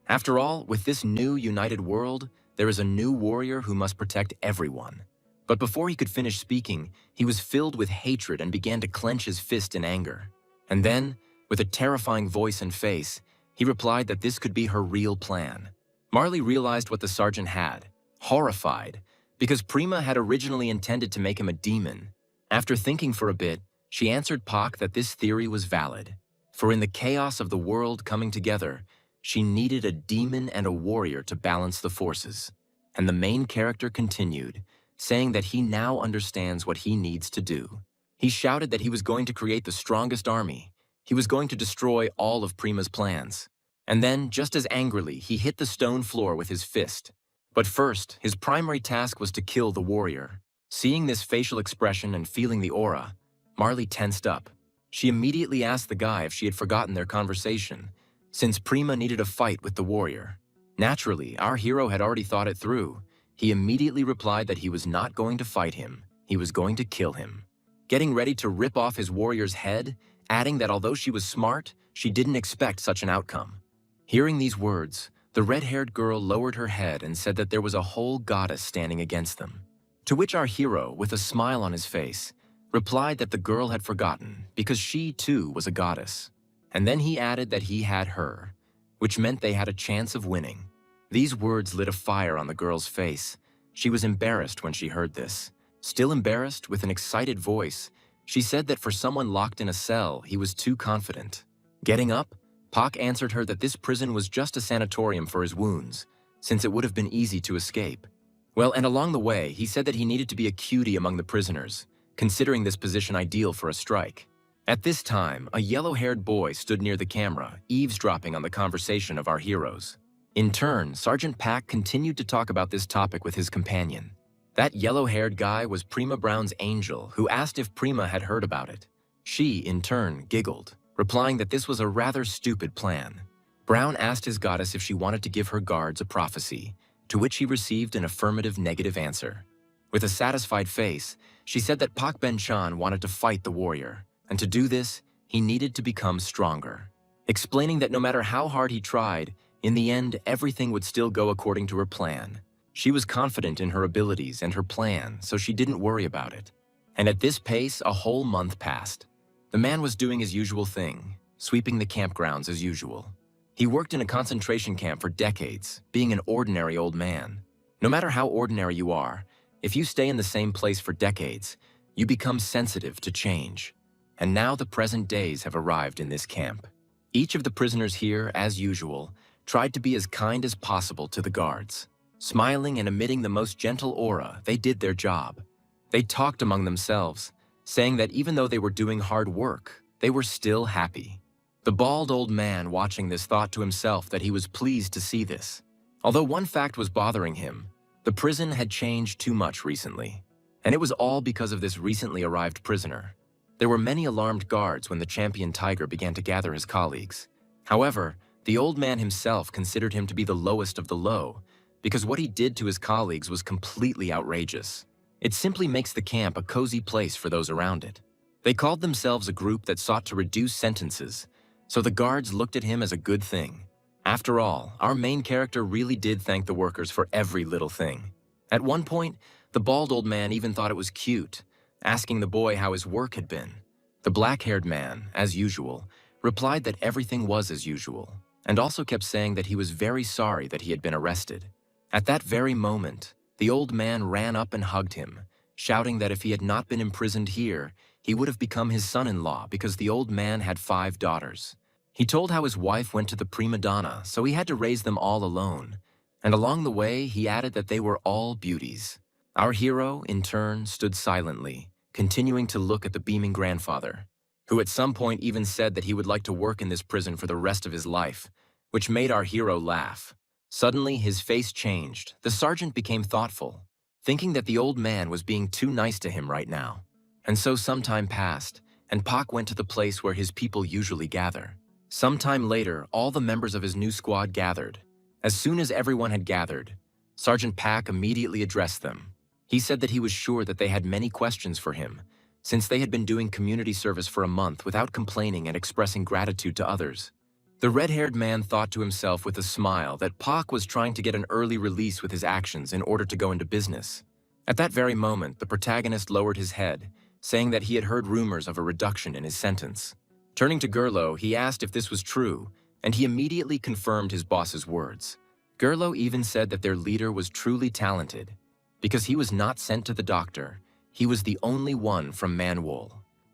After all, with this new united world, there is a new warrior who must protect everyone. But before he could finish speaking, he was filled with hatred and began to clench his fist in anger. And then, with a terrifying voice and face, he replied that this could be her real plan. Marley realized what the sergeant had, horrified, because Prima had originally intended to make him a demon. After thinking for a bit, she answered Pak that this theory was valid. For in the chaos of the world coming together, she needed a demon and a warrior to balance the forces. And the main character continued, saying that he now understands what he needs to do. He shouted that he was going to create the strongest army. He was going to destroy all of Prima's plans. And then, just as angrily, he hit the stone floor with his fist. But first, his primary task was to kill the warrior. Seeing this facial expression and feeling the aura, Marley tensed up. She immediately asked the guy if she had forgotten their conversation, since Prima needed a fight with the warrior. Naturally, our hero had already thought it through. He immediately replied that he was not going to fight him, he was going to kill him. Getting ready to rip off his warrior's head, adding that although she was smart, she didn't expect such an outcome. Hearing these words, the red-haired girl lowered her head and said that there was a whole goddess standing against them. To which our hero, with a smile on his face, replied that the girl had forgotten because she too was a goddess. And then he added that he had her, which meant they had a chance of winning. These words lit a fire on the girl's face. She was embarrassed when she heard this. Still embarrassed, with an excited voice, she said that for someone locked in a cell, he was too confident. Getting up, Pak answered her that this prison was just a sanatorium for his wounds, since it would have been easy to escape. Well, and along the way, he said that he needed to be a cutie among the prisoners, considering this position ideal for a strike. At this time, a yellow-haired boy stood near the camera, eavesdropping on the conversation of our heroes. In turn, Sergeant Pak continued to talk about this topic with his companion. That yellow-haired guy was Prima Brown's angel, who asked if Prima had heard about it. She, in turn, giggled, replying that this was a rather stupid plan. Brown asked his goddess if she wanted to give her guards a prophecy, to which he received an affirmative negative answer. With a satisfied face, she said that Pak Ben-chan wanted to fight the warrior, and to do this, he needed to become stronger. Explaining that no matter how hard he tried, in the end, everything would still go according to her plan. She was confident in her abilities and her plan, so she didn't worry about it. And at this pace, a whole month passed. The man was doing his usual thing, sweeping the campgrounds as usual. He worked in a concentration camp for decades, being an ordinary old man. No matter how ordinary you are, if you stay in the same place for decades, you become sensitive to change. And now the present days have arrived in this camp. Each of the prisoners here, as usual, tried to be as kind as possible to the guards. Smiling and emitting the most gentle aura, they did their job. They talked among themselves, saying that even though they were doing hard work, they were still happy. The bald old man watching this thought to himself that he was pleased to see this. Although one fact was bothering him, the prison had changed too much recently. And it was all because of this recently arrived prisoner. There were many alarmed guards when the champion tiger began to gather his colleagues. However, the old man himself considered him to be the lowest of the low, because what he did to his colleagues was completely outrageous. It simply makes the camp a cozy place for those around it. They called themselves a group that sought to reduce sentences, so the guards looked at him as a good thing. After all, our main character really did thank the workers for every little thing. At one point, the bald old man even thought it was cute, asking the boy how his work had been. The black-haired man, as usual, replied that everything was as usual, and also kept saying that he was very sorry that he had been arrested. At that very moment, the old man ran up and hugged him, shouting that if he had not been imprisoned here, he would have become his son-in-law because the old man had 5 daughters. He told how his wife went to the prima donna, so he had to raise them all alone. And along the way, he added that they were all beauties. Our hero, in turn, stood silently, continuing to look at the beaming grandfather, who at some point even said that he would like to work in this prison for the rest of his life, which made our hero laugh. Suddenly, his face changed. The sergeant became thoughtful, thinking that the old man was being too nice to him right now. And so some time passed, and Pak went to the place where his people usually gather. Sometime later, all the members of his new squad gathered. As soon as everyone had gathered, Sergeant Pak immediately addressed them. He said that he was sure that they had many questions for him, since they had been doing community service for a month without complaining and expressing gratitude to others. The red-haired man thought to himself with a smile that Pak was trying to get an early release with his actions in order to go into business. At that very moment, the protagonist lowered his head, saying that he had heard rumors of a reduction in his sentence. Turning to Gerlo, he asked if this was true, and he immediately confirmed his boss's words. Gerlo even said that their leader was truly talented. Because he was not sent to the doctor, he was the only one from Manhwa.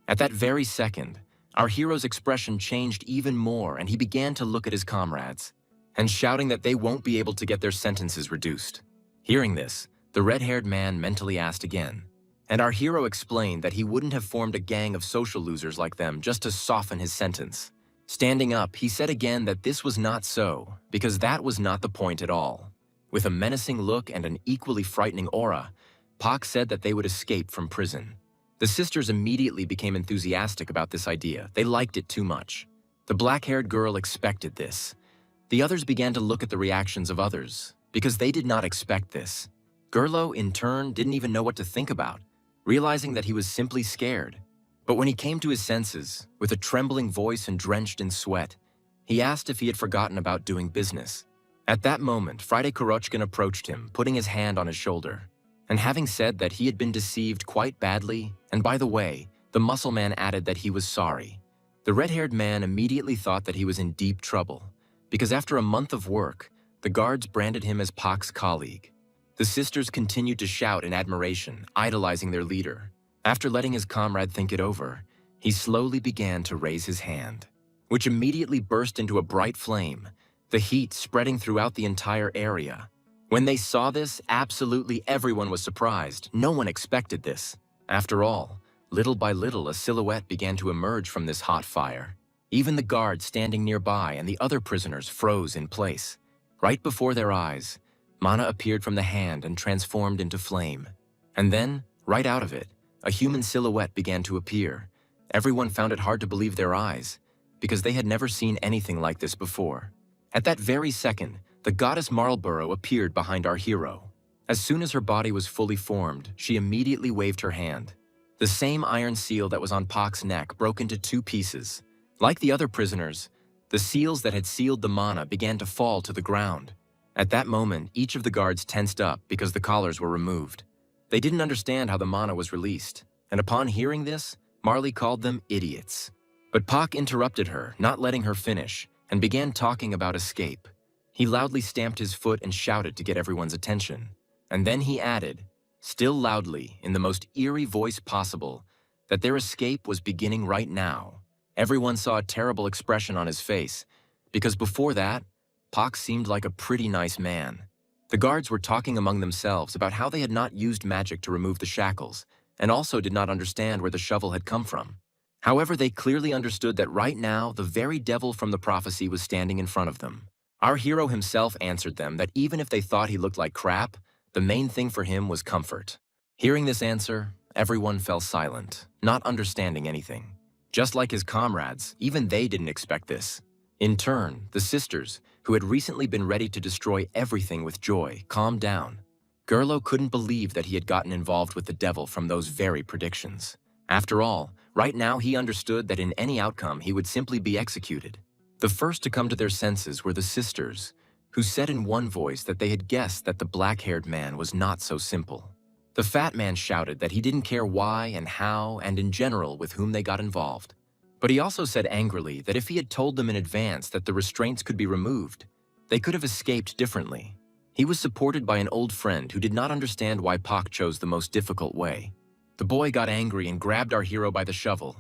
At that very second, our hero's expression changed even more, and he began to look at his comrades, and shouting that they won't be able to get their sentences reduced. Hearing this, the red-haired man mentally asked again, and our hero explained that he wouldn't have formed a gang of social losers like them just to soften his sentence. Standing up, he said again that this was not so, because that was not the point at all. With a menacing look and an equally frightening aura, Pak said that they would escape from prison. The sisters immediately became enthusiastic about this idea. They liked it too much. The black-haired girl expected this. The others began to look at the reactions of others, because they did not expect this. Gerlo, in turn, didn't even know what to think about, realizing that he was simply scared. But when he came to his senses, with a trembling voice and drenched in sweat, he asked if he had forgotten about doing business. At that moment, Friday Kurochkin approached him, putting his hand on his shoulder. And having said that he had been deceived quite badly, and by the way, the muscle man added that he was sorry. The red-haired man immediately thought that he was in deep trouble, because after a month of work, the guards branded him as Pak's colleague. The sisters continued to shout in admiration, idolizing their leader. After letting his comrade think it over, he slowly began to raise his hand, which immediately burst into a bright flame, the heat spreading throughout the entire area. When they saw this, absolutely everyone was surprised. No one expected this. After all, little by little, a silhouette began to emerge from this hot fire. Even the guards standing nearby and the other prisoners froze in place. Right before their eyes, Mana appeared from the hand and transformed into flame. And then, right out of it, a human silhouette began to appear. Everyone found it hard to believe their eyes, because they had never seen anything like this before. At that very second, the goddess Marlborough appeared behind our hero. As soon as her body was fully formed, she immediately waved her hand. The same iron seal that was on Pak's neck broke into 2 pieces. Like the other prisoners, the seals that had sealed the mana began to fall to the ground. At that moment, each of the guards tensed up because the collars were removed. They didn't understand how the mana was released, and upon hearing this, Marley called them idiots. But Pak interrupted her, not letting her finish, and began talking about escape. He loudly stamped his foot and shouted to get everyone's attention. And then he added, still loudly, in the most eerie voice possible, that their escape was beginning right now. Everyone saw a terrible expression on his face, because before that, Pak seemed like a pretty nice man. The guards were talking among themselves about how they had not used magic to remove the shackles, and also did not understand where the shovel had come from. However, they clearly understood that right now, the very devil from the prophecy was standing in front of them. Our hero himself answered them that even if they thought he looked like crap, the main thing for him was comfort. Hearing this answer, everyone fell silent, not understanding anything. Just like his comrades, even they didn't expect this. In turn, the sisters, who had recently been ready to destroy everything with joy, calmed down. Gerlo couldn't believe that he had gotten involved with the devil from those very predictions. After all, right now he understood that in any outcome he would simply be executed. The first to come to their senses were the sisters, who said in one voice that they had guessed that the black-haired man was not so simple. The fat man shouted that he didn't care why and how and in general with whom they got involved. But he also said angrily that if he had told them in advance that the restraints could be removed, they could have escaped differently. He was supported by an old friend who did not understand why Pak chose the most difficult way. The boy got angry and grabbed our hero by the shovel.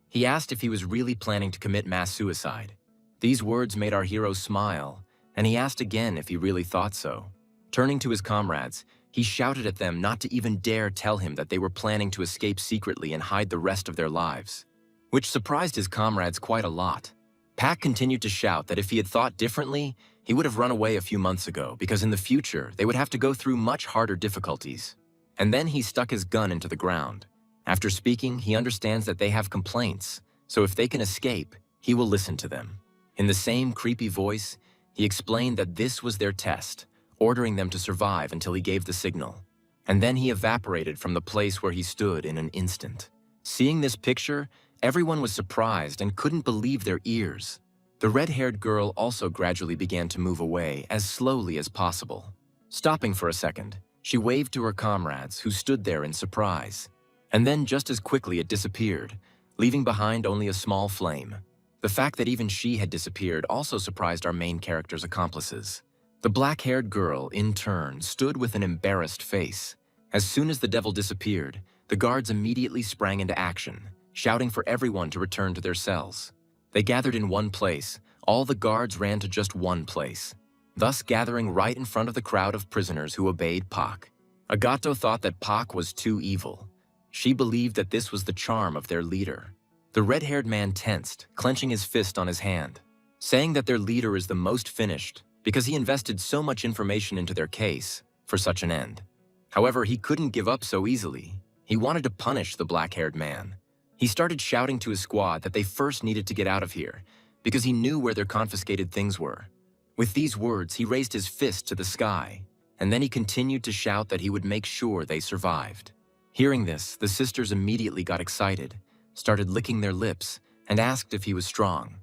He asked if he was really planning to commit mass suicide. These words made our hero smile, and he asked again if he really thought so. Turning to his comrades, he shouted at them not to even dare tell him that they were planning to escape secretly and hide the rest of their lives, which surprised his comrades quite a lot. Pak continued to shout that if he had thought differently, he would have run away a few months ago because in the future they would have to go through much harder difficulties. And then he stuck his gun into the ground. After speaking, he understands that they have complaints, so if they can escape, he will listen to them. In the same creepy voice, he explained that this was their test, ordering them to survive until he gave the signal. And then he evaporated from the place where he stood in an instant. Seeing this picture, everyone was surprised and couldn't believe their ears. The red-haired girl also gradually began to move away as slowly as possible. Stopping for a second, she waved to her comrades who stood there in surprise. And then just as quickly it disappeared, leaving behind only a small flame. The fact that even she had disappeared also surprised our main character's accomplices. The black-haired girl, in turn, stood with an embarrassed face. As soon as the devil disappeared, the guards immediately sprang into action, shouting for everyone to return to their cells. They gathered in one place. All the guards ran to just one place, thus gathering right in front of the crowd of prisoners who obeyed Pak. Agato thought that Pak was too evil. She believed that this was the charm of their leader. The red-haired man tensed, clenching his fist on his hand, saying that their leader is the most finished because he invested so much information into their case for such an end. However, he couldn't give up so easily. He wanted to punish the black-haired man. He started shouting to his squad that they first needed to get out of here because he knew where their confiscated things were. With these words, he raised his fist to the sky, and then he continued to shout that he would make sure they survived. Hearing this, the sisters immediately got excited, started licking their lips, and asked if he was strong.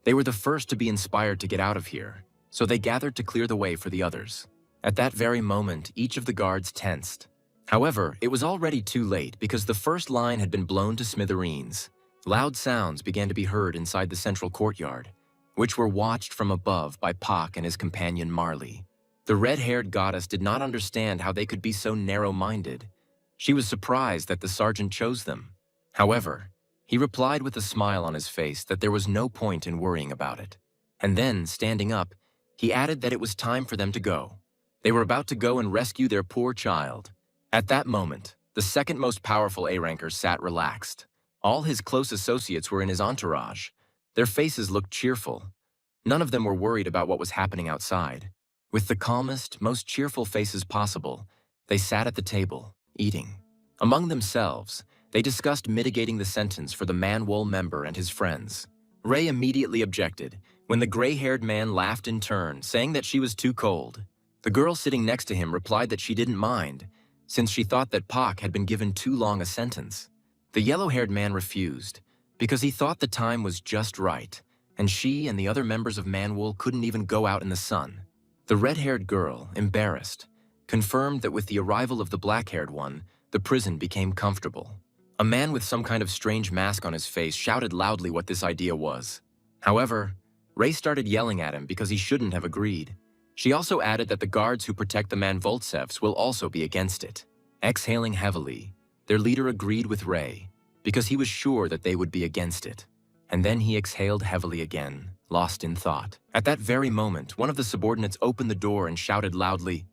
They were the first to be inspired to get out of here, so they gathered to clear the way for the others. At that very moment, each of the guards tensed. However, it was already too late because the first line had been blown to smithereens. Loud sounds began to be heard inside the central courtyard, which were watched from above by Pak and his companion Marley. The red-haired goddess did not understand how they could be so narrow-minded. She was surprised that the sergeant chose them. However, he replied with a smile on his face that there was no point in worrying about it. And then, standing up, he added that it was time for them to go. They were about to go and rescue their poor child. At that moment, the second most powerful A-ranker sat relaxed. All his close associates were in his entourage. Their faces looked cheerful. None of them were worried about what was happening outside. With the calmest, most cheerful faces possible, they sat at the table, eating. Among themselves, they discussed mitigating the sentence for the Manhwa member and his friends. Ray immediately objected when the gray-haired man laughed in turn, saying that she was too cold. The girl sitting next to him replied that she didn't mind, since she thought that Pak had been given too long a sentence. The yellow-haired man refused, because he thought the time was just right, and she and the other members of Manhwa couldn't even go out in the sun. The red-haired girl, embarrassed, confirmed that with the arrival of the black-haired one, the prison became comfortable. A man with some kind of strange mask on his face shouted loudly what this idea was. However, Ray started yelling at him because he shouldn't have agreed. She also added that the guards who protect the Manvoltsevs will also be against it. Exhaling heavily, their leader agreed with Ray because he was sure that they would be against it. And then he exhaled heavily again, lost in thought. At that very moment, one of the subordinates opened the door and shouted loudly,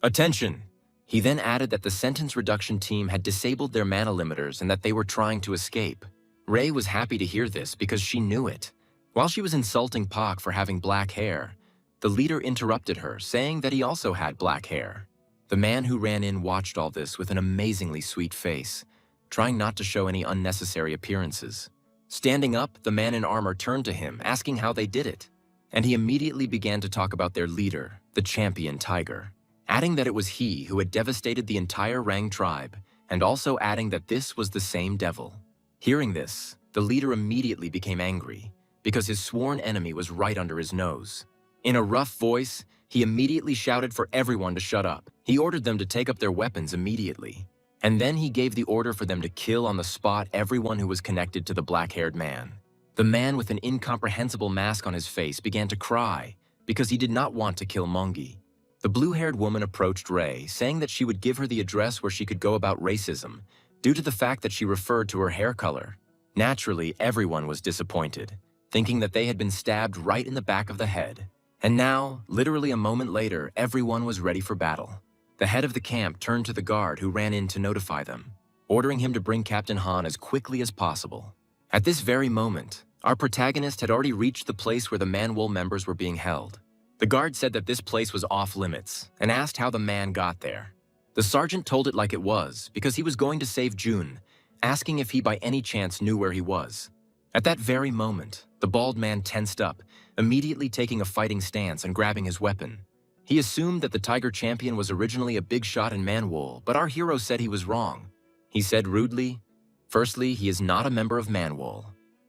"Attention!" He then added that the sentence reduction team had disabled their mana limiters and that they were trying to escape. Ray was happy to hear this because she knew it. While she was insulting Pak for having black hair, the leader interrupted her, saying that he also had black hair. The man who ran in watched all this with an amazingly sweet face, trying not to show any unnecessary appearances. Standing up, the man in armor turned to him, asking how they did it, and he immediately began to talk about their leader, the champion tiger, adding that it was he who had devastated the entire Rang tribe, and also adding that this was the same devil. Hearing this, the leader immediately became angry, because his sworn enemy was right under his nose. In a rough voice, he immediately shouted for everyone to shut up. He ordered them to take up their weapons immediately. And then he gave the order for them to kill on the spot everyone who was connected to the black-haired man. The man with an incomprehensible mask on his face began to cry because he did not want to kill Mongi. The blue-haired woman approached Ray, saying that she would give her the address where she could go about racism due to the fact that she referred to her hair color. Naturally, everyone was disappointed, thinking that they had been stabbed right in the back of the head. And now, literally a moment later, everyone was ready for battle. The head of the camp turned to the guard who ran in to notify them, ordering him to bring Captain Han as quickly as possible. At this very moment, our protagonist had already reached the place where the Manhwa members were being held. The guard said that this place was off limits and asked how the man got there. The sergeant told it like it was because he was going to save June, asking if he by any chance knew where he was. At that very moment, the bald man tensed up, immediately taking a fighting stance and grabbing his weapon. He assumed that the Tiger Champion was originally a big shot in Manhwa, but our hero said he was wrong. He said rudely, firstly, he is not a member of Manhwa.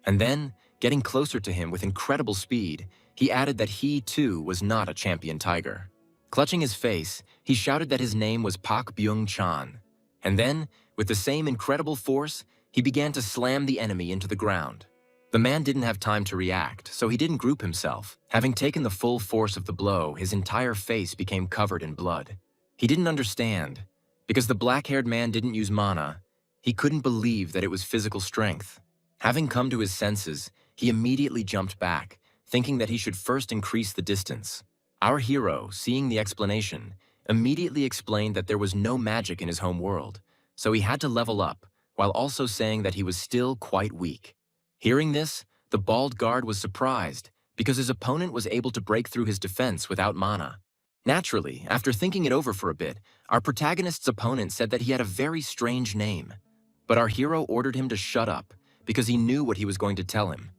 And then, getting closer to him with incredible speed, he added that he, too, was not a champion tiger. Clutching his face, he shouted that his name was Pak Byung-chan. And then, with the same incredible force, he began to slam the enemy into the ground. The man didn't have time to react, so he didn't group himself. Having taken the full force of the blow, his entire face became covered in blood. He didn't understand. Because the black-haired man didn't use mana, he couldn't believe that it was physical strength. Having come to his senses, he immediately jumped back, thinking that he should first increase the distance. Our hero, seeing the explanation, immediately explained that there was no magic in his home world, so he had to level up, while also saying that he was still quite weak. Hearing this, the bald guard was surprised, because his opponent was able to break through his defense without mana. Naturally, after thinking it over for a bit, our protagonist's opponent said that he had a very strange name. But our hero ordered him to shut up, because he knew what he was going to tell him,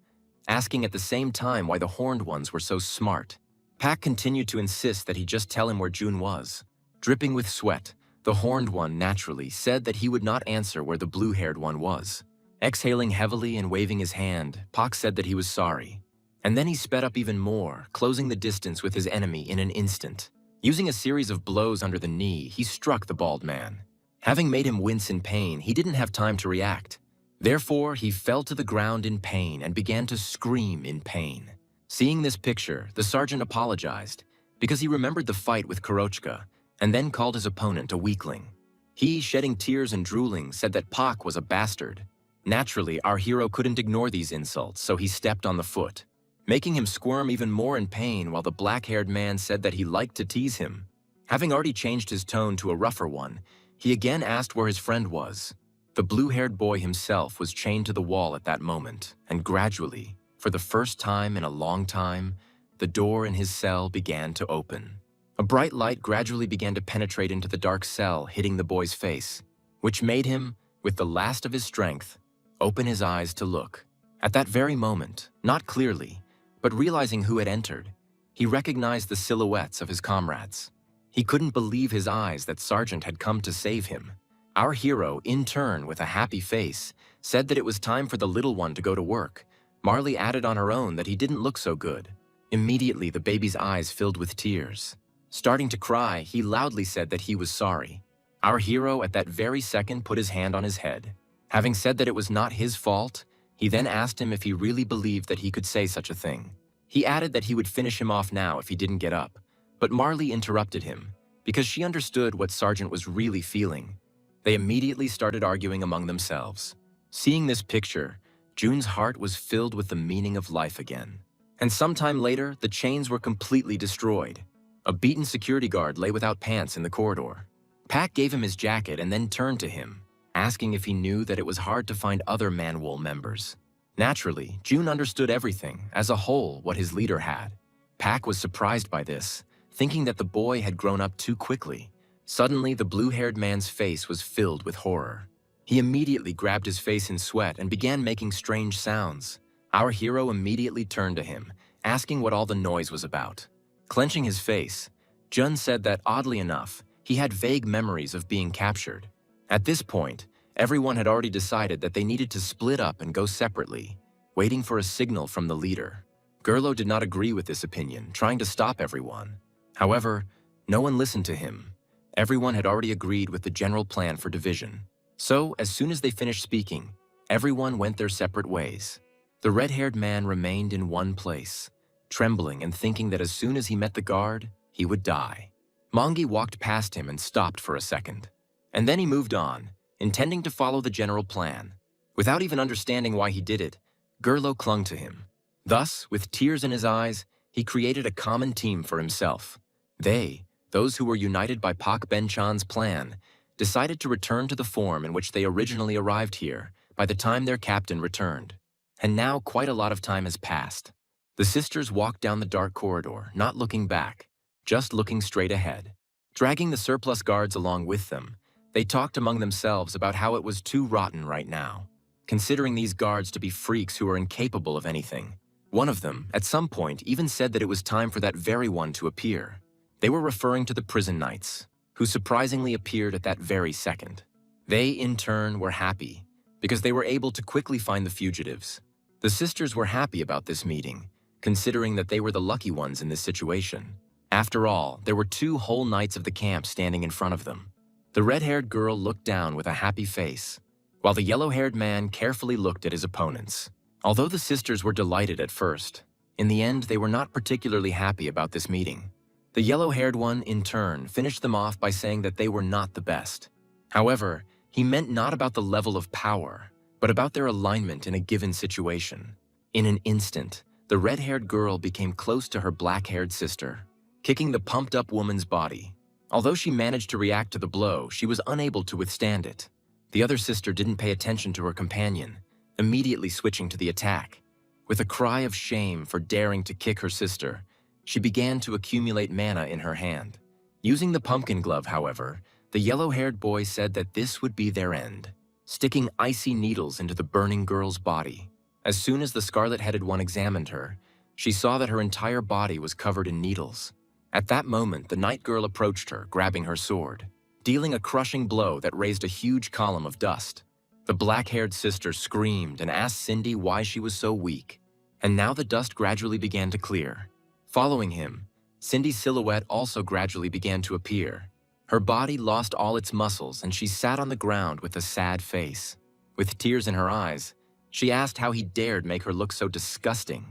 asking at the same time why the horned ones were so smart. Pak continued to insist that he just tell him where June was. Dripping with sweat, the horned one naturally said that he would not answer where the blue-haired one was. Exhaling heavily and waving his hand, Pak said that he was sorry. And then he sped up even more, closing the distance with his enemy in an instant. Using a series of blows under the knee, he struck the bald man. Having made him wince in pain, he didn't have time to react. Therefore, he fell to the ground in pain and began to scream in pain. Seeing this picture, the sergeant apologized, because he remembered the fight with Kurochka, and then called his opponent a weakling. He, shedding tears and drooling, said that Pak was a bastard. Naturally, our hero couldn't ignore these insults, so he stepped on the foot, making him squirm even more in pain while the black-haired man said that he liked to tease him. Having already changed his tone to a rougher one, he again asked where his friend was. The blue-haired boy himself was chained to the wall at that moment, and gradually, for the first time in a long time, the door in his cell began to open. A bright light gradually began to penetrate into the dark cell, hitting the boy's face, which made him, with the last of his strength, open his eyes to look. At that very moment, not clearly, but realizing who had entered, he recognized the silhouettes of his comrades. He couldn't believe his eyes that Sergeant had come to save him. Our hero, in turn, with a happy face, said that it was time for the little one to go to work. Marley added on her own that he didn't look so good. Immediately, the baby's eyes filled with tears. Starting to cry, he loudly said that he was sorry. Our hero, at that very second, put his hand on his head. Having said that it was not his fault, he then asked him if he really believed that he could say such a thing. He added that he would finish him off now if he didn't get up. But Marley interrupted him, because she understood what Sergeant was really feeling. They immediately started arguing among themselves. Seeing this picture, June's heart was filled with the meaning of life again. And sometime later, the chains were completely destroyed. A beaten security guard lay without pants in the corridor. Pak gave him his jacket and then turned to him, asking if he knew that it was hard to find other Manhwa members. Naturally, June understood everything, as a whole, what his leader had. Pak was surprised by this, thinking that the boy had grown up too quickly. Suddenly, the blue-haired man's face was filled with horror. He immediately grabbed his face in sweat and began making strange sounds. Our hero immediately turned to him, asking what all the noise was about. Clenching his face, Jun said that, oddly enough, he had vague memories of being captured. At this point, everyone had already decided that they needed to split up and go separately, waiting for a signal from the leader. Gerlo did not agree with this opinion, trying to stop everyone. However, no one listened to him. Everyone had already agreed with the general plan for division. So, as soon as they finished speaking, everyone went their separate ways. The red-haired man remained in one place, trembling and thinking that as soon as he met the guard, he would die. Mangi walked past him and stopped for a second. And then he moved on, intending to follow the general plan. Without even understanding why he did it, Gerlo clung to him. Thus, with tears in his eyes, he created a common team for himself. They, those who were united by Pak Ben-chan's plan, decided to return to the form in which they originally arrived here by the time their captain returned. And now quite a lot of time has passed. The sisters walked down the dark corridor, not looking back, just looking straight ahead. Dragging the surplus guards along with them, they talked among themselves about how it was too rotten right now, considering these guards to be freaks who are incapable of anything. One of them, at some point, even said that it was time for that very one to appear. They were referring to the prison knights, who surprisingly appeared at that very second. They, in turn, were happy, because they were able to quickly find the fugitives. The sisters were happy about this meeting, considering that they were the lucky ones in this situation. After all, there were 2 whole knights of the camp standing in front of them. The red-haired girl looked down with a happy face, while the yellow-haired man carefully looked at his opponents. Although the sisters were delighted at first, in the end they were not particularly happy about this meeting. The yellow-haired one, in turn, finished them off by saying that they were not the best. However, he meant not about the level of power, but about their alignment in a given situation. In an instant, the red-haired girl became close to her black-haired sister, kicking the pumped-up woman's body. Although she managed to react to the blow, she was unable to withstand it. The other sister didn't pay attention to her companion, immediately switching to the attack. With a cry of shame for daring to kick her sister, she began to accumulate mana in her hand. Using the pumpkin glove, however, the yellow-haired boy said that this would be their end, sticking icy needles into the burning girl's body. As soon as the scarlet-headed one examined her, she saw that her entire body was covered in needles. At that moment, the night girl approached her, grabbing her sword, dealing a crushing blow that raised a huge column of dust. The black-haired sister screamed and asked Cindy why she was so weak, and now the dust gradually began to clear. Following him, Cindy's silhouette also gradually began to appear. Her body lost all its muscles and she sat on the ground with a sad face. With tears in her eyes, she asked how he dared make her look so disgusting,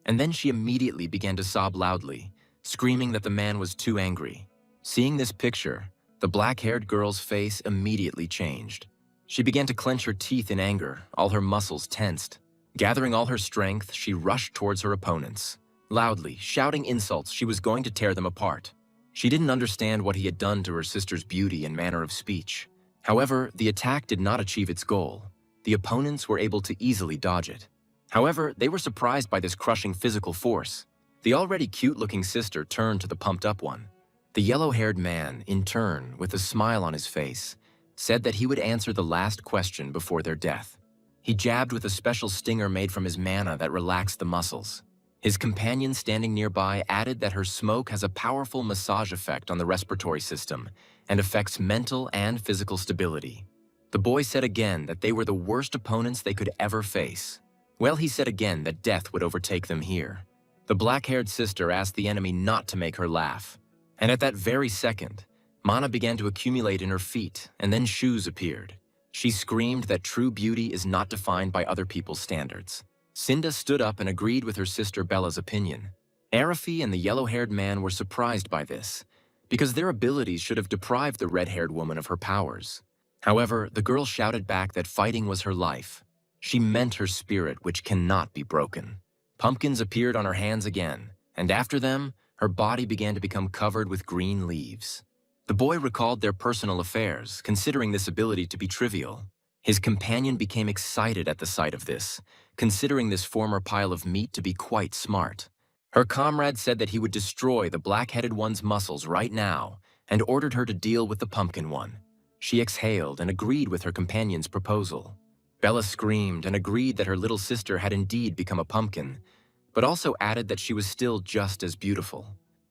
and then she immediately began to sob loudly, screaming that the man was too angry. Seeing this picture, the black-haired girl's face immediately changed. She began to clench her teeth in anger, all her muscles tensed. Gathering all her strength, she rushed towards her opponents. Loudly, shouting insults, she was going to tear them apart. She didn't understand what he had done to her sister's beauty and manner of speech. However, the attack did not achieve its goal. The opponents were able to easily dodge it. However, they were surprised by this crushing physical force. The already cute-looking sister turned to the pumped-up one. The yellow-haired man, in turn, with a smile on his face, said that he would answer the last question before their death. He jabbed with a special stinger made from his mana that relaxed the muscles. His companion standing nearby added that her smoke has a powerful massage effect on the respiratory system and affects mental and physical stability. The boy said again that they were the worst opponents they could ever face. Well, he said again that death would overtake them here. The black-haired sister asked the enemy not to make her laugh. And at that very second, mana began to accumulate in her feet, and then shoes appeared. She screamed that true beauty is not defined by other people's standards. Cinda stood up and agreed with her sister Bella's opinion. Arafi and the yellow-haired man were surprised by this, because their abilities should have deprived the red-haired woman of her powers. However, the girl shouted back that fighting was her life. She meant her spirit, which cannot be broken. Pumpkins appeared on her hands again, and after them, her body began to become covered with green leaves. The boy recalled their personal affairs, considering this ability to be trivial. His companion became excited at the sight of this, considering this former pile of meat to be quite smart. Her comrade said that he would destroy the black-headed one's muscles right now and ordered her to deal with the pumpkin one. She exhaled and agreed with her companion's proposal. Bella screamed and agreed that her little sister had indeed become a pumpkin, but also added that she was still just as beautiful.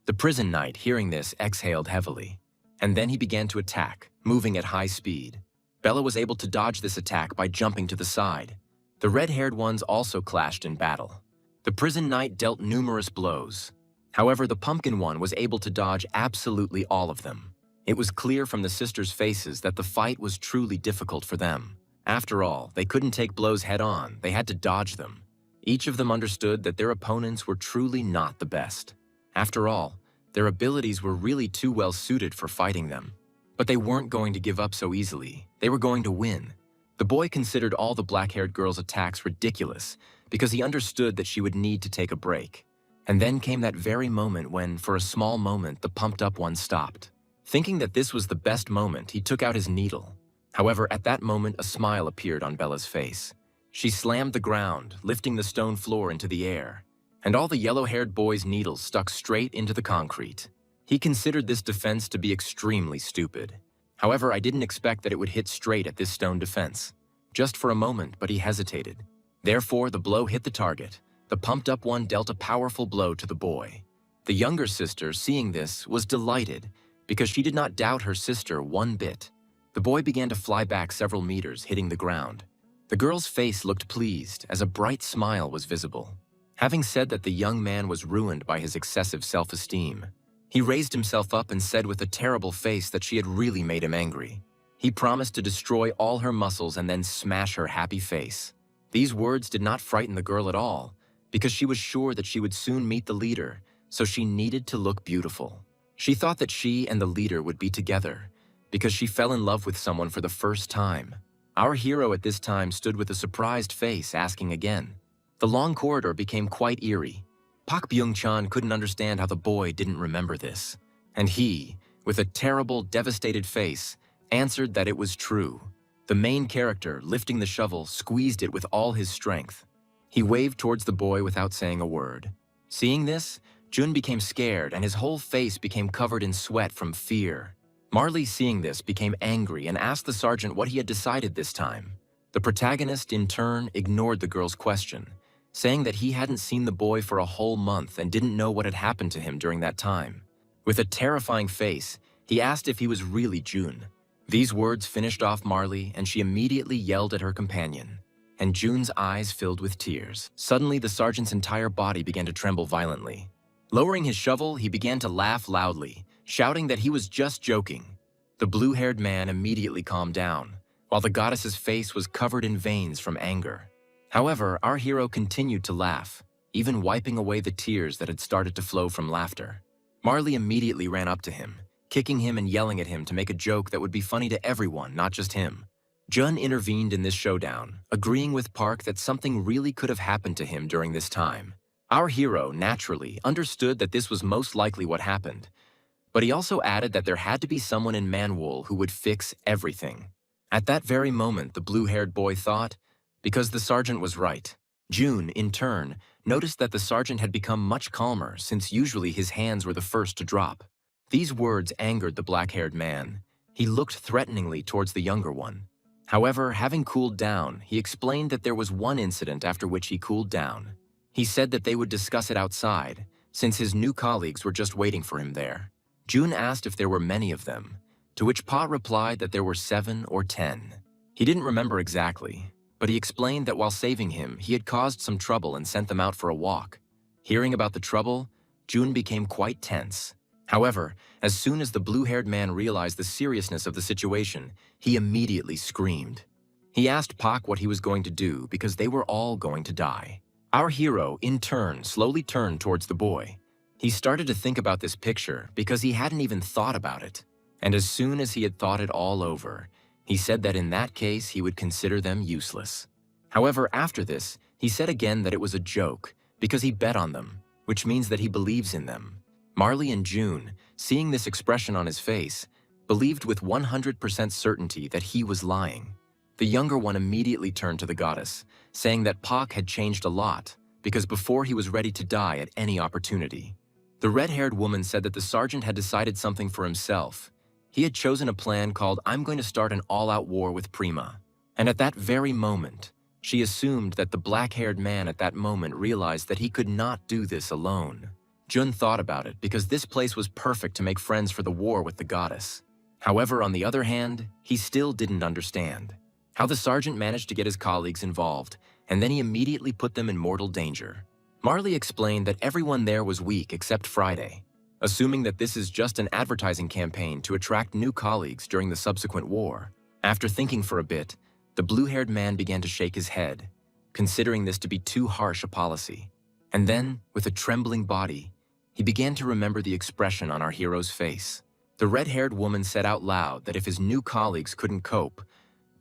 The prison knight, hearing this, exhaled heavily, and then he began to attack, moving at high speed. Bella was able to dodge this attack by jumping to the side. The red-haired ones also clashed in battle. The prison knight dealt numerous blows. However, the pumpkin one was able to dodge absolutely all of them. It was clear from the sisters' faces that the fight was truly difficult for them. After all, they couldn't take blows head-on, they had to dodge them. Each of them understood that their opponents were truly not the best. After all, their abilities were really too well suited for fighting them. But they weren't going to give up so easily. They were going to win. The boy considered all the black-haired girl's attacks ridiculous because he understood that she would need to take a break. And then came that very moment when, for a small moment, the pumped-up one stopped. Thinking that this was the best moment, he took out his needle. However, at that moment, a smile appeared on Bella's face. She slammed the ground, lifting the stone floor into the air, and all the yellow-haired boy's needles stuck straight into the concrete. He considered this defense to be extremely stupid. However, I didn't expect that it would hit straight at this stone defense. Just for a moment, but he hesitated. Therefore, the blow hit the target. The pumped-up one dealt a powerful blow to the boy. The younger sister, seeing this, was delighted because she did not doubt her sister one bit. The boy began to fly back several meters, hitting the ground. The girl's face looked pleased as a bright smile was visible. Having said that the young man was ruined by his excessive self-esteem, he raised himself up and said with a terrible face that she had really made him angry. He promised to destroy all her muscles and then smash her happy face. These words did not frighten the girl at all, because she was sure that she would soon meet the leader, so she needed to look beautiful. She thought that she and the leader would be together, because she fell in love with someone for the first time. Our hero at this time stood with a surprised face, asking again. The long corridor became quite eerie. Pak Byung-chan couldn't understand how the boy didn't remember this. And he, with a terrible, devastated face, answered that it was true. The main character, lifting the shovel, squeezed it with all his strength. He waved towards the boy without saying a word. Seeing this, Jun became scared and his whole face became covered in sweat from fear. Marley, seeing this, became angry and asked the sergeant what he had decided this time. The protagonist, in turn, ignored the girl's question, saying that he hadn't seen the boy for a whole month and didn't know what had happened to him during that time. With a terrifying face, he asked if he was really Jun. These words finished off Marley, and she immediately yelled at her companion. And Jun's eyes filled with tears. Suddenly, the sergeant's entire body began to tremble violently. Lowering his shovel, he began to laugh loudly, shouting that he was just joking. The blue-haired man immediately calmed down, while the goddess's face was covered in veins from anger. However, our hero continued to laugh, even wiping away the tears that had started to flow from laughter. Marley immediately ran up to him, kicking him and yelling at him to make a joke that would be funny to everyone, not just him. Jun intervened in this showdown, agreeing with Park that something really could have happened to him during this time. Our hero, naturally, understood that this was most likely what happened, but he also added that there had to be someone in Manhwa who would fix everything. At that very moment, the blue-haired boy thought, because the sergeant was right. Jun, in turn, noticed that the sergeant had become much calmer since usually his hands were the first to drop. These words angered the black-haired man. He looked threateningly towards the younger one. However, having cooled down, he explained that there was one incident after which he cooled down. He said that they would discuss it outside, since his new colleagues were just waiting for him there. Jun asked if there were many of them, to which Pa replied that there were 7 or 10. He didn't remember exactly, but he explained that while saving him, he had caused some trouble and sent them out for a walk. Hearing about the trouble, Jun became quite tense. However, as soon as the blue-haired man realized the seriousness of the situation, he immediately screamed. He asked Pak what he was going to do because they were all going to die. Our hero, in turn, slowly turned towards the boy. He started to think about this picture because he hadn't even thought about it. And as soon as he had thought it all over, he said that in that case he would consider them useless. However, after this, he said again that it was a joke because he bet on them, which means that he believes in them. Marley and Jun, seeing this expression on his face, believed with 100% certainty that he was lying. The younger one immediately turned to the goddess, saying that Pak had changed a lot because before he was ready to die at any opportunity. The red-haired woman said that the sergeant had decided something for himself. He had chosen a plan called "I'm going to start an all-out war with Prima." And at that very moment, she assumed that the black-haired man at that moment realized that he could not do this alone. Jun thought about it because this place was perfect to make friends for the war with the goddess. However, on the other hand, he still didn't understand how the sergeant managed to get his colleagues involved, and then he immediately put them in mortal danger. Marley explained that everyone there was weak except Friday, assuming that this is just an advertising campaign to attract new colleagues during the subsequent war. After thinking for a bit, the blue-haired man began to shake his head, considering this to be too harsh a policy. And then, with a trembling body, he began to remember the expression on our hero's face. The red-haired woman said out loud that if his new colleagues couldn't cope,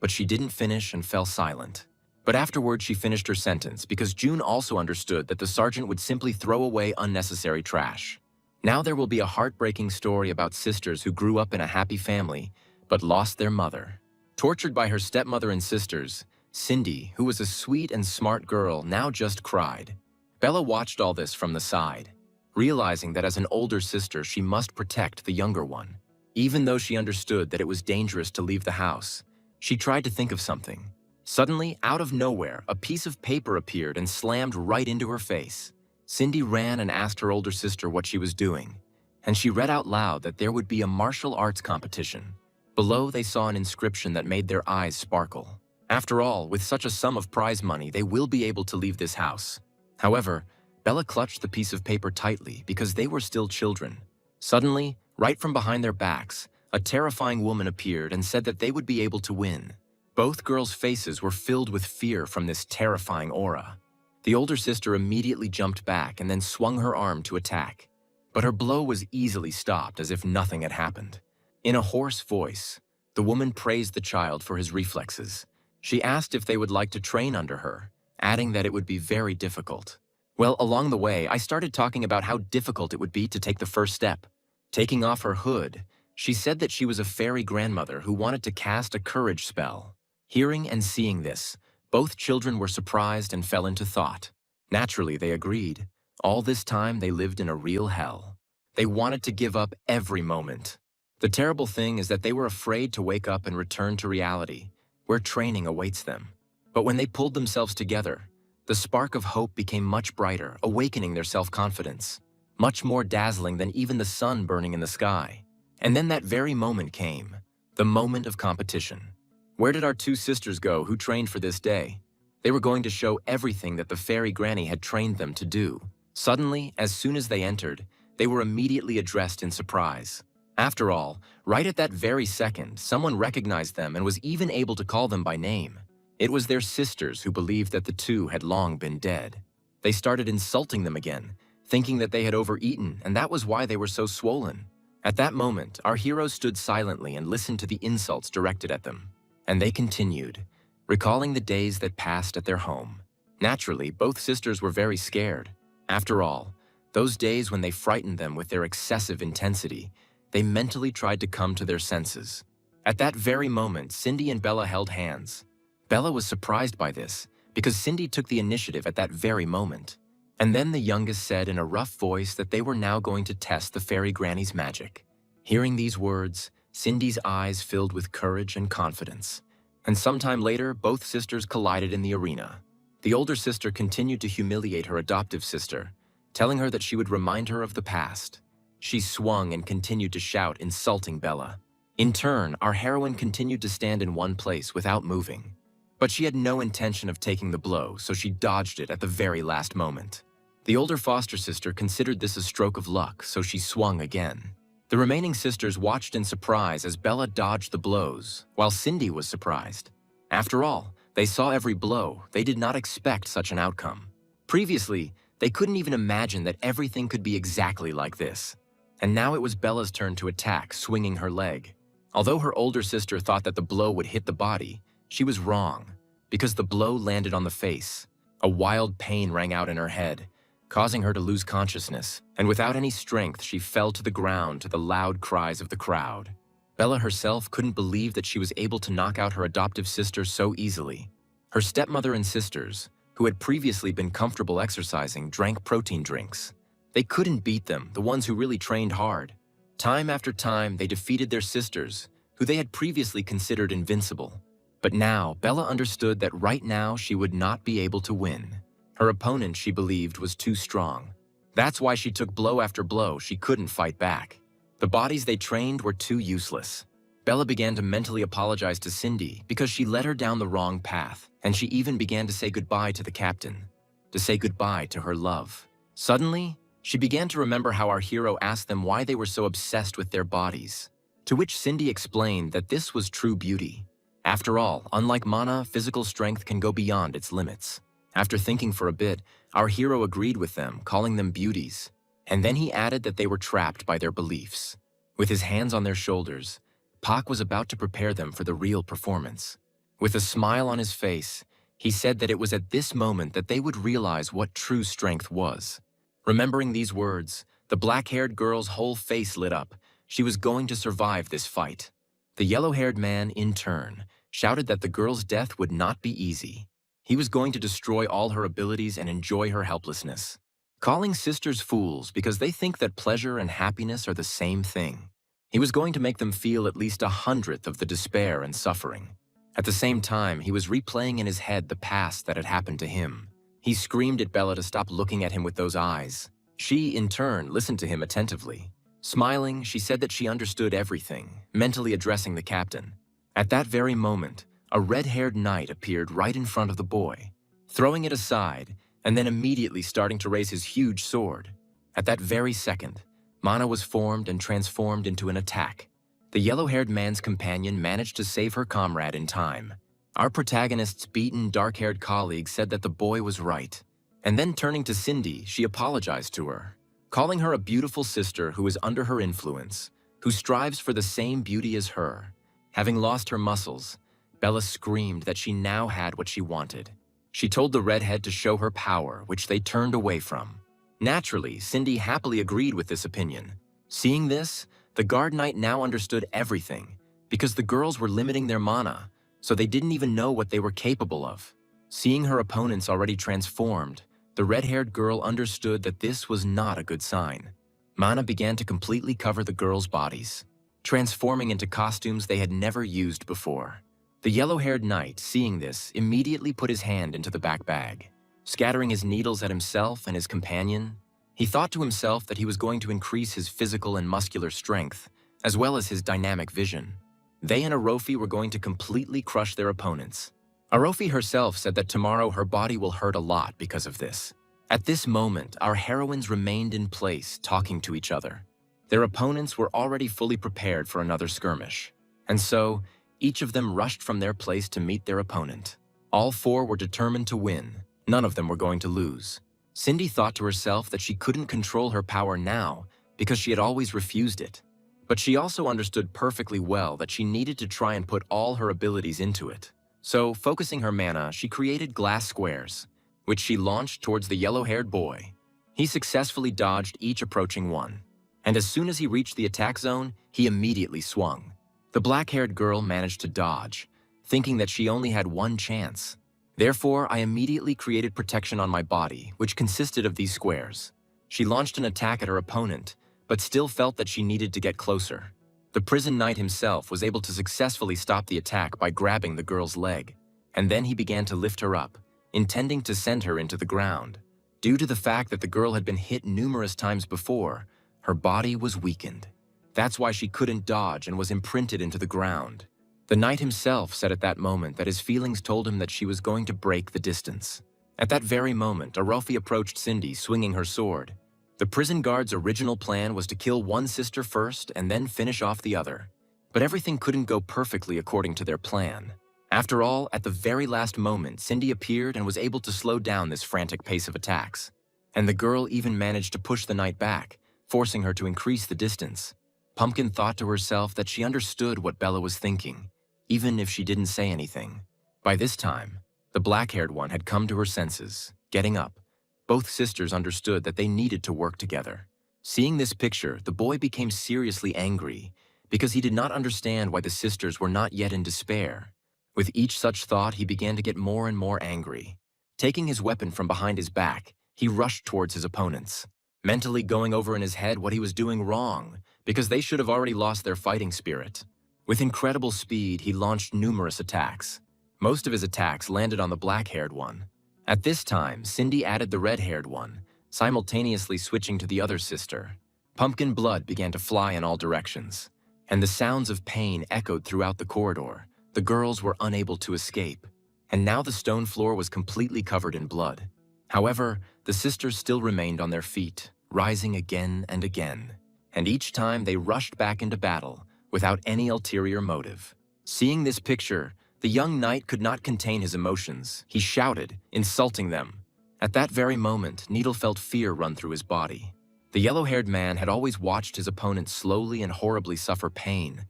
but she didn't finish and fell silent. But afterward, she finished her sentence because June also understood that the sergeant would simply throw away unnecessary trash. Now there will be a heartbreaking story about sisters who grew up in a happy family but lost their mother. Tortured by her stepmother and sisters, Cindy, who was a sweet and smart girl, now just cried. Bella watched all this from the side, realizing that as an older sister she must protect the younger one. Even though she understood that it was dangerous to leave the house, she tried to think of something. Suddenly, out of nowhere, a piece of paper appeared and slammed right into her face. Cindy ran and asked her older sister what she was doing, and she read out loud that there would be a martial arts competition. Below, they saw an inscription that made their eyes sparkle. After all, with such a sum of prize money, they will be able to leave this house. However, Bella clutched the piece of paper tightly because they were still children. Suddenly, right from behind their backs, a terrifying woman appeared and said that they would be able to win. Both girls' faces were filled with fear from this terrifying aura. The older sister immediately jumped back and then swung her arm to attack. But her blow was easily stopped as if nothing had happened. In a hoarse voice, the woman praised the child for his reflexes. She asked if they would like to train under her, adding that it would be very difficult. Well, along the way, I started talking about how difficult it would be to take the first step. Taking off her hood, she said that she was a fairy grandmother who wanted to cast a courage spell. Hearing and seeing this, both children were surprised and fell into thought. Naturally, they agreed. All this time, they lived in a real hell. They wanted to give up every moment. The terrible thing is that they were afraid to wake up and return to reality, where training awaits them. But when they pulled themselves together, the spark of hope became much brighter, awakening their self-confidence, much more dazzling than even the sun burning in the sky. And then that very moment came, the moment of competition. Where did our two sisters go who trained for this day? They were going to show everything that the fairy granny had trained them to do. Suddenly, as soon as they entered, they were immediately addressed in surprise. After all, right at that very second, someone recognized them and was even able to call them by name. It was their sisters who believed that the two had long been dead. They started insulting them again, thinking that they had overeaten, and that was why they were so swollen. At that moment, our heroes stood silently and listened to the insults directed at them. And they continued, recalling the days that passed at their home. Naturally, both sisters were very scared. After all, those days when they frightened them with their excessive intensity, they mentally tried to come to their senses. At that very moment, Cindy and Bella held hands. Bella was surprised by this, because Cindy took the initiative at that very moment. And then the youngest said in a rough voice that they were now going to test the fairy granny's magic. Hearing these words, Cindy's eyes filled with courage and confidence. And sometime later, both sisters collided in the arena. The older sister continued to humiliate her adoptive sister, telling her that she would remind her of the past. She swung and continued to shout, insulting Bella. In turn, our heroine continued to stand in one place without moving. But she had no intention of taking the blow, so she dodged it at the very last moment. The older foster sister considered this a stroke of luck, so she swung again. The remaining sisters watched in surprise as Bella dodged the blows, while Cindy was surprised. After all, they saw every blow. They did not expect such an outcome. Previously, they couldn't even imagine that everything could be exactly like this. And now it was Bella's turn to attack, swinging her leg. Although her older sister thought that the blow would hit the body, she was wrong, because the blow landed on the face. A wild pain rang out in her head, causing her to lose consciousness, and without any strength, she fell to the ground to the loud cries of the crowd. Bella herself couldn't believe that she was able to knock out her adoptive sister so easily. Her stepmother and sisters, who had previously been comfortable exercising, drank protein drinks. They couldn't beat them, the ones who really trained hard. Time after time, they defeated their sisters, who they had previously considered invincible. But now, Bella understood that right now she would not be able to win. Her opponent, she believed, was too strong. That's why she took blow after blow. She couldn't fight back. The bodies they trained were too useless. Bella began to mentally apologize to Cindy because she led her down the wrong path, and she even began to say goodbye to the captain, to say goodbye to her love. Suddenly, she began to remember how our hero asked them why they were so obsessed with their bodies, to which Cindy explained that this was true beauty. After all, unlike mana, physical strength can go beyond its limits. After thinking for a bit, our hero agreed with them, calling them beauties. And then he added that they were trapped by their beliefs. With his hands on their shoulders, Pak was about to prepare them for the real performance. With a smile on his face, he said that it was at this moment that they would realize what true strength was. Remembering these words, the black-haired girl's whole face lit up. She was going to survive this fight. The yellow-haired man, in turn, shouted that the girl's death would not be easy. He was going to destroy all her abilities and enjoy her helplessness. Calling sisters fools because they think that pleasure and happiness are the same thing. He was going to make them feel at least 100th of the despair and suffering. At the same time, he was replaying in his head the past that had happened to him. He screamed at Bella to stop looking at him with those eyes. She, in turn, listened to him attentively. Smiling, she said that she understood everything, mentally addressing the captain. At that very moment, a red-haired knight appeared right in front of the boy, throwing it aside, and then immediately starting to raise his huge sword. At that very second, mana was formed and transformed into an attack. The yellow-haired man's companion managed to save her comrade in time. Our protagonist's beaten, dark-haired colleague said that the boy was right. And then turning to Cindy, she apologized to her, calling her a beautiful sister who is under her influence, who strives for the same beauty as her. Having lost her muscles, Bella screamed that she now had what she wanted. She told the redhead to show her power, which they turned away from. Naturally, Cindy happily agreed with this opinion. Seeing this, the guard knight now understood everything, because the girls were limiting their mana, so they didn't even know what they were capable of. Seeing her opponents already transformed, the red-haired girl understood that this was not a good sign. Mana began to completely cover the girls' bodies, transforming into costumes they had never used before. The yellow-haired knight, seeing this, immediately put his hand into the back bag. Scattering his needles at himself and his companion, he thought to himself that he was going to increase his physical and muscular strength, as well as his dynamic vision. They and Arofi were going to completely crush their opponents. Arofi herself said that tomorrow her body will hurt a lot because of this. At this moment, our heroines remained in place, talking to each other. Their opponents were already fully prepared for another skirmish, and so each of them rushed from their place to meet their opponent. All four were determined to win. None of them were going to lose. Cindy thought to herself that she couldn't control her power now because she had always refused it. But she also understood perfectly well that she needed to try and put all her abilities into it. So, focusing her mana, she created glass squares, which she launched towards the yellow-haired boy. He successfully dodged each approaching one, and as soon as he reached the attack zone, he immediately swung. The black-haired girl managed to dodge, thinking that she only had one chance. Therefore, I immediately created protection on my body, which consisted of these squares. She launched an attack at her opponent, but still felt that she needed to get closer. The prison knight himself was able to successfully stop the attack by grabbing the girl's leg, and then he began to lift her up, intending to send her into the ground. Due to the fact that the girl had been hit numerous times before, her body was weakened. That's why she couldn't dodge and was imprinted into the ground. The knight himself said at that moment that his feelings told him that she was going to break the distance. At that very moment, Arofi approached Cindy, swinging her sword. The prison guard's original plan was to kill one sister first and then finish off the other. But everything couldn't go perfectly according to their plan. After all, at the very last moment, Cindy appeared and was able to slow down this frantic pace of attacks. And the girl even managed to push the knight back, forcing her to increase the distance. Pumpkin thought to herself that she understood what Bella was thinking, even if she didn't say anything. By this time, the black-haired one had come to her senses. Getting up, both sisters understood that they needed to work together. Seeing this picture, the boy became seriously angry because he did not understand why the sisters were not yet in despair. With each such thought, he began to get more and more angry. Taking his weapon from behind his back, he rushed towards his opponents, mentally going over in his head what he was doing wrong because they should have already lost their fighting spirit. With incredible speed, he launched numerous attacks. Most of his attacks landed on the black-haired one. At this time, Cindy added the red-haired one, simultaneously switching to the other sister. Pumpkin blood began to fly in all directions, and the sounds of pain echoed throughout the corridor. The girls were unable to escape, and now the stone floor was completely covered in blood. However, the sisters still remained on their feet, rising again and again, and each time they rushed back into battle, without any ulterior motive. Seeing this picture, the young knight could not contain his emotions. He shouted, insulting them. At that very moment, Needle felt fear run through his body. The yellow-haired man had always watched his opponent slowly and horribly suffer pain,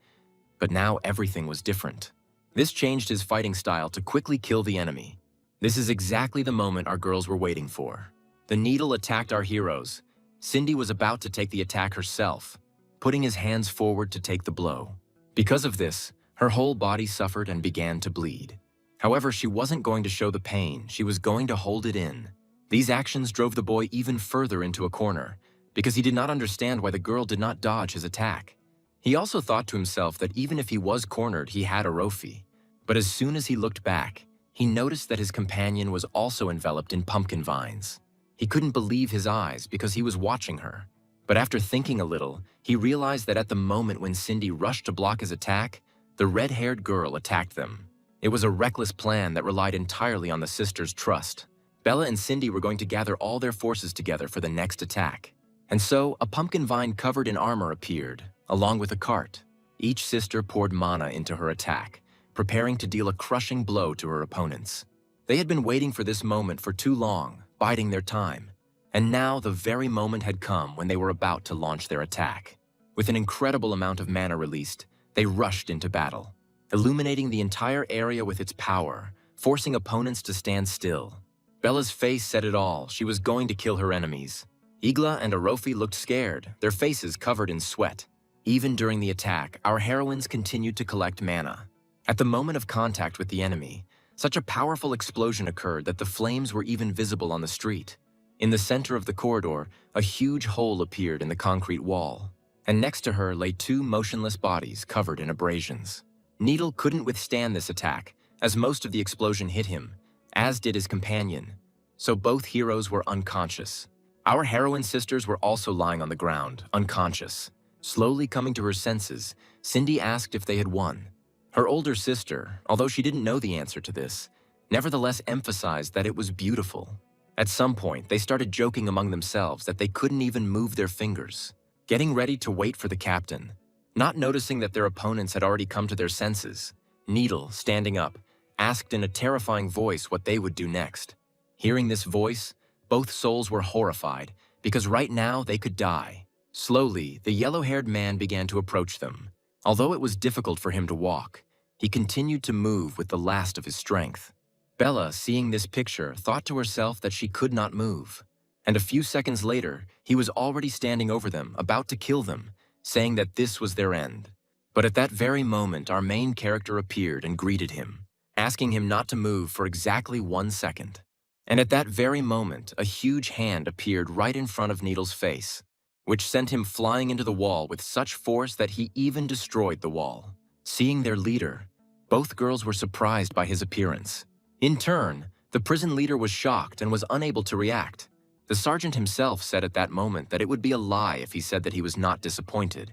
but now everything was different. This changed his fighting style to quickly kill the enemy. This is exactly the moment our girls were waiting for. The needle attacked our heroes. Cindy was about to take the attack herself, putting his hands forward to take the blow. Because of this, her whole body suffered and began to bleed. However, she wasn't going to show the pain, she was going to hold it in. These actions drove the boy even further into a corner, because he did not understand why the girl did not dodge his attack. He also thought to himself that even if he was cornered, he had a Rofi. But as soon as he looked back, he noticed that his companion was also enveloped in pumpkin vines. He couldn't believe his eyes because he was watching her. But after thinking a little, he realized that at the moment when Cindy rushed to block his attack, the red-haired girl attacked them. It was a reckless plan that relied entirely on the sisters' trust. Bella and Cindy were going to gather all their forces together for the next attack. And so, a pumpkin vine covered in armor appeared, along with a cart. Each sister poured mana into her attack, preparing to deal a crushing blow to her opponents. They had been waiting for this moment for too long, biding their time. And now the very moment had come when they were about to launch their attack. With an incredible amount of mana released, they rushed into battle, illuminating the entire area with its power, forcing opponents to stand still. Bella's face said it all. She was going to kill her enemies. Igla and Arofi looked scared, their faces covered in sweat. Even during the attack, our heroines continued to collect mana. At the moment of contact with the enemy, such a powerful explosion occurred that the flames were even visible on the street. In the center of the corridor, a huge hole appeared in the concrete wall, and next to her lay two motionless bodies covered in abrasions. Needle couldn't withstand this attack, as most of the explosion hit him, as did his companion, so both heroes were unconscious. Our heroine sisters were also lying on the ground, unconscious. Slowly coming to her senses, Cindy asked if they had won. Her older sister, although she didn't know the answer to this, nevertheless emphasized that it was beautiful. At some point, they started joking among themselves that they couldn't even move their fingers, getting ready to wait for the captain. Not noticing that their opponents had already come to their senses, Needle, standing up, asked in a terrifying voice what they would do next. Hearing this voice, both souls were horrified, because right now they could die. Slowly, the yellow-haired man began to approach them. Although it was difficult for him to walk, he continued to move with the last of his strength. Bella, seeing this picture, thought to herself that she could not move. And a few seconds later, he was already standing over them, about to kill them, saying that this was their end. But at that very moment, our main character appeared and greeted him, asking him not to move for exactly 1 second. And at that very moment, a huge hand appeared right in front of Needle's face, which sent him flying into the wall with such force that he even destroyed the wall. Seeing their leader, both girls were surprised by his appearance. In turn, the prison leader was shocked and was unable to react. The sergeant himself said at that moment that it would be a lie if he said that he was not disappointed,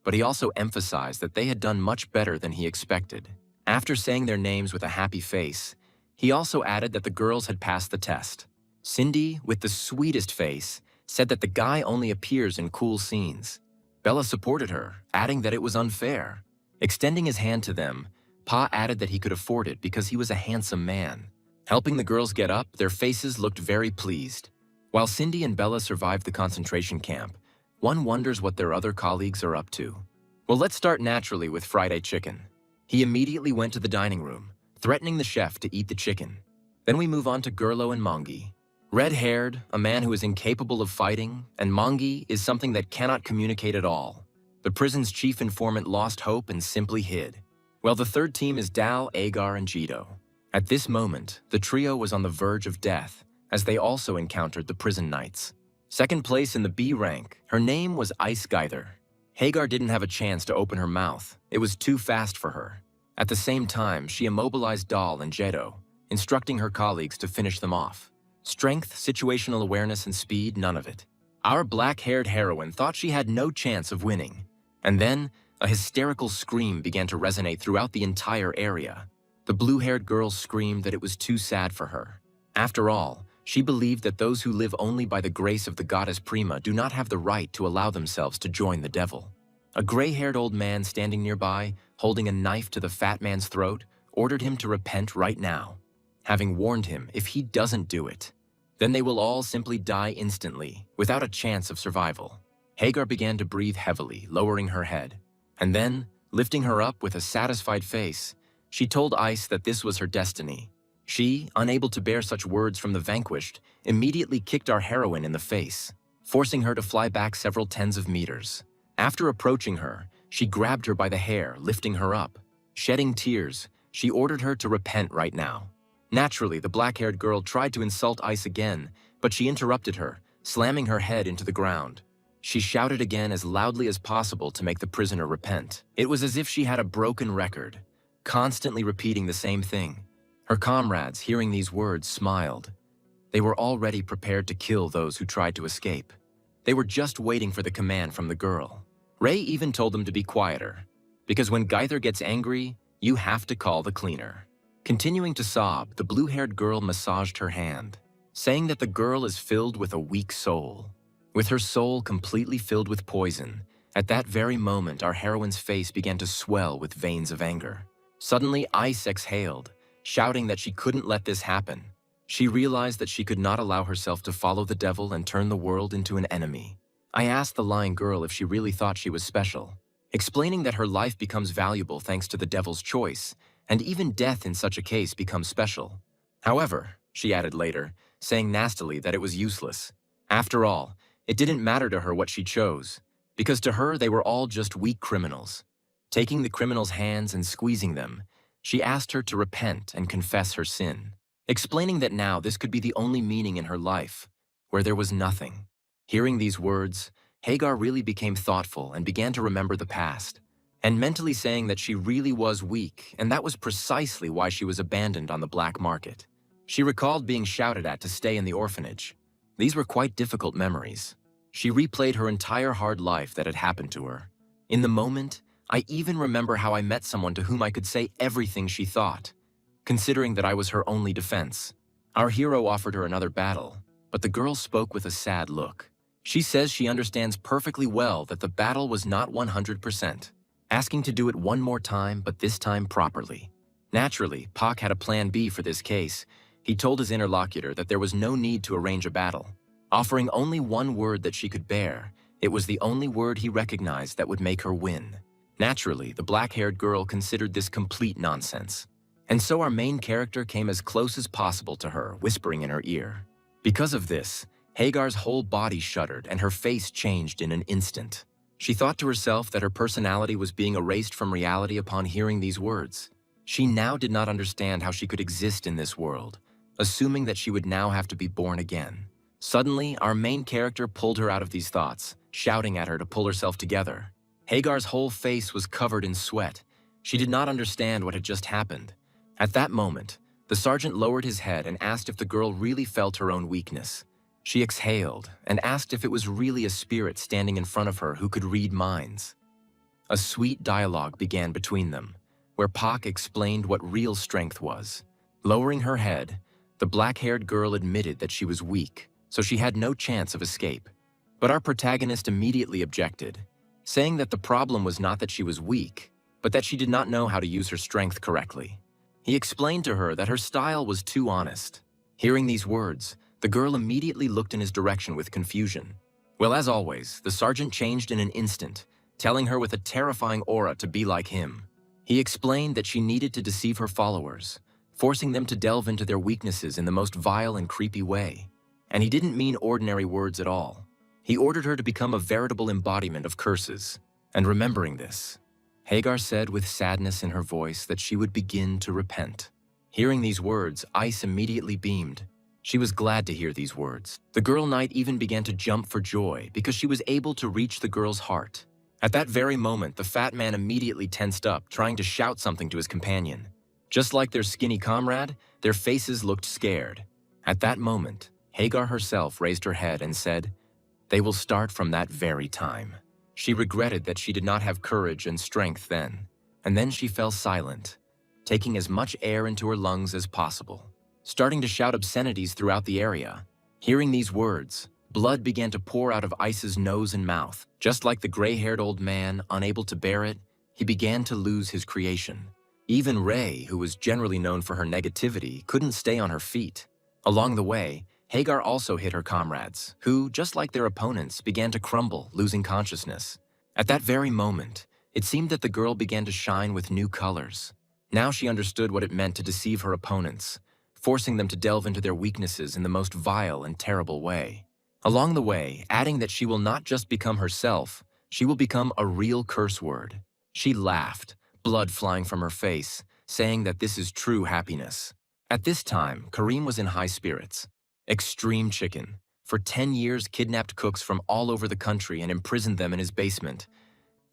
but he also emphasized that they had done much better than he expected. After saying their names with a happy face, he also added that the girls had passed the test. Cindy, with the sweetest face, said that the guy only appears in cool scenes. Bella supported her, adding that it was unfair. Extending his hand to them, Pa added that he could afford it because he was a handsome man. Helping the girls get up, their faces looked very pleased. While Cindy and Bella survived the concentration camp, one wonders what their other colleagues are up to. Well, let's start naturally with Friday Chicken. He immediately went to the dining room, threatening the chef to eat the chicken. Then we move on to Gurlo and Mangi. Red-haired, a man who is incapable of fighting, and Mangi is something that cannot communicate at all. The prison's chief informant lost hope and simply hid. Well, the third team is Dal, Agar, and Jito. At this moment, the trio was on the verge of death, as they also encountered the prison knights. Second place in the B rank, her name was Ice Geither. Hagar didn't have a chance to open her mouth. It was too fast for her. At the same time, she immobilized Dal and Jeto, instructing her colleagues to finish them off. Strength, situational awareness, and speed, none of it. Our black-haired heroine thought she had no chance of winning. And then, a hysterical scream began to resonate throughout the entire area. The blue-haired girl screamed that it was too sad for her. After all, she believed that those who live only by the grace of the goddess Prima do not have the right to allow themselves to join the devil. A gray-haired old man standing nearby, holding a knife to the fat man's throat, ordered him to repent right now, having warned him if he doesn't do it, Then they will all simply die instantly, without a chance of survival. Hagar began to breathe heavily, lowering her head. And then, lifting her up with a satisfied face, she told Ice that this was her destiny. She, unable to bear such words from the vanquished, immediately kicked our heroine in the face, forcing her to fly back several tens of meters. After approaching her, she grabbed her by the hair, lifting her up. Shedding tears, she ordered her to repent right now. Naturally, the black-haired girl tried to insult Ice again, but she interrupted her, slamming her head into the ground. She shouted again as loudly as possible to make the prisoner repent. It was as if she had a broken record, constantly repeating the same thing. Her comrades, hearing these words, smiled. They were already prepared to kill those who tried to escape. They were just waiting for the command from the girl. Ray even told them to be quieter, because when Geither gets angry, you have to call the cleaner. Continuing to sob, the blue-haired girl massaged her hand, saying that the girl is filled with a weak soul. With her soul completely filled with poison, at that very moment our heroine's face began to swell with veins of anger. Suddenly, Ice exhaled, shouting that she couldn't let this happen. She realized that she could not allow herself to follow the devil and turn the world into an enemy. I asked the lying girl if she really thought she was special, explaining that her life becomes valuable thanks to the devil's choice, and even death in such a case becomes special. However, she added later, saying nastily that it was useless. After all, it didn't matter to her what she chose, because to her they were all just weak criminals. Taking the criminal's hands and squeezing them, she asked her to repent and confess her sin, explaining that now this could be the only meaning in her life, where there was nothing. Hearing these words, Hagar really became thoughtful and began to remember the past, and mentally saying that she really was weak, and that was precisely why she was abandoned on the black market. She recalled being shouted at to stay in the orphanage. These were quite difficult memories. She replayed her entire hard life that had happened to her. In the moment, I even remember how I met someone to whom I could say everything she thought, considering that I was her only defense. Our hero offered her another battle, but the girl spoke with a sad look. She says she understands perfectly well that the battle was not 100%, asking to do it one more time, but this time properly. Naturally, Pak had a plan B for this case. He told his interlocutor that there was no need to arrange a battle, offering only one word that she could bear. It was the only word he recognized that would make her win. Naturally, the black-haired girl considered this complete nonsense, and so our main character came as close as possible to her, whispering in her ear. Because of this, Hagar's whole body shuddered and her face changed in an instant. She thought to herself that her personality was being erased from reality upon hearing these words. She now did not understand how she could exist in this world, assuming that she would now have to be born again. Suddenly, our main character pulled her out of these thoughts, shouting at her to pull herself together. Hagar's whole face was covered in sweat. She did not understand what had just happened. At that moment, the sergeant lowered his head and asked if the girl really felt her own weakness. She exhaled and asked if it was really a spirit standing in front of her who could read minds. A sweet dialogue began between them, where Pak explained what real strength was. Lowering her head, the black-haired girl admitted that she was weak, so she had no chance of escape. But our protagonist immediately objected, saying that the problem was not that she was weak, but that she did not know how to use her strength correctly. He explained to her that her style was too honest. Hearing these words, the girl immediately looked in his direction with confusion. Well, as always, the sergeant changed in an instant, telling her with a terrifying aura to be like him. He explained that she needed to deceive her followers, forcing them to delve into their weaknesses in the most vile and creepy way. And he didn't mean ordinary words at all. He ordered her to become a veritable embodiment of curses. And remembering this, Hagar said with sadness in her voice that she would begin to repent. Hearing these words, Ice immediately beamed. She was glad to hear these words. The girl knight even began to jump for joy because she was able to reach the girl's heart. At that very moment, the fat man immediately tensed up, trying to shout something to his companion. Just like their skinny comrade, their faces looked scared. At that moment, Hagar herself raised her head and said, "They will start from that very time." She regretted that she did not have courage and strength then, and then she fell silent, taking as much air into her lungs as possible, starting to shout obscenities throughout the area. Hearing these words, blood began to pour out of Ice's nose and mouth. Just like the gray-haired old man, unable to bear it, he began to lose his creation. Even Ray, who was generally known for her negativity, couldn't stay on her feet. Along the way, Hagar also hit her comrades, who, just like their opponents, began to crumble, losing consciousness. At that very moment, it seemed that the girl began to shine with new colors. Now she understood what it meant to deceive her opponents, forcing them to delve into their weaknesses in the most vile and terrible way. Along the way, adding that she will not just become herself, she will become a real curse word. She laughed, blood flying from her face, saying that this is true happiness. At this time, Kareem was in high spirits. Extreme Chicken, for 10 years kidnapped cooks from all over the country and imprisoned them in his basement.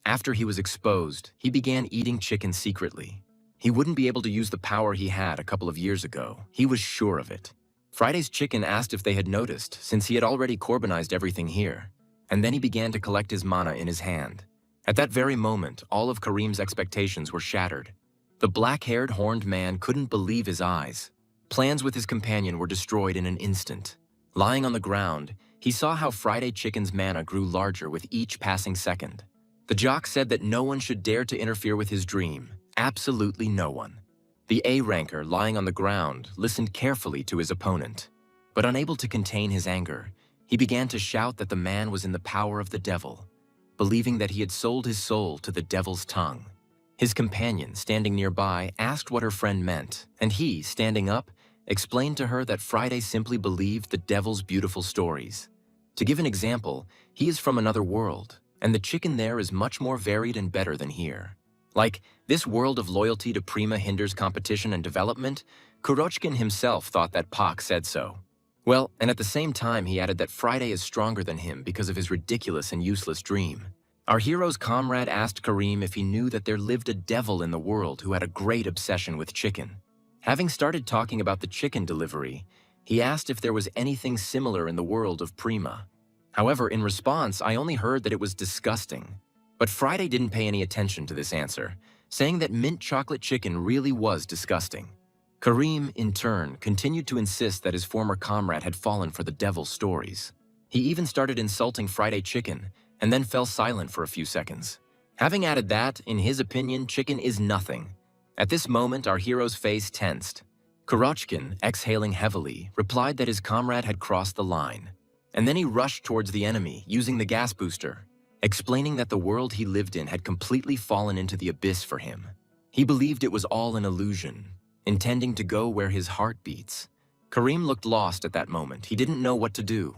After he was exposed, he began eating chicken secretly. He wouldn't be able to use the power he had a couple of years ago. He was sure of it. Friday's Chicken asked if they had noticed, since he had already Corbinized everything here. And then he began to collect his mana in his hand. At that very moment, all of Kareem's expectations were shattered. The black-haired, horned man couldn't believe his eyes. Plans with his companion were destroyed in an instant. Lying on the ground, he saw how Friday Chicken's mana grew larger with each passing second. The jock said that no one should dare to interfere with his dream. Absolutely no one. The A-ranker, lying on the ground, listened carefully to his opponent. But unable to contain his anger, he began to shout that the man was in the power of the devil, believing that he had sold his soul to the devil's tongue. His companion, standing nearby, asked what her friend meant, and he, standing up, explained to her that Friday simply believed the devil's beautiful stories. To give an example, he is from another world, and the chicken there is much more varied and better than here. Like, this world of loyalty to Prima hinders competition and development, Kurochkin himself thought that Pak said so. Well, and at the same time he added that Friday is stronger than him because of his ridiculous and useless dream. Our hero's comrade asked Kareem if he knew that there lived a devil in the world who had a great obsession with chicken. Having started talking about the chicken delivery, he asked if there was anything similar in the world of Prima. However, in response, I only heard that it was disgusting. But Friday didn't pay any attention to this answer, saying that mint chocolate chicken really was disgusting. Kareem, in turn, continued to insist that his former comrade had fallen for the devil's stories. He even started insulting Friday Chicken, and then fell silent for a few seconds. Having added that, in his opinion, chicken is nothing. At this moment, our hero's face tensed. Kurochkin, exhaling heavily, replied that his comrade had crossed the line. And then he rushed towards the enemy, using the gas booster, explaining that the world he lived in had completely fallen into the abyss for him. He believed it was all an illusion, intending to go where his heart beats. Kareem looked lost at that moment. He didn't know what to do.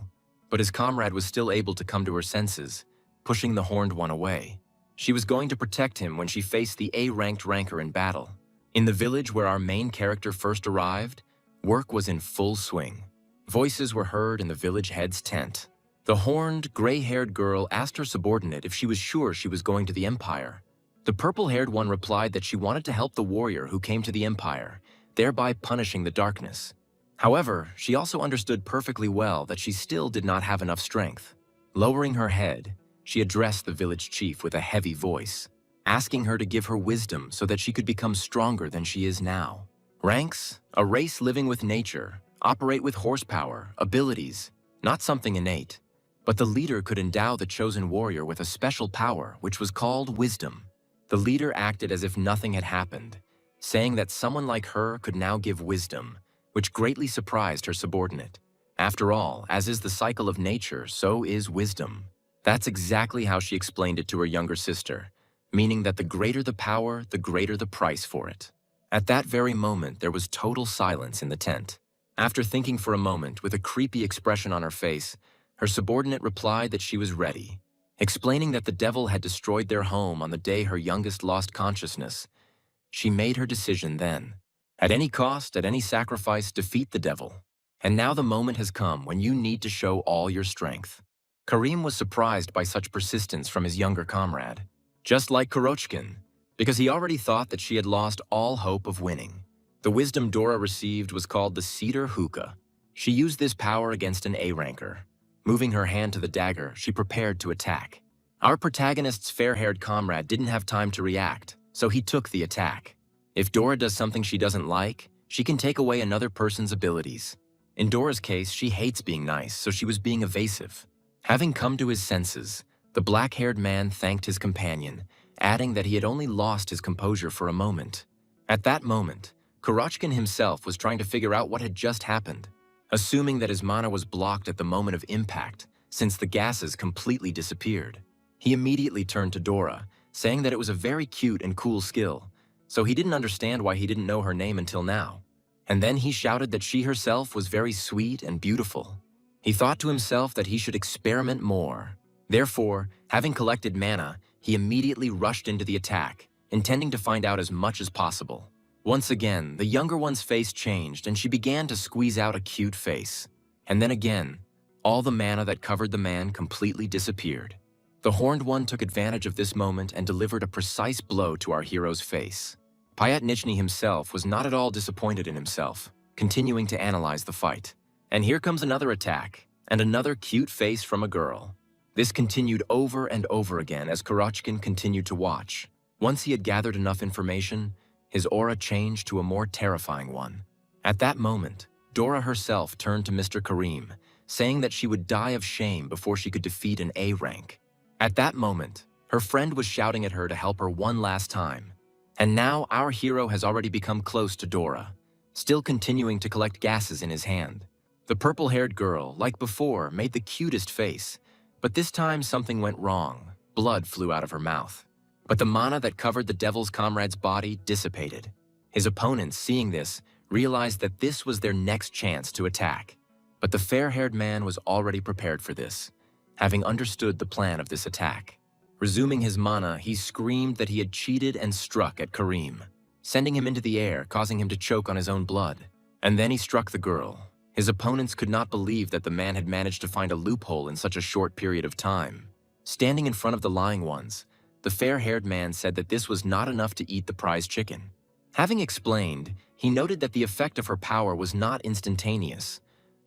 But his comrade was still able to come to her senses, pushing the horned one away. She was going to protect him when she faced the A-ranked ranker in battle. In the village where our main character first arrived, work was in full swing. Voices were heard in the village head's tent. The horned, gray-haired girl asked her subordinate if she was sure she was going to the Empire. The purple-haired one replied that she wanted to help the warrior who came to the Empire, thereby punishing the darkness. However, she also understood perfectly well that she still did not have enough strength. Lowering her head, she addressed the village chief with a heavy voice, asking her to give her wisdom so that she could become stronger than she is now. Ranks, a race living with nature, operate with horsepower, abilities, not something innate. But the leader could endow the chosen warrior with a special power, which was called wisdom. The leader acted as if nothing had happened, saying that someone like her could now give wisdom, which greatly surprised her subordinate. After all, as is the cycle of nature, so is wisdom. That's exactly how she explained it to her younger sister, meaning that the greater the power, the greater the price for it. At that very moment, there was total silence in the tent. After thinking for a moment, with a creepy expression on her face, her subordinate replied that she was ready, explaining that the devil had destroyed their home on the day her youngest lost consciousness. She made her decision then. At any cost, at any sacrifice, defeat the devil. And now the moment has come when you need to show all your strength. Kareem was surprised by such persistence from his younger comrade, just like Kurochkin, because he already thought that she had lost all hope of winning. The wisdom Dora received was called the Cedar Hookah. She used this power against an A-ranker. Moving her hand to the dagger, she prepared to attack. Our protagonist's fair-haired comrade didn't have time to react, so he took the attack. If Dora does something she doesn't like, she can take away another person's abilities. In Dora's case, she hates being nice, so she was being evasive. Having come to his senses, the black-haired man thanked his companion, adding that he had only lost his composure for a moment. At that moment, Kurochkin himself was trying to figure out what had just happened. assuming that his mana was blocked at the moment of impact since the gases completely disappeared. He immediately turned to Dora, saying that it was a very cute and cool skill, so he didn't understand why he didn't know her name until now. And then he shouted that she herself was very sweet and beautiful. He thought to himself that he should experiment more. Therefore, having collected mana, he immediately rushed into the attack, intending to find out as much as possible. Once again, the younger one's face changed and she began to squeeze out a cute face. And then again, all the mana that covered the man completely disappeared. The horned one took advantage of this moment and delivered a precise blow to our hero's face. Pyatnichny himself was not at all disappointed in himself, continuing to analyze the fight. And here comes another attack, and another cute face from a girl. This continued over and over again as Kurochkin continued to watch. Once he had gathered enough information, his aura changed to a more terrifying one. At that moment, Dora herself turned to Mr. Kareem, saying that she would die of shame before she could defeat an A rank. At that moment, her friend was shouting at her to help her one last time. And now our hero has already become close to Dora, still continuing to collect gases in his hand. The purple-haired girl, like before, made the cutest face, but this time something went wrong. Blood flew out of her mouth. But the mana that covered the devil's comrade's body dissipated. His opponents, seeing this, realized that this was their next chance to attack. But the fair-haired man was already prepared for this, having understood the plan of this attack. Resuming his mana, he screamed that he had cheated and struck at Kareem, sending him into the air, causing him to choke on his own blood. And then he struck the girl. His opponents could not believe that the man had managed to find a loophole in such a short period of time. Standing in front of the lying ones, the fair-haired man said that this was not enough to eat the prize chicken. Having explained, he noted that the effect of her power was not instantaneous.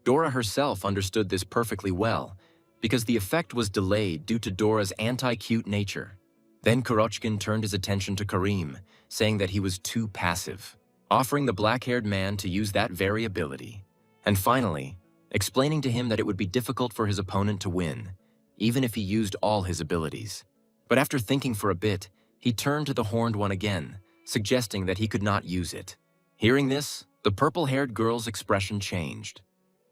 Dora herself understood this perfectly well, because the effect was delayed due to Dora's anti-cute nature. Then Kurochkin turned his attention to Kareem, saying that he was too passive, offering the black-haired man to use that very ability. And finally, explaining to him that it would be difficult for his opponent to win, even if he used all his abilities. But after thinking for a bit, he turned to the horned one again, suggesting that he could not use it. Hearing this, the purple-haired girl's expression changed.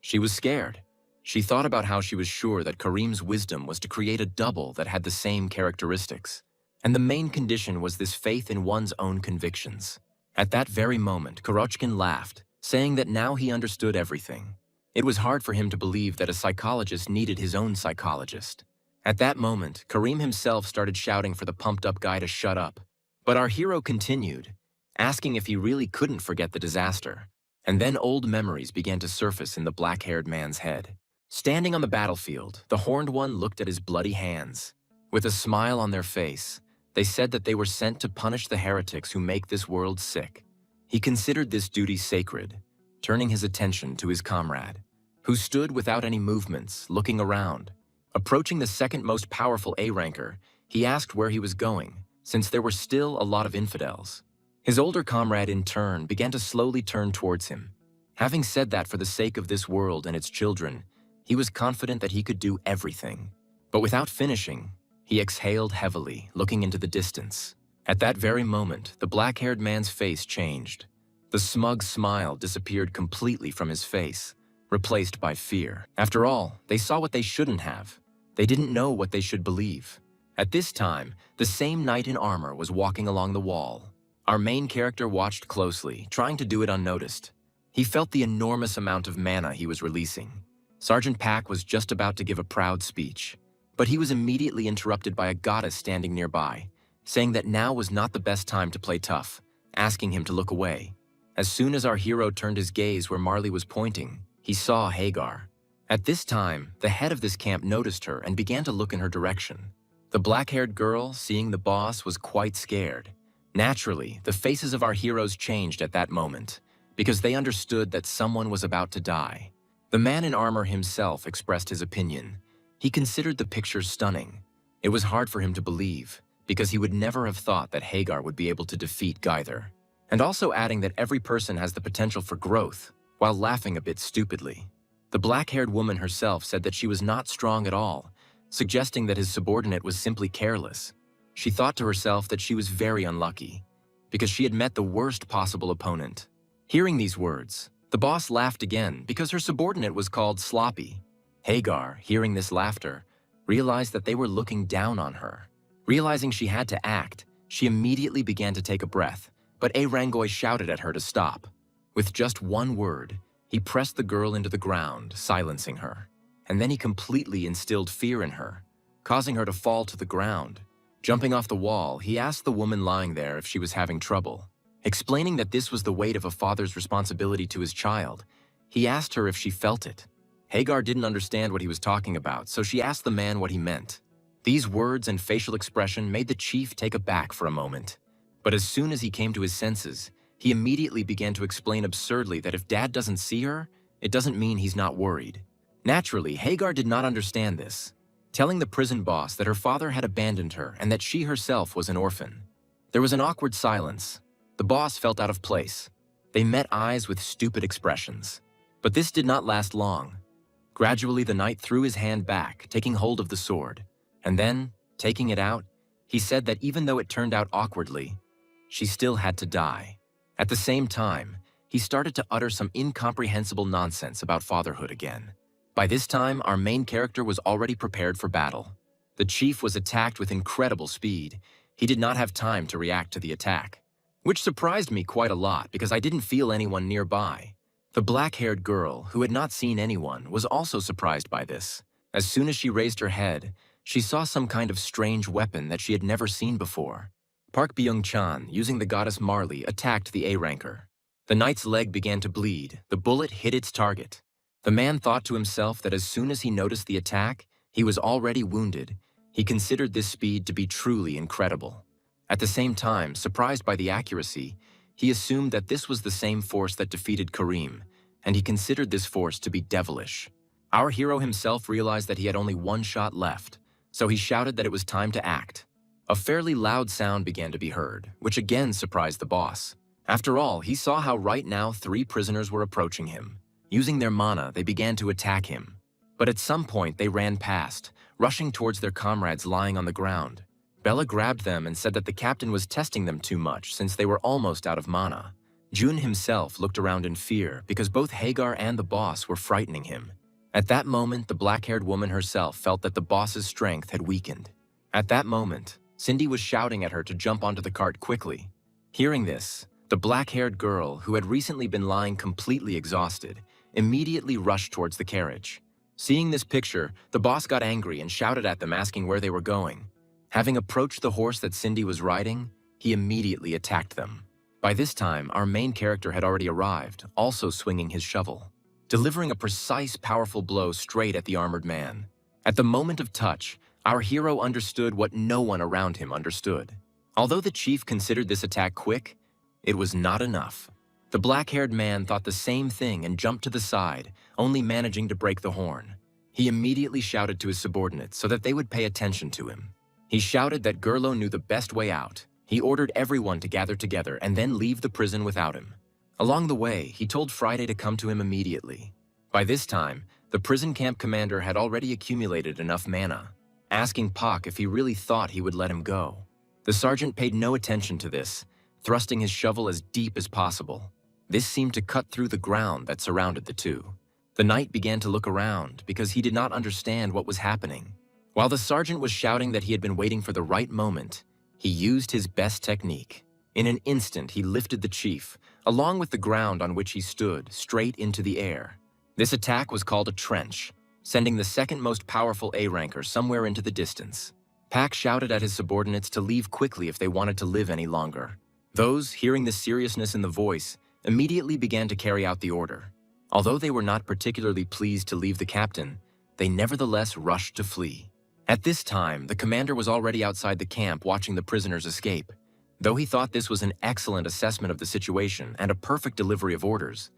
She was scared. She thought about how she was sure that Kareem's wisdom was to create a double that had the same characteristics. And the main condition was this faith in one's own convictions. At that very moment, Kurochkin laughed, saying that now he understood everything. It was hard for him to believe that a psychologist needed his own psychologist. At that moment, Kareem himself started shouting for the pumped-up guy to shut up. But our hero continued, asking if he really couldn't forget the disaster. And then old memories began to surface in the black-haired man's head. Standing on the battlefield, the horned one looked at his bloody hands. With a smile on their face, they said that they were sent to punish the heretics who make this world sick. He considered this duty sacred, turning his attention to his comrade, who stood without any movements, looking around. Approaching the second most powerful A-ranker, he asked where he was going, since there were still a lot of infidels. His older comrade, in turn, began to slowly turn towards him. Having said that for the sake of this world and its children, he was confident that he could do everything. But without finishing, he exhaled heavily, looking into the distance. At that very moment, the black-haired man's face changed. The smug smile disappeared completely from his face, replaced by fear. After all, they saw what they shouldn't have. They didn't know what they should believe. At this time, the same knight in armor was walking along the wall. Our main character watched closely, trying to do it unnoticed. He felt the enormous amount of mana he was releasing. Sergeant Pack was just about to give a proud speech, but he was immediately interrupted by a goddess standing nearby, saying that now was not the best time to play tough, asking him to look away. As soon as our hero turned his gaze where Marley was pointing, he saw Hagar. At this time, the head of this camp noticed her and began to look in her direction. The black-haired girl, seeing the boss, was quite scared. Naturally, the faces of our heroes changed at that moment, because they understood that someone was about to die. The man in armor himself expressed his opinion. He considered the picture stunning. It was hard for him to believe, because he would never have thought that Hagar would be able to defeat Geither. And also adding that every person has the potential for growth, while laughing a bit stupidly. The black-haired woman herself said that she was not strong at all, suggesting that his subordinate was simply careless. She thought to herself that she was very unlucky, because she had met the worst possible opponent. Hearing these words, The boss laughed again because her subordinate was called Sloppy. Hagar, hearing this laughter, realized that they were looking down on her. Realizing she had to act, she immediately began to take a breath, but Rangoy shouted at her to stop. With just one word, he pressed the girl into the ground, silencing her. And then he completely instilled fear in her, causing her to fall to the ground. Jumping off the wall, he asked the woman lying there if she was having trouble. Explaining that this was the weight of a father's responsibility to his child, he asked her if she felt it. Hagar didn't understand what he was talking about, so she asked the man what he meant. These words and facial expression made the chief take aback for a moment. But as soon as he came to his senses, he immediately began to explain absurdly that if Dad doesn't see her, it doesn't mean he's not worried. Naturally, Hagar did not understand this, telling the prison boss that her father had abandoned her and that she herself was an orphan. There was an awkward silence. The boss felt out of place. They met eyes with stupid expressions. But this did not last long. Gradually, the knight threw his hand back, taking hold of the sword. And then, taking it out, he said that even though it turned out awkwardly, she still had to die. At the same time, he started to utter some incomprehensible nonsense about fatherhood again. By this time, our main character was already prepared for battle. The chief was attacked with incredible speed. He did not have time to react to the attack, which surprised me quite a lot because I didn't feel anyone nearby. The black-haired girl, who had not seen anyone, was also surprised by this. As soon as she raised her head, she saw some kind of strange weapon that she had never seen before. Park Byung-chan, using the goddess Marley, attacked the A-ranker. The knight's leg began to bleed. The bullet hit its target. The man thought to himself that as soon as he noticed the attack, he was already wounded. He considered this speed to be truly incredible. At the same time, surprised by the accuracy, he assumed that this was the same force that defeated Kareem, and he considered this force to be devilish. Our hero himself realized that he had only one shot left, so he shouted that it was time to act. A fairly loud sound began to be heard, which again surprised the boss. After all, he saw how right now 3 prisoners were approaching him. Using their mana, they began to attack him. But at some point, they ran past, rushing towards their comrades lying on the ground. Bella grabbed them and said that the captain was testing them too much since they were almost out of mana. Jun himself looked around in fear because both Hagar and the boss were frightening him. At that moment, the black-haired woman herself felt that the boss's strength had weakened. At that moment, Cindy was shouting at her to jump onto the cart quickly. Hearing this, the black-haired girl, who had recently been lying completely exhausted, immediately rushed towards the carriage. Seeing this picture, the boss got angry and shouted at them asking where they were going. Having approached the horse that Cindy was riding, he immediately attacked them. By this time, our main character had already arrived, also swinging his shovel, delivering a precise, powerful blow straight at the armored man. At the moment of touch, our hero understood what no one around him understood. Although the chief considered this attack quick, it was not enough. The black-haired man thought the same thing and jumped to the side, only managing to break the horn. He immediately shouted to his subordinates so that they would pay attention to him. He shouted that Gerlo knew the best way out. He ordered everyone to gather together and then leave the prison without him. Along the way, he told Friday to come to him immediately. By this time, the prison camp commander had already accumulated enough mana, asking Pak if he really thought he would let him go. The sergeant paid no attention to this, thrusting his shovel as deep as possible. This seemed to cut through the ground that surrounded the two. The knight began to look around because he did not understand what was happening. While the sergeant was shouting that he had been waiting for the right moment, he used his best technique. In an instant, he lifted the chief, along with the ground on which he stood, straight into the air. This attack was called a trench, sending the second most powerful A-ranker somewhere into the distance. Pak shouted at his subordinates to leave quickly if they wanted to live any longer. Those, hearing the seriousness in the voice, immediately began to carry out the order. Although they were not particularly pleased to leave the captain, they nevertheless rushed to flee. At this time, the commander was already outside the camp watching the prisoners escape. Though he thought this was an excellent assessment of the situation and a perfect delivery of orders,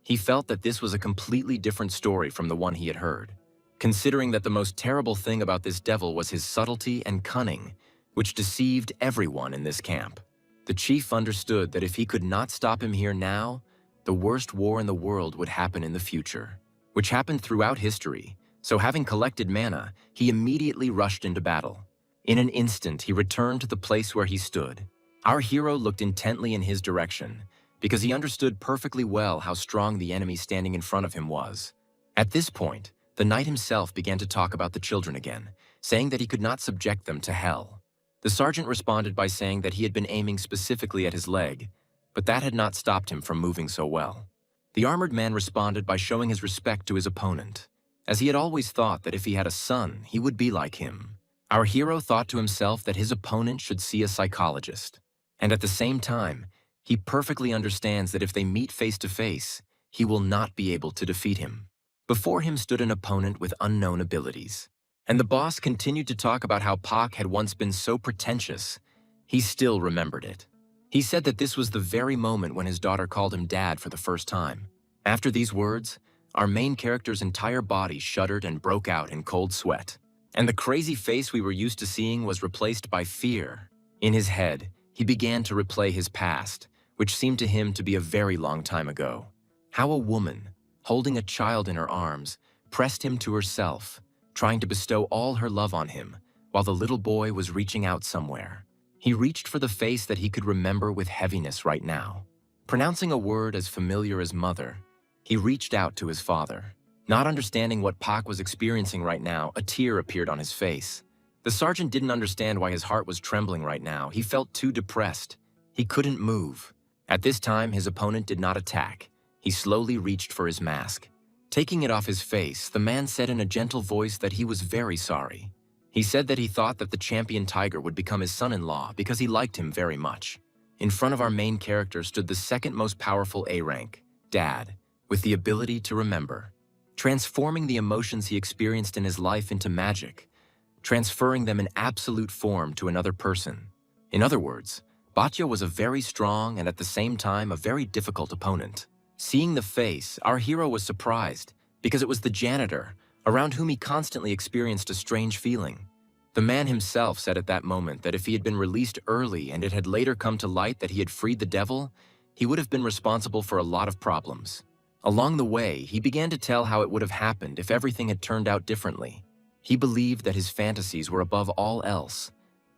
he felt that this was a completely different story from the one he had heard. Considering that the most terrible thing about this devil was his subtlety and cunning, which deceived everyone in this camp. The chief understood that if he could not stop him here now, the worst war in the world would happen in the future, which happened throughout history. So having collected mana, he immediately rushed into battle. In an instant, he returned to the place where he stood. Our hero looked intently in his direction, because he understood perfectly well how strong the enemy standing in front of him was. At this point, the knight himself began to talk about the children again, saying that he could not subject them to hell. The sergeant responded by saying that he had been aiming specifically at his leg, but that had not stopped him from moving so well. The armored man responded by showing his respect to his opponent, as he had always thought that if he had a son, he would be like him. Our hero thought to himself that his opponent should see a psychologist, and at the same time, he perfectly understands that if they meet face to face, he will not be able to defeat him. Before him stood an opponent with unknown abilities, and the boss continued to talk about how Pak had once been so pretentious. He still remembered it. He said that this was the very moment when his daughter called him dad for the first time. After these words, our main character's entire body shuddered and broke out in cold sweat, and the crazy face we were used to seeing was replaced by fear. In his head, he began to replay his past, which seemed to him to be a very long time ago. How a woman, holding a child in her arms, pressed him to herself, trying to bestow all her love on him, while the little boy was reaching out somewhere. He reached for the face that he could remember with heaviness right now. Pronouncing a word as familiar as mother, he reached out to his father. Not understanding what Pak was experiencing right now, a tear appeared on his face. The sergeant didn't understand why his heart was trembling right now. He felt too depressed. He couldn't move. At this time, his opponent did not attack. He slowly reached for his mask. Taking it off his face, the man said in a gentle voice that he was very sorry. He said that he thought that the champion tiger would become his son-in-law because he liked him very much. In front of our main character stood the second most powerful A rank, Dad, with the ability to remember, transforming the emotions he experienced in his life into magic, transferring them in absolute form to another person. In other words, Batya was a very strong and at the same time a very difficult opponent. Seeing the face, our hero was surprised because it was the janitor, around whom he constantly experienced a strange feeling. The man himself said at that moment that if he had been released early and it had later come to light that he had freed the devil, he would have been responsible for a lot of problems. Along the way, he began to tell how it would have happened if everything had turned out differently. He believed that his fantasies were above all else,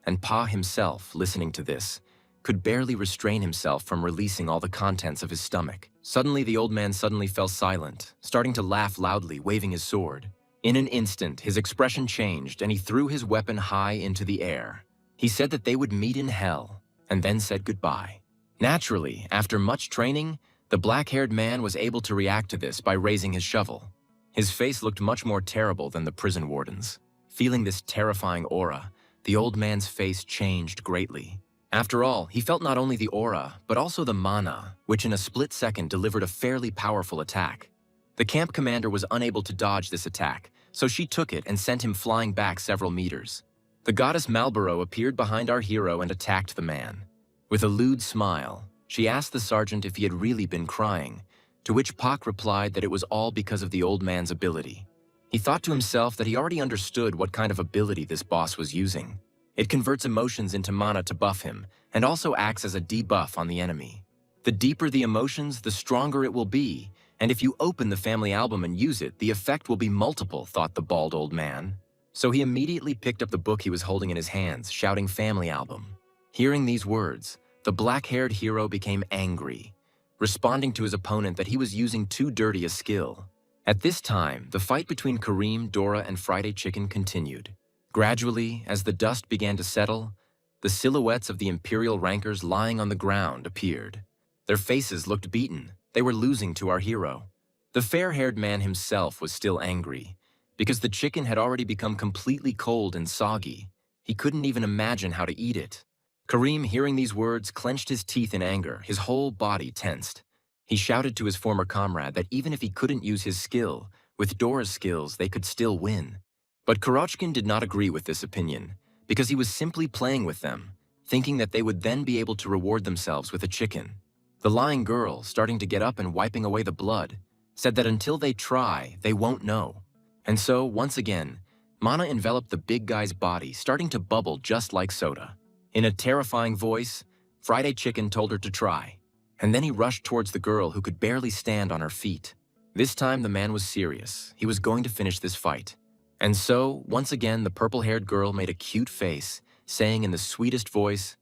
and Pa himself, listening to this, could barely restrain himself from releasing all the contents of his stomach. Suddenly, the old man fell silent, starting to laugh loudly, waving his sword. In an instant, his expression changed, and he threw his weapon high into the air. He said that they would meet in hell, and then said goodbye. Naturally, after much training, the black-haired man was able to react to this by raising his shovel. His face looked much more terrible than the prison warden's. Feeling this terrifying aura, the old man's face changed greatly. After all, he felt not only the aura, but also the mana, which in a split second delivered a fairly powerful attack. The camp commander was unable to dodge this attack, so she took it and sent him flying back several meters. The goddess Malboro appeared behind our hero and attacked the man. With a lewd smile, she asked the sergeant if he had really been crying, to which Pak replied that it was all because of the old man's ability. He thought to himself that he already understood what kind of ability this boss was using. It converts emotions into mana to buff him, and also acts as a debuff on the enemy. The deeper the emotions, the stronger it will be, and if you open the family album and use it, the effect will be multiple, thought the bald old man. So he immediately picked up the book he was holding in his hands, shouting family album. Hearing these words, the black-haired hero became angry, responding to his opponent that he was using too dirty a skill. At this time, the fight between Kareem, Dora, and Friday Chicken continued. Gradually, as the dust began to settle, the silhouettes of the Imperial rankers lying on the ground appeared. Their faces looked beaten. They were losing to our hero. The fair-haired man himself was still angry, because the chicken had already become completely cold and soggy. He couldn't even imagine how to eat it. Kareem, hearing these words, clenched his teeth in anger, his whole body tensed. He shouted to his former comrade that even if he couldn't use his skill, with Dora's skills they could still win. But Kurochkin did not agree with this opinion, because he was simply playing with them, thinking that they would then be able to reward themselves with a chicken. The lying girl, starting to get up and wiping away the blood, said that until they try, they won't know. And so, once again, mana enveloped the big guy's body, starting to bubble just like soda. In a terrifying voice, Friday Chicken told her to try, and then he rushed towards the girl who could barely stand on her feet. This time the man was serious. He was going to finish this fight. And so, once again, the purple-haired girl made a cute face, saying in the sweetest voice,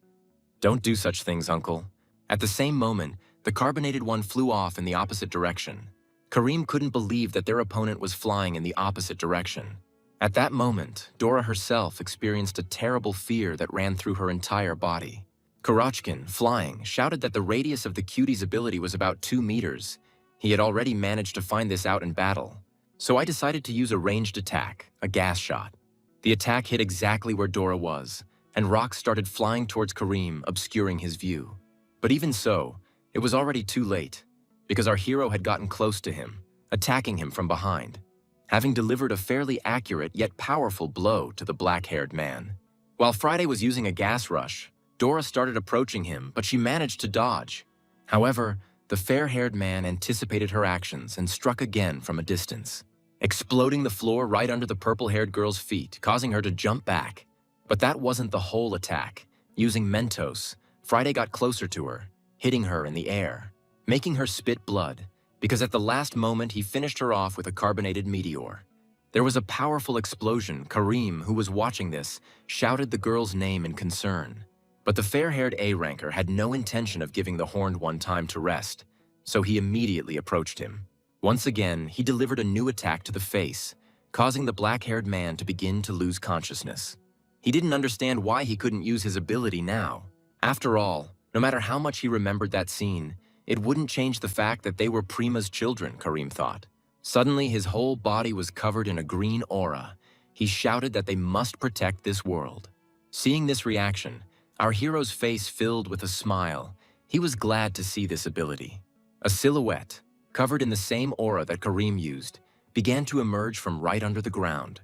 "Don't do such things, uncle." At the same moment, The carbonated one flew off in the opposite direction. Kareem couldn't believe that their opponent was flying in the opposite direction. At that moment, Dora herself experienced a terrible fear that ran through her entire body. Kurochkin, flying, shouted that the radius of the cutie's ability was about 2 meters. He had already managed to find this out in battle. So I decided to use a ranged attack, a gas shot. The attack hit exactly where Dora was, and rocks started flying towards Kareem, obscuring his view. But even so, it was already too late, because our hero had gotten close to him, attacking him from behind, having delivered a fairly accurate yet powerful blow to the black-haired man. While Friday was using a gas rush, Dora started approaching him, but she managed to dodge. However, the fair-haired man anticipated her actions and struck again from a distance, exploding the floor right under the purple-haired girl's feet, causing her to jump back. But that wasn't the whole attack. Using Mentos, Friday got closer to her, hitting her in the air, making her spit blood, because at the last moment he finished her off with a carbonated meteor. There was a powerful explosion. Kareem, who was watching this, shouted the girl's name in concern. But the fair-haired A-ranker had no intention of giving the horned one time to rest, so he immediately approached him. Once again, he delivered a new attack to the face, causing the black-haired man to begin to lose consciousness. He didn't understand why he couldn't use his ability now. After all, no matter how much he remembered that scene, it wouldn't change the fact that they were Prima's children, Kareem thought. Suddenly, his whole body was covered in a green aura. He shouted that they must protect this world. Seeing this reaction, our hero's face filled with a smile. He was glad to see this ability. A silhouette, covered in the same aura that Kareem used, began to emerge from right under the ground.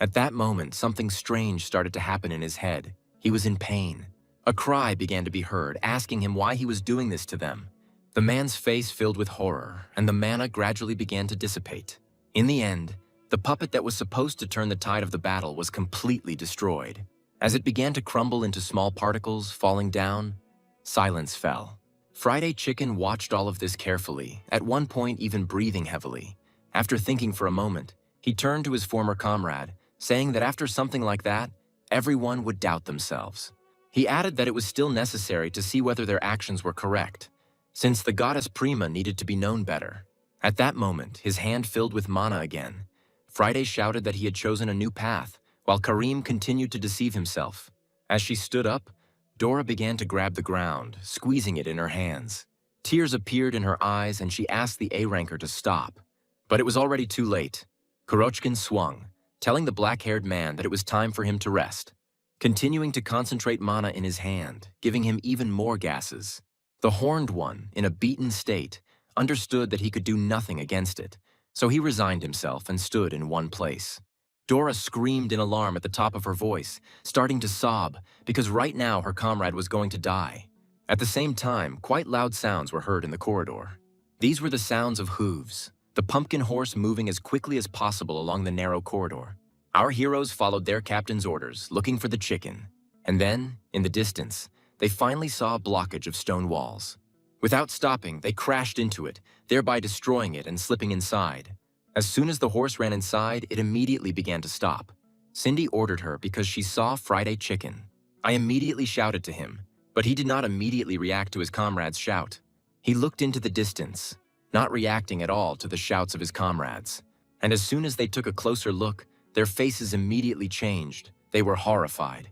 At that moment, something strange started to happen in his head. He was in pain. A cry began to be heard, asking him why he was doing this to them. The man's face filled with horror, and the mana gradually began to dissipate. In the end, the puppet that was supposed to turn the tide of the battle was completely destroyed. As it began to crumble into small particles, falling down, silence fell. Friday Chicken watched all of this carefully, at one point even breathing heavily. After thinking for a moment, he turned to his former comrade, saying that after something like that, everyone would doubt themselves. He added that it was still necessary to see whether their actions were correct, since the goddess Prima needed to be known better. At that moment, his hand filled with mana again. Friday shouted that he had chosen a new path, while Kareem continued to deceive himself. As she stood up, Dora began to grab the ground, squeezing it in her hands. Tears appeared in her eyes and she asked the A-ranker to stop. But it was already too late. Kurochkin swung, telling the black-haired man that it was time for him to rest, continuing to concentrate mana in his hand, giving him even more gases. The horned one, in a beaten state, understood that he could do nothing against it, so he resigned himself and stood in one place. Dora screamed in alarm at the top of her voice, starting to sob, because right now her comrade was going to die. At the same time, quite loud sounds were heard in the corridor. These were the sounds of hooves, the pumpkin horse moving as quickly as possible along the narrow corridor. Our heroes followed their captain's orders, looking for the chicken. And then, in the distance, they finally saw a blockage of stone walls. Without stopping, they crashed into it, thereby destroying it and slipping inside. As soon as the horse ran inside, it immediately began to stop. Cindy ordered her because she saw Friday Chicken. I immediately shouted to him, but he did not immediately react to his comrade's shout. He looked into the distance, not reacting at all to the shouts of his comrades. And as soon as they took a closer look, their faces immediately changed. They were horrified.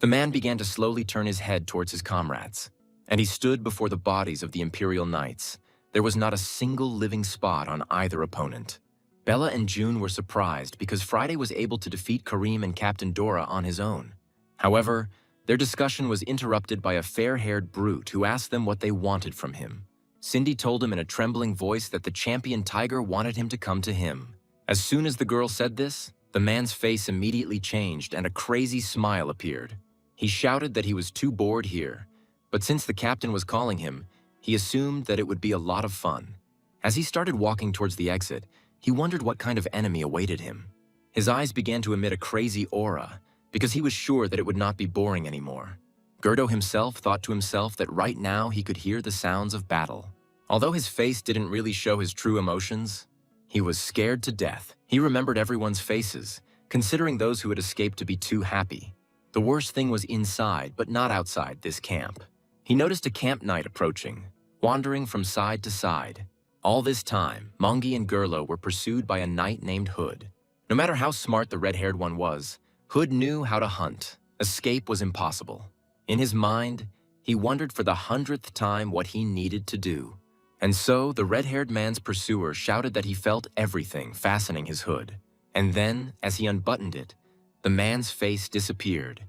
The man began to slowly turn his head towards his comrades, and he stood before the bodies of the Imperial Knights. There was not a single living spot on either opponent. Bella and June were surprised because Friday was able to defeat Kareem and Captain Dora on his own. However, their discussion was interrupted by a fair-haired brute who asked them what they wanted from him. Cindy told him in a trembling voice that the champion tiger wanted him to come to him. As soon as the girl said this, the man's face immediately changed and a crazy smile appeared. He shouted that he was too bored here, but since the captain was calling him, he assumed that it would be a lot of fun. As he started walking towards the exit, he wondered what kind of enemy awaited him. His eyes began to emit a crazy aura, because he was sure that it would not be boring anymore. Gerdo himself thought to himself that right now he could hear the sounds of battle. Although his face didn't really show his true emotions, he was scared to death. He remembered everyone's faces, considering those who had escaped to be too happy. The worst thing was inside, but not outside, this camp. He noticed a camp knight approaching. wandering from side to side. All this time, Mongi and Gerlo were pursued by a knight named Hood. No matter how smart the red-haired one was, Hood knew how to hunt. Escape was impossible. In his mind, he wondered for the 100th time what he needed to do. And so, the red-haired man's pursuer shouted that he felt everything fastening his hood. And then, as he unbuttoned it, the man's face disappeared,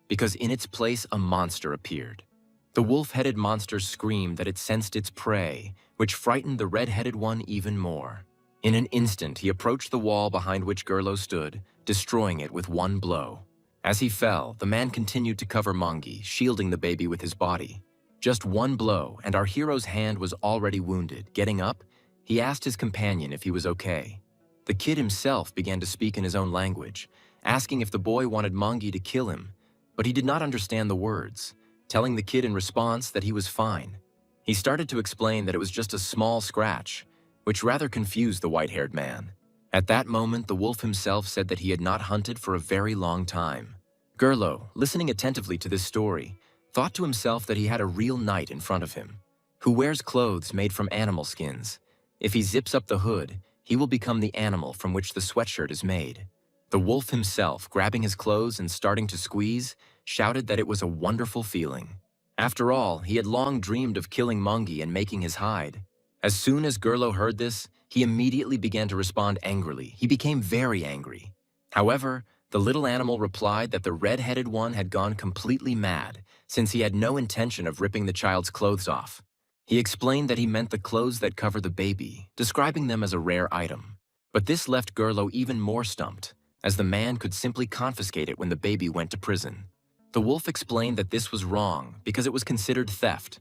because in its place a monster appeared. The wolf-headed monster screamed that it sensed its prey, which frightened the red-headed one even more. In an instant, he approached the wall behind which Gerlo stood, destroying it with one blow. As he fell, the man continued to cover Mongi, shielding the baby with his body. Just one blow, and our hero's hand was already wounded. Getting up, he asked his companion if he was okay. The kid himself began to speak in his own language, asking if the boy wanted Mongi to kill him, but he did not understand the words, telling the kid in response that he was fine. He started to explain that it was just a small scratch, which rather confused the white-haired man. At that moment, the wolf himself said that he had not hunted for a very long time. Gerlo, listening attentively to this story, thought to himself that he had a real knight in front of him, who wears clothes made from animal skins. If he zips up the hood, he will become the animal from which the sweatshirt is made. The wolf himself, grabbing his clothes and starting to squeeze, shouted that it was a wonderful feeling. After all, he had long dreamed of killing Mongi and making his hide. As soon as Gerlo heard this, he immediately began to respond angrily. He became very angry. However, the little animal replied that the red-headed one had gone completely mad, since he had no intention of ripping the child's clothes off. He explained that he meant the clothes that cover the baby, describing them as a rare item. But this left Gerlo even more stumped, as the man could simply confiscate it when the baby went to prison. The wolf explained that this was wrong because it was considered theft.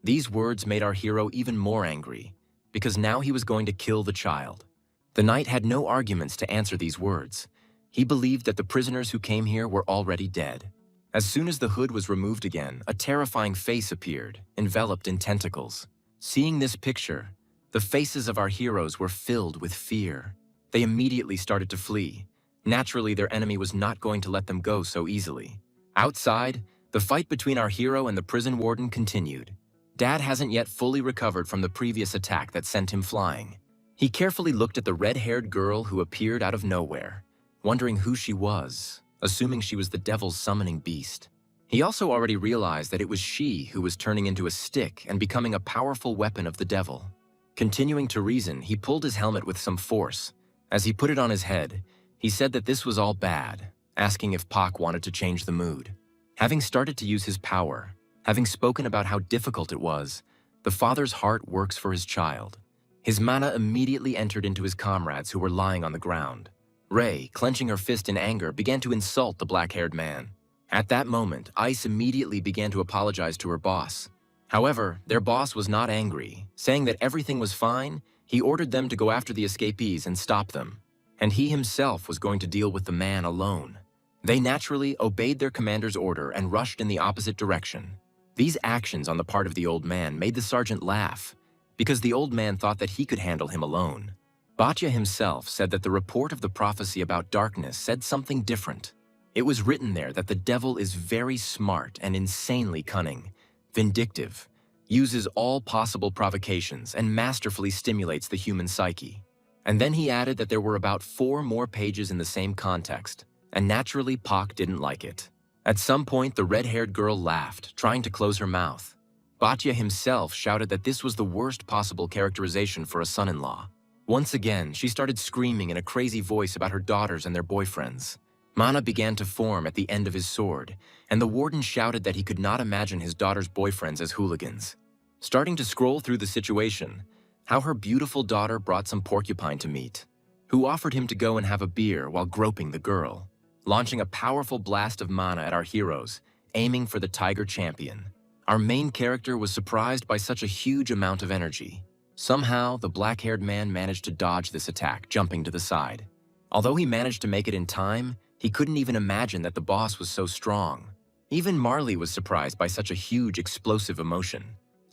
These words made our hero even more angry, because now he was going to kill the child. The knight had no arguments to answer these words. He believed that the prisoners who came here were already dead. As soon as the hood was removed again, a terrifying face appeared, enveloped in tentacles. Seeing this picture, the faces of our heroes were filled with fear. They immediately started to flee. Naturally, their enemy was not going to let them go so easily. Outside, the fight between our hero and the prison warden continued. Dad hasn't yet fully recovered from the previous attack that sent him flying. He carefully looked at the red-haired girl who appeared out of nowhere, wondering who she was, assuming she was the devil's summoning beast. He also already realized that it was she who was turning into a stick and becoming a powerful weapon of the devil. Continuing to reason, he pulled his helmet with some force. As he put it on his head, he said that this was all bad, asking if Pak wanted to change the mood. Having started to use his power, having spoken about how difficult it was, the father's heart works for his child. His mana immediately entered into his comrades who were lying on the ground. Ray, clenching her fist in anger, began to insult the black-haired man. At that moment, Ice immediately began to apologize to her boss. However, their boss was not angry. Saying that everything was fine, he ordered them to go after the escapees and stop them. And he himself was going to deal with the man alone. They naturally obeyed their commander's order and rushed in the opposite direction. These actions on the part of the old man made the sergeant laugh, because the old man thought that he could handle him alone. Bhatia himself said that the report of the prophecy about darkness said something different. It was written there that the devil is very smart and insanely cunning, vindictive, uses all possible provocations, and masterfully stimulates the human psyche. And then he added that there were about 4 more pages in the same context, and naturally Pak didn't like it. At some point, the red-haired girl laughed, trying to close her mouth. Bhatia himself shouted that this was the worst possible characterization for a son-in-law. Once again, she started screaming in a crazy voice about her daughters and their boyfriends. Mana began to form at the end of his sword, and the warden shouted that he could not imagine his daughter's boyfriends as hooligans. Starting to scroll through the situation, how her beautiful daughter brought some porcupine to meet, who offered him to go and have a beer while groping the girl, launching a powerful blast of mana at our heroes, aiming for the tiger champion. Our main character was surprised by such a huge amount of energy. Somehow, the black-haired man managed to dodge this attack, jumping to the side. Although he managed to make it in time, he couldn't even imagine that the boss was so strong. Even Marley was surprised by such a huge, explosive emotion.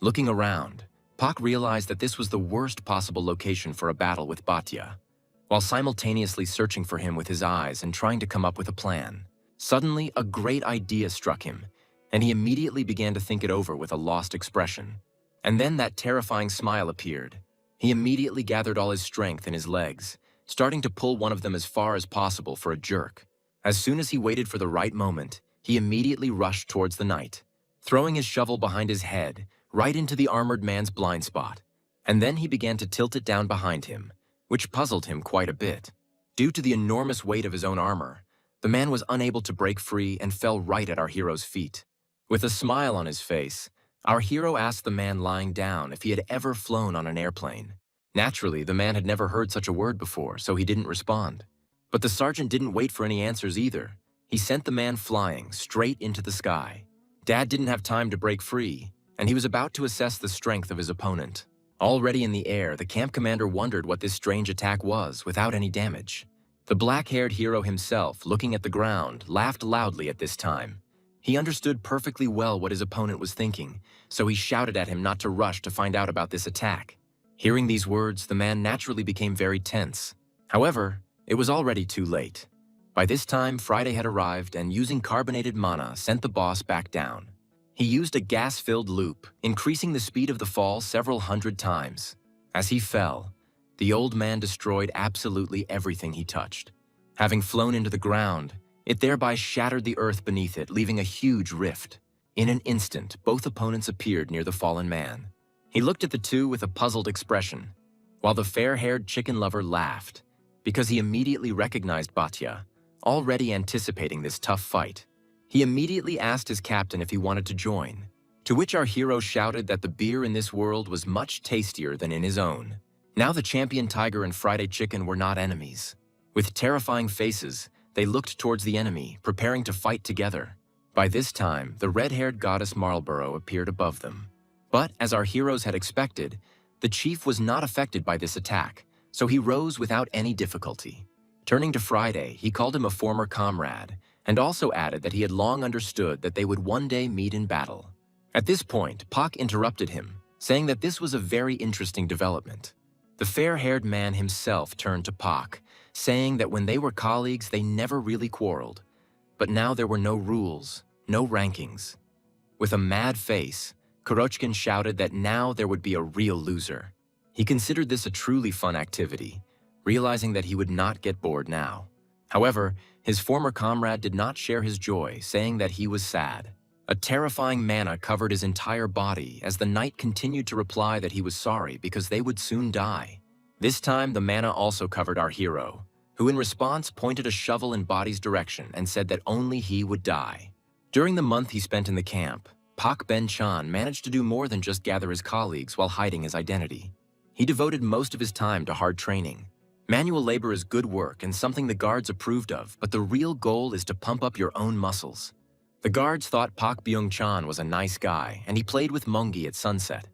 Looking around, Pak realized that this was the worst possible location for a battle with Bhatia. While simultaneously searching for him with his eyes and trying to come up with a plan, suddenly a great idea struck him, and he immediately began to think it over with a lost expression. And then that terrifying smile appeared. He immediately gathered all his strength in his legs, starting to pull one of them as far as possible for a jerk. As soon as he waited for the right moment, he immediately rushed towards the knight, throwing his shovel behind his head, right into the armored man's blind spot. And then he began to tilt it down behind him, which puzzled him quite a bit. Due to the enormous weight of his own armor, the man was unable to break free and fell right at our hero's feet. With a smile on his face, our hero asked the man lying down if he had ever flown on an airplane. Naturally, the man had never heard such a word before, so he didn't respond. But the sergeant didn't wait for any answers either. He sent the man flying straight into the sky. Dad didn't have time to break free, and he was about to assess the strength of his opponent. Already in the air, the camp commander wondered what this strange attack was without any damage. The black-haired hero himself, looking at the ground, laughed loudly at this time. He understood perfectly well what his opponent was thinking, so he shouted at him not to rush to find out about this attack. Hearing these words, the man naturally became very tense. However, it was already too late. By this time, Friday had arrived and using carbonated mana sent the boss back down. He used a gas-filled loop, increasing the speed of the fall several hundred times. As he fell, the old man destroyed absolutely everything he touched. Having flown into the ground, it thereby shattered the earth beneath it, leaving a huge rift. In an instant, both opponents appeared near the fallen man. He looked at the two with a puzzled expression, while the fair-haired chicken lover laughed, because he immediately recognized Batya, already anticipating this tough fight. He immediately asked his captain if he wanted to join, to which our hero shouted that the beer in this world was much tastier than in his own. Now the champion tiger and Friday chicken were not enemies. With terrifying faces, they looked towards the enemy, preparing to fight together. By this time, the red-haired goddess Marlborough appeared above them. But, as our heroes had expected, the chief was not affected by this attack, so he rose without any difficulty. Turning to Friday, he called him a former comrade, and also added that he had long understood that they would one day meet in battle. At this point, Pak interrupted him, saying that this was a very interesting development. The fair-haired man himself turned to Pak, saying that when they were colleagues, they never really quarreled. But now there were no rules, no rankings. With a mad face, Kurochkin shouted that now there would be a real loser. He considered this a truly fun activity, realizing that he would not get bored now. However, his former comrade did not share his joy, saying that he was sad. A terrifying mana covered his entire body as the knight continued to reply that he was sorry because they would soon die. This time, the mana also covered our hero, who in response pointed a shovel in Body's direction and said that only he would die. During the month he spent in the camp, Pak Ben-chan managed to do more than just gather his colleagues while hiding his identity. He devoted most of his time to hard training. Manual labor is good work and something the guards approved of, but the real goal is to pump up your own muscles. The guards thought Pak Byung-chan was a nice guy, and he played with Mungi at sunset.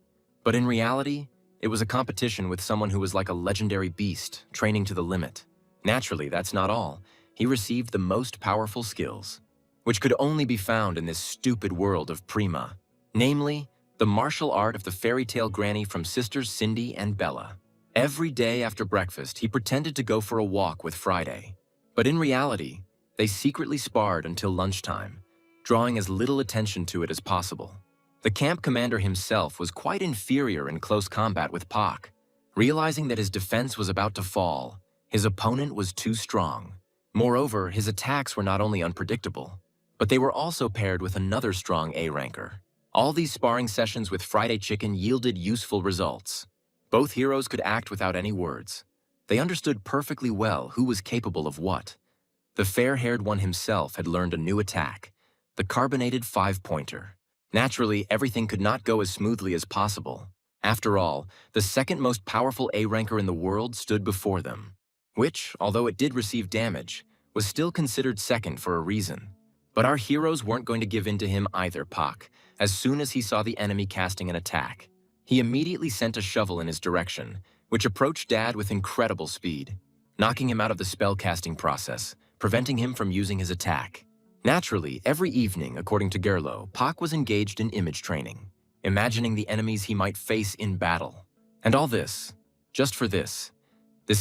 But in reality, it was a competition with someone who was like a legendary beast, training to the limit. Naturally, that's not all. He received the most powerful skills, which could only be found in this stupid world of Prima. Namely, the martial art of the fairy tale granny from sisters Cindy and Bella. Every day after breakfast, he pretended to go for a walk with Friday. But in reality, they secretly sparred until lunchtime, drawing as little attention to it as possible. The camp commander himself was quite inferior in close combat with Pak. Realizing that his defense was about to fall, his opponent was too strong. Moreover, his attacks were not only unpredictable, but they were also paired with another strong A-ranker. All these sparring sessions with Friday Chicken yielded useful results. Both heroes could act without any words. They understood perfectly well who was capable of what. The fair-haired one himself had learned a new attack, the carbonated five-pointer. Naturally, everything could not go as smoothly as possible. After all, the second most powerful A-ranker in the world stood before them, which, although it did receive damage, was still considered second for a reason. But our heroes weren't going to give in to him either, Pak, as soon as he saw the enemy casting an attack. He immediately sent a shovel in his direction, which approached Dad with incredible speed, knocking him out of the spell-casting process, preventing him from using his attack. Naturally, every evening, according to Gerlo, Pak was engaged in image training, imagining the enemies he might face in battle. And all this, just for this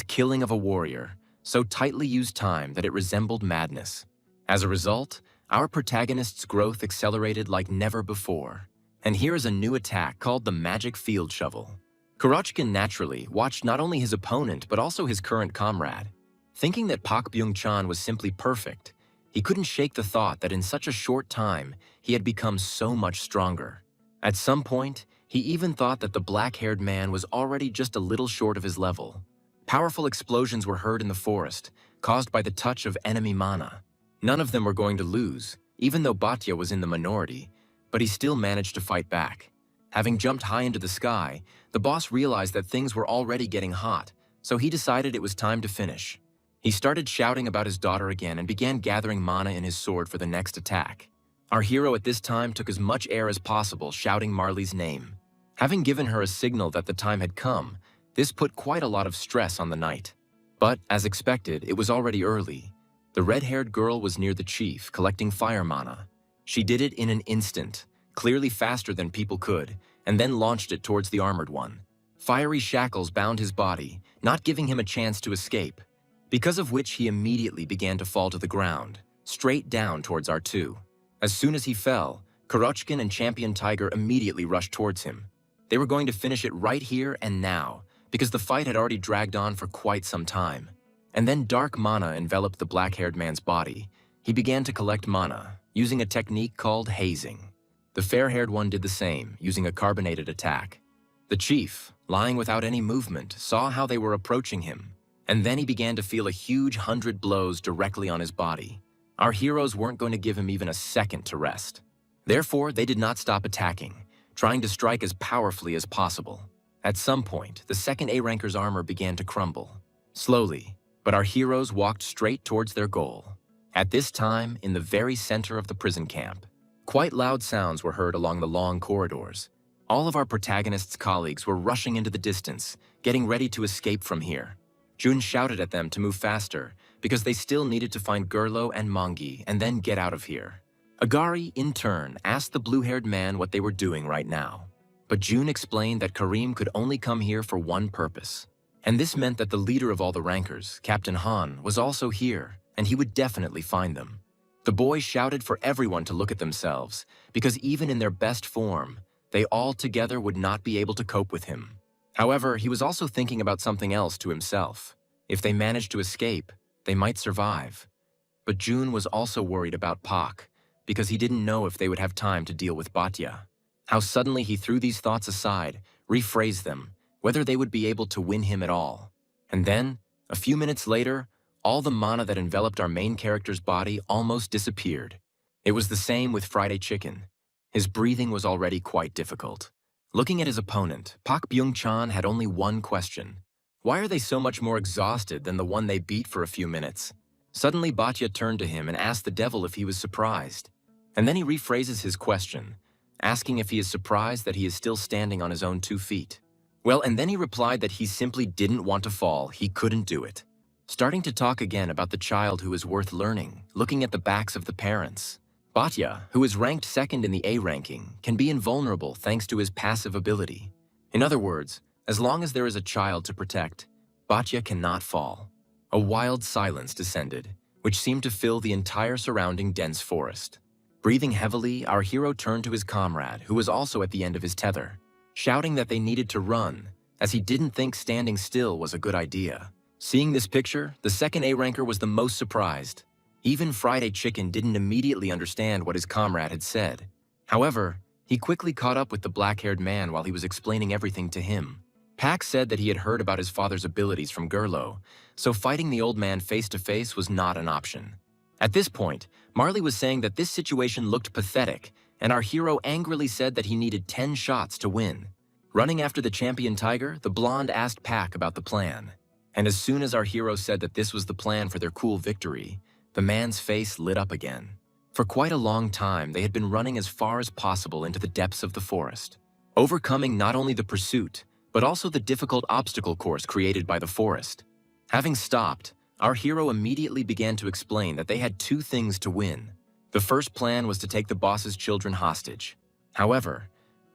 killing of a warrior, so tightly used time that it resembled madness. As a result, our protagonist's growth accelerated like never before. And here is a new attack called the Magic Field Shovel. Kurochkin naturally watched not only his opponent but also his current comrade. Thinking that Pak Byung-chan was simply perfect, he couldn't shake the thought that in such a short time he had become so much stronger. At some point, he even thought that the black-haired man was already just a little short of his level. Powerful explosions were heard in the forest, caused by the touch of enemy mana. None of them were going to lose, even though Batya was in the minority, but he still managed to fight back. Having jumped high into the sky, the boss realized that things were already getting hot, so he decided it was time to finish. He started shouting about his daughter again and began gathering mana in his sword for the next attack. Our hero at this time took as much air as possible, shouting Marley's name. Having given her a signal that the time had come, this put quite a lot of stress on the knight. But, as expected, it was already early. The red-haired girl was near the chief, collecting fire mana. She did it in an instant, clearly faster than people could, and then launched it towards the armored one. Fiery shackles bound his body, not giving him a chance to escape, because of which he immediately began to fall to the ground, straight down towards R2. As soon as he fell, Kurochkin and Champion Tiger immediately rushed towards him. They were going to finish it right here and now, because the fight had already dragged on for quite some time. And then dark mana enveloped the black-haired man's body. He began to collect mana, using a technique called hazing. The fair-haired one did the same, using a carbonated attack. The chief, lying without any movement, saw how they were approaching him, and then he began to feel a huge 100 blows directly on his body. Our heroes weren't going to give him even a second to rest. Therefore, they did not stop attacking, trying to strike as powerfully as possible. At some point, the second A-ranker's armor began to crumble. Slowly, but our heroes walked straight towards their goal. At this time, in the very center of the prison camp, quite loud sounds were heard along the long corridors. All of our protagonists' colleagues were rushing into the distance, getting ready to escape from here. Jun shouted at them to move faster, because they still needed to find Gerlo and Mongi and then get out of here. Agari, in turn, asked the blue-haired man what they were doing right now. But Jun explained that Karim could only come here for one purpose. And this meant that the leader of all the rankers, Captain Han, was also here, and he would definitely find them. The boy shouted for everyone to look at themselves, because even in their best form, they all together would not be able to cope with him. However, he was also thinking about something else to himself. If they managed to escape, they might survive. But Jun was also worried about Pak, because he didn't know if they would have time to deal with Batya. How suddenly he threw these thoughts aside, rephrased them, whether they would be able to win him at all. And then, a few minutes later, all the mana that enveloped our main character's body almost disappeared. It was the same with Friday Chicken. His breathing was already quite difficult. Looking at his opponent, Pak Byung-chan had only one question. Why are they so much more exhausted than the one they beat for a few minutes? Suddenly Batya turned to him and asked the devil if he was surprised. And then he rephrases his question, asking if he is surprised that he is still standing on his own 2 feet. Well, and then he replied that he simply didn't want to fall, he couldn't do it. Starting to talk again about the child who is worth learning, looking at the backs of the parents. Batya, who is ranked second in the A ranking, can be invulnerable thanks to his passive ability. In other words, as long as there is a child to protect, Batya cannot fall. A wild silence descended, which seemed to fill the entire surrounding dense forest. Breathing heavily, our hero turned to his comrade, who was also at the end of his tether, shouting that they needed to run, as he didn't think standing still was a good idea. Seeing this picture, the second A-ranker was the most surprised. Even Friday Chicken didn't immediately understand what his comrade had said. However, he quickly caught up with the black-haired man while he was explaining everything to him. Pak said that he had heard about his father's abilities from Gerlo, so fighting the old man face-to-face was not an option. At this point, Marley was saying that this situation looked pathetic, and our hero angrily said that he needed 10 shots to win. Running after the champion tiger, the blonde asked Pak about the plan. And as soon as our hero said that this was the plan for their cool victory, the man's face lit up again. For quite a long time, they had been running as far as possible into the depths of the forest, overcoming not only the pursuit, but also the difficult obstacle course created by the forest. Having stopped, our hero immediately began to explain that they had 2 things to win. The first plan was to take the boss's children hostage. However,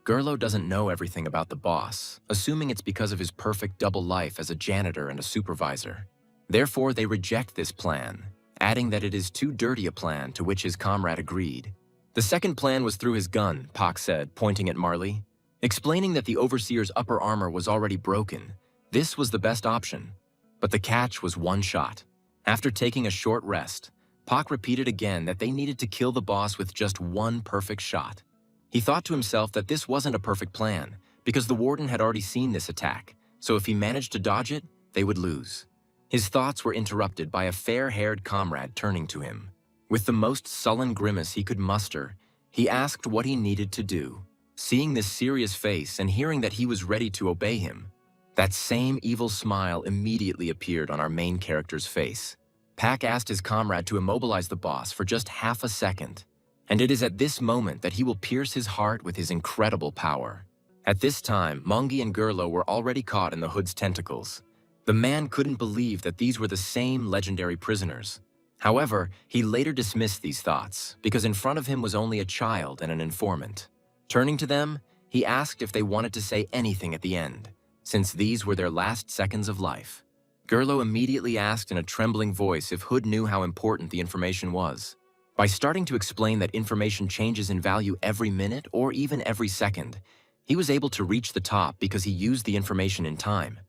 Gerlo doesn't know everything about the boss, assuming it's because of his perfect double life as a janitor and a supervisor. Therefore, they reject this plan, adding that it is too dirty a plan, to which his comrade agreed. The second plan was through his gun, Pak said, pointing at Marley. Explaining that the Overseer's upper armor was already broken, this was the best option. But the catch was one shot. After taking a short rest, Pak repeated again that they needed to kill the boss with just one perfect shot. He thought to himself that this wasn't a perfect plan, because the warden had already seen this attack, so if he managed to dodge it, they would lose. His thoughts were interrupted by a fair-haired comrade turning to him. With the most sullen grimace he could muster, he asked what he needed to do. Seeing this serious face and hearing that he was ready to obey him, that same evil smile immediately appeared on our main character's face. Pak asked his comrade to immobilize the boss for just half a second, and it is at this moment that he will pierce his heart with his incredible power. At this time, Mongi and Gerlo were already caught in the hood's tentacles. The man couldn't believe that these were the same legendary prisoners. However, he later dismissed these thoughts, because in front of him was only a child and an informant. Turning to them, he asked if they wanted to say anything at the end, since these were their last seconds of life. Gerlo immediately asked in a trembling voice if Hood knew how important the information was. By starting to explain that information changes in value every minute or even every second, he was able to reach the top because he used the information in time.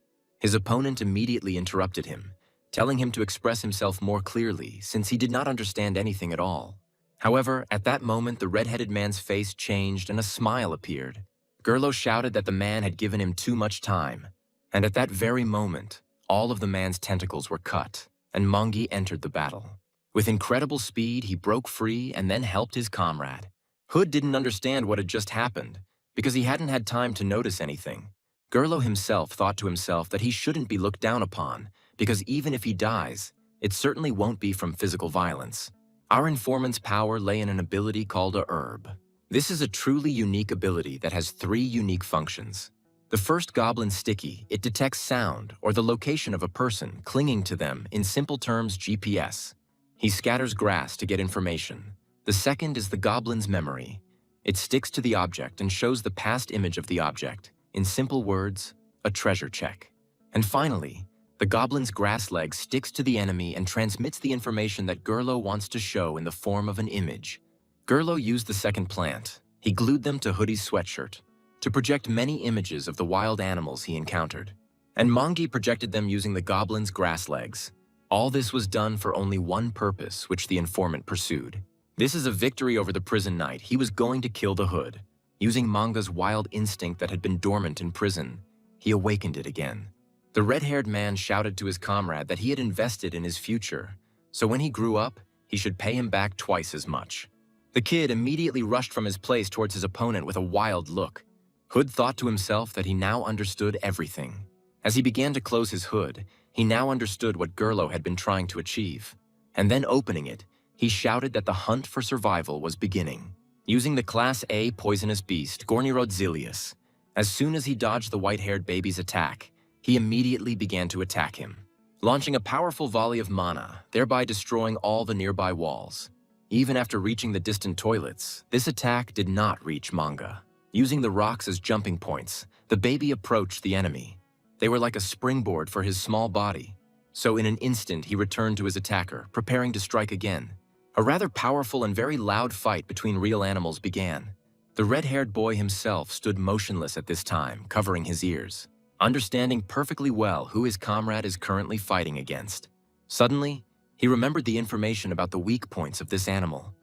His opponent immediately interrupted him, telling him to express himself more clearly since he did not understand anything at all. However, at that moment, the red-headed man's face changed and a smile appeared. Gerlo shouted that the man had given him too much time, and at that very moment, all of the man's tentacles were cut, and Mongi entered the battle. With incredible speed, he broke free and then helped his comrade. Hood didn't understand what had just happened, because he hadn't had time to notice anything. Gerlo himself thought to himself that he shouldn't be looked down upon, because even if he dies, it certainly won't be from physical violence. Our informant's power lay in an ability called a herb. This is a truly unique ability that has 3 unique functions. The first goblin sticky, it detects sound or the location of a person clinging to them, in simple terms GPS. He scatters grass to get information. The second is the goblin's memory. It sticks to the object and shows the past image of the object, in simple words, a treasure check. And finally, the goblin's grass leg sticks to the enemy and transmits the information that Gerlo wants to show in the form of an image. Gerlo used the second plant. He glued them to Hoodie's sweatshirt to project many images of the wild animals he encountered. And Mongi projected them using the goblin's grass legs. All this was done for only one purpose, which the informant pursued. This is a victory over the prison knight. He was going to kill the Hood. Using Manga's wild instinct that had been dormant in prison, he awakened it again. The red-haired man shouted to his comrade that he had invested in his future, so when he grew up, he should pay him back twice as much. The kid immediately rushed from his place towards his opponent with a wild look. Hood thought to himself that he now understood everything. As he began to close his hood, he now understood what Gerlo had been trying to achieve. And then opening it, he shouted that the hunt for survival was beginning. Using the Class A poisonous beast, Gornirodzilius, as soon as he dodged the white-haired baby's attack, he immediately began to attack him, launching a powerful volley of mana, thereby destroying all the nearby walls. Even after reaching the distant toilets, this attack did not reach Manga. Using the rocks as jumping points, the baby approached the enemy. They were like a springboard for his small body, so in an instant he returned to his attacker, preparing to strike again. A rather powerful and very loud fight between real animals began. The red-haired boy himself stood motionless at this time, covering his ears, understanding perfectly well who his comrade is currently fighting against. Suddenly, he remembered the information about the weak points of this animal.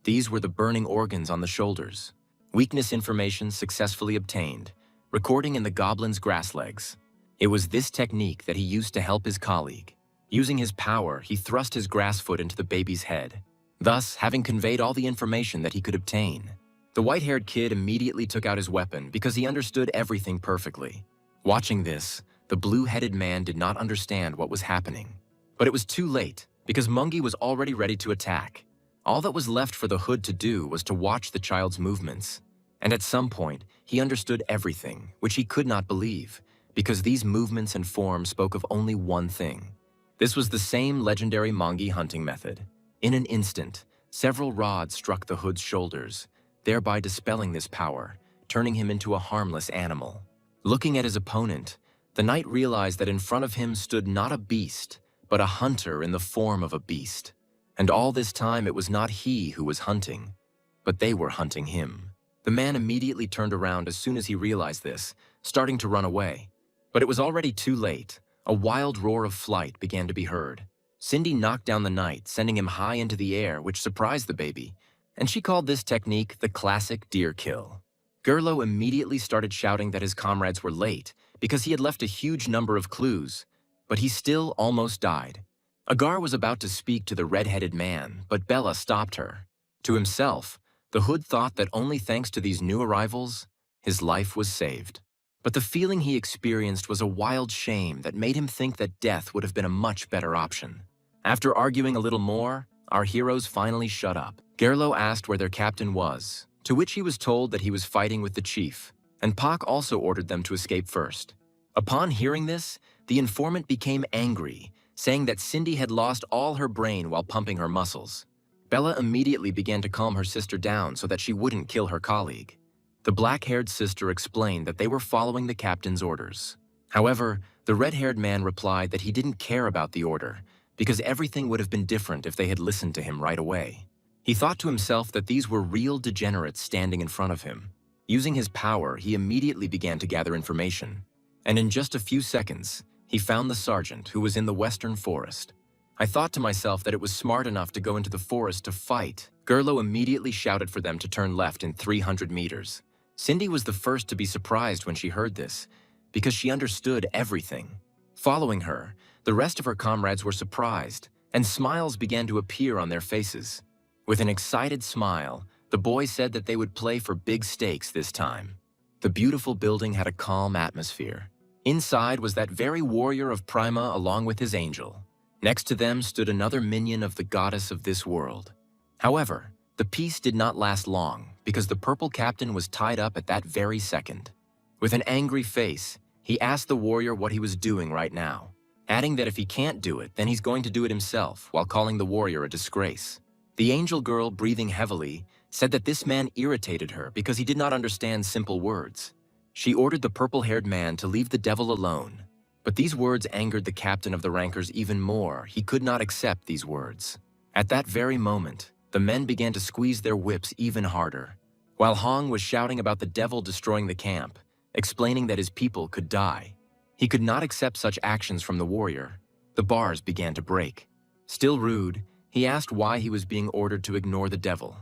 These were the burning organs on the shoulders. Weakness information successfully obtained, recording in the goblin's grass legs. It was this technique that he used to help his colleague. Using his power, he thrust his grass foot into the baby's head, thus having conveyed all the information that he could obtain. The white-haired kid immediately took out his weapon because he understood everything perfectly. Watching this, the blue-headed man did not understand what was happening. But it was too late, because Mongi was already ready to attack. All that was left for the Hood to do was to watch the child's movements. And at some point, he understood everything, which he could not believe, because these movements and forms spoke of only one thing. This was the same legendary Mongi hunting method. In an instant, several rods struck the Hood's shoulders, thereby dispelling this power, turning him into a harmless animal. Looking at his opponent, the knight realized that in front of him stood not a beast, but a hunter in the form of a beast. And all this time it was not he who was hunting, but they were hunting him. The man immediately turned around as soon as he realized this, starting to run away. But it was already too late. A wild roar of flight began to be heard. Cindy knocked down the knight, sending him high into the air, which surprised the baby, and she called this technique the classic deer kill. Gerlo immediately started shouting that his comrades were late because he had left a huge number of clues, but he still almost died. Agar was about to speak to the red-headed man, but Bella stopped her. To himself, the Hood thought that only thanks to these new arrivals, his life was saved. But the feeling he experienced was a wild shame that made him think that death would have been a much better option. After arguing a little more, our heroes finally shut up. Gerlo asked where their captain was, to which he was told that he was fighting with the chief, and Pak also ordered them to escape first. Upon hearing this, the informant became angry, saying that Cindy had lost all her brain while pumping her muscles. Bella immediately began to calm her sister down so that she wouldn't kill her colleague. The black-haired sister explained that they were following the captain's orders. However, the red-haired man replied that he didn't care about the order, because everything would have been different if they had listened to him right away. He thought to himself that these were real degenerates standing in front of him. Using his power, he immediately began to gather information. And in just a few seconds, he found the sergeant who was in the western forest. I thought to myself that it was smart enough to go into the forest to fight. Gerlo immediately shouted for them to turn left in 300 meters. Cindy was the first to be surprised when she heard this, because she understood everything. Following her, the rest of her comrades were surprised, and smiles began to appear on their faces. With an excited smile, the boy said that they would play for big stakes this time. The beautiful building had a calm atmosphere. Inside was that very warrior of Prima along with his angel. Next to them stood another minion of the goddess of this world. However, the peace did not last long because the purple captain was tied up at that very second. With an angry face, he asked the warrior what he was doing right now, adding that if he can't do it, then he's going to do it himself, while calling the warrior a disgrace. The angel girl, breathing heavily, said that this man irritated her because he did not understand simple words. She ordered the purple-haired man to leave the devil alone. But these words angered the captain of the rankers even more. He could not accept these words. At that very moment, the men began to squeeze their whips even harder. While Hong was shouting about the devil destroying the camp, explaining that his people could die. He could not accept such actions from the warrior. The bars began to break. Still rude, he asked why he was being ordered to ignore the devil.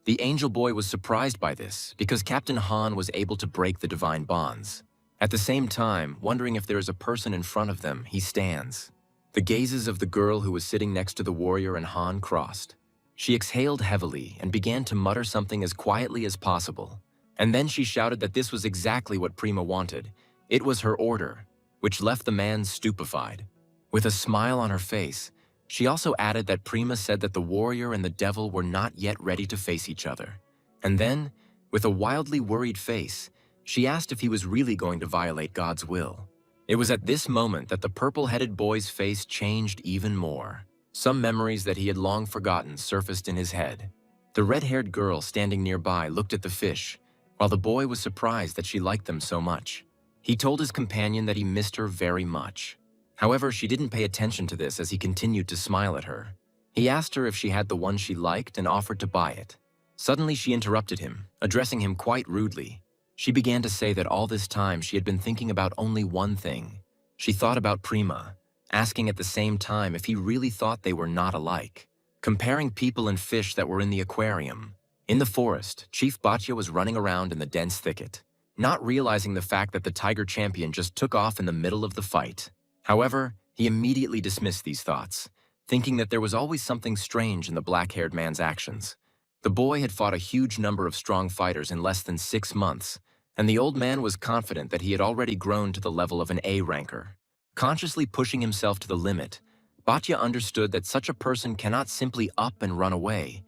The angel boy was surprised by this because Captain Han was able to break the divine bonds. At the same time, wondering if there is a person in front of them, he stands. The gazes of the girl who was sitting next to the warrior and Han crossed. She exhaled heavily and began to mutter something as quietly as possible. And then she shouted that this was exactly what Prima wanted. It was her order, which left the man stupefied. With a smile on her face, she also added that Prima said that the warrior and the devil were not yet ready to face each other. And then, with a wildly worried face, she asked if he was really going to violate God's will. It was at this moment that the purple-headed boy's face changed even more. Some memories that he had long forgotten surfaced in his head. The red-haired girl standing nearby looked at the fish, while the boy was surprised that she liked them so much. He told his companion that he missed her very much. However, she didn't pay attention to this as he continued to smile at her. He asked her if she had the one she liked and offered to buy it. Suddenly, she interrupted him, addressing him quite rudely. She began to say that all this time she had been thinking about only one thing. She thought about Prima, asking at the same time if he really thought they were not alike. Comparing people and fish that were in the aquarium. In the forest, Chief Batya was running around in the dense thicket, not realizing the fact that the tiger champion just took off in the middle of the fight. However, he immediately dismissed these thoughts, thinking that there was always something strange in the black-haired man's actions. The boy had fought a huge number of strong fighters in less than 6 months, and the old man was confident that he had already grown to the level of an A ranker. Consciously pushing himself to the limit, Batya understood that such a person cannot simply up and run away,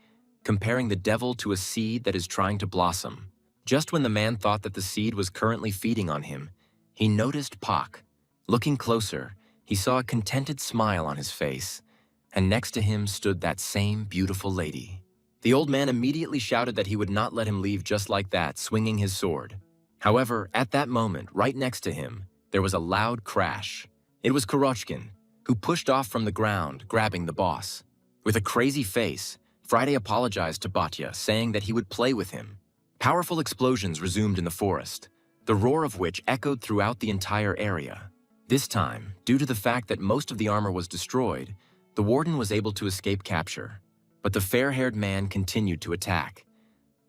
comparing the devil to a seed that is trying to blossom. Just when the man thought that the seed was currently feeding on him, he noticed Pak. Looking closer, he saw a contented smile on his face, and next to him stood that same beautiful lady. The old man immediately shouted that he would not let him leave just like that, swinging his sword. However, at that moment, right next to him, there was a loud crash. It was Kurochkin, who pushed off from the ground, grabbing the boss. With a crazy face, Friday apologized to Batya, saying that he would play with him. Powerful explosions resumed in the forest, the roar of which echoed throughout the entire area. This time, due to the fact that most of the armor was destroyed, the warden was able to escape capture. But the fair-haired man continued to attack.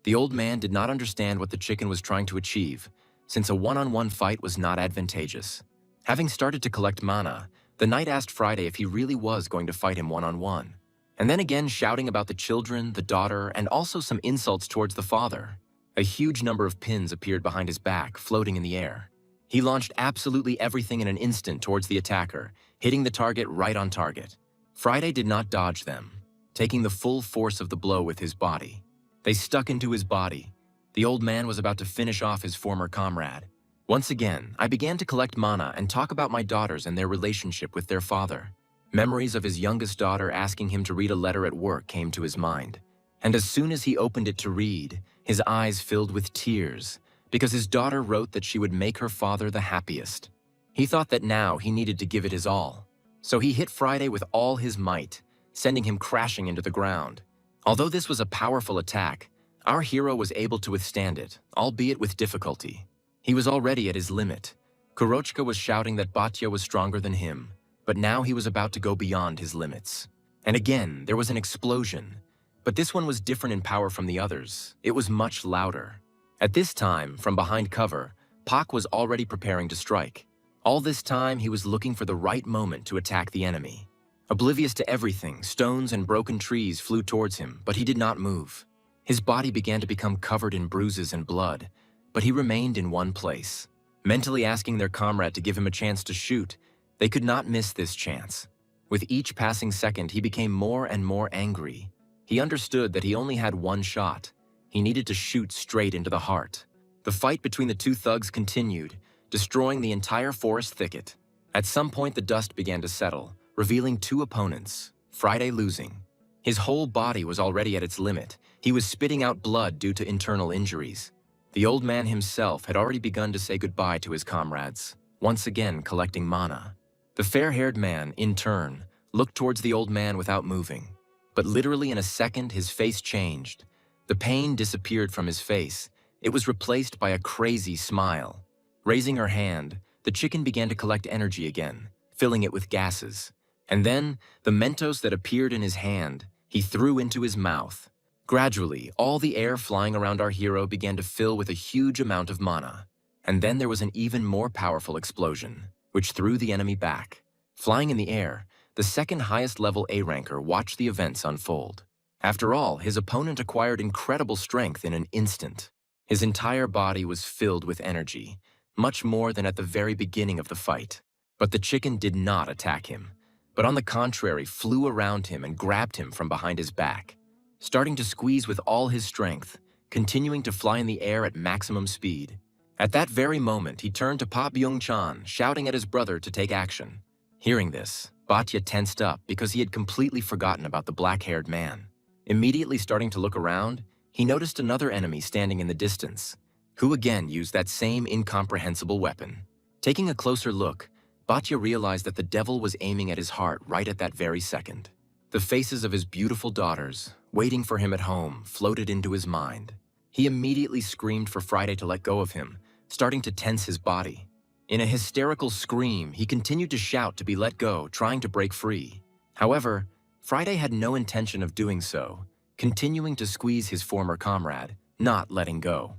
The old man did not understand what the chicken was trying to achieve, since a one-on-one fight was not advantageous. Having started to collect mana, the knight asked Friday if he really was going to fight him one-on-one, and then again shouting about the children, the daughter, and also some insults towards the father. A huge number of pins appeared behind his back, floating in the air. He launched absolutely everything in an instant towards the attacker, hitting the target right on target. Friday did not dodge them, taking the full force of the blow with his body. They stuck into his body. The old man was about to finish off his former comrade. Once again, I began to collect mana and talk about my daughters and their relationship with their father. Memories of his youngest daughter asking him to read a letter at work came to his mind. And as soon as he opened it to read, his eyes filled with tears, because his daughter wrote that she would make her father the happiest. He thought that now he needed to give it his all. So he hit Friday with all his might, sending him crashing into the ground. Although this was a powerful attack, our hero was able to withstand it, albeit with difficulty. He was already at his limit. Kurochka was shouting that Batya was stronger than him, but now he was about to go beyond his limits. And again, there was an explosion. But this one was different in power from the others. It was much louder. At this time, from behind cover, Pak was already preparing to strike. All this time, he was looking for the right moment to attack the enemy. Oblivious to everything, stones and broken trees flew towards him, but he did not move. His body began to become covered in bruises and blood, but he remained in one place. Mentally asking their comrade to give him a chance to shoot, they could not miss this chance. With each passing second, he became more and more angry. He understood that he only had one shot. He needed to shoot straight into the heart. The fight between the two thugs continued, destroying the entire forest thicket. At some point, the dust began to settle, revealing two opponents, Friday losing. His whole body was already at its limit. He was spitting out blood due to internal injuries. The old man himself had already begun to say goodbye to his comrades, once again collecting mana. The fair-haired man, in turn, looked towards the old man without moving. But literally in a second, his face changed. The pain disappeared from his face. It was replaced by a crazy smile. Raising her hand, the chicken began to collect energy again, filling it with gases. And then, the Mentos that appeared in his hand, he threw into his mouth. Gradually, all the air flying around our hero began to fill with a huge amount of mana. And then there was an even more powerful explosion, which threw the enemy back. Flying in the air, the second highest level A-ranker watched the events unfold. After all, his opponent acquired incredible strength in an instant. His entire body was filled with energy, much more than at the very beginning of the fight. But the chicken did not attack him, but on the contrary flew around him and grabbed him from behind his back, starting to squeeze with all his strength, continuing to fly in the air at maximum speed. At that very moment, he turned to Pa Byung-chan, shouting at his brother to take action. Hearing this, Batya tensed up because he had completely forgotten about the black-haired man. Immediately starting to look around, he noticed another enemy standing in the distance, who again used that same incomprehensible weapon. Taking a closer look, Batya realized that the devil was aiming at his heart right at that very second. The faces of his beautiful daughters, waiting for him at home, floated into his mind. He immediately screamed for Friday to let go of him, starting to tense his body. In a hysterical scream, he continued to shout to be let go, trying to break free. However, Friday had no intention of doing so, continuing to squeeze his former comrade, not letting go.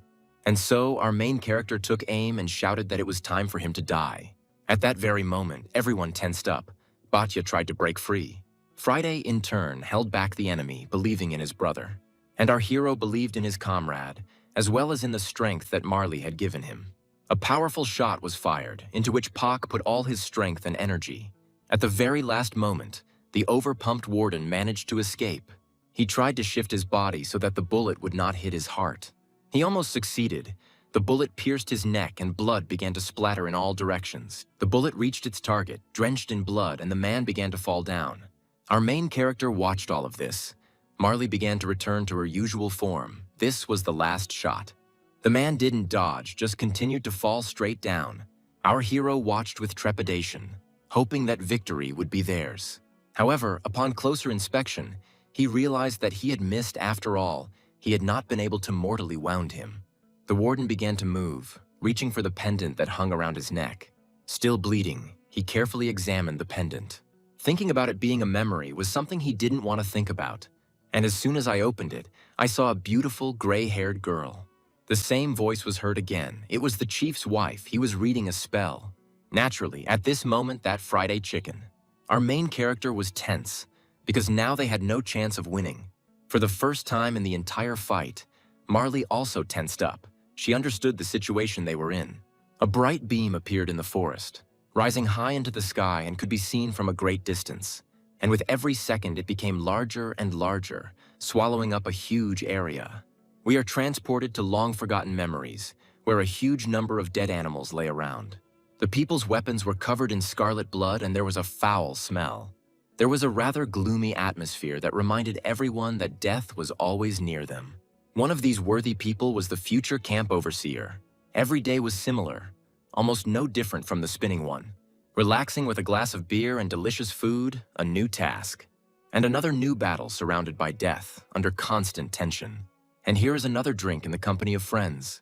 And so, our main character took aim and shouted that it was time for him to die. At that very moment, everyone tensed up. Batya tried to break free. Friday, in turn, held back the enemy, believing in his brother. And our hero believed in his comrade, as well as in the strength that Marley had given him. A powerful shot was fired, into which Pak put all his strength and energy. At the very last moment, the overpumped warden managed to escape. He tried to shift his body so that the bullet would not hit his heart. He almost succeeded. The bullet pierced his neck and blood began to splatter in all directions. The bullet reached its target, drenched in blood, and the man began to fall down. Our main character watched all of this. Marley began to return to her usual form. This was the last shot. The man didn't dodge, just continued to fall straight down. Our hero watched with trepidation, hoping that victory would be theirs. However, upon closer inspection, he realized that he had missed after all. He had not been able to mortally wound him. The warden began to move, reaching for the pendant that hung around his neck. Still bleeding, he carefully examined the pendant. Thinking about it being a memory was something he didn't want to think about. And as soon as I opened it, I saw a beautiful gray-haired girl. The same voice was heard again. It was the chief's wife. He was reading a spell. Naturally, at this moment, that Friday chicken. Our main character was tense, because now they had no chance of winning. For the first time in the entire fight, Marley also tensed up. She understood the situation they were in. A bright beam appeared in the forest, rising high into the sky and could be seen from a great distance. And with every second, it became larger and larger, swallowing up a huge area. We are transported to long-forgotten memories, where a huge number of dead animals lay around. The people's weapons were covered in scarlet blood, and there was a foul smell. There was a rather gloomy atmosphere that reminded everyone that death was always near them. One of these worthy people was the future camp overseer. Every day was similar, almost no different from the spinning one. Relaxing with a glass of beer and delicious food, a new task. And another new battle surrounded by death, under constant tension. And here is another drink in the company of friends.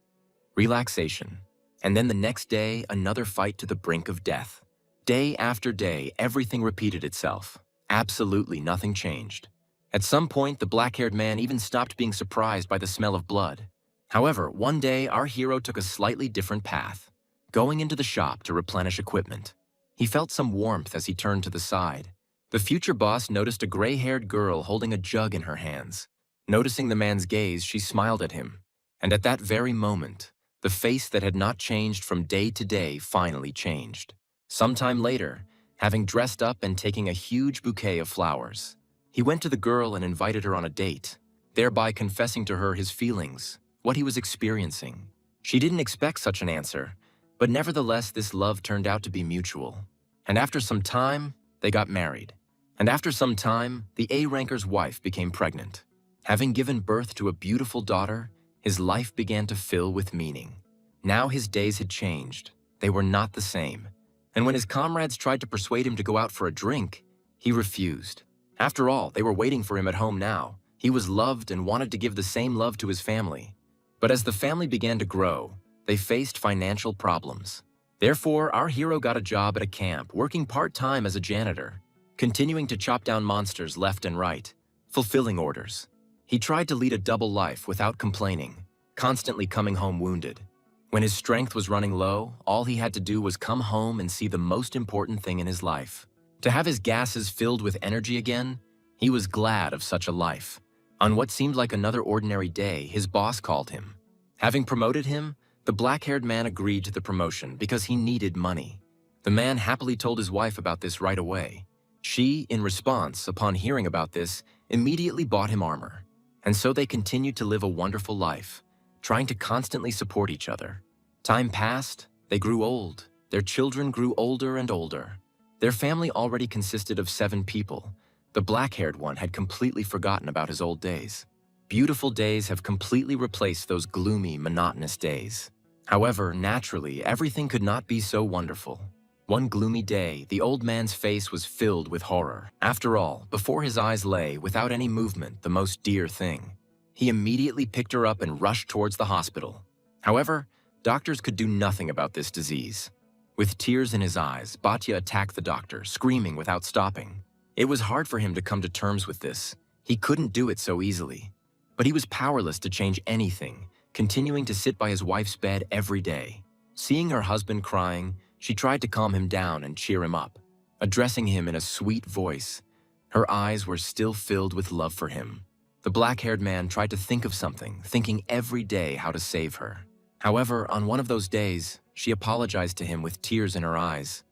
Relaxation. And then the next day, another fight to the brink of death. Day after day, everything repeated itself. Absolutely nothing changed. At some point, the black-haired man even stopped being surprised by the smell of blood. However, one day, our hero took a slightly different path, going into the shop to replenish equipment. He felt some warmth as he turned to the side. The future boss noticed a gray-haired girl holding a jug in her hands. Noticing the man's gaze, she smiled at him. And at that very moment, the face that had not changed from day to day finally changed. Sometime later, having dressed up and taking a huge bouquet of flowers, he went to the girl and invited her on a date, thereby confessing to her his feelings, what he was experiencing. She didn't expect such an answer, but nevertheless this love turned out to be mutual. And after some time, they got married. And after some time, the A-ranker's wife became pregnant. Having given birth to a beautiful daughter, his life began to fill with meaning. Now his days had changed. They were not the same. And when his comrades tried to persuade him to go out for a drink, he refused. After all, they were waiting for him at home now. He was loved and wanted to give the same love to his family. But as the family began to grow, they faced financial problems. Therefore, our hero got a job at a camp, working part-time as a janitor, continuing to chop down monsters left and right, fulfilling orders. He tried to lead a double life without complaining, constantly coming home wounded. When his strength was running low, all he had to do was come home and see the most important thing in his life. To have his gases filled with energy again, he was glad of such a life. On what seemed like another ordinary day, his boss called him. Having promoted him, the black-haired man agreed to the promotion because he needed money. The man happily told his wife about this right away. She, in response, upon hearing about this, immediately bought him armor. And so they continued to live a wonderful life, trying to constantly support each other. Time passed, they grew old, their children grew older and older. Their family already consisted of 7 people. The black-haired one had completely forgotten about his old days. Beautiful days have completely replaced those gloomy, monotonous days. However, naturally, everything could not be so wonderful. One gloomy day, the old man's face was filled with horror. After all, before his eyes lay, without any movement, the most dear thing. He immediately picked her up and rushed towards the hospital. However, doctors could do nothing about this disease. With tears in his eyes, Batya attacked the doctor, screaming without stopping. It was hard for him to come to terms with this. He couldn't do it so easily. But he was powerless to change anything, continuing to sit by his wife's bed every day. Seeing her husband crying, she tried to calm him down and cheer him up, addressing him in a sweet voice. Her eyes were still filled with love for him. The black-haired man tried to think of something, thinking every day how to save her. However, on one of those days, she apologized to him with tears in her eyes.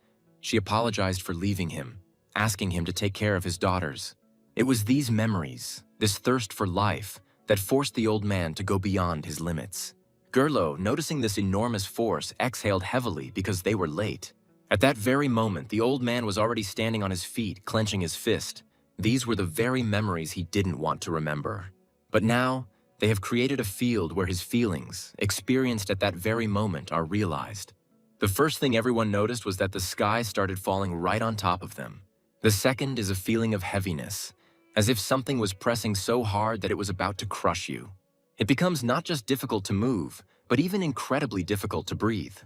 She apologized for leaving him, asking him to take care of his daughters. It was these memories, this thirst for life, that forced the old man to go beyond his limits. Gerlo, noticing this enormous force, exhaled heavily because they were late. At that very moment, the old man was already standing on his feet, clenching his fist. These were the very memories he didn't want to remember. But now, they have created a field where his feelings, experienced at that very moment, are realized. The first thing everyone noticed was that the sky started falling right on top of them. The second is a feeling of heaviness, as if something was pressing so hard that it was about to crush you. It becomes not just difficult to move, but even incredibly difficult to breathe.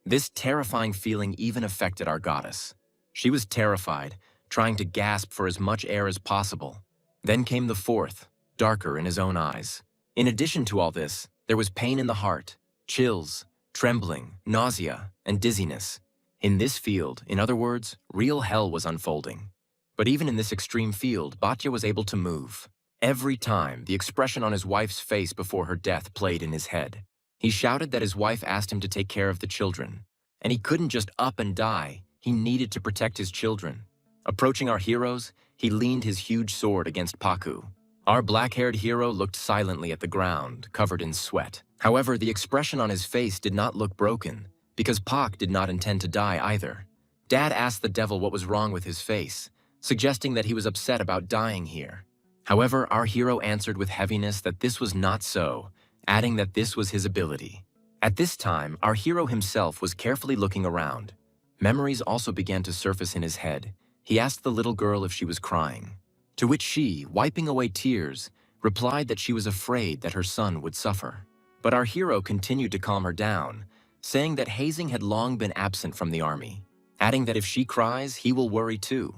This terrifying feeling even affected our goddess. She was terrified, trying to gasp for as much air as possible. Then came the fourth, darker in his own eyes. In addition to all this, there was pain in the heart, chills, trembling, nausea, and dizziness. In this field, in other words, real hell was unfolding. But even in this extreme field, Batya was able to move. Every time, the expression on his wife's face before her death played in his head. He shouted that his wife asked him to take care of the children. And he couldn't just up and die, he needed to protect his children. Approaching our heroes, he leaned his huge sword against Paku. Our black-haired hero looked silently at the ground, covered in sweat. However, the expression on his face did not look broken, because Pak did not intend to die either. Dad asked the devil what was wrong with his face, suggesting that he was upset about dying here. However, our hero answered with heaviness that this was not so, adding that this was his ability. At this time, our hero himself was carefully looking around. Memories also began to surface in his head. He asked the little girl if she was crying, to which she, wiping away tears, replied that she was afraid that her son would suffer. But our hero continued to calm her down, saying that Hazing had long been absent from the army, adding that if she cries, he will worry too.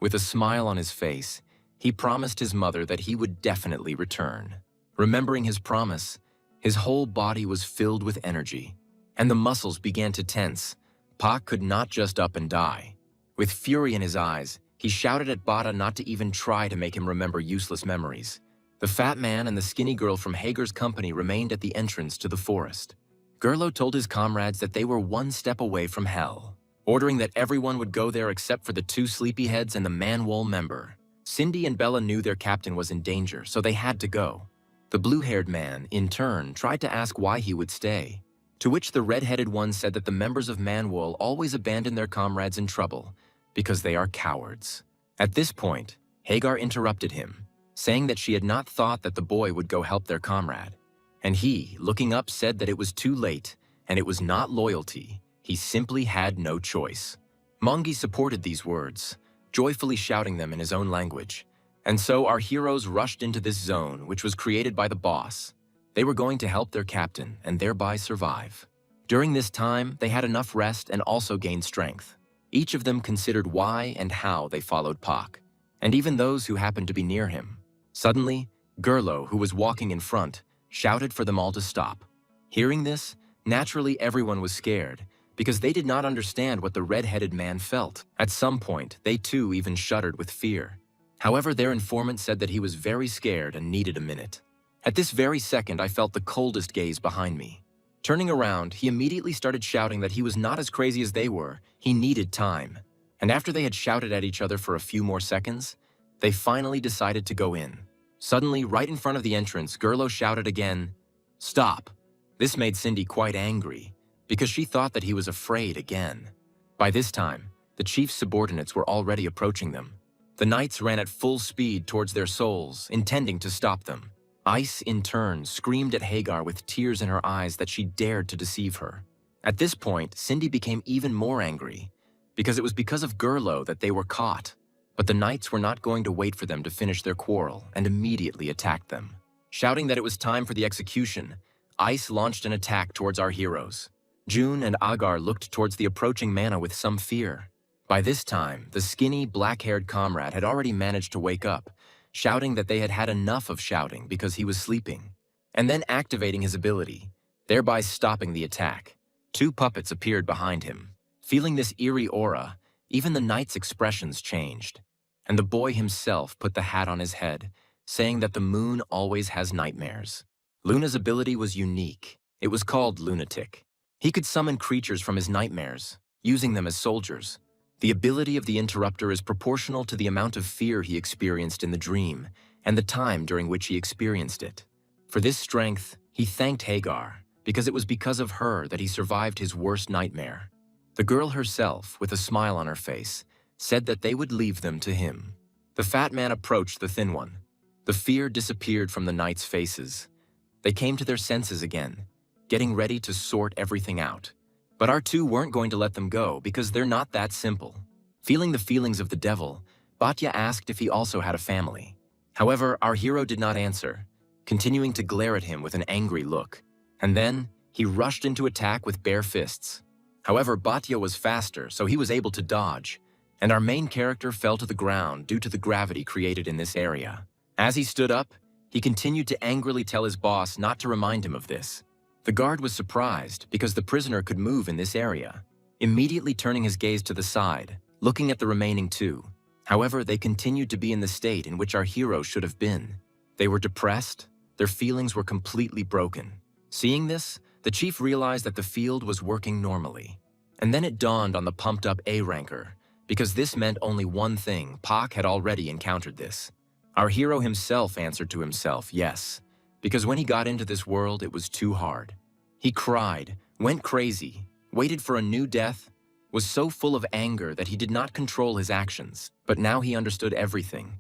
With a smile on his face, he promised his mother that he would definitely return. Remembering his promise, his whole body was filled with energy, and the muscles began to tense. Pak could not just up and die. With fury in his eyes, he shouted at Bada not to even try to make him remember useless memories. The fat man and the skinny girl from Hager's company remained at the entrance to the forest. Gerlo told his comrades that they were one step away from hell, ordering that everyone would go there except for the two sleepyheads and the Manhwa member. Cindy and Bella knew their captain was in danger, so they had to go. The blue-haired man, in turn, tried to ask why he would stay, to which the red-headed one said that the members of Manhwa always abandon their comrades in trouble because they are cowards. At this point, Hagar interrupted him, saying that she had not thought that the boy would go help their comrade. And he, looking up, said that it was too late, and it was not loyalty. He simply had no choice. Mongi supported these words, joyfully shouting them in his own language. And so our heroes rushed into this zone, which was created by the boss. They were going to help their captain and thereby survive. During this time, they had enough rest and also gained strength. Each of them considered why and how they followed Pak, and even those who happened to be near him. Suddenly, Gerlo, who was walking in front, shouted for them all to stop. Hearing this, naturally everyone was scared, because they did not understand what the red-headed man felt. At some point, they too even shuddered with fear. However, their informant said that he was very scared and needed a minute. At this very second, I felt the coldest gaze behind me. Turning around, he immediately started shouting that he was not as crazy as they were. He needed time. And after they had shouted at each other for a few more seconds, they finally decided to go in. Suddenly, right in front of the entrance, Gerlo shouted again, "Stop!" This made Cindy quite angry, because she thought that he was afraid again. By this time, the chief's subordinates were already approaching them. The knights ran at full speed towards their souls, intending to stop them. Ice, in turn, screamed at Hagar with tears in her eyes that she dared to deceive her. At this point, Cindy became even more angry, because it was because of Gerlo that they were caught. But the knights were not going to wait for them to finish their quarrel and immediately attacked them. Shouting that it was time for the execution, Ice launched an attack towards our heroes. June and Agar looked towards the approaching Mana with some fear. By this time, the skinny, black-haired comrade had already managed to wake up, shouting that they had had enough of shouting because he was sleeping, and then activating his ability, thereby stopping the attack. Two puppets appeared behind him. Feeling this eerie aura, even the knight's expressions changed, and the boy himself put the hat on his head, saying that the moon always has nightmares. Luna's ability was unique. It was called Lunatic. He could summon creatures from his nightmares, using them as soldiers. The ability of the interrupter is proportional to the amount of fear he experienced in the dream and the time during which he experienced it. For this strength, he thanked Hagar, because it was because of her that he survived his worst nightmare. The girl herself, with a smile on her face, said that they would leave them to him. The fat man approached the thin one. The fear disappeared from the knights' faces. They came to their senses again, getting ready to sort everything out. But our two weren't going to let them go because they're not that simple. Feeling the feelings of the devil, Batya asked if he also had a family. However, our hero did not answer, continuing to glare at him with an angry look. And then, he rushed into attack with bare fists. However, Batya was faster, so he was able to dodge, and our main character fell to the ground due to the gravity created in this area. As he stood up, he continued to angrily tell his boss not to remind him of this. The guard was surprised because the prisoner could move in this area, immediately turning his gaze to the side, looking at the remaining two. However, they continued to be in the state in which our hero should have been. They were depressed, their feelings were completely broken. Seeing this, the chief realized that the field was working normally. And then it dawned on the pumped-up A-ranker, because this meant only one thing: Pak had already encountered this. Our hero himself answered to himself, yes, because when he got into this world, it was too hard. He cried, went crazy, waited for a new death, was so full of anger that he did not control his actions. But now he understood everything.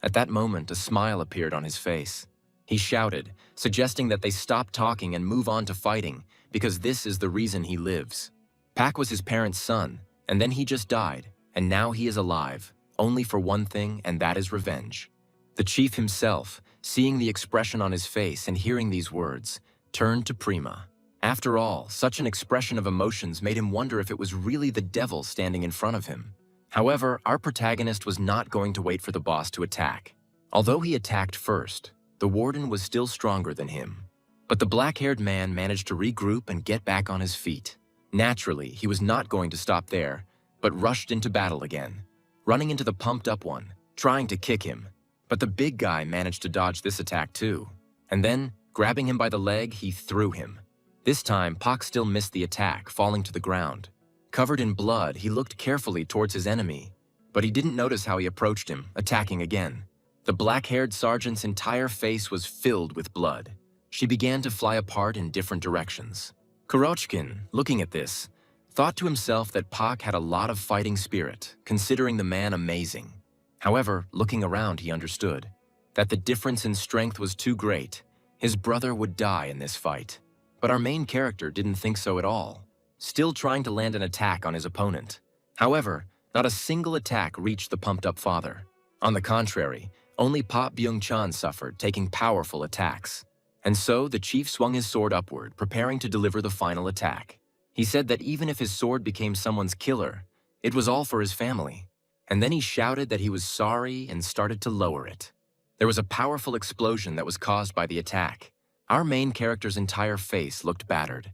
At that moment, a smile appeared on his face. He shouted, suggesting that they stop talking and move on to fighting, because this is the reason he lives. Pak was his parents' son, and then he just died, and now he is alive, only for one thing, and that is revenge. The chief himself, seeing the expression on his face and hearing these words, turned to Prima. After all, such an expression of emotions made him wonder if it was really the devil standing in front of him. However, our protagonist was not going to wait for the boss to attack. Although he attacked first, the warden was still stronger than him. But the black-haired man managed to regroup and get back on his feet. Naturally, he was not going to stop there, but rushed into battle again, running into the pumped-up one, trying to kick him. But the big guy managed to dodge this attack too. And then, grabbing him by the leg, he threw him. This time, Pak still missed the attack, falling to the ground. Covered in blood, he looked carefully towards his enemy, but he didn't notice how he approached him, attacking again. The black-haired sergeant's entire face was filled with blood. She began to fly apart in different directions. Kurochkin, looking at this, thought to himself that Pak had a lot of fighting spirit, considering the man amazing. However, looking around, he understood that the difference in strength was too great. His brother would die in this fight. But our main character didn't think so at all, still trying to land an attack on his opponent. However, not a single attack reached the pumped-up father. On the contrary, only Pop Byung-chan suffered, taking powerful attacks. And so, the chief swung his sword upward, preparing to deliver the final attack. He said that even if his sword became someone's killer, it was all for his family. And then he shouted that he was sorry and started to lower it. There was a powerful explosion that was caused by the attack. Our main character's entire face looked battered.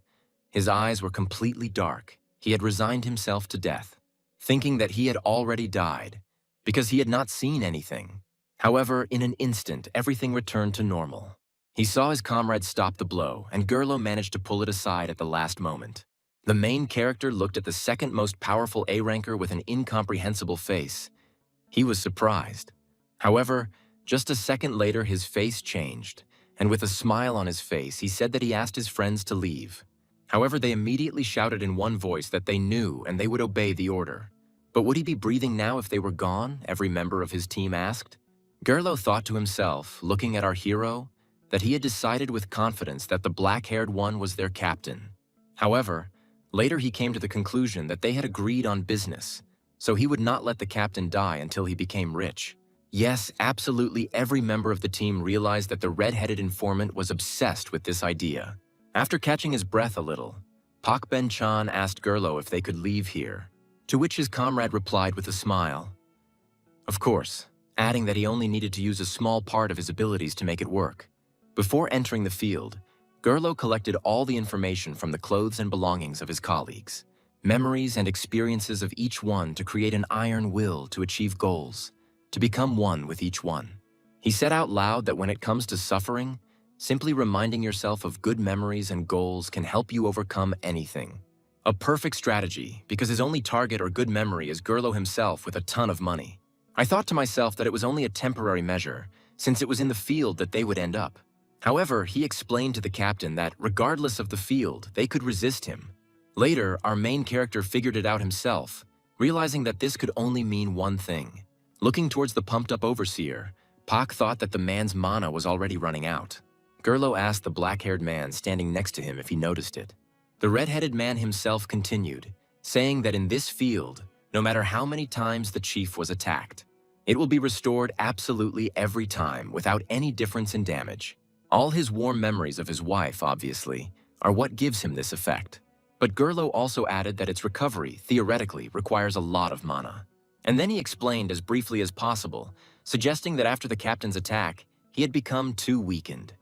His eyes were completely dark. He had resigned himself to death, thinking that he had already died, because he had not seen anything. However, in an instant, everything returned to normal. He saw his comrade stop the blow, and Gerlo managed to pull it aside at the last moment. The main character looked at the second most powerful A-ranker with an incomprehensible face. He was surprised. However, just a second later, his face changed, and with a smile on his face, he said that he asked his friends to leave. However, they immediately shouted in one voice that they knew and they would obey the order. But would he be breathing now if they were gone? Every member of his team asked. Gerlo thought to himself, looking at our hero, that he had decided with confidence that the black-haired one was their captain. However, later he came to the conclusion that they had agreed on business, so he would not let the captain die until he became rich. Yes, absolutely every member of the team realized that the red-headed informant was obsessed with this idea. After catching his breath a little, Pak Ben-chan asked Gerlo if they could leave here, to which his comrade replied with a smile. Of course, adding that he only needed to use a small part of his abilities to make it work. Before entering the field, Gerlo collected all the information from the clothes and belongings of his colleagues, memories and experiences of each one to create an iron will to achieve goals, to become one with each one. He said out loud that when it comes to suffering, simply reminding yourself of good memories and goals can help you overcome anything. A perfect strategy, because his only target or good memory is Gerlo himself with a ton of money. I thought to myself that it was only a temporary measure, since it was in the field that they would end up. However, he explained to the captain that, regardless of the field, they could resist him. Later, our main character figured it out himself, realizing that this could only mean one thing. Looking towards the pumped-up overseer, Pak thought that the man's mana was already running out. Gerlo asked the black-haired man standing next to him if he noticed it. The red-headed man himself continued, saying that in this field, no matter how many times the chief was attacked, It will be restored absolutely every time without any difference in damage. All his warm memories of his wife, obviously, are what gives him this effect. But Gerlo also added that its recovery, theoretically, requires a lot of mana. And then he explained as briefly as possible, suggesting that after the captain's attack, he had become too weakened.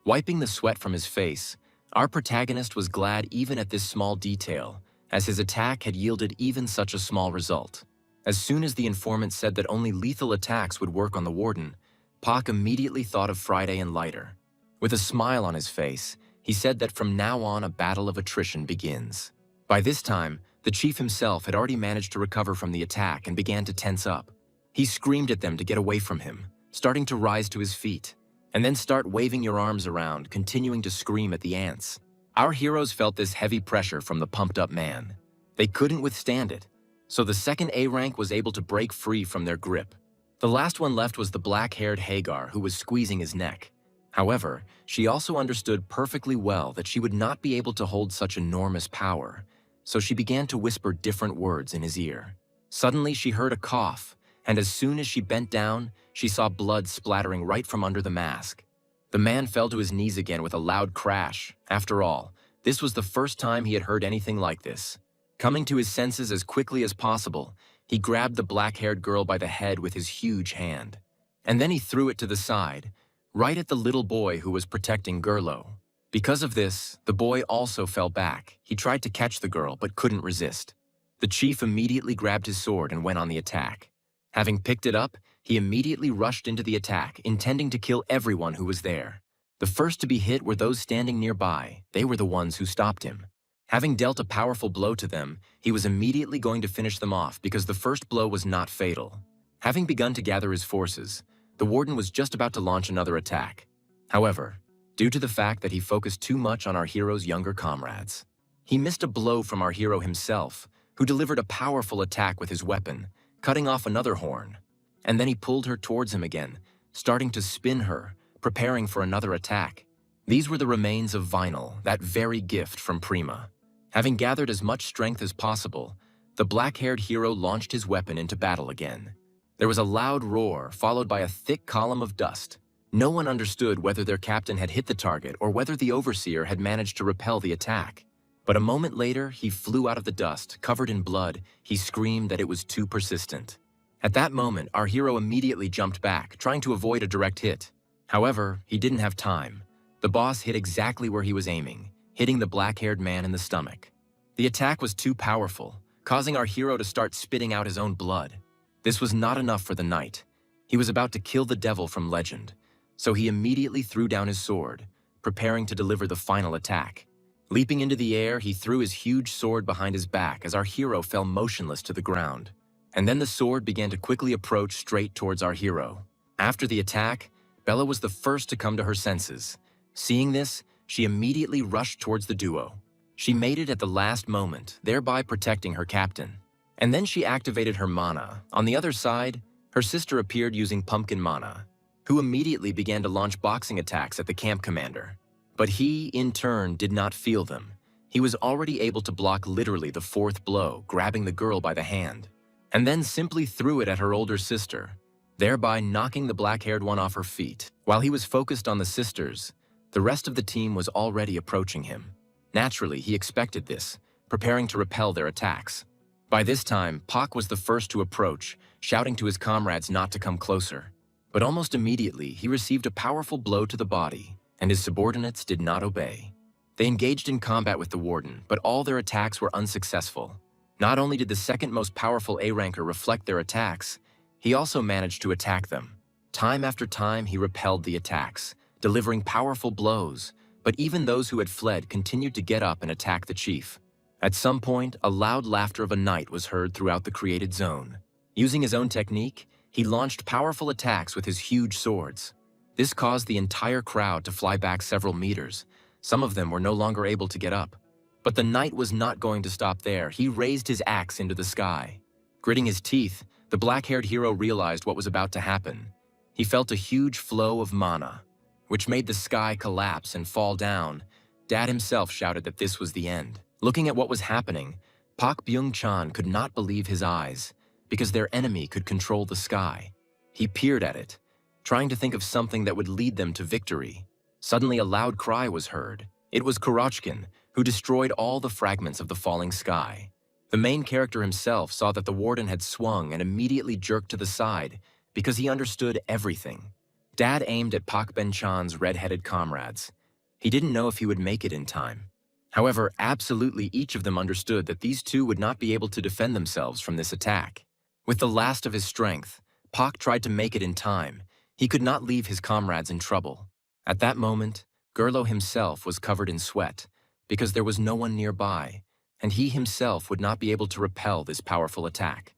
Wiping the sweat from his face, our protagonist was glad even at this small detail, as his attack had yielded even such a small result. As soon as the informant said that only lethal attacks would work on the warden, Pak immediately thought of Friday and Lighter. With a smile on his face, he said that from now on a battle of attrition begins. By this time, the chief himself had already managed to recover from the attack and began to tense up. He screamed at them to get away from him, starting to rise to his feet, and then start waving your arms around, continuing to scream at the ants. Our heroes felt this heavy pressure from the pumped-up man. They couldn't withstand it, so the second A rank was able to break free from their grip. The last one left was the black-haired Hagar, who was squeezing his neck. However, she also understood perfectly well that she would not be able to hold such enormous power, so she began to whisper different words in his ear. Suddenly, she heard a cough, and as soon as she bent down, she saw blood splattering right from under the mask. The man fell to his knees again with a loud crash. After all, this was the first time he had heard anything like this. Coming to his senses as quickly as possible, he grabbed the black-haired girl by the head with his huge hand. And then he threw it to the side, right at the little boy who was protecting Gerlo. Because of this, the boy also fell back. He tried to catch the girl, but couldn't resist. The chief immediately grabbed his sword and went on the attack. Having picked it up, he immediately rushed into the attack, intending to kill everyone who was there. The first to be hit were those standing nearby. They were the ones who stopped him. Having dealt a powerful blow to them, he was immediately going to finish them off because the first blow was not fatal. Having begun to gather his forces, the warden was just about to launch another attack. However, due to the fact that he focused too much on our hero's younger comrades, he missed a blow from our hero himself, who delivered a powerful attack with his weapon, cutting off another horn. And then he pulled her towards him again, starting to spin her, preparing for another attack. These were the remains of Vinyl, that very gift from Prima. Having gathered as much strength as possible, the black-haired hero launched his weapon into battle again. There was a loud roar, followed by a thick column of dust. No one understood whether their captain had hit the target or whether the overseer had managed to repel the attack. But a moment later, he flew out of the dust, covered in blood. He screamed that it was too persistent. At that moment, our hero immediately jumped back, trying to avoid a direct hit. However, he didn't have time. The boss hit exactly where he was aiming, hitting the black-haired man in the stomach. The attack was too powerful, causing our hero to start spitting out his own blood. This was not enough for the knight. He was about to kill the devil from legend, so he immediately threw down his sword, preparing to deliver the final attack. Leaping into the air, he threw his huge sword behind his back as our hero fell motionless to the ground. And then the sword began to quickly approach straight towards our hero. After the attack, Bella was the first to come to her senses. Seeing this, she immediately rushed towards the duo. She made it at the last moment, thereby protecting her captain. And then she activated her mana. On the other side, her sister appeared using pumpkin mana, who immediately began to launch boxing attacks at the camp commander. But he, in turn, did not feel them. He was already able to block literally the fourth blow, grabbing the girl by the hand, and then simply threw it at her older sister, thereby knocking the black-haired one off her feet. While he was focused on the sisters, the rest of the team was already approaching him. Naturally, he expected this, preparing to repel their attacks. By this time, Pak was the first to approach, shouting to his comrades not to come closer. But almost immediately, he received a powerful blow to the body, and his subordinates did not obey. They engaged in combat with the warden, but all their attacks were unsuccessful. Not only did the second most powerful A-ranker reflect their attacks, he also managed to attack them. Time after time, he repelled the attacks, delivering powerful blows, but even those who had fled continued to get up and attack the chief. At some point, a loud laughter of a knight was heard throughout the created zone. Using his own technique, he launched powerful attacks with his huge swords. This caused the entire crowd to fly back several meters. Some of them were no longer able to get up. But the knight was not going to stop there. He raised his axe into the sky. Gritting his teeth, the black-haired hero realized what was about to happen. He felt a huge flow of mana, which made the sky collapse and fall down. Dad himself shouted that this was the end. Looking at what was happening, Pak Byung-chan could not believe his eyes, because their enemy could control the sky. He peered at it, trying to think of something that would lead them to victory. Suddenly a loud cry was heard. It was Kurochkin, who destroyed all the fragments of the falling sky. The main character himself saw that the warden had swung and immediately jerked to the side because he understood everything. Dad aimed at Pak Ben-chan's red-headed comrades. He didn't know if he would make it in time. However, absolutely each of them understood that these two would not be able to defend themselves from this attack. With the last of his strength, Pak tried to make it in time. He could not leave his comrades in trouble. At that moment, Gerlo himself was covered in sweat because there was no one nearby, and he himself would not be able to repel this powerful attack.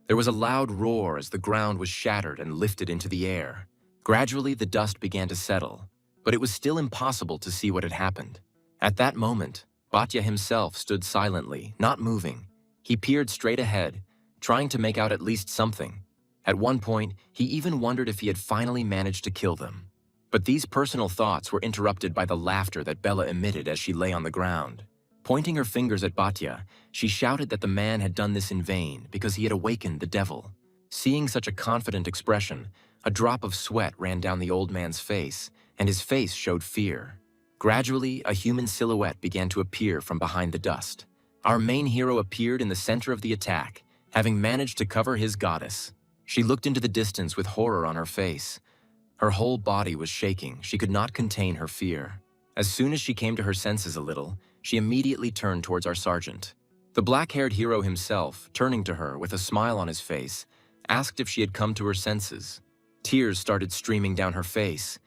There was a loud roar as the ground was shattered and lifted into the air. Gradually, the dust began to settle, but it was still impossible to see what had happened. At that moment, Batya himself stood silently, not moving. He peered straight ahead, trying to make out at least something. At one point, he even wondered if he had finally managed to kill them. But these personal thoughts were interrupted by the laughter that Bella emitted as she lay on the ground. Pointing her fingers at Batya, she shouted that the man had done this in vain because he had awakened the devil. Seeing such a confident expression, a drop of sweat ran down the old man's face, and his face showed fear. Gradually, a human silhouette began to appear from behind the dust. Our main hero appeared in the center of the attack, having managed to cover his goddess. She looked into the distance with horror on her face. Her whole body was shaking. She could not contain her fear. As soon as she came to her senses a little, she immediately turned towards our sergeant. The black-haired hero himself, turning to her with a smile on his face, asked if she had come to her senses. Tears started streaming down her face.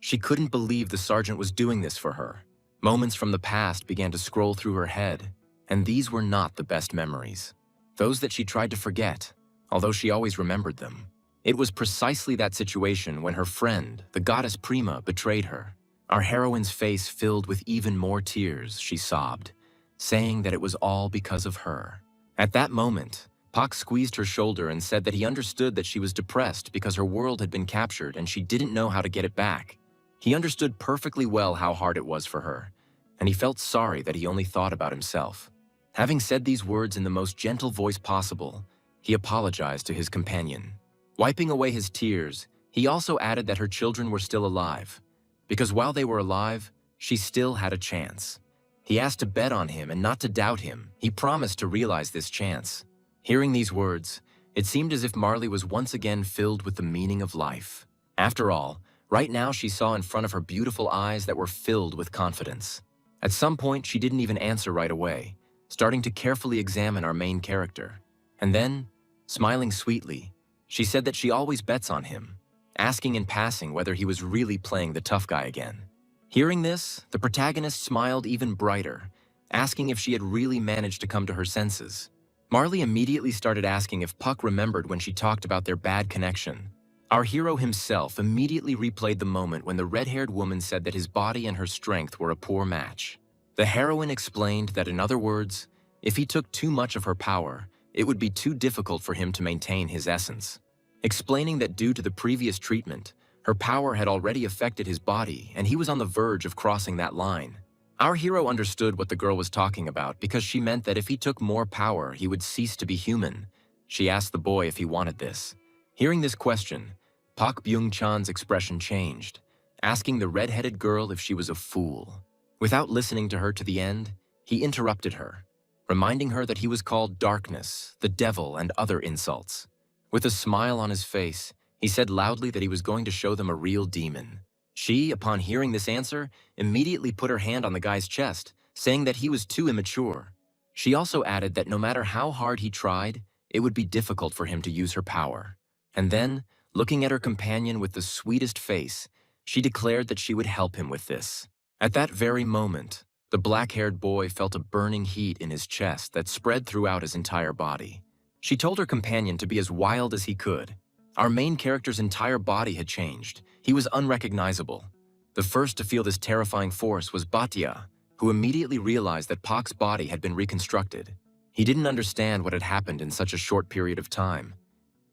She couldn't believe the sergeant was doing this for her. Moments from the past began to scroll through her head, and these were not the best memories. Those that she tried to forget, although she always remembered them. It was precisely that situation when her friend, the goddess Prima, betrayed her. Our heroine's face filled with even more tears. She sobbed, saying that it was all because of her. At that moment, Pak squeezed her shoulder and said that he understood that she was depressed because her world had been captured and she didn't know how to get it back. He understood perfectly well how hard it was for her, and he felt sorry that he only thought about himself. Having said these words in the most gentle voice possible, he apologized to his companion. Wiping away his tears, he also added that her children were still alive, because while they were alive, she still had a chance. He asked to bet on him and not to doubt him. He promised to realize this chance. Hearing these words, it seemed as if Marley was once again filled with the meaning of life. After all, right now she saw in front of her beautiful eyes that were filled with confidence. At some point, she didn't even answer right away, starting to carefully examine our main character. And then, smiling sweetly, she said that she always bets on him, asking in passing whether he was really playing the tough guy again. Hearing this, the protagonist smiled even brighter, asking if she had really managed to come to her senses. Marley immediately started asking if Puck remembered when she talked about their bad connection. Our hero himself immediately replayed the moment when the red-haired woman said that his body and her strength were a poor match. The heroine explained that, in other words, if he took too much of her power, it would be too difficult for him to maintain his essence. Explaining that due to the previous treatment, her power had already affected his body and he was on the verge of crossing that line. Our hero understood what the girl was talking about because she meant that if he took more power, he would cease to be human. She asked the boy if he wanted this. Hearing this question, Pak Byung-chan's expression changed, asking the red-headed girl if she was a fool. Without listening to her to the end, he interrupted her, reminding her that he was called darkness, the devil, and other insults. With a smile on his face, he said loudly that he was going to show them a real demon. She, upon hearing this answer, immediately put her hand on the guy's chest, saying that he was too immature. She also added that no matter how hard he tried, it would be difficult for him to use her power. And then, looking at her companion with the sweetest face, she declared that she would help him with this. At that very moment, the black-haired boy felt a burning heat in his chest that spread throughout his entire body. She told her companion to be as wild as he could. Our main character's entire body had changed. He was unrecognizable. The first to feel this terrifying force was Batya, who immediately realized that Pak's body had been reconstructed. He didn't understand what had happened in such a short period of time,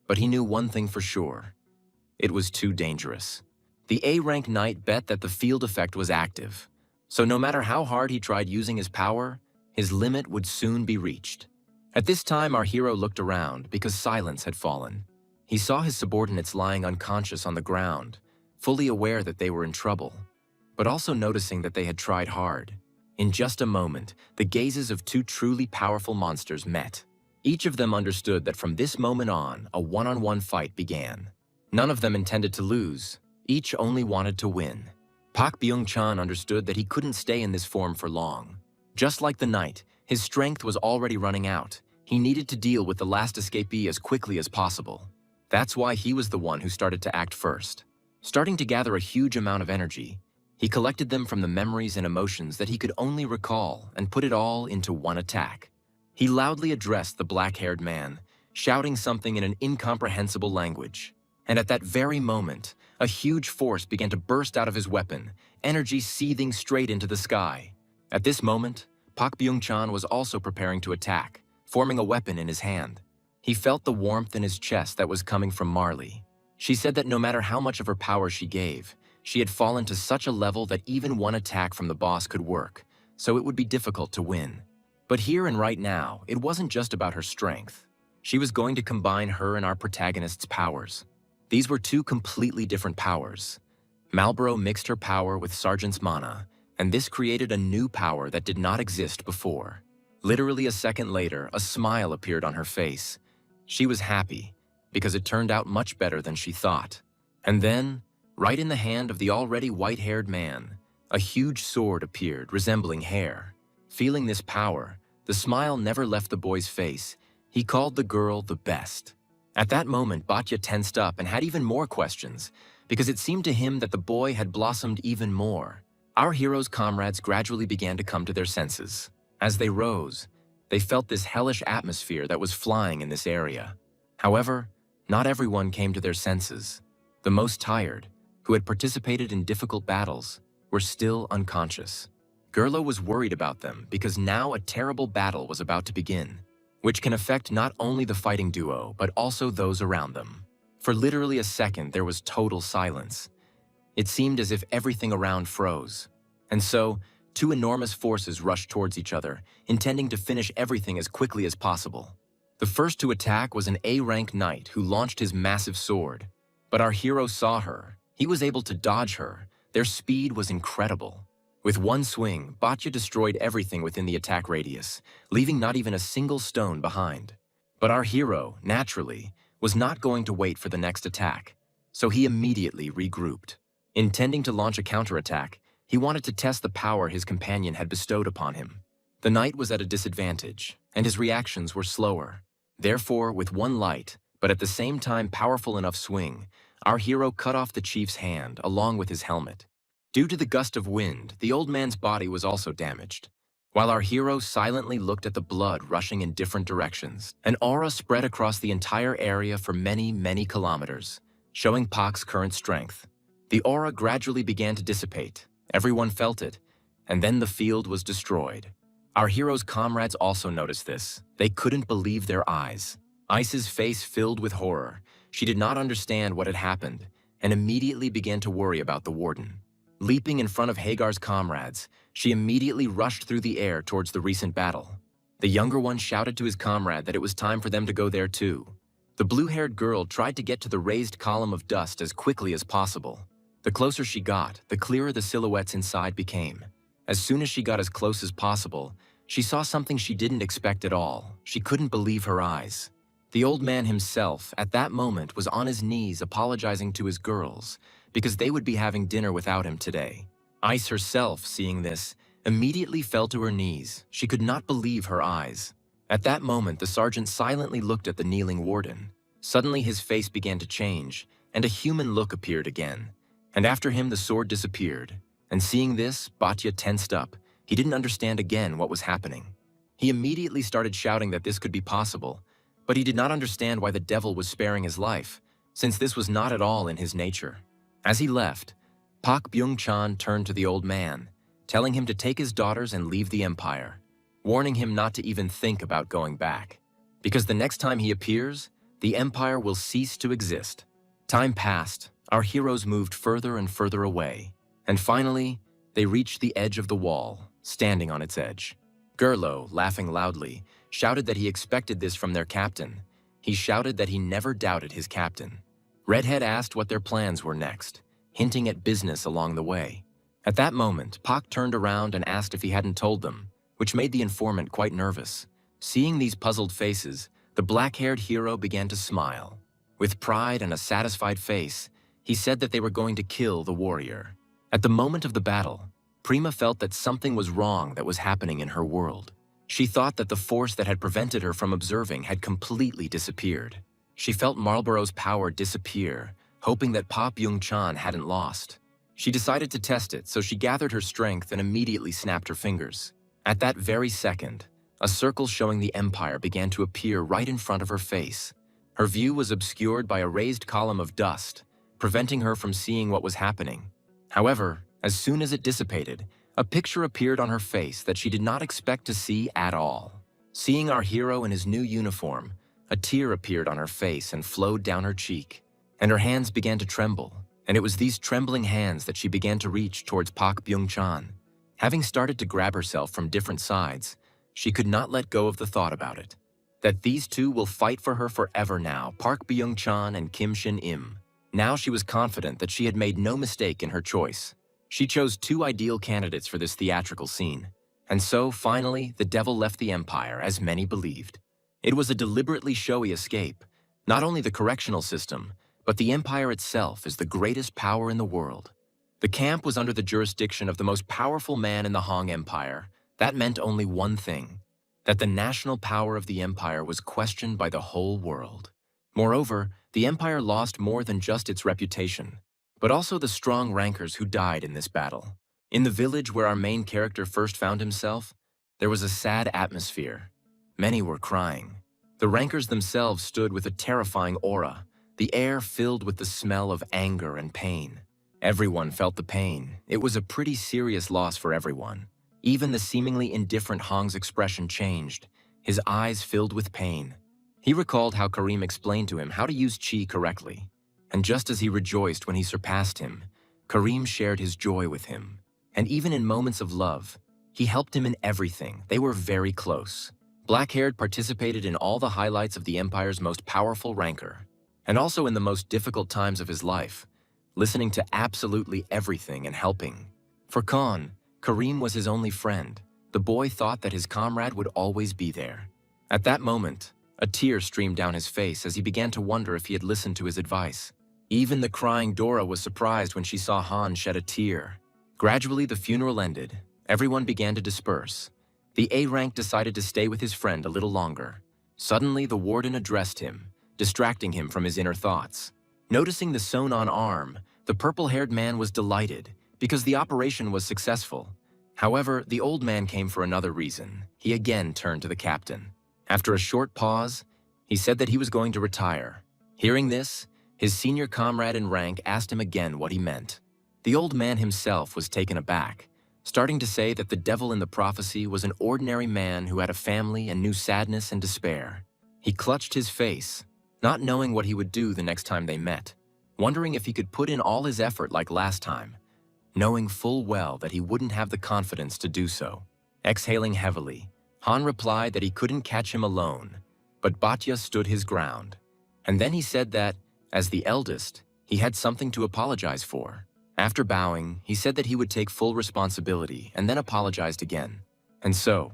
but he knew one thing for sure. It was too dangerous. The A-rank knight bet that the field effect was active, so no matter how hard he tried using his power, his limit would soon be reached. At this time, our hero looked around because silence had fallen. He saw his subordinates lying unconscious on the ground, fully aware that they were in trouble, but also noticing that they had tried hard. In just a moment, the gazes of two truly powerful monsters met. Each of them understood that from this moment on, a one-on-one fight began. None of them intended to lose. Each only wanted to win. Pak Byung-chan understood that he couldn't stay in this form for long. Just like the knight, his strength was already running out. He needed to deal with the last escapee as quickly as possible. That's why he was the one who started to act first. Starting to gather a huge amount of energy, he collected them from the memories and emotions that he could only recall and put it all into one attack. He loudly addressed the black-haired man, shouting something in an incomprehensible language. And at that very moment, a huge force began to burst out of his weapon, energy seething straight into the sky. At this moment, Pak Byung-chan was also preparing to attack, forming a weapon in his hand. He felt the warmth in his chest that was coming from Marley. She said that no matter how much of her power she gave, she had fallen to such a level that even one attack from the boss could work, so it would be difficult to win. But here and right now, it wasn't just about her strength. She was going to combine her and our protagonist's powers. These were two completely different powers. Malboro mixed her power with Sergeant's mana, and this created a new power that did not exist before. Literally a second later, a smile appeared on her face. She was happy, because it turned out much better than she thought. And then, right in the hand of the already white-haired man, a huge sword appeared, resembling hair. Feeling this power, the smile never left the boy's face. He called the girl the best. At that moment, Batya tensed up and had even more questions, because it seemed to him that the boy had blossomed even more. Our hero's comrades gradually began to come to their senses. As they rose, they felt this hellish atmosphere that was flying in this area. However, not everyone came to their senses. The most tired, who had participated in difficult battles, were still unconscious. Gerlo was worried about them because now a terrible battle was about to begin, which can affect not only the fighting duo, but also those around them. For literally a second, there was total silence. It seemed as if everything around froze. And so, two enormous forces rushed towards each other, intending to finish everything as quickly as possible. The first to attack was an A-rank knight who launched his massive sword. But our hero saw her. He was able to dodge her. Their speed was incredible. With one swing, Batya destroyed everything within the attack radius, leaving not even a single stone behind. But our hero, naturally, was not going to wait for the next attack, so he immediately regrouped. Intending to launch a counterattack, he wanted to test the power his companion had bestowed upon him. The knight was at a disadvantage, and his reactions were slower. Therefore, with one light, but at the same time powerful enough swing, our hero cut off the chief's hand along with his helmet. Due to the gust of wind, the old man's body was also damaged. While our hero silently looked at the blood rushing in different directions, an aura spread across the entire area for many, many kilometers, showing Pak's current strength. The aura gradually began to dissipate. Everyone felt it, and then the field was destroyed. Our hero's comrades also noticed this. They couldn't believe their eyes. Ice's face filled with horror. She did not understand what had happened, and immediately began to worry about the warden. Leaping in front of Hagar's comrades, she immediately rushed through the air towards the recent battle. The younger one shouted to his comrade that it was time for them to go there too. The blue-haired girl tried to get to the raised column of dust as quickly as possible. The closer she got, the clearer the silhouettes inside became. As soon as she got as close as possible, she saw something she didn't expect at all. She couldn't believe her eyes. The old man himself, at that moment, was on his knees apologizing to his girls, because they would be having dinner without him today. Ice herself, seeing this, immediately fell to her knees. She could not believe her eyes. At that moment, the sergeant silently looked at the kneeling warden. Suddenly, his face began to change, and a human look appeared again. And after him, the sword disappeared. And seeing this, Batya tensed up. He didn't understand again what was happening. He immediately started shouting that this could be possible, but he did not understand why the devil was sparing his life, since this was not at all in his nature. As he left, Pak Byung-chan turned to the old man, telling him to take his daughters and leave the empire, warning him not to even think about going back, because the next time he appears, the empire will cease to exist. Time passed, our heroes moved further and further away, and finally, they reached the edge of the wall, standing on its edge. Gerlo, laughing loudly, shouted that he expected this from their captain. He shouted that he never doubted his captain. Redhead asked what their plans were next, hinting at business along the way. At that moment, Pak turned around and asked if he hadn't told them, which made the informant quite nervous. Seeing these puzzled faces, the black-haired hero began to smile. With pride and a satisfied face, he said that they were going to kill the warrior. At the moment of the battle, Prima felt that something was wrong that was happening in her world. She thought that the force that had prevented her from observing had completely disappeared. She felt Marlborough's power disappear, hoping that Pa Byung-chan hadn't lost. She decided to test it, so she gathered her strength and immediately snapped her fingers. At that very second, a circle showing the Empire began to appear right in front of her face. Her view was obscured by a raised column of dust, preventing her from seeing what was happening. However, as soon as it dissipated, a picture appeared on her face that she did not expect to see at all. Seeing our hero in his new uniform, a tear appeared on her face and flowed down her cheek, and her hands began to tremble, and it was these trembling hands that she began to reach towards Pak Byung-chan. Having started to grab herself from different sides, she could not let go of the thought about it. That these two will fight for her forever now, Park Byung-chan and Kim Shin-im. Now she was confident that she had made no mistake in her choice. She chose two ideal candidates for this theatrical scene. And so, finally, the devil left the Empire, as many believed. It was a deliberately showy escape. Not only the correctional system, but the Empire itself is the greatest power in the world. The camp was under the jurisdiction of the most powerful man in the Han Empire. That meant only one thing: that the national power of the Empire was questioned by the whole world. Moreover, the Empire lost more than just its reputation, but also the strong rankers who died in this battle. In the village where our main character first found himself, there was a sad atmosphere. Many were crying. The rankers themselves stood with a terrifying aura, the air filled with the smell of anger and pain. Everyone felt the pain. It was a pretty serious loss for everyone. Even the seemingly indifferent Hong's expression changed. His eyes filled with pain. He recalled how Karim explained to him how to use Qi correctly. And just as he rejoiced when he surpassed him, Karim shared his joy with him. And even in moments of love, he helped him in everything. They were very close. Black-haired participated in all the highlights of the Empire's most powerful ranker, and also in the most difficult times of his life, listening to absolutely everything and helping. For Khan, Karim was his only friend. The boy thought that his comrade would always be there. At that moment, a tear streamed down his face as he began to wonder if he had listened to his advice. Even the crying Dora was surprised when she saw Han shed a tear. Gradually, the funeral ended. Everyone began to disperse. The A-rank decided to stay with his friend a little longer. Suddenly, the warden addressed him, distracting him from his inner thoughts. Noticing the sewn-on arm, the purple-haired man was delighted because the operation was successful. However, the old man came for another reason. He again turned to the captain. After a short pause, he said that he was going to retire. Hearing this, his senior comrade in rank asked him again what he meant. The old man himself was taken aback, starting to say that the devil in the prophecy was an ordinary man who had a family and knew sadness and despair. He clutched his face, not knowing what he would do the next time they met, wondering if he could put in all his effort like last time, knowing full well that he wouldn't have the confidence to do so. Exhaling heavily, Han replied that he couldn't catch him alone, but Batya stood his ground. And then he said that, as the eldest, he had something to apologize for. After bowing, he said that he would take full responsibility and then apologized again. And so,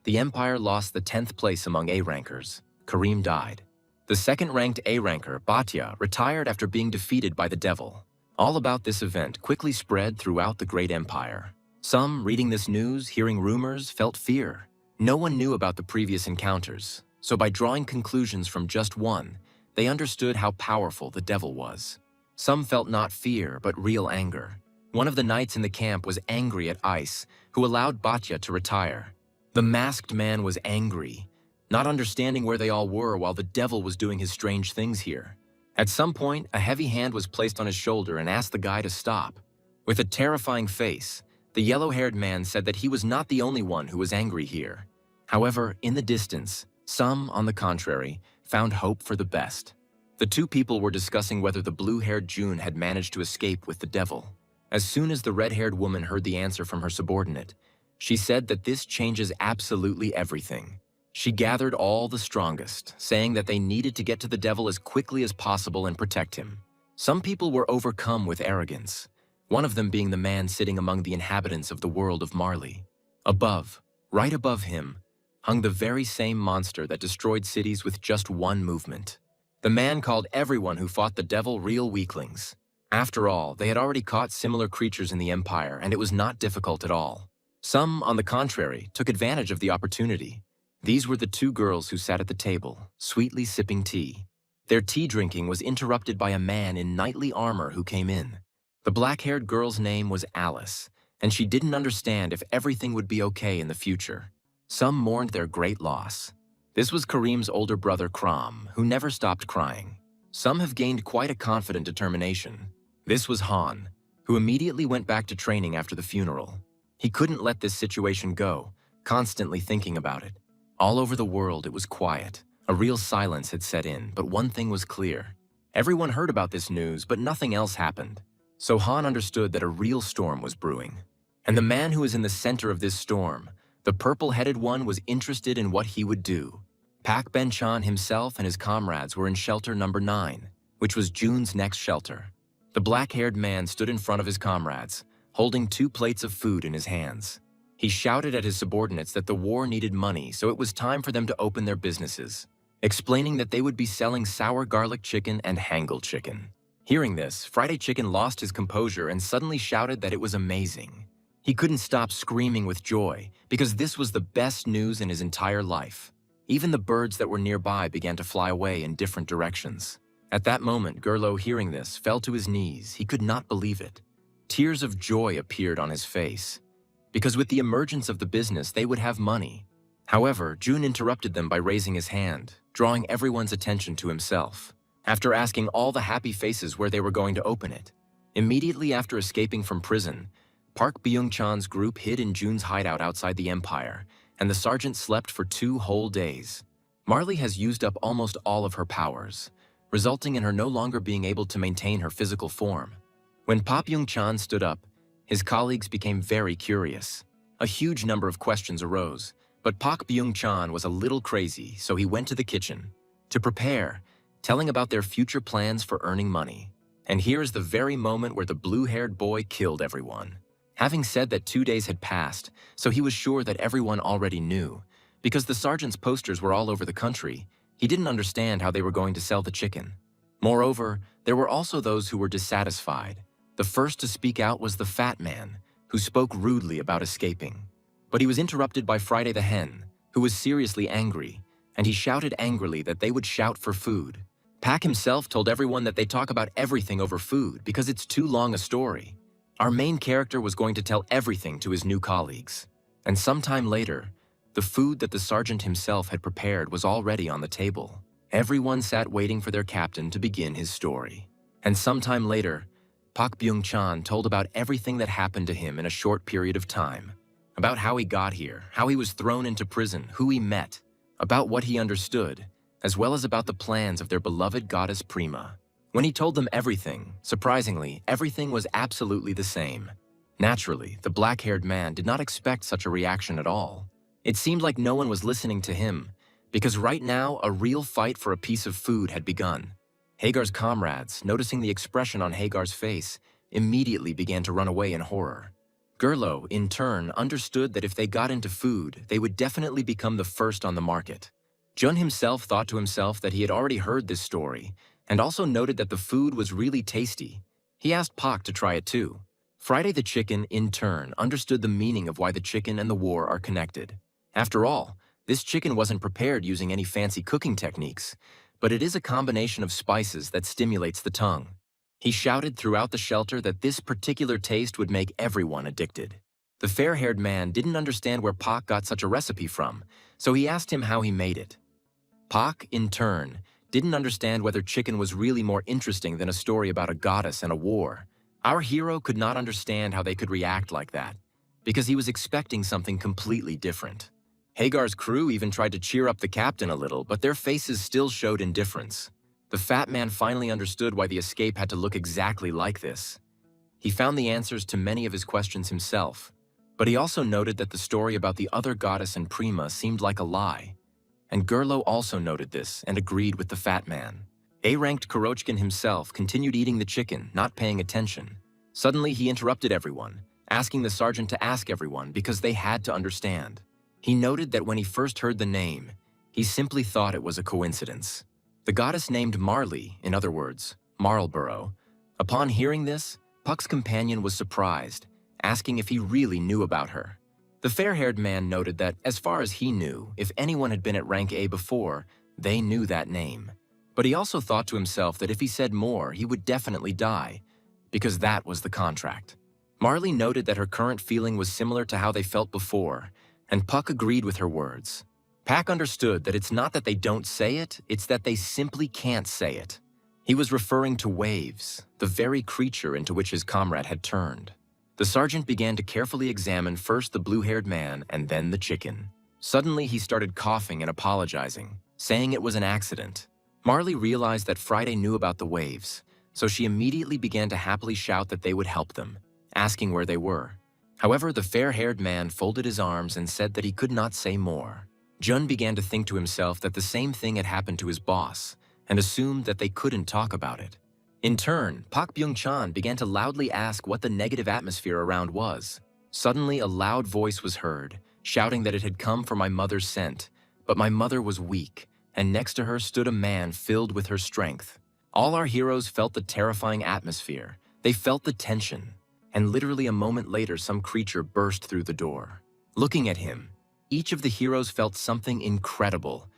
the Empire lost the 10th place among A-rankers. Karim died. The second-ranked A-ranker, Batya, retired after being defeated by the devil. All about this event quickly spread throughout the great empire. Some, reading this news, hearing rumors, felt fear. No one knew about the previous encounters, so by drawing conclusions from just one, they understood how powerful the devil was. Some felt not fear, but real anger. One of the knights in the camp was angry at Ice, who allowed Batya to retire. The masked man was angry, not understanding where they all were while the devil was doing his strange things here. At some point, a heavy hand was placed on his shoulder and asked the guy to stop. With a terrifying face, the yellow-haired man said that he was not the only one who was angry here. However, in the distance, some, on the contrary, found hope for the best. The two people were discussing whether the blue-haired June had managed to escape with the devil. As soon as the red-haired woman heard the answer from her subordinate, she said that this changes absolutely everything. She gathered all the strongest, saying that they needed to get to the devil as quickly as possible and protect him. Some people were overcome with arrogance, one of them being the man sitting among the inhabitants of the world of Marley. Above, right above him, hung the very same monster that destroyed cities with just one movement. The man called everyone who fought the devil real weaklings. After all, they had already caught similar creatures in the Empire, and it was not difficult at all. Some, on the contrary, took advantage of the opportunity. These were the two girls who sat at the table, sweetly sipping tea. Their tea drinking was interrupted by a man in knightly armor who came in. The black-haired girl's name was Alice, and she didn't understand if everything would be okay in the future. Some mourned their great loss. This was Kareem's older brother Kram, who never stopped crying. Some have gained quite a confident determination. This was Han, who immediately went back to training after the funeral. He couldn't let this situation go, constantly thinking about it. All over the world it was quiet. A real silence had set in, but one thing was clear. Everyone heard about this news, but nothing else happened. So Han understood that a real storm was brewing. And the man who was in the center of this storm, the purple-headed one, was interested in what he would do. Pak Ben-chan himself and his comrades were in shelter number 9, which was Jun's next shelter. The black-haired man stood in front of his comrades, holding 2 plates of food in his hands. He shouted at his subordinates that the war needed money, so it was time for them to open their businesses, explaining that they would be selling sour garlic chicken and Hangul chicken. Hearing this, Friday Chicken lost his composure and suddenly shouted that it was amazing. He couldn't stop screaming with joy, because this was the best news in his entire life. Even the birds that were nearby began to fly away in different directions. At that moment, Gerlo, hearing this, fell to his knees. He could not believe it. Tears of joy appeared on his face, because with the emergence of the business, they would have money. However, Jun interrupted them by raising his hand, drawing everyone's attention to himself, after asking all the happy faces where they were going to open it. Immediately after escaping from prison, Park Byung-chan's group hid in Jun's hideout outside the Empire, and the sergeant slept for 2 whole days. Marley has used up almost all of her powers, resulting in her no longer being able to maintain her physical form. When Pa Byung-chan stood up, his colleagues became very curious. A huge number of questions arose, but Park Byung-chan was a little crazy, so he went to the kitchen to prepare, telling about their future plans for earning money. And here is the very moment where the blue-haired boy killed everyone. Having said that 2 days had passed, so he was sure that everyone already knew. Because the sergeant's posters were all over the country, he didn't understand how they were going to sell the chicken. Moreover, there were also those who were dissatisfied. The first to speak out was the fat man, who spoke rudely about escaping. But he was interrupted by Friday the hen, who was seriously angry, and he shouted angrily that they would shout for food. Pak himself told everyone that they talk about everything over food because it's too long a story. Our main character was going to tell everything to his new colleagues. And sometime later, the food that the sergeant himself had prepared was already on the table. Everyone sat waiting for their captain to begin his story. And sometime later, Park Byung-chan told about everything that happened to him in a short period of time. About how he got here, how he was thrown into prison, who he met, about what he understood, as well as about the plans of their beloved goddess Prima. When he told them everything, surprisingly, everything was absolutely the same. Naturally, the black-haired man did not expect such a reaction at all. It seemed like no one was listening to him, because right now a real fight for a piece of food had begun. Hagar's comrades, noticing the expression on Hagar's face, immediately began to run away in horror. Gerlo, in turn, understood that if they got into food, they would definitely become the first on the market. Jun himself thought to himself that he had already heard this story, and also noted that the food was really tasty. He asked Pak to try it too. Friday the chicken, in turn, understood the meaning of why the chicken and the war are connected. After all, this chicken wasn't prepared using any fancy cooking techniques, but it is a combination of spices that stimulates the tongue. He shouted throughout the shelter that this particular taste would make everyone addicted. The fair-haired man didn't understand where Pak got such a recipe from, so he asked him how he made it. Pak, in turn, didn't understand whether chicken was really more interesting than a story about a goddess and a war. Our hero could not understand how they could react like that, because he was expecting something completely different. Hagar's crew even tried to cheer up the captain a little, but their faces still showed indifference. The fat man finally understood why the escape had to look exactly like this. He found the answers to many of his questions himself, but he also noted that the story about the other goddess and Prima seemed like a lie. and Gerlo also noted this and agreed with the fat man. A-ranked Kurochkin himself continued eating the chicken, not paying attention. Suddenly, he interrupted everyone, asking the sergeant to ask everyone because they had to understand. He noted that when he first heard the name, he simply thought it was a coincidence. The goddess named Marley, in other words, Marlborough. Upon hearing this, Puck's companion was surprised, asking if he really knew about her. The fair-haired man noted that, as far as he knew, if anyone had been at rank A before, they knew that name. But he also thought to himself that if he said more, he would definitely die, because that was the contract. Marley noted that her current feeling was similar to how they felt before, and Puck agreed with her words. Pack understood that it's not that they don't say it, it's that they simply can't say it. He was referring to Waves, the very creature into which his comrade had turned. The sergeant began to carefully examine first the blue-haired man and then the chicken. Suddenly, he started coughing and apologizing, saying it was an accident. Marley realized that Friday knew about the Waves, so she immediately began to happily shout that they would help them, asking where they were. However, the fair-haired man folded his arms and said that he could not say more. Jun began to think to himself that the same thing had happened to his boss, and assumed that they couldn't talk about it. In turn, Pak Byung-chan began to loudly ask what the negative atmosphere around was. Suddenly, a loud voice was heard, shouting that it had come for my mother's scent, but my mother was weak, and next to her stood a man filled with her strength. All our heroes felt the terrifying atmosphere. They felt the tension, and literally a moment later, some creature burst through the door. Looking at him, each of the heroes felt something incredible.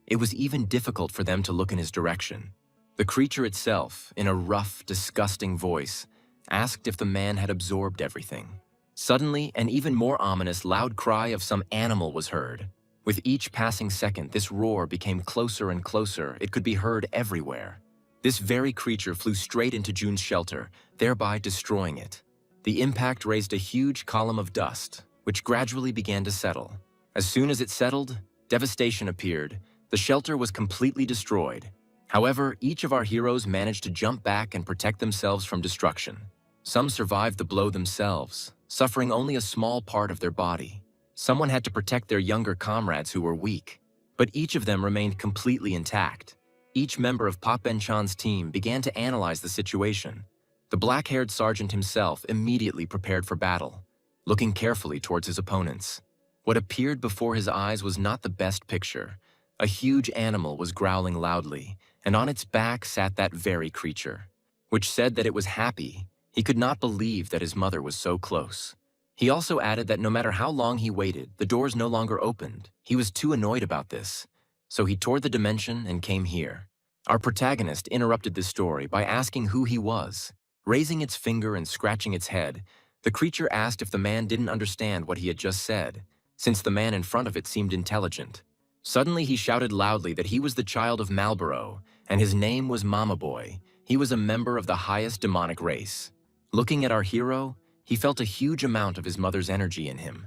It was even difficult for them to look in his direction. The creature itself, in a rough, disgusting voice, asked if the man had absorbed everything. Suddenly, an even more ominous loud cry of some animal was heard. With each passing second, this roar became closer and closer. It could be heard everywhere. This very creature flew straight into Jun's shelter, thereby destroying it. The impact raised a huge column of dust, which gradually began to settle. As soon as it settled, devastation appeared. The shelter was completely destroyed. However, each of our heroes managed to jump back and protect themselves from destruction. Some survived the blow themselves, suffering only a small part of their body. Someone had to protect their younger comrades who were weak, but each of them remained completely intact. Each member of Pak Ben-chan's team began to analyze the situation. The black-haired sergeant himself immediately prepared for battle, looking carefully towards his opponents. What appeared before his eyes was not the best picture. A huge animal was growling loudly, and on its back sat that very creature, which said that it was happy. He could not believe that his mother was so close. He also added that no matter how long he waited, the doors no longer opened. He was too annoyed about this, so he toured the dimension and came here. Our protagonist interrupted this story by asking who he was. Raising its finger and scratching its head, the creature asked if the man didn't understand what he had just said, since the man in front of it seemed intelligent. Suddenly, he shouted loudly that he was the child of Marlborough, and his name was Mama Boy. He was a member of the highest demonic race. Looking at our hero, he felt a huge amount of his mother's energy in him,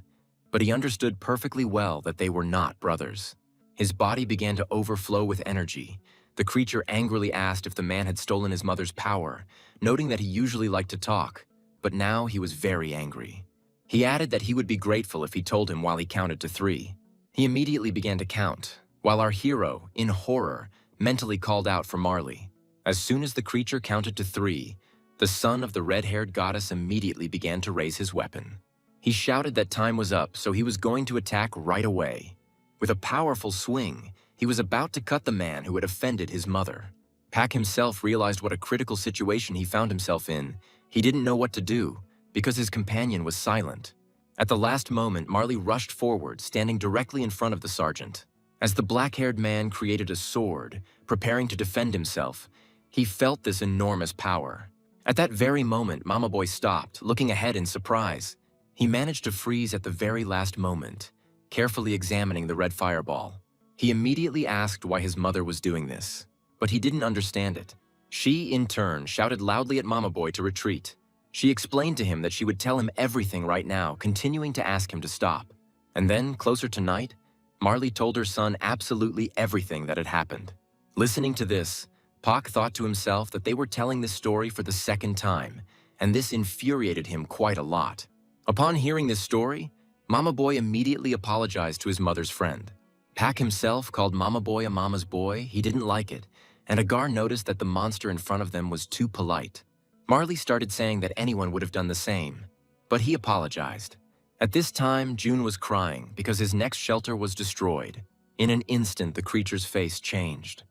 but he understood perfectly well that they were not brothers. His body began to overflow with energy. The creature angrily asked if the man had stolen his mother's power, noting that he usually liked to talk, but now he was very angry. He added that he would be grateful if he told him while he counted to 3. He immediately began to count, while our hero, in horror, mentally called out for Marley. As soon as the creature counted to 3, the son of the red-haired goddess immediately began to raise his weapon. He shouted that time was up, so he was going to attack right away. With a powerful swing, he was about to cut the man who had offended his mother. Pak himself realized what a critical situation he found himself in. He didn't know what to do, because his companion was silent. At the last moment, Marley rushed forward, standing directly in front of the sergeant. As the black-haired man created a sword, preparing to defend himself, he felt this enormous power. At that very moment, Mama Boy stopped, looking ahead in surprise. He managed to freeze at the very last moment, carefully examining the red fireball. He immediately asked why his mother was doing this, but he didn't understand it. She, in turn, shouted loudly at Mama Boy to retreat. She explained to him that she would tell him everything right now, continuing to ask him to stop. And then, closer to night, Marley told her son absolutely everything that had happened. Listening to this, Pak thought to himself that they were telling this story for the second time, and this infuriated him quite a lot. Upon hearing this story, Mama Boy immediately apologized to his mother's friend. Pak himself called Mama Boy a mama's boy. He didn't like it, and Agar noticed that the monster in front of them was too polite. Marley started saying that anyone would have done the same, but he apologized. At this time, June was crying because his next shelter was destroyed. In an instant, the creature's face changed.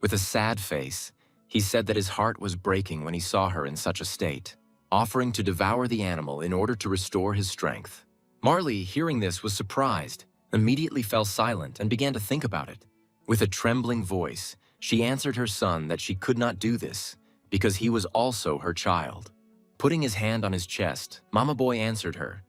With a sad face, he said that his heart was breaking when he saw her in such a state, offering to devour the animal in order to restore his strength. Marley, hearing this, was surprised, immediately fell silent and began to think about it. With a trembling voice, she answered her son that she could not do this because he was also her child. Putting his hand on his chest, Mama Boy answered her.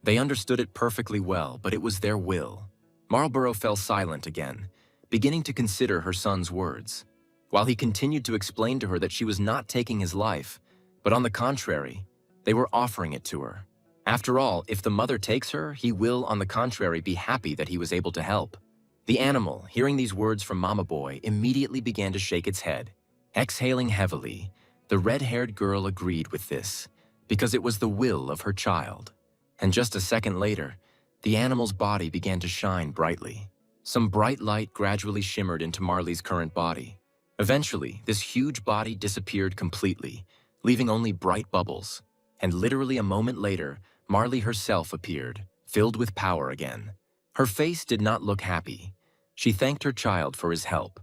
They understood it perfectly well, but it was their will. Marlborough fell silent again, beginning to consider her son's words, while he continued to explain to her that she was not taking his life, but on the contrary, they were offering it to her. After all, if the mother takes her, he will, on the contrary, be happy that he was able to help. The animal, hearing these words from Mama Boy, immediately began to shake its head. Exhaling heavily, the red-haired girl agreed with this, because it was the will of her child. And just a second later, the animal's body began to shine brightly. Some bright light gradually shimmered into Marley's current body. Eventually, this huge body disappeared completely, leaving only bright bubbles. And literally a moment later, Marley herself appeared, filled with power again. Her face did not look happy. She thanked her child for his help.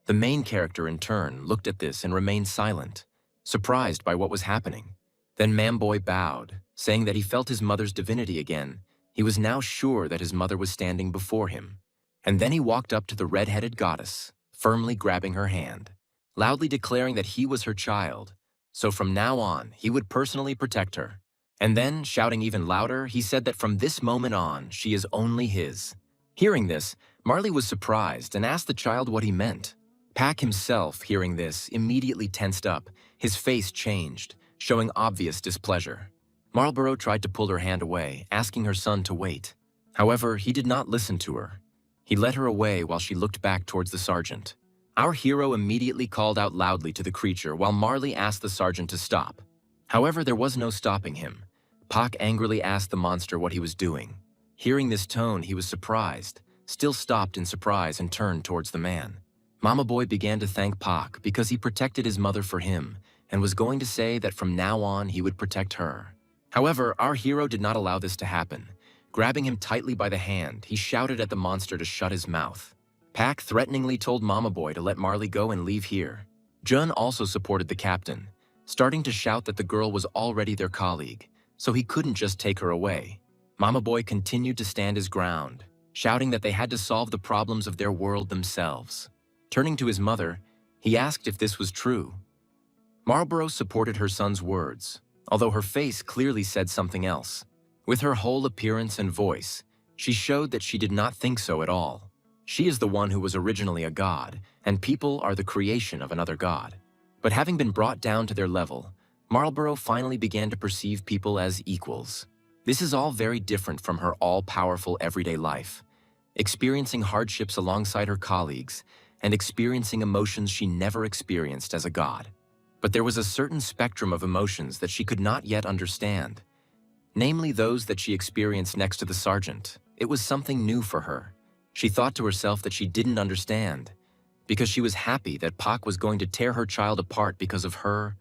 The main character, in turn, looked at this and remained silent, surprised by what was happening. Then Mamboy bowed, saying that he felt his mother's divinity again. He was now sure that his mother was standing before him. And then he walked up to the red-headed goddess, firmly grabbing her hand, loudly declaring that he was her child, so from now on, he would personally protect her. And then, shouting even louder, he said that from this moment on, she is only his. Hearing this, Marley was surprised and asked the child what he meant. Pak himself, hearing this, immediately tensed up. His face changed, showing obvious displeasure. Marlborough tried to pull her hand away, asking her son to wait. However, he did not listen to her. He led her away while she looked back towards the sergeant. Our hero immediately called out loudly to the creature while Marley asked the sergeant to stop. However, there was no stopping him. Pak angrily asked the monster what he was doing. Hearing this tone, he was surprised, still stopped in surprise and turned towards the man. Mama Boy began to thank Pak because he protected his mother for him and was going to say that from now on he would protect her. However, our hero did not allow this to happen. Grabbing him tightly by the hand, he shouted at the monster to shut his mouth. Pak threateningly told Mama Boy to let Marley go and leave here. Jun also supported the captain, starting to shout that the girl was already their colleague, so he couldn't just take her away. Mama Boy continued to stand his ground, shouting that they had to solve the problems of their world themselves. Turning to his mother, he asked if this was true. Marlborough supported her son's words, although her face clearly said something else. With her whole appearance and voice, she showed that she did not think so at all. She is the one who was originally a god, and people are the creation of another god. But having been brought down to their level, Marlborough finally began to perceive people as equals. This is all very different from her all-powerful everyday life, experiencing hardships alongside her colleagues and experiencing emotions she never experienced as a god. But there was a certain spectrum of emotions that she could not yet understand, namely those that she experienced next to the sergeant. It was something new for her. She thought to herself that she didn't understand, because she was happy that Pak was going to tear her child apart because of her.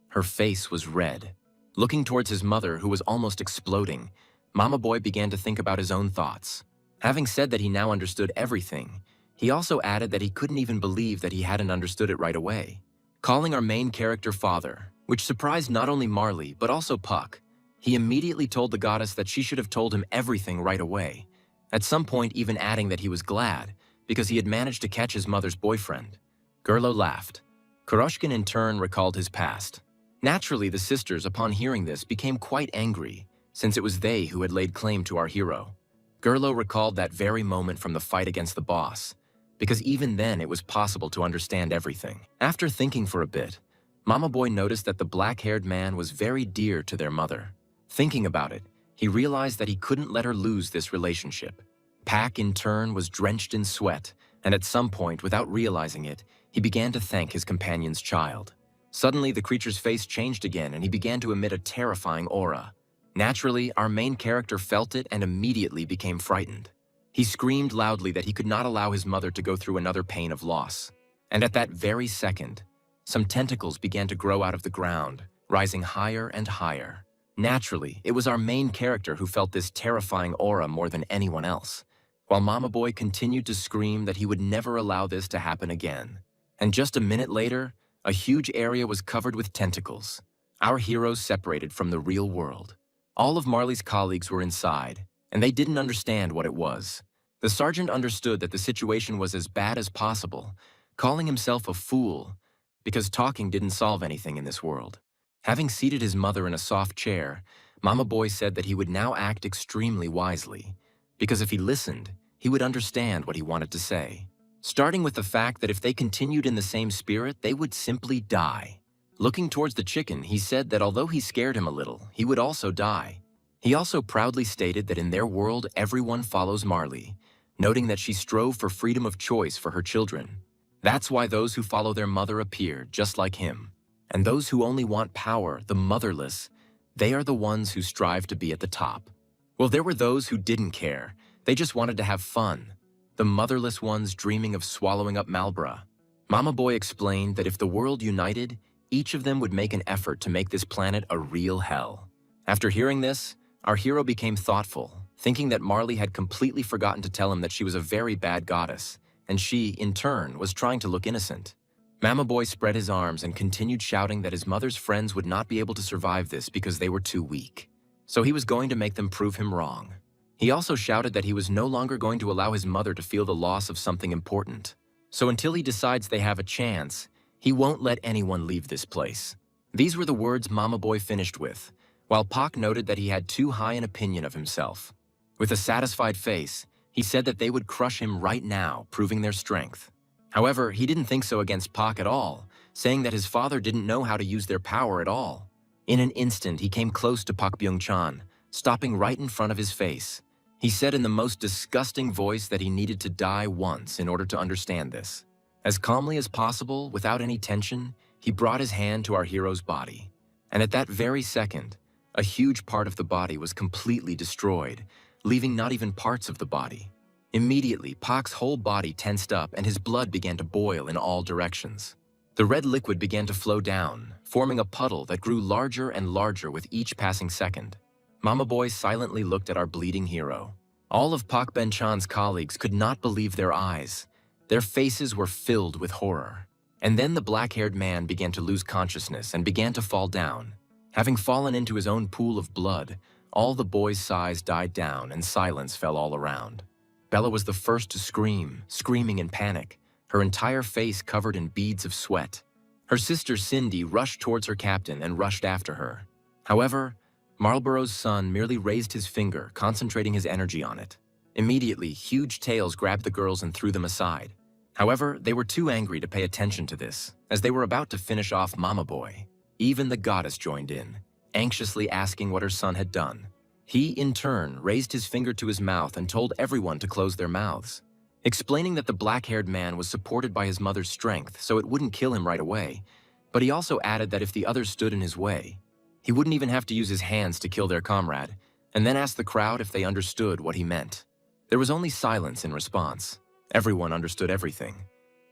Her face was red. Looking towards his mother, who was almost exploding, Mama Boy began to think about his own thoughts. Having said that he now understood everything, he also added that he couldn't even believe that he hadn't understood it right away. Calling our main character father, which surprised not only Marley but also Puck, he immediately told the goddess that she should have told him everything right away, at some point even adding that he was glad because he had managed to catch his mother's boyfriend. Gerlo laughed. Kuroshkin in turn recalled his past. Naturally, the sisters, upon hearing this, became quite angry, since it was they who had laid claim to our hero. Gerlo recalled that very moment from the fight against the boss, because even then it was possible to understand everything. After thinking for a bit, Mama Boy noticed that the black-haired man was very dear to their mother. Thinking about it, he realized that he couldn't let her lose this relationship. Pak, in turn, was drenched in sweat, and at some point, without realizing it, he began to thank his companion's child. Suddenly, the creature's face changed again, and he began to emit a terrifying aura. Naturally, our main character felt it and immediately became frightened. He screamed loudly that he could not allow his mother to go through another pain of loss. And at that very second, some tentacles began to grow out of the ground, rising higher and higher. Naturally, it was our main character who felt this terrifying aura more than anyone else, while Mama Boy continued to scream that he would never allow this to happen again. And just a minute later, a huge area was covered with tentacles. Our heroes separated from the real world. All of Marley's colleagues were inside, and they didn't understand what it was. The sergeant understood that the situation was as bad as possible, calling himself a fool, because talking didn't solve anything in this world. Having seated his mother in a soft chair, Mama Boy said that he would now act extremely wisely, because if he listened, he would understand what he wanted to say. Starting with the fact that if they continued in the same spirit, they would simply die. Looking towards the chicken, he said that although he scared him a little, he would also die. He also proudly stated that in their world, everyone follows Marley, noting that she strove for freedom of choice for her children. That's why those who follow their mother appear just like him. And those who only want power, the motherless, they are the ones who strive to be at the top. Well, there were those who didn't care. They just wanted to have fun. The motherless ones dreaming of swallowing up Malbra. Mama Boy explained that if the world united, each of them would make an effort to make this planet a real hell. After hearing this, our hero became thoughtful, thinking that Marley had completely forgotten to tell him that she was a very bad goddess, and she, in turn, was trying to look innocent. Mama Boy spread his arms and continued shouting that his mother's friends would not be able to survive this because they were too weak. So he was going to make them prove him wrong. He also shouted that he was no longer going to allow his mother to feel the loss of something important. So until he decides they have a chance, he won't let anyone leave this place. These were the words Mama Boy finished with, while Pak noted that he had too high an opinion of himself. With a satisfied face, he said that they would crush him right now, proving their strength. However, he didn't think so against Pak at all, saying that his father didn't know how to use their power at all. In an instant, he came close to Pak Byung-chan, stopping right in front of his face. He said in the most disgusting voice that he needed to die once in order to understand this. As calmly as possible, without any tension, he brought his hand to our hero's body. And at that very second, a huge part of the body was completely destroyed, leaving not even parts of the body. Immediately, Pak's whole body tensed up and his blood began to boil in all directions. The red liquid began to flow down, forming a puddle that grew larger and larger with each passing second. Mama Boy silently looked at our bleeding hero. All of Pak Ben-chan's colleagues could not believe their eyes. Their faces were filled with horror. And then the black-haired man began to lose consciousness and began to fall down. Having fallen into his own pool of blood, all the boys' sighs died down and silence fell all around. Bella was the first to scream, screaming in panic, her entire face covered in beads of sweat. Her sister Cindy rushed towards her captain and rushed after her. However, Marlborough's son merely raised his finger, concentrating his energy on it. Immediately, huge tails grabbed the girls and threw them aside. However, they were too angry to pay attention to this, as they were about to finish off Mama Boy. Even the goddess joined in, anxiously asking what her son had done. He, in turn, raised his finger to his mouth and told everyone to close their mouths, explaining that the black-haired man was supported by his mother's strength, so it wouldn't kill him right away. But he also added that if the others stood in his way, he wouldn't even have to use his hands to kill their comrade, and then asked the crowd if they understood what he meant. There was only silence in response. Everyone understood everything.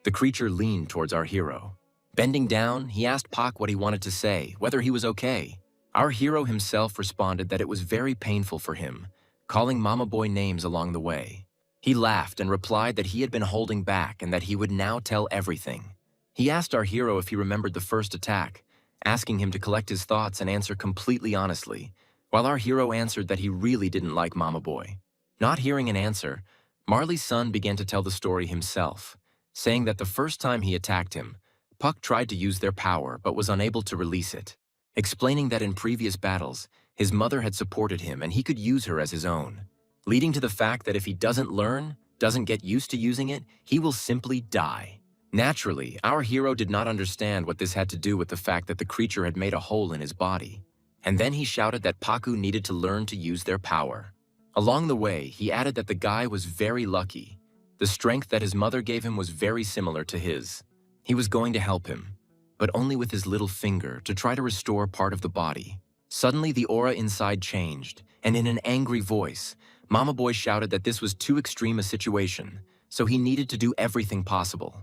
The creature leaned towards our hero. Bending down, he asked Pak what he wanted to say, whether he was okay. Our hero himself responded that it was very painful for him, calling Mama Boy names along the way. He laughed and replied that he had been holding back and that he would now tell everything. He asked our hero if he remembered the first attack, asking him to collect his thoughts and answer completely honestly, while our hero answered that he really didn't like Mama Boy. Not hearing an answer, Marley's son began to tell the story himself, saying that the first time he attacked him, Puck tried to use their power but was unable to release it, explaining that in previous battles, his mother had supported him and he could use her as his own, leading to the fact that if he doesn't learn, doesn't get used to using it, he will simply die. Naturally, our hero did not understand what this had to do with the fact that the creature had made a hole in his body, and then he shouted that Paku needed to learn to use their power. Along the way, he added that the guy was very lucky. The strength that his mother gave him was very similar to his. He was going to help him, but only with his little finger to try to restore part of the body. Suddenly, the aura inside changed, and in an angry voice, Mama Boy shouted that this was too extreme a situation, so he needed to do everything possible.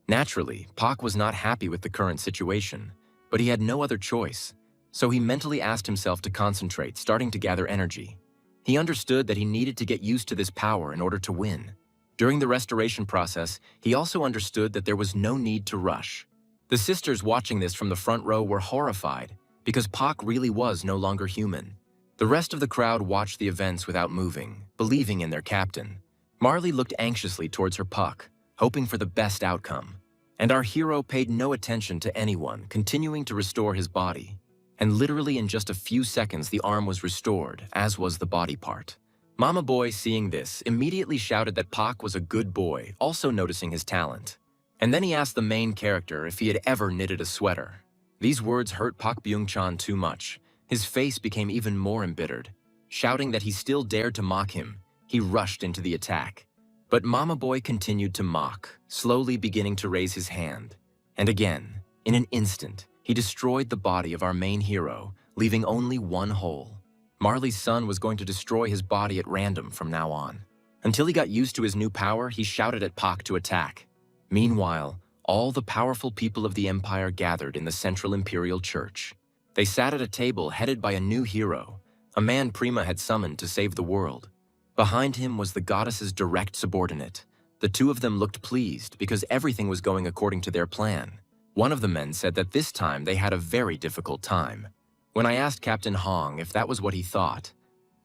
Naturally, Pak was not happy with the current situation, but he had no other choice, so he mentally asked himself to concentrate, starting to gather energy. He understood that he needed to get used to this power in order to win. During the restoration process, he also understood that there was no need to rush. The sisters watching this from the front row were horrified, because Pak really was no longer human. The rest of the crowd watched the events without moving, believing in their captain. Marley looked anxiously towards her Puck, hoping for the best outcome. And our hero paid no attention to anyone, continuing to restore his body. And literally in just a few seconds, the arm was restored, as was the body part. Mama Boy, seeing this, immediately shouted that Pak was a good boy, also noticing his talent. And then he asked the main character if he had ever knitted a sweater. These words hurt Pak Byung-chan too much. His face became even more embittered. Shouting that he still dared to mock him, he rushed into the attack. But Mama Boy continued to mock, slowly beginning to raise his hand. And again, in an instant, he destroyed the body of our main hero, leaving only one hole. Marley's son was going to destroy his body at random from now on. Until he got used to his new power, he shouted at Pak to attack. Meanwhile, all the powerful people of the Empire gathered in the Central Imperial Church. They sat at a table headed by a new hero, a man Prima had summoned to save the world. Behind him was the goddess's direct subordinate. The two of them looked pleased because everything was going according to their plan. One of the men said that this time they had a very difficult time. When I asked Captain Hong if that was what he thought,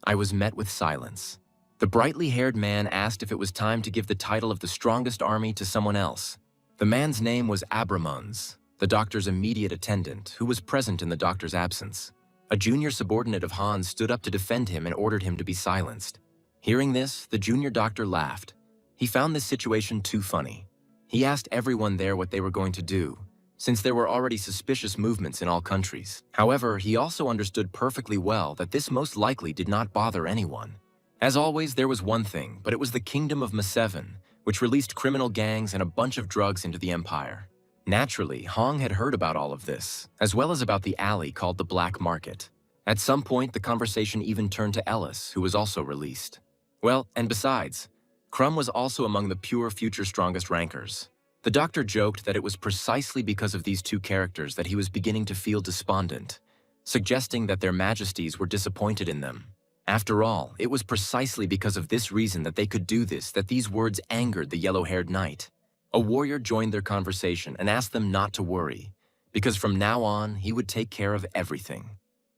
I was met with silence. The brightly-haired man asked if it was time to give the title of the strongest army to someone else. The man's name was Abramuns, the doctor's immediate attendant, who was present in the doctor's absence. A junior subordinate of Han's stood up to defend him and ordered him to be silenced. Hearing this, the junior doctor laughed. He found this situation too funny. He asked everyone there what they were going to do, since there were already suspicious movements in all countries. However, he also understood perfectly well that this most likely did not bother anyone. As always, there was one thing, but it was the Kingdom of Ma7, which released criminal gangs and a bunch of drugs into the Empire. Naturally, Hong had heard about all of this, as well as about the alley called the Black Market. At some point, the conversation even turned to Ellis, who was also released. Well, and besides, Crumb was also among the pure future strongest rankers. The doctor joked that it was precisely because of these two characters that he was beginning to feel despondent, suggesting that their majesties were disappointed in them. After all, it was precisely because of this reason that they could do this that these words angered the yellow-haired knight. A warrior joined their conversation and asked them not to worry, because from now on, he would take care of everything.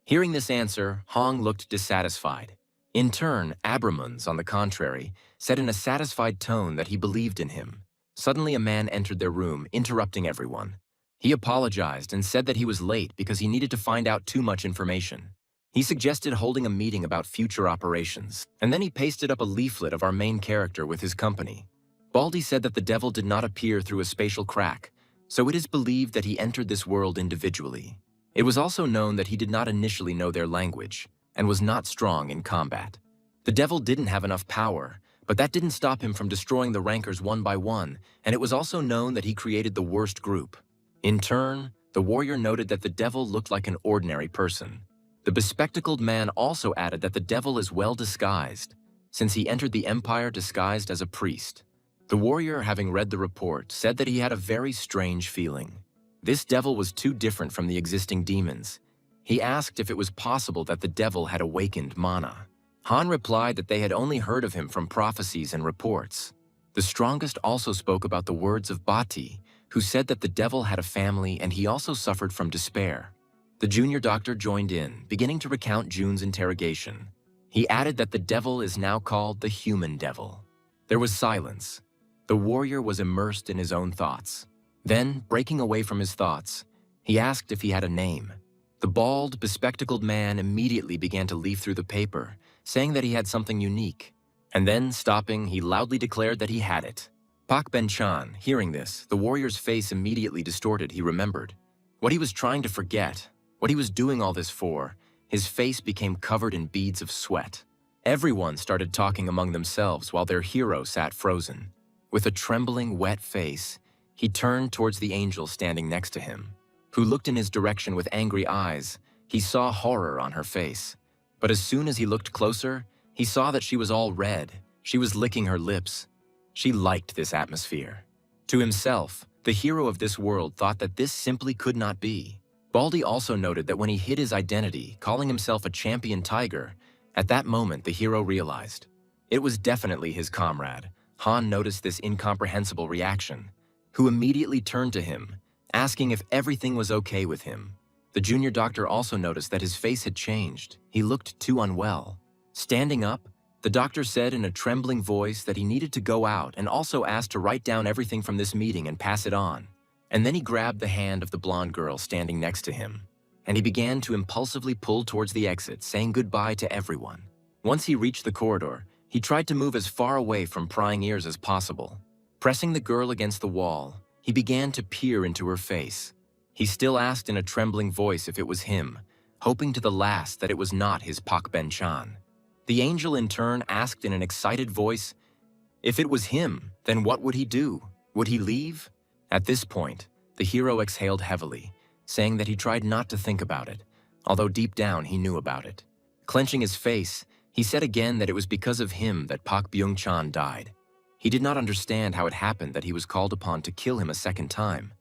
Hearing this answer, Hong looked dissatisfied. In turn, Abramuns, on the contrary, said in a satisfied tone that he believed in him. Suddenly, a man entered their room, interrupting everyone. He apologized and said that he was late because he needed to find out too much information. He suggested holding a meeting about future operations, and then he pasted up a leaflet of our main character with his company. Baldy said that the devil did not appear through a spatial crack, so it is believed that he entered this world individually. It was also known that he did not initially know their language, and was not strong in combat. The devil didn't have enough power, but that didn't stop him from destroying the rankers one by one, and it was also known that he created the worst group. In turn, the warrior noted that the devil looked like an ordinary person. The bespectacled man also added that the devil is well disguised, since he entered the Empire disguised as a priest. The warrior, having read the report, said that he had a very strange feeling. This devil was too different from the existing demons. He asked if it was possible that the devil had awakened mana. Han replied that they had only heard of him from prophecies and reports. The strongest also spoke about the words of Bati, who said that the devil had a family and he also suffered from despair. The junior doctor joined in, beginning to recount Jun's interrogation. He added that the devil is now called the human devil. There was silence. The warrior was immersed in his own thoughts. Then, breaking away from his thoughts, he asked if he had a name. The bald, bespectacled man immediately began to leaf through the paper, saying that he had something unique. And then, stopping, he loudly declared that he had it. Pak Ben-chan, hearing this, the warrior's face immediately distorted, he remembered. What he was trying to forget, what he was doing all this for, his face became covered in beads of sweat. Everyone started talking among themselves while their hero sat frozen. With a trembling, wet face, he turned towards the angel standing next to him, who looked in his direction with angry eyes. He saw horror on her face. But as soon as he looked closer, he saw that she was all red. She was licking her lips. She liked this atmosphere. To himself, the hero of this world thought that this simply could not be. Baldy also noted that when he hid his identity, calling himself a champion tiger, at that moment the hero realized. It was definitely his comrade. Han noticed this incomprehensible reaction, who immediately turned to him, asking if everything was okay with him. The junior doctor also noticed that his face had changed. He looked too unwell. Standing up, the doctor said in a trembling voice that he needed to go out and also asked to write down everything from this meeting and pass it on. And then he grabbed the hand of the blonde girl standing next to him, and he began to impulsively pull towards the exit, saying goodbye to everyone. Once he reached the corridor, he tried to move as far away from prying ears as possible. Pressing the girl against the wall, he began to peer into her face. He still asked in a trembling voice if it was him, hoping to the last that it was not his Pak Ben-chan. The angel in turn asked in an excited voice, if it was him, then what would he do? Would he leave? At this point, the hero exhaled heavily, saying that he tried not to think about it, although deep down he knew about it. Clenching his face, he said again that it was because of him that Pak Byung-chan died. He did not understand how it happened that he was called upon to kill him a second time.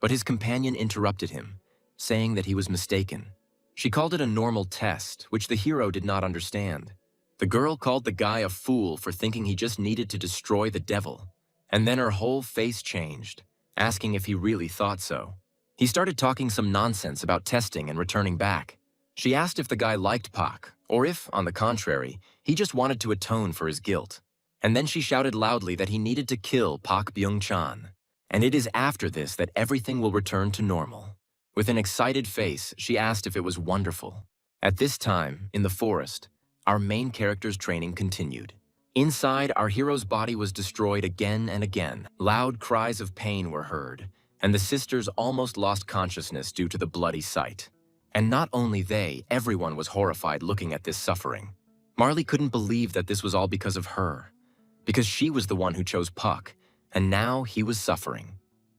But his companion interrupted him, saying that he was mistaken. She called it a normal test, which the hero did not understand. The girl called the guy a fool for thinking he just needed to destroy the devil. And then her whole face changed, asking if he really thought so. He started talking some nonsense about testing and returning back. She asked if the guy liked Pak, or if, on the contrary, he just wanted to atone for his guilt. And then she shouted loudly that he needed to kill Pak Byung-chan. And it is after this that everything will return to normal. With an excited face, she asked if it was wonderful. At this time, in the forest, our main character's training continued. Inside, our hero's body was destroyed again and again. Loud cries of pain were heard, and the sisters almost lost consciousness due to the bloody sight. And not only they, everyone was horrified looking at this suffering. Marley couldn't believe that this was all because of her, because she was the one who chose Puck, and now he was suffering.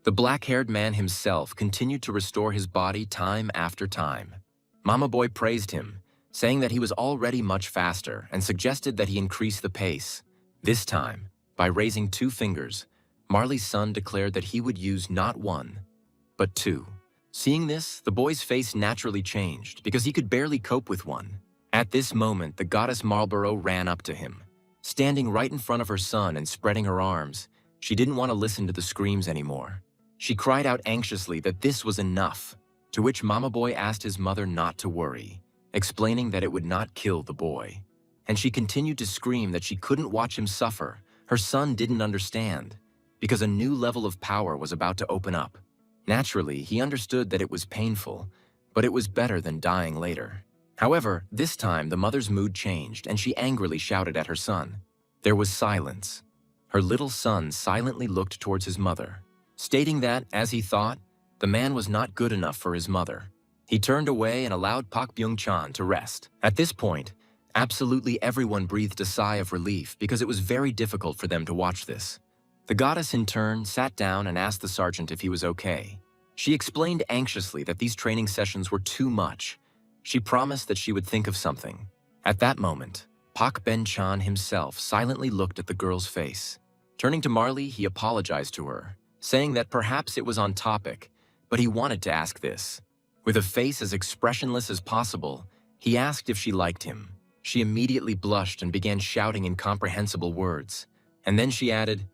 The black-haired man himself continued to restore his body time after time. Mama Boy praised him, saying that he was already much faster and suggested that he increase the pace. This time, by raising 2 fingers, Marley's son declared that he would use not 1, but 2. Seeing this, the boy's face naturally changed because he could barely cope with 1. At this moment, the goddess Marlborough ran up to him. Standing right in front of her son and spreading her arms, she didn't want to listen to the screams anymore. She cried out anxiously that this was enough, to which Mama Boy asked his mother not to worry, explaining that it would not kill the boy. And she continued to scream that she couldn't watch him suffer. Her son didn't understand, because a new level of power was about to open up. Naturally, he understood that it was painful, but it was better than dying later. However, this time the mother's mood changed and she angrily shouted at her son. There was silence. Her little son silently looked towards his mother, stating that, as he thought, the man was not good enough for his mother. He turned away and allowed Pak Byung-chan to rest. At this point, absolutely everyone breathed a sigh of relief because it was very difficult for them to watch this. The goddess in turn sat down and asked the sergeant if he was okay. She explained anxiously that these training sessions were too much. She promised that she would think of something. At that moment, Pak Ben-chan himself silently looked at the girl's face. Turning to Marley, he apologized to her, saying that perhaps it was on topic, but he wanted to ask this. With a face as expressionless as possible, he asked if she liked him. She immediately blushed and began shouting incomprehensible words. And then she added,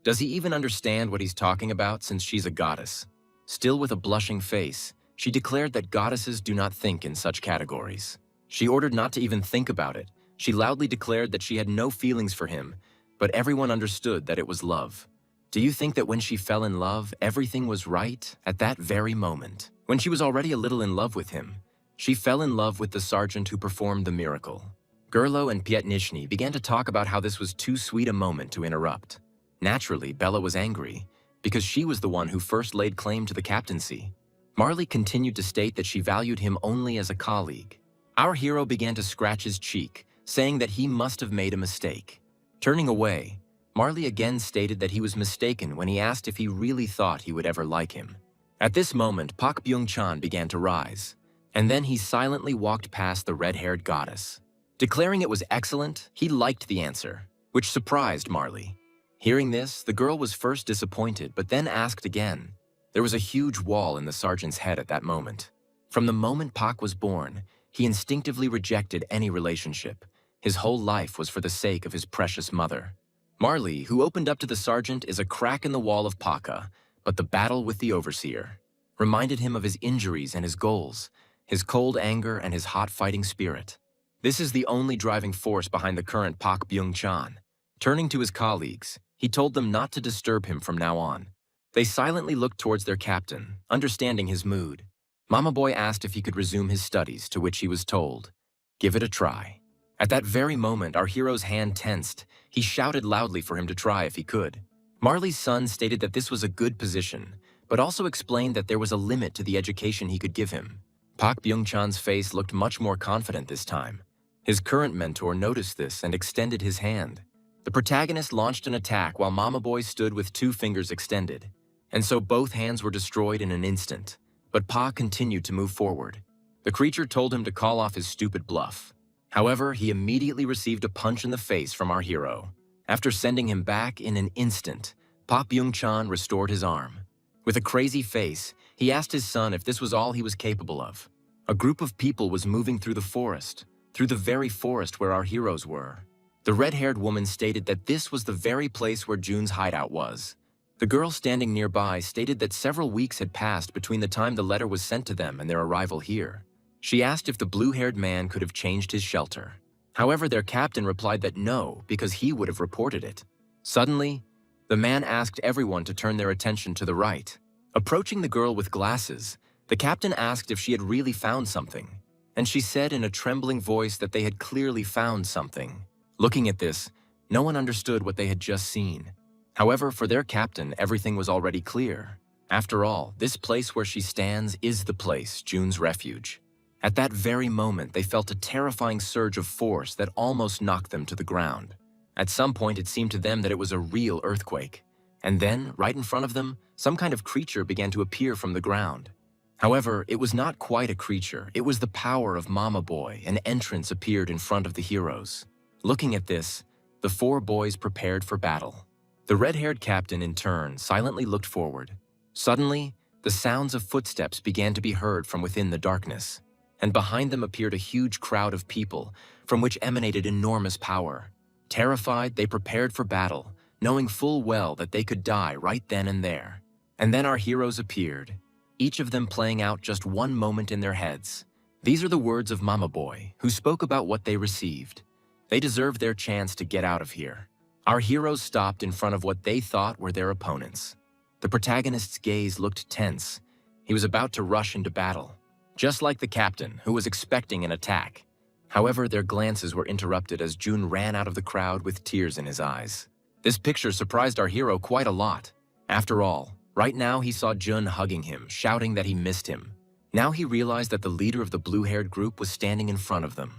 "Does he even understand what he's talking about since she's a goddess?" Still with a blushing face, she declared that goddesses do not think in such categories. She ordered not to even think about it. She loudly declared that she had no feelings for him, but everyone understood that it was love. Do you think that when she fell in love, everything was right at that very moment? When she was already a little in love with him, she fell in love with the sergeant who performed the miracle. Gerlo and Pietnishny began to talk about how this was too sweet a moment to interrupt. Naturally, Bella was angry, because she was the one who first laid claim to the captaincy. Marley continued to state that she valued him only as a colleague. Our hero began to scratch his cheek, saying that he must have made a mistake. Turning away, Marley again stated that he was mistaken when he asked if he really thought he would ever like him. At this moment, Pak Byung-chan began to rise. And then he silently walked past the red-haired goddess. Declaring it was excellent, he liked the answer, which surprised Marley. Hearing this, the girl was first disappointed, but then asked again. There was a huge wall in the sergeant's head at that moment. From the moment Pak was born, he instinctively rejected any relationship. His whole life was for the sake of his precious mother. Marley, who opened up to the sergeant, is a crack in the wall of Paka, but the battle with the overseer reminded him of his injuries and his goals, his cold anger and his hot fighting spirit. This is the only driving force behind the current Pak Byung-chan. Turning to his colleagues, he told them not to disturb him from now on. They silently looked towards their captain, understanding his mood. Mama Boy asked if he could resume his studies, to which he was told, "Give it a try." At that very moment, our hero's hand tensed. He shouted loudly for him to try if he could. Marley's son stated that this was a good position, but also explained that there was a limit to the education he could give him. Pak Byung-chan's face looked much more confident this time. His current mentor noticed this and extended his hand. The protagonist launched an attack while Mama Boy stood with 2 fingers extended, and so both hands were destroyed in an instant. But Pa continued to move forward. The creature told him to call off his stupid bluff. However, he immediately received a punch in the face from our hero. After sending him back in an instant, Pak Byung-chan restored his arm. With a crazy face, he asked his son if this was all he was capable of. A group of people was moving through the forest, through the very forest where our heroes were. The red-haired woman stated that this was the very place where Jun's hideout was. The girl standing nearby stated that several weeks had passed between the time the letter was sent to them and their arrival here. She asked if the blue-haired man could have changed his shelter. However, their captain replied that no, because he would have reported it. Suddenly, the man asked everyone to turn their attention to the right. Approaching the girl with glasses, the captain asked if she had really found something, and she said in a trembling voice that they had clearly found something. Looking at this, no one understood what they had just seen. However, for their captain, everything was already clear. After all, this place where she stands is the place, Jun's refuge. At that very moment, they felt a terrifying surge of force that almost knocked them to the ground. At some point, it seemed to them that it was a real earthquake. And then, right in front of them, some kind of creature began to appear from the ground. However, it was not quite a creature. It was the power of Mama Boy. An entrance appeared in front of the heroes. Looking at this, the 4 boys prepared for battle. The red-haired captain, in turn, silently looked forward. Suddenly, the sounds of footsteps began to be heard from within the darkness, and behind them appeared a huge crowd of people, from which emanated enormous power. Terrified, they prepared for battle, knowing full well that they could die right then and there. And then our heroes appeared, each of them playing out just one moment in their heads. These are the words of Mama Boy, who spoke about what they received. They deserved their chance to get out of here. Our heroes stopped in front of what they thought were their opponents. The protagonist's gaze looked tense. He was about to rush into battle, just like the captain, who was expecting an attack. However, their glances were interrupted as Jun ran out of the crowd with tears in his eyes. This picture surprised our hero quite a lot. After all, right now he saw Jun hugging him, shouting that he missed him. Now he realized that the leader of the blue-haired group was standing in front of them.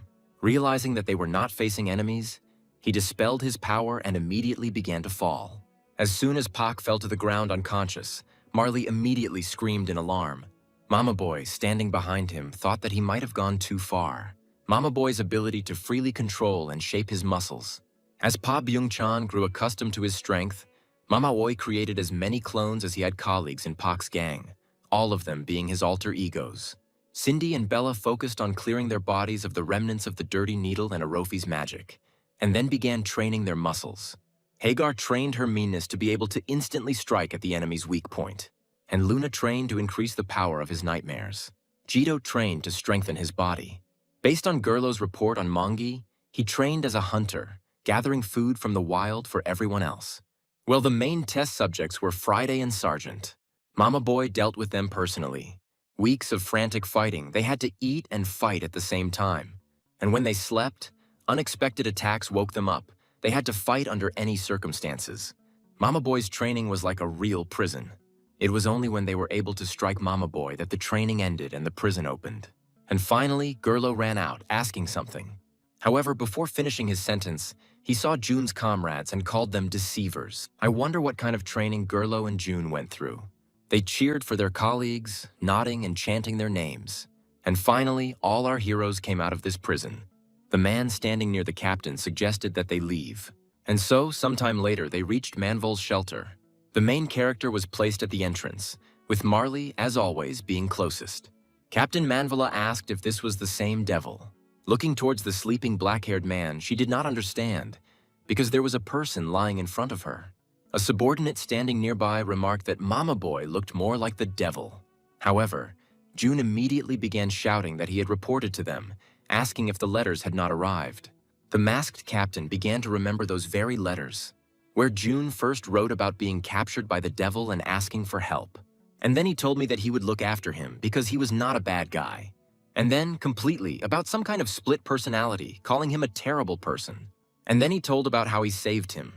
Realizing that they were not facing enemies, he dispelled his power and immediately began to fall. As soon as Pak fell to the ground unconscious, Marley immediately screamed in alarm. Mama Boy, standing behind him, thought that he might have gone too far. Mama Boy's ability to freely control and shape his muscles. As Pa Byung-chan grew accustomed to his strength, Mama Boy created as many clones as he had colleagues in Pak's gang, all of them being his alter egos. Cindy and Bella focused on clearing their bodies of the remnants of the dirty needle and Arofi's magic, and then began training their muscles. Hagar trained her meanness to be able to instantly strike at the enemy's weak point, and Luna trained to increase the power of his nightmares. Jito trained to strengthen his body. Based on Gerlo's report on Mangi, he trained as a hunter, gathering food from the wild for everyone else. Well, the main test subjects were Friday and Sergeant. Mama Boy dealt with them personally. Weeks of frantic fighting, they had to eat and fight at the same time. And when they slept, unexpected attacks woke them up. They had to fight under any circumstances. Mama Boy's training was like a real prison. It was only when they were able to strike Mama Boy that the training ended and the prison opened. And finally, Gerlo ran out, asking something. However, before finishing his sentence, he saw Jun's comrades and called them deceivers. I wonder what kind of training Gerlo and Jun went through. They cheered for their colleagues, nodding and chanting their names. And finally, all our heroes came out of this prison. The man standing near the captain suggested that they leave. And so, sometime later, they reached Manvol's shelter. The main character was placed at the entrance, with Marley, as always, being closest. Captain Manvola asked if this was the same devil. Looking towards the sleeping black-haired man, she did not understand, because there was a person lying in front of her. A subordinate standing nearby remarked that Mama Boy looked more like the devil. However, June immediately began shouting that he had reported to them, asking if the letters had not arrived. The masked captain began to remember those very letters, where June first wrote about being captured by the devil and asking for help. And then he told me that he would look after him because he was not a bad guy. And then, completely, about some kind of split personality, calling him a terrible person. And then he told about how he saved him,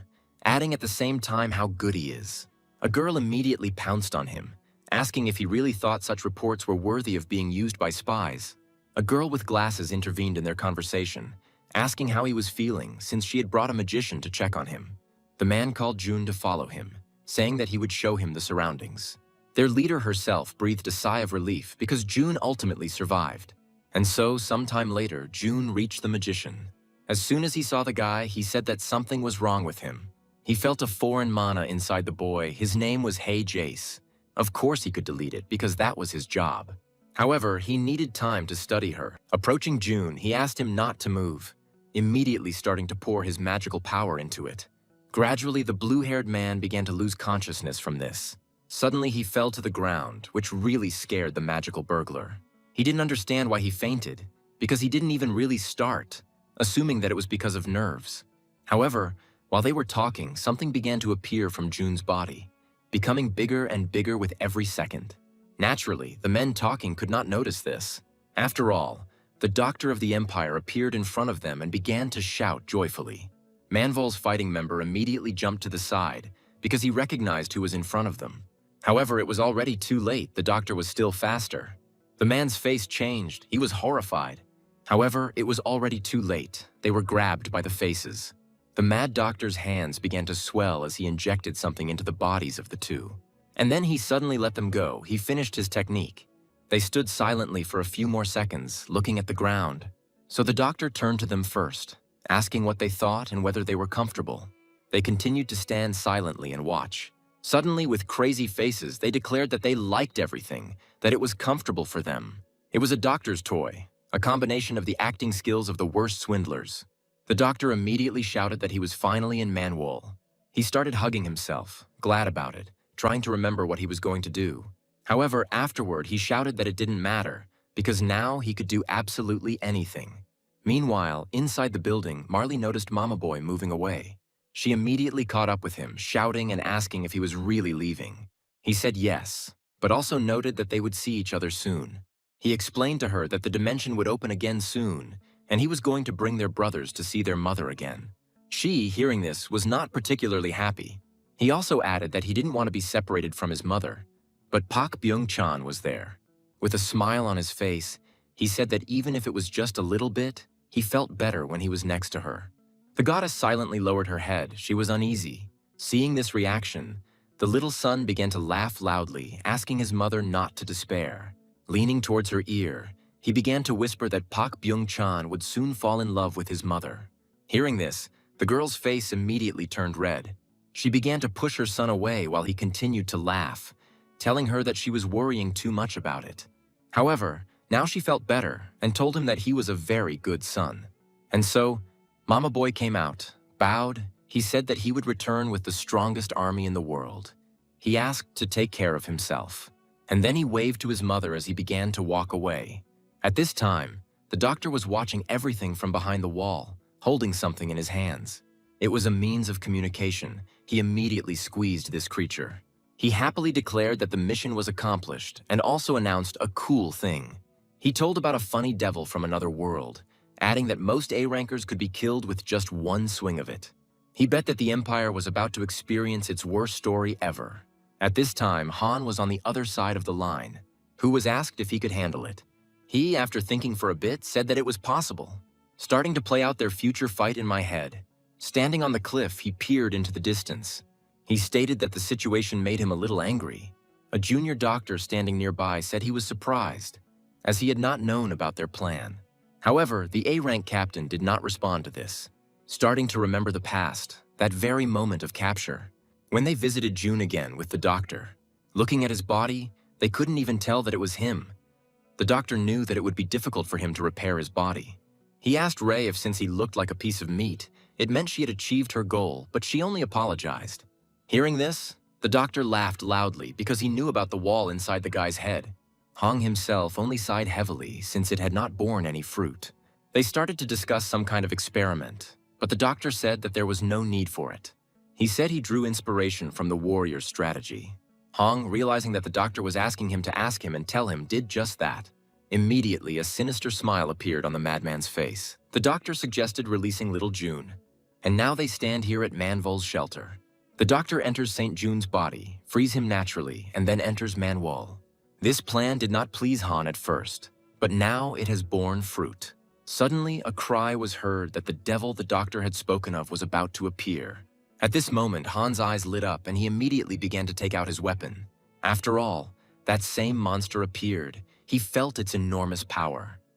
adding at the same time how good he is. A girl immediately pounced on him, asking if he really thought such reports were worthy of being used by spies. A girl with glasses intervened in their conversation, asking how he was feeling since she had brought a magician to check on him. The man called June to follow him, saying that he would show him the surroundings. Their leader herself breathed a sigh of relief because June ultimately survived. And so, sometime later, June reached the magician. As soon as he saw the guy, he said that something was wrong with him. He felt a foreign mana inside the boy. His name was Hey Jace. Of course he could delete it because that was his job. However, he needed time to study her. Approaching June, he asked him not to move, immediately starting to pour his magical power into it. Gradually, the blue-haired man began to lose consciousness from this. Suddenly, he fell to the ground, which really scared the magical burglar. He didn't understand why he fainted, because he didn't even really start, assuming that it was because of nerves. However, while they were talking, something began to appear from June's body, becoming bigger and bigger with every second. Naturally, the men talking could not notice this. After all, the Doctor of the Empire appeared in front of them and began to shout joyfully. Manvol's fighting member immediately jumped to the side because he recognized who was in front of them. However, it was already too late. The Doctor was still faster. The man's face changed. He was horrified. However, it was already too late. They were grabbed by the faces. The Mad Doctor's hands began to swell as he injected something into the bodies of the two. And then he suddenly let them go. He finished his technique. They stood silently for a few more seconds, looking at the ground. So the Doctor turned to them first, asking what they thought and whether they were comfortable. They continued to stand silently and watch. Suddenly, with crazy faces, they declared that they liked everything, that it was comfortable for them. It was a doctor's toy, a combination of the acting skills of the worst swindlers. The Doctor immediately shouted that he was finally in Manhwa. He started hugging himself, glad about it, trying to remember what he was going to do. However, afterward, he shouted that it didn't matter, because now he could do absolutely anything. Meanwhile, inside the building, Marley noticed Mama Boy moving away. She immediately caught up with him, shouting and asking if he was really leaving. He said yes, but also noted that they would see each other soon. He explained to her that the dimension would open again soon, and he was going to bring their brothers to see their mother again. She, hearing this, was not particularly happy. He also added that he didn't want to be separated from his mother. But Pak Byung-chan was there. With a smile on his face, he said that even if it was just a little bit, he felt better when he was next to her. The goddess silently lowered her head. She was uneasy. Seeing this reaction, the little son began to laugh loudly, asking his mother not to despair. Leaning towards her ear, he began to whisper that Pak Byung-chan would soon fall in love with his mother. Hearing this, the girl's face immediately turned red. She began to push her son away while he continued to laugh, telling her that she was worrying too much about it. However, now she felt better and told him that he was a very good son. And so, Mama Boy came out, bowed. He said that he would return with the strongest army in the world. He asked to take care of himself. And then he waved to his mother as he began to walk away. At this time, the Doctor was watching everything from behind the wall, holding something in his hands. It was a means of communication. He immediately squeezed this creature. He happily declared that the mission was accomplished and also announced a cool thing. He told about a funny devil from another world, adding that most A-rankers could be killed with just one swing of it. He bet that the Empire was about to experience its worst story ever. At this time, Han was on the other side of the line, who was asked if he could handle it. He, after thinking for a bit, said that it was possible. Starting to play out their future fight in my head. Standing on the cliff, he peered into the distance. He stated that the situation made him a little angry. A junior doctor standing nearby said he was surprised. as he had not known about their plan. However, the A-rank captain did not respond to this, starting to remember the past, that very moment of capture. When they visited June again with the doctor, looking at his body, they couldn't even tell that it was him. The doctor knew that it would be difficult for him to repair his body. He asked Ray if since he looked like a piece of meat, it meant she had achieved her goal, but she only apologized. Hearing this, the doctor laughed loudly because he knew about the wall inside the guy's head. Hong himself only sighed heavily since it had not borne any fruit. They started to discuss some kind of experiment, but the doctor said that there was no need for it. He said he drew inspiration from the warrior's strategy. Hong, realizing that the doctor was asking him to ask him and tell him, did just that. Immediately, a sinister smile appeared on the madman's face. The doctor suggested releasing little June, and now they stand here at Manvol's shelter. The doctor enters St. June's body, frees him naturally, and then enters Manhwa. This plan did not please Han at first, but now it has borne fruit. Suddenly, a cry was heard that the devil the doctor had spoken of was about to appear. At this moment, Han's eyes lit up and he immediately began to take out his weapon. After all, that same monster appeared. He felt its enormous power.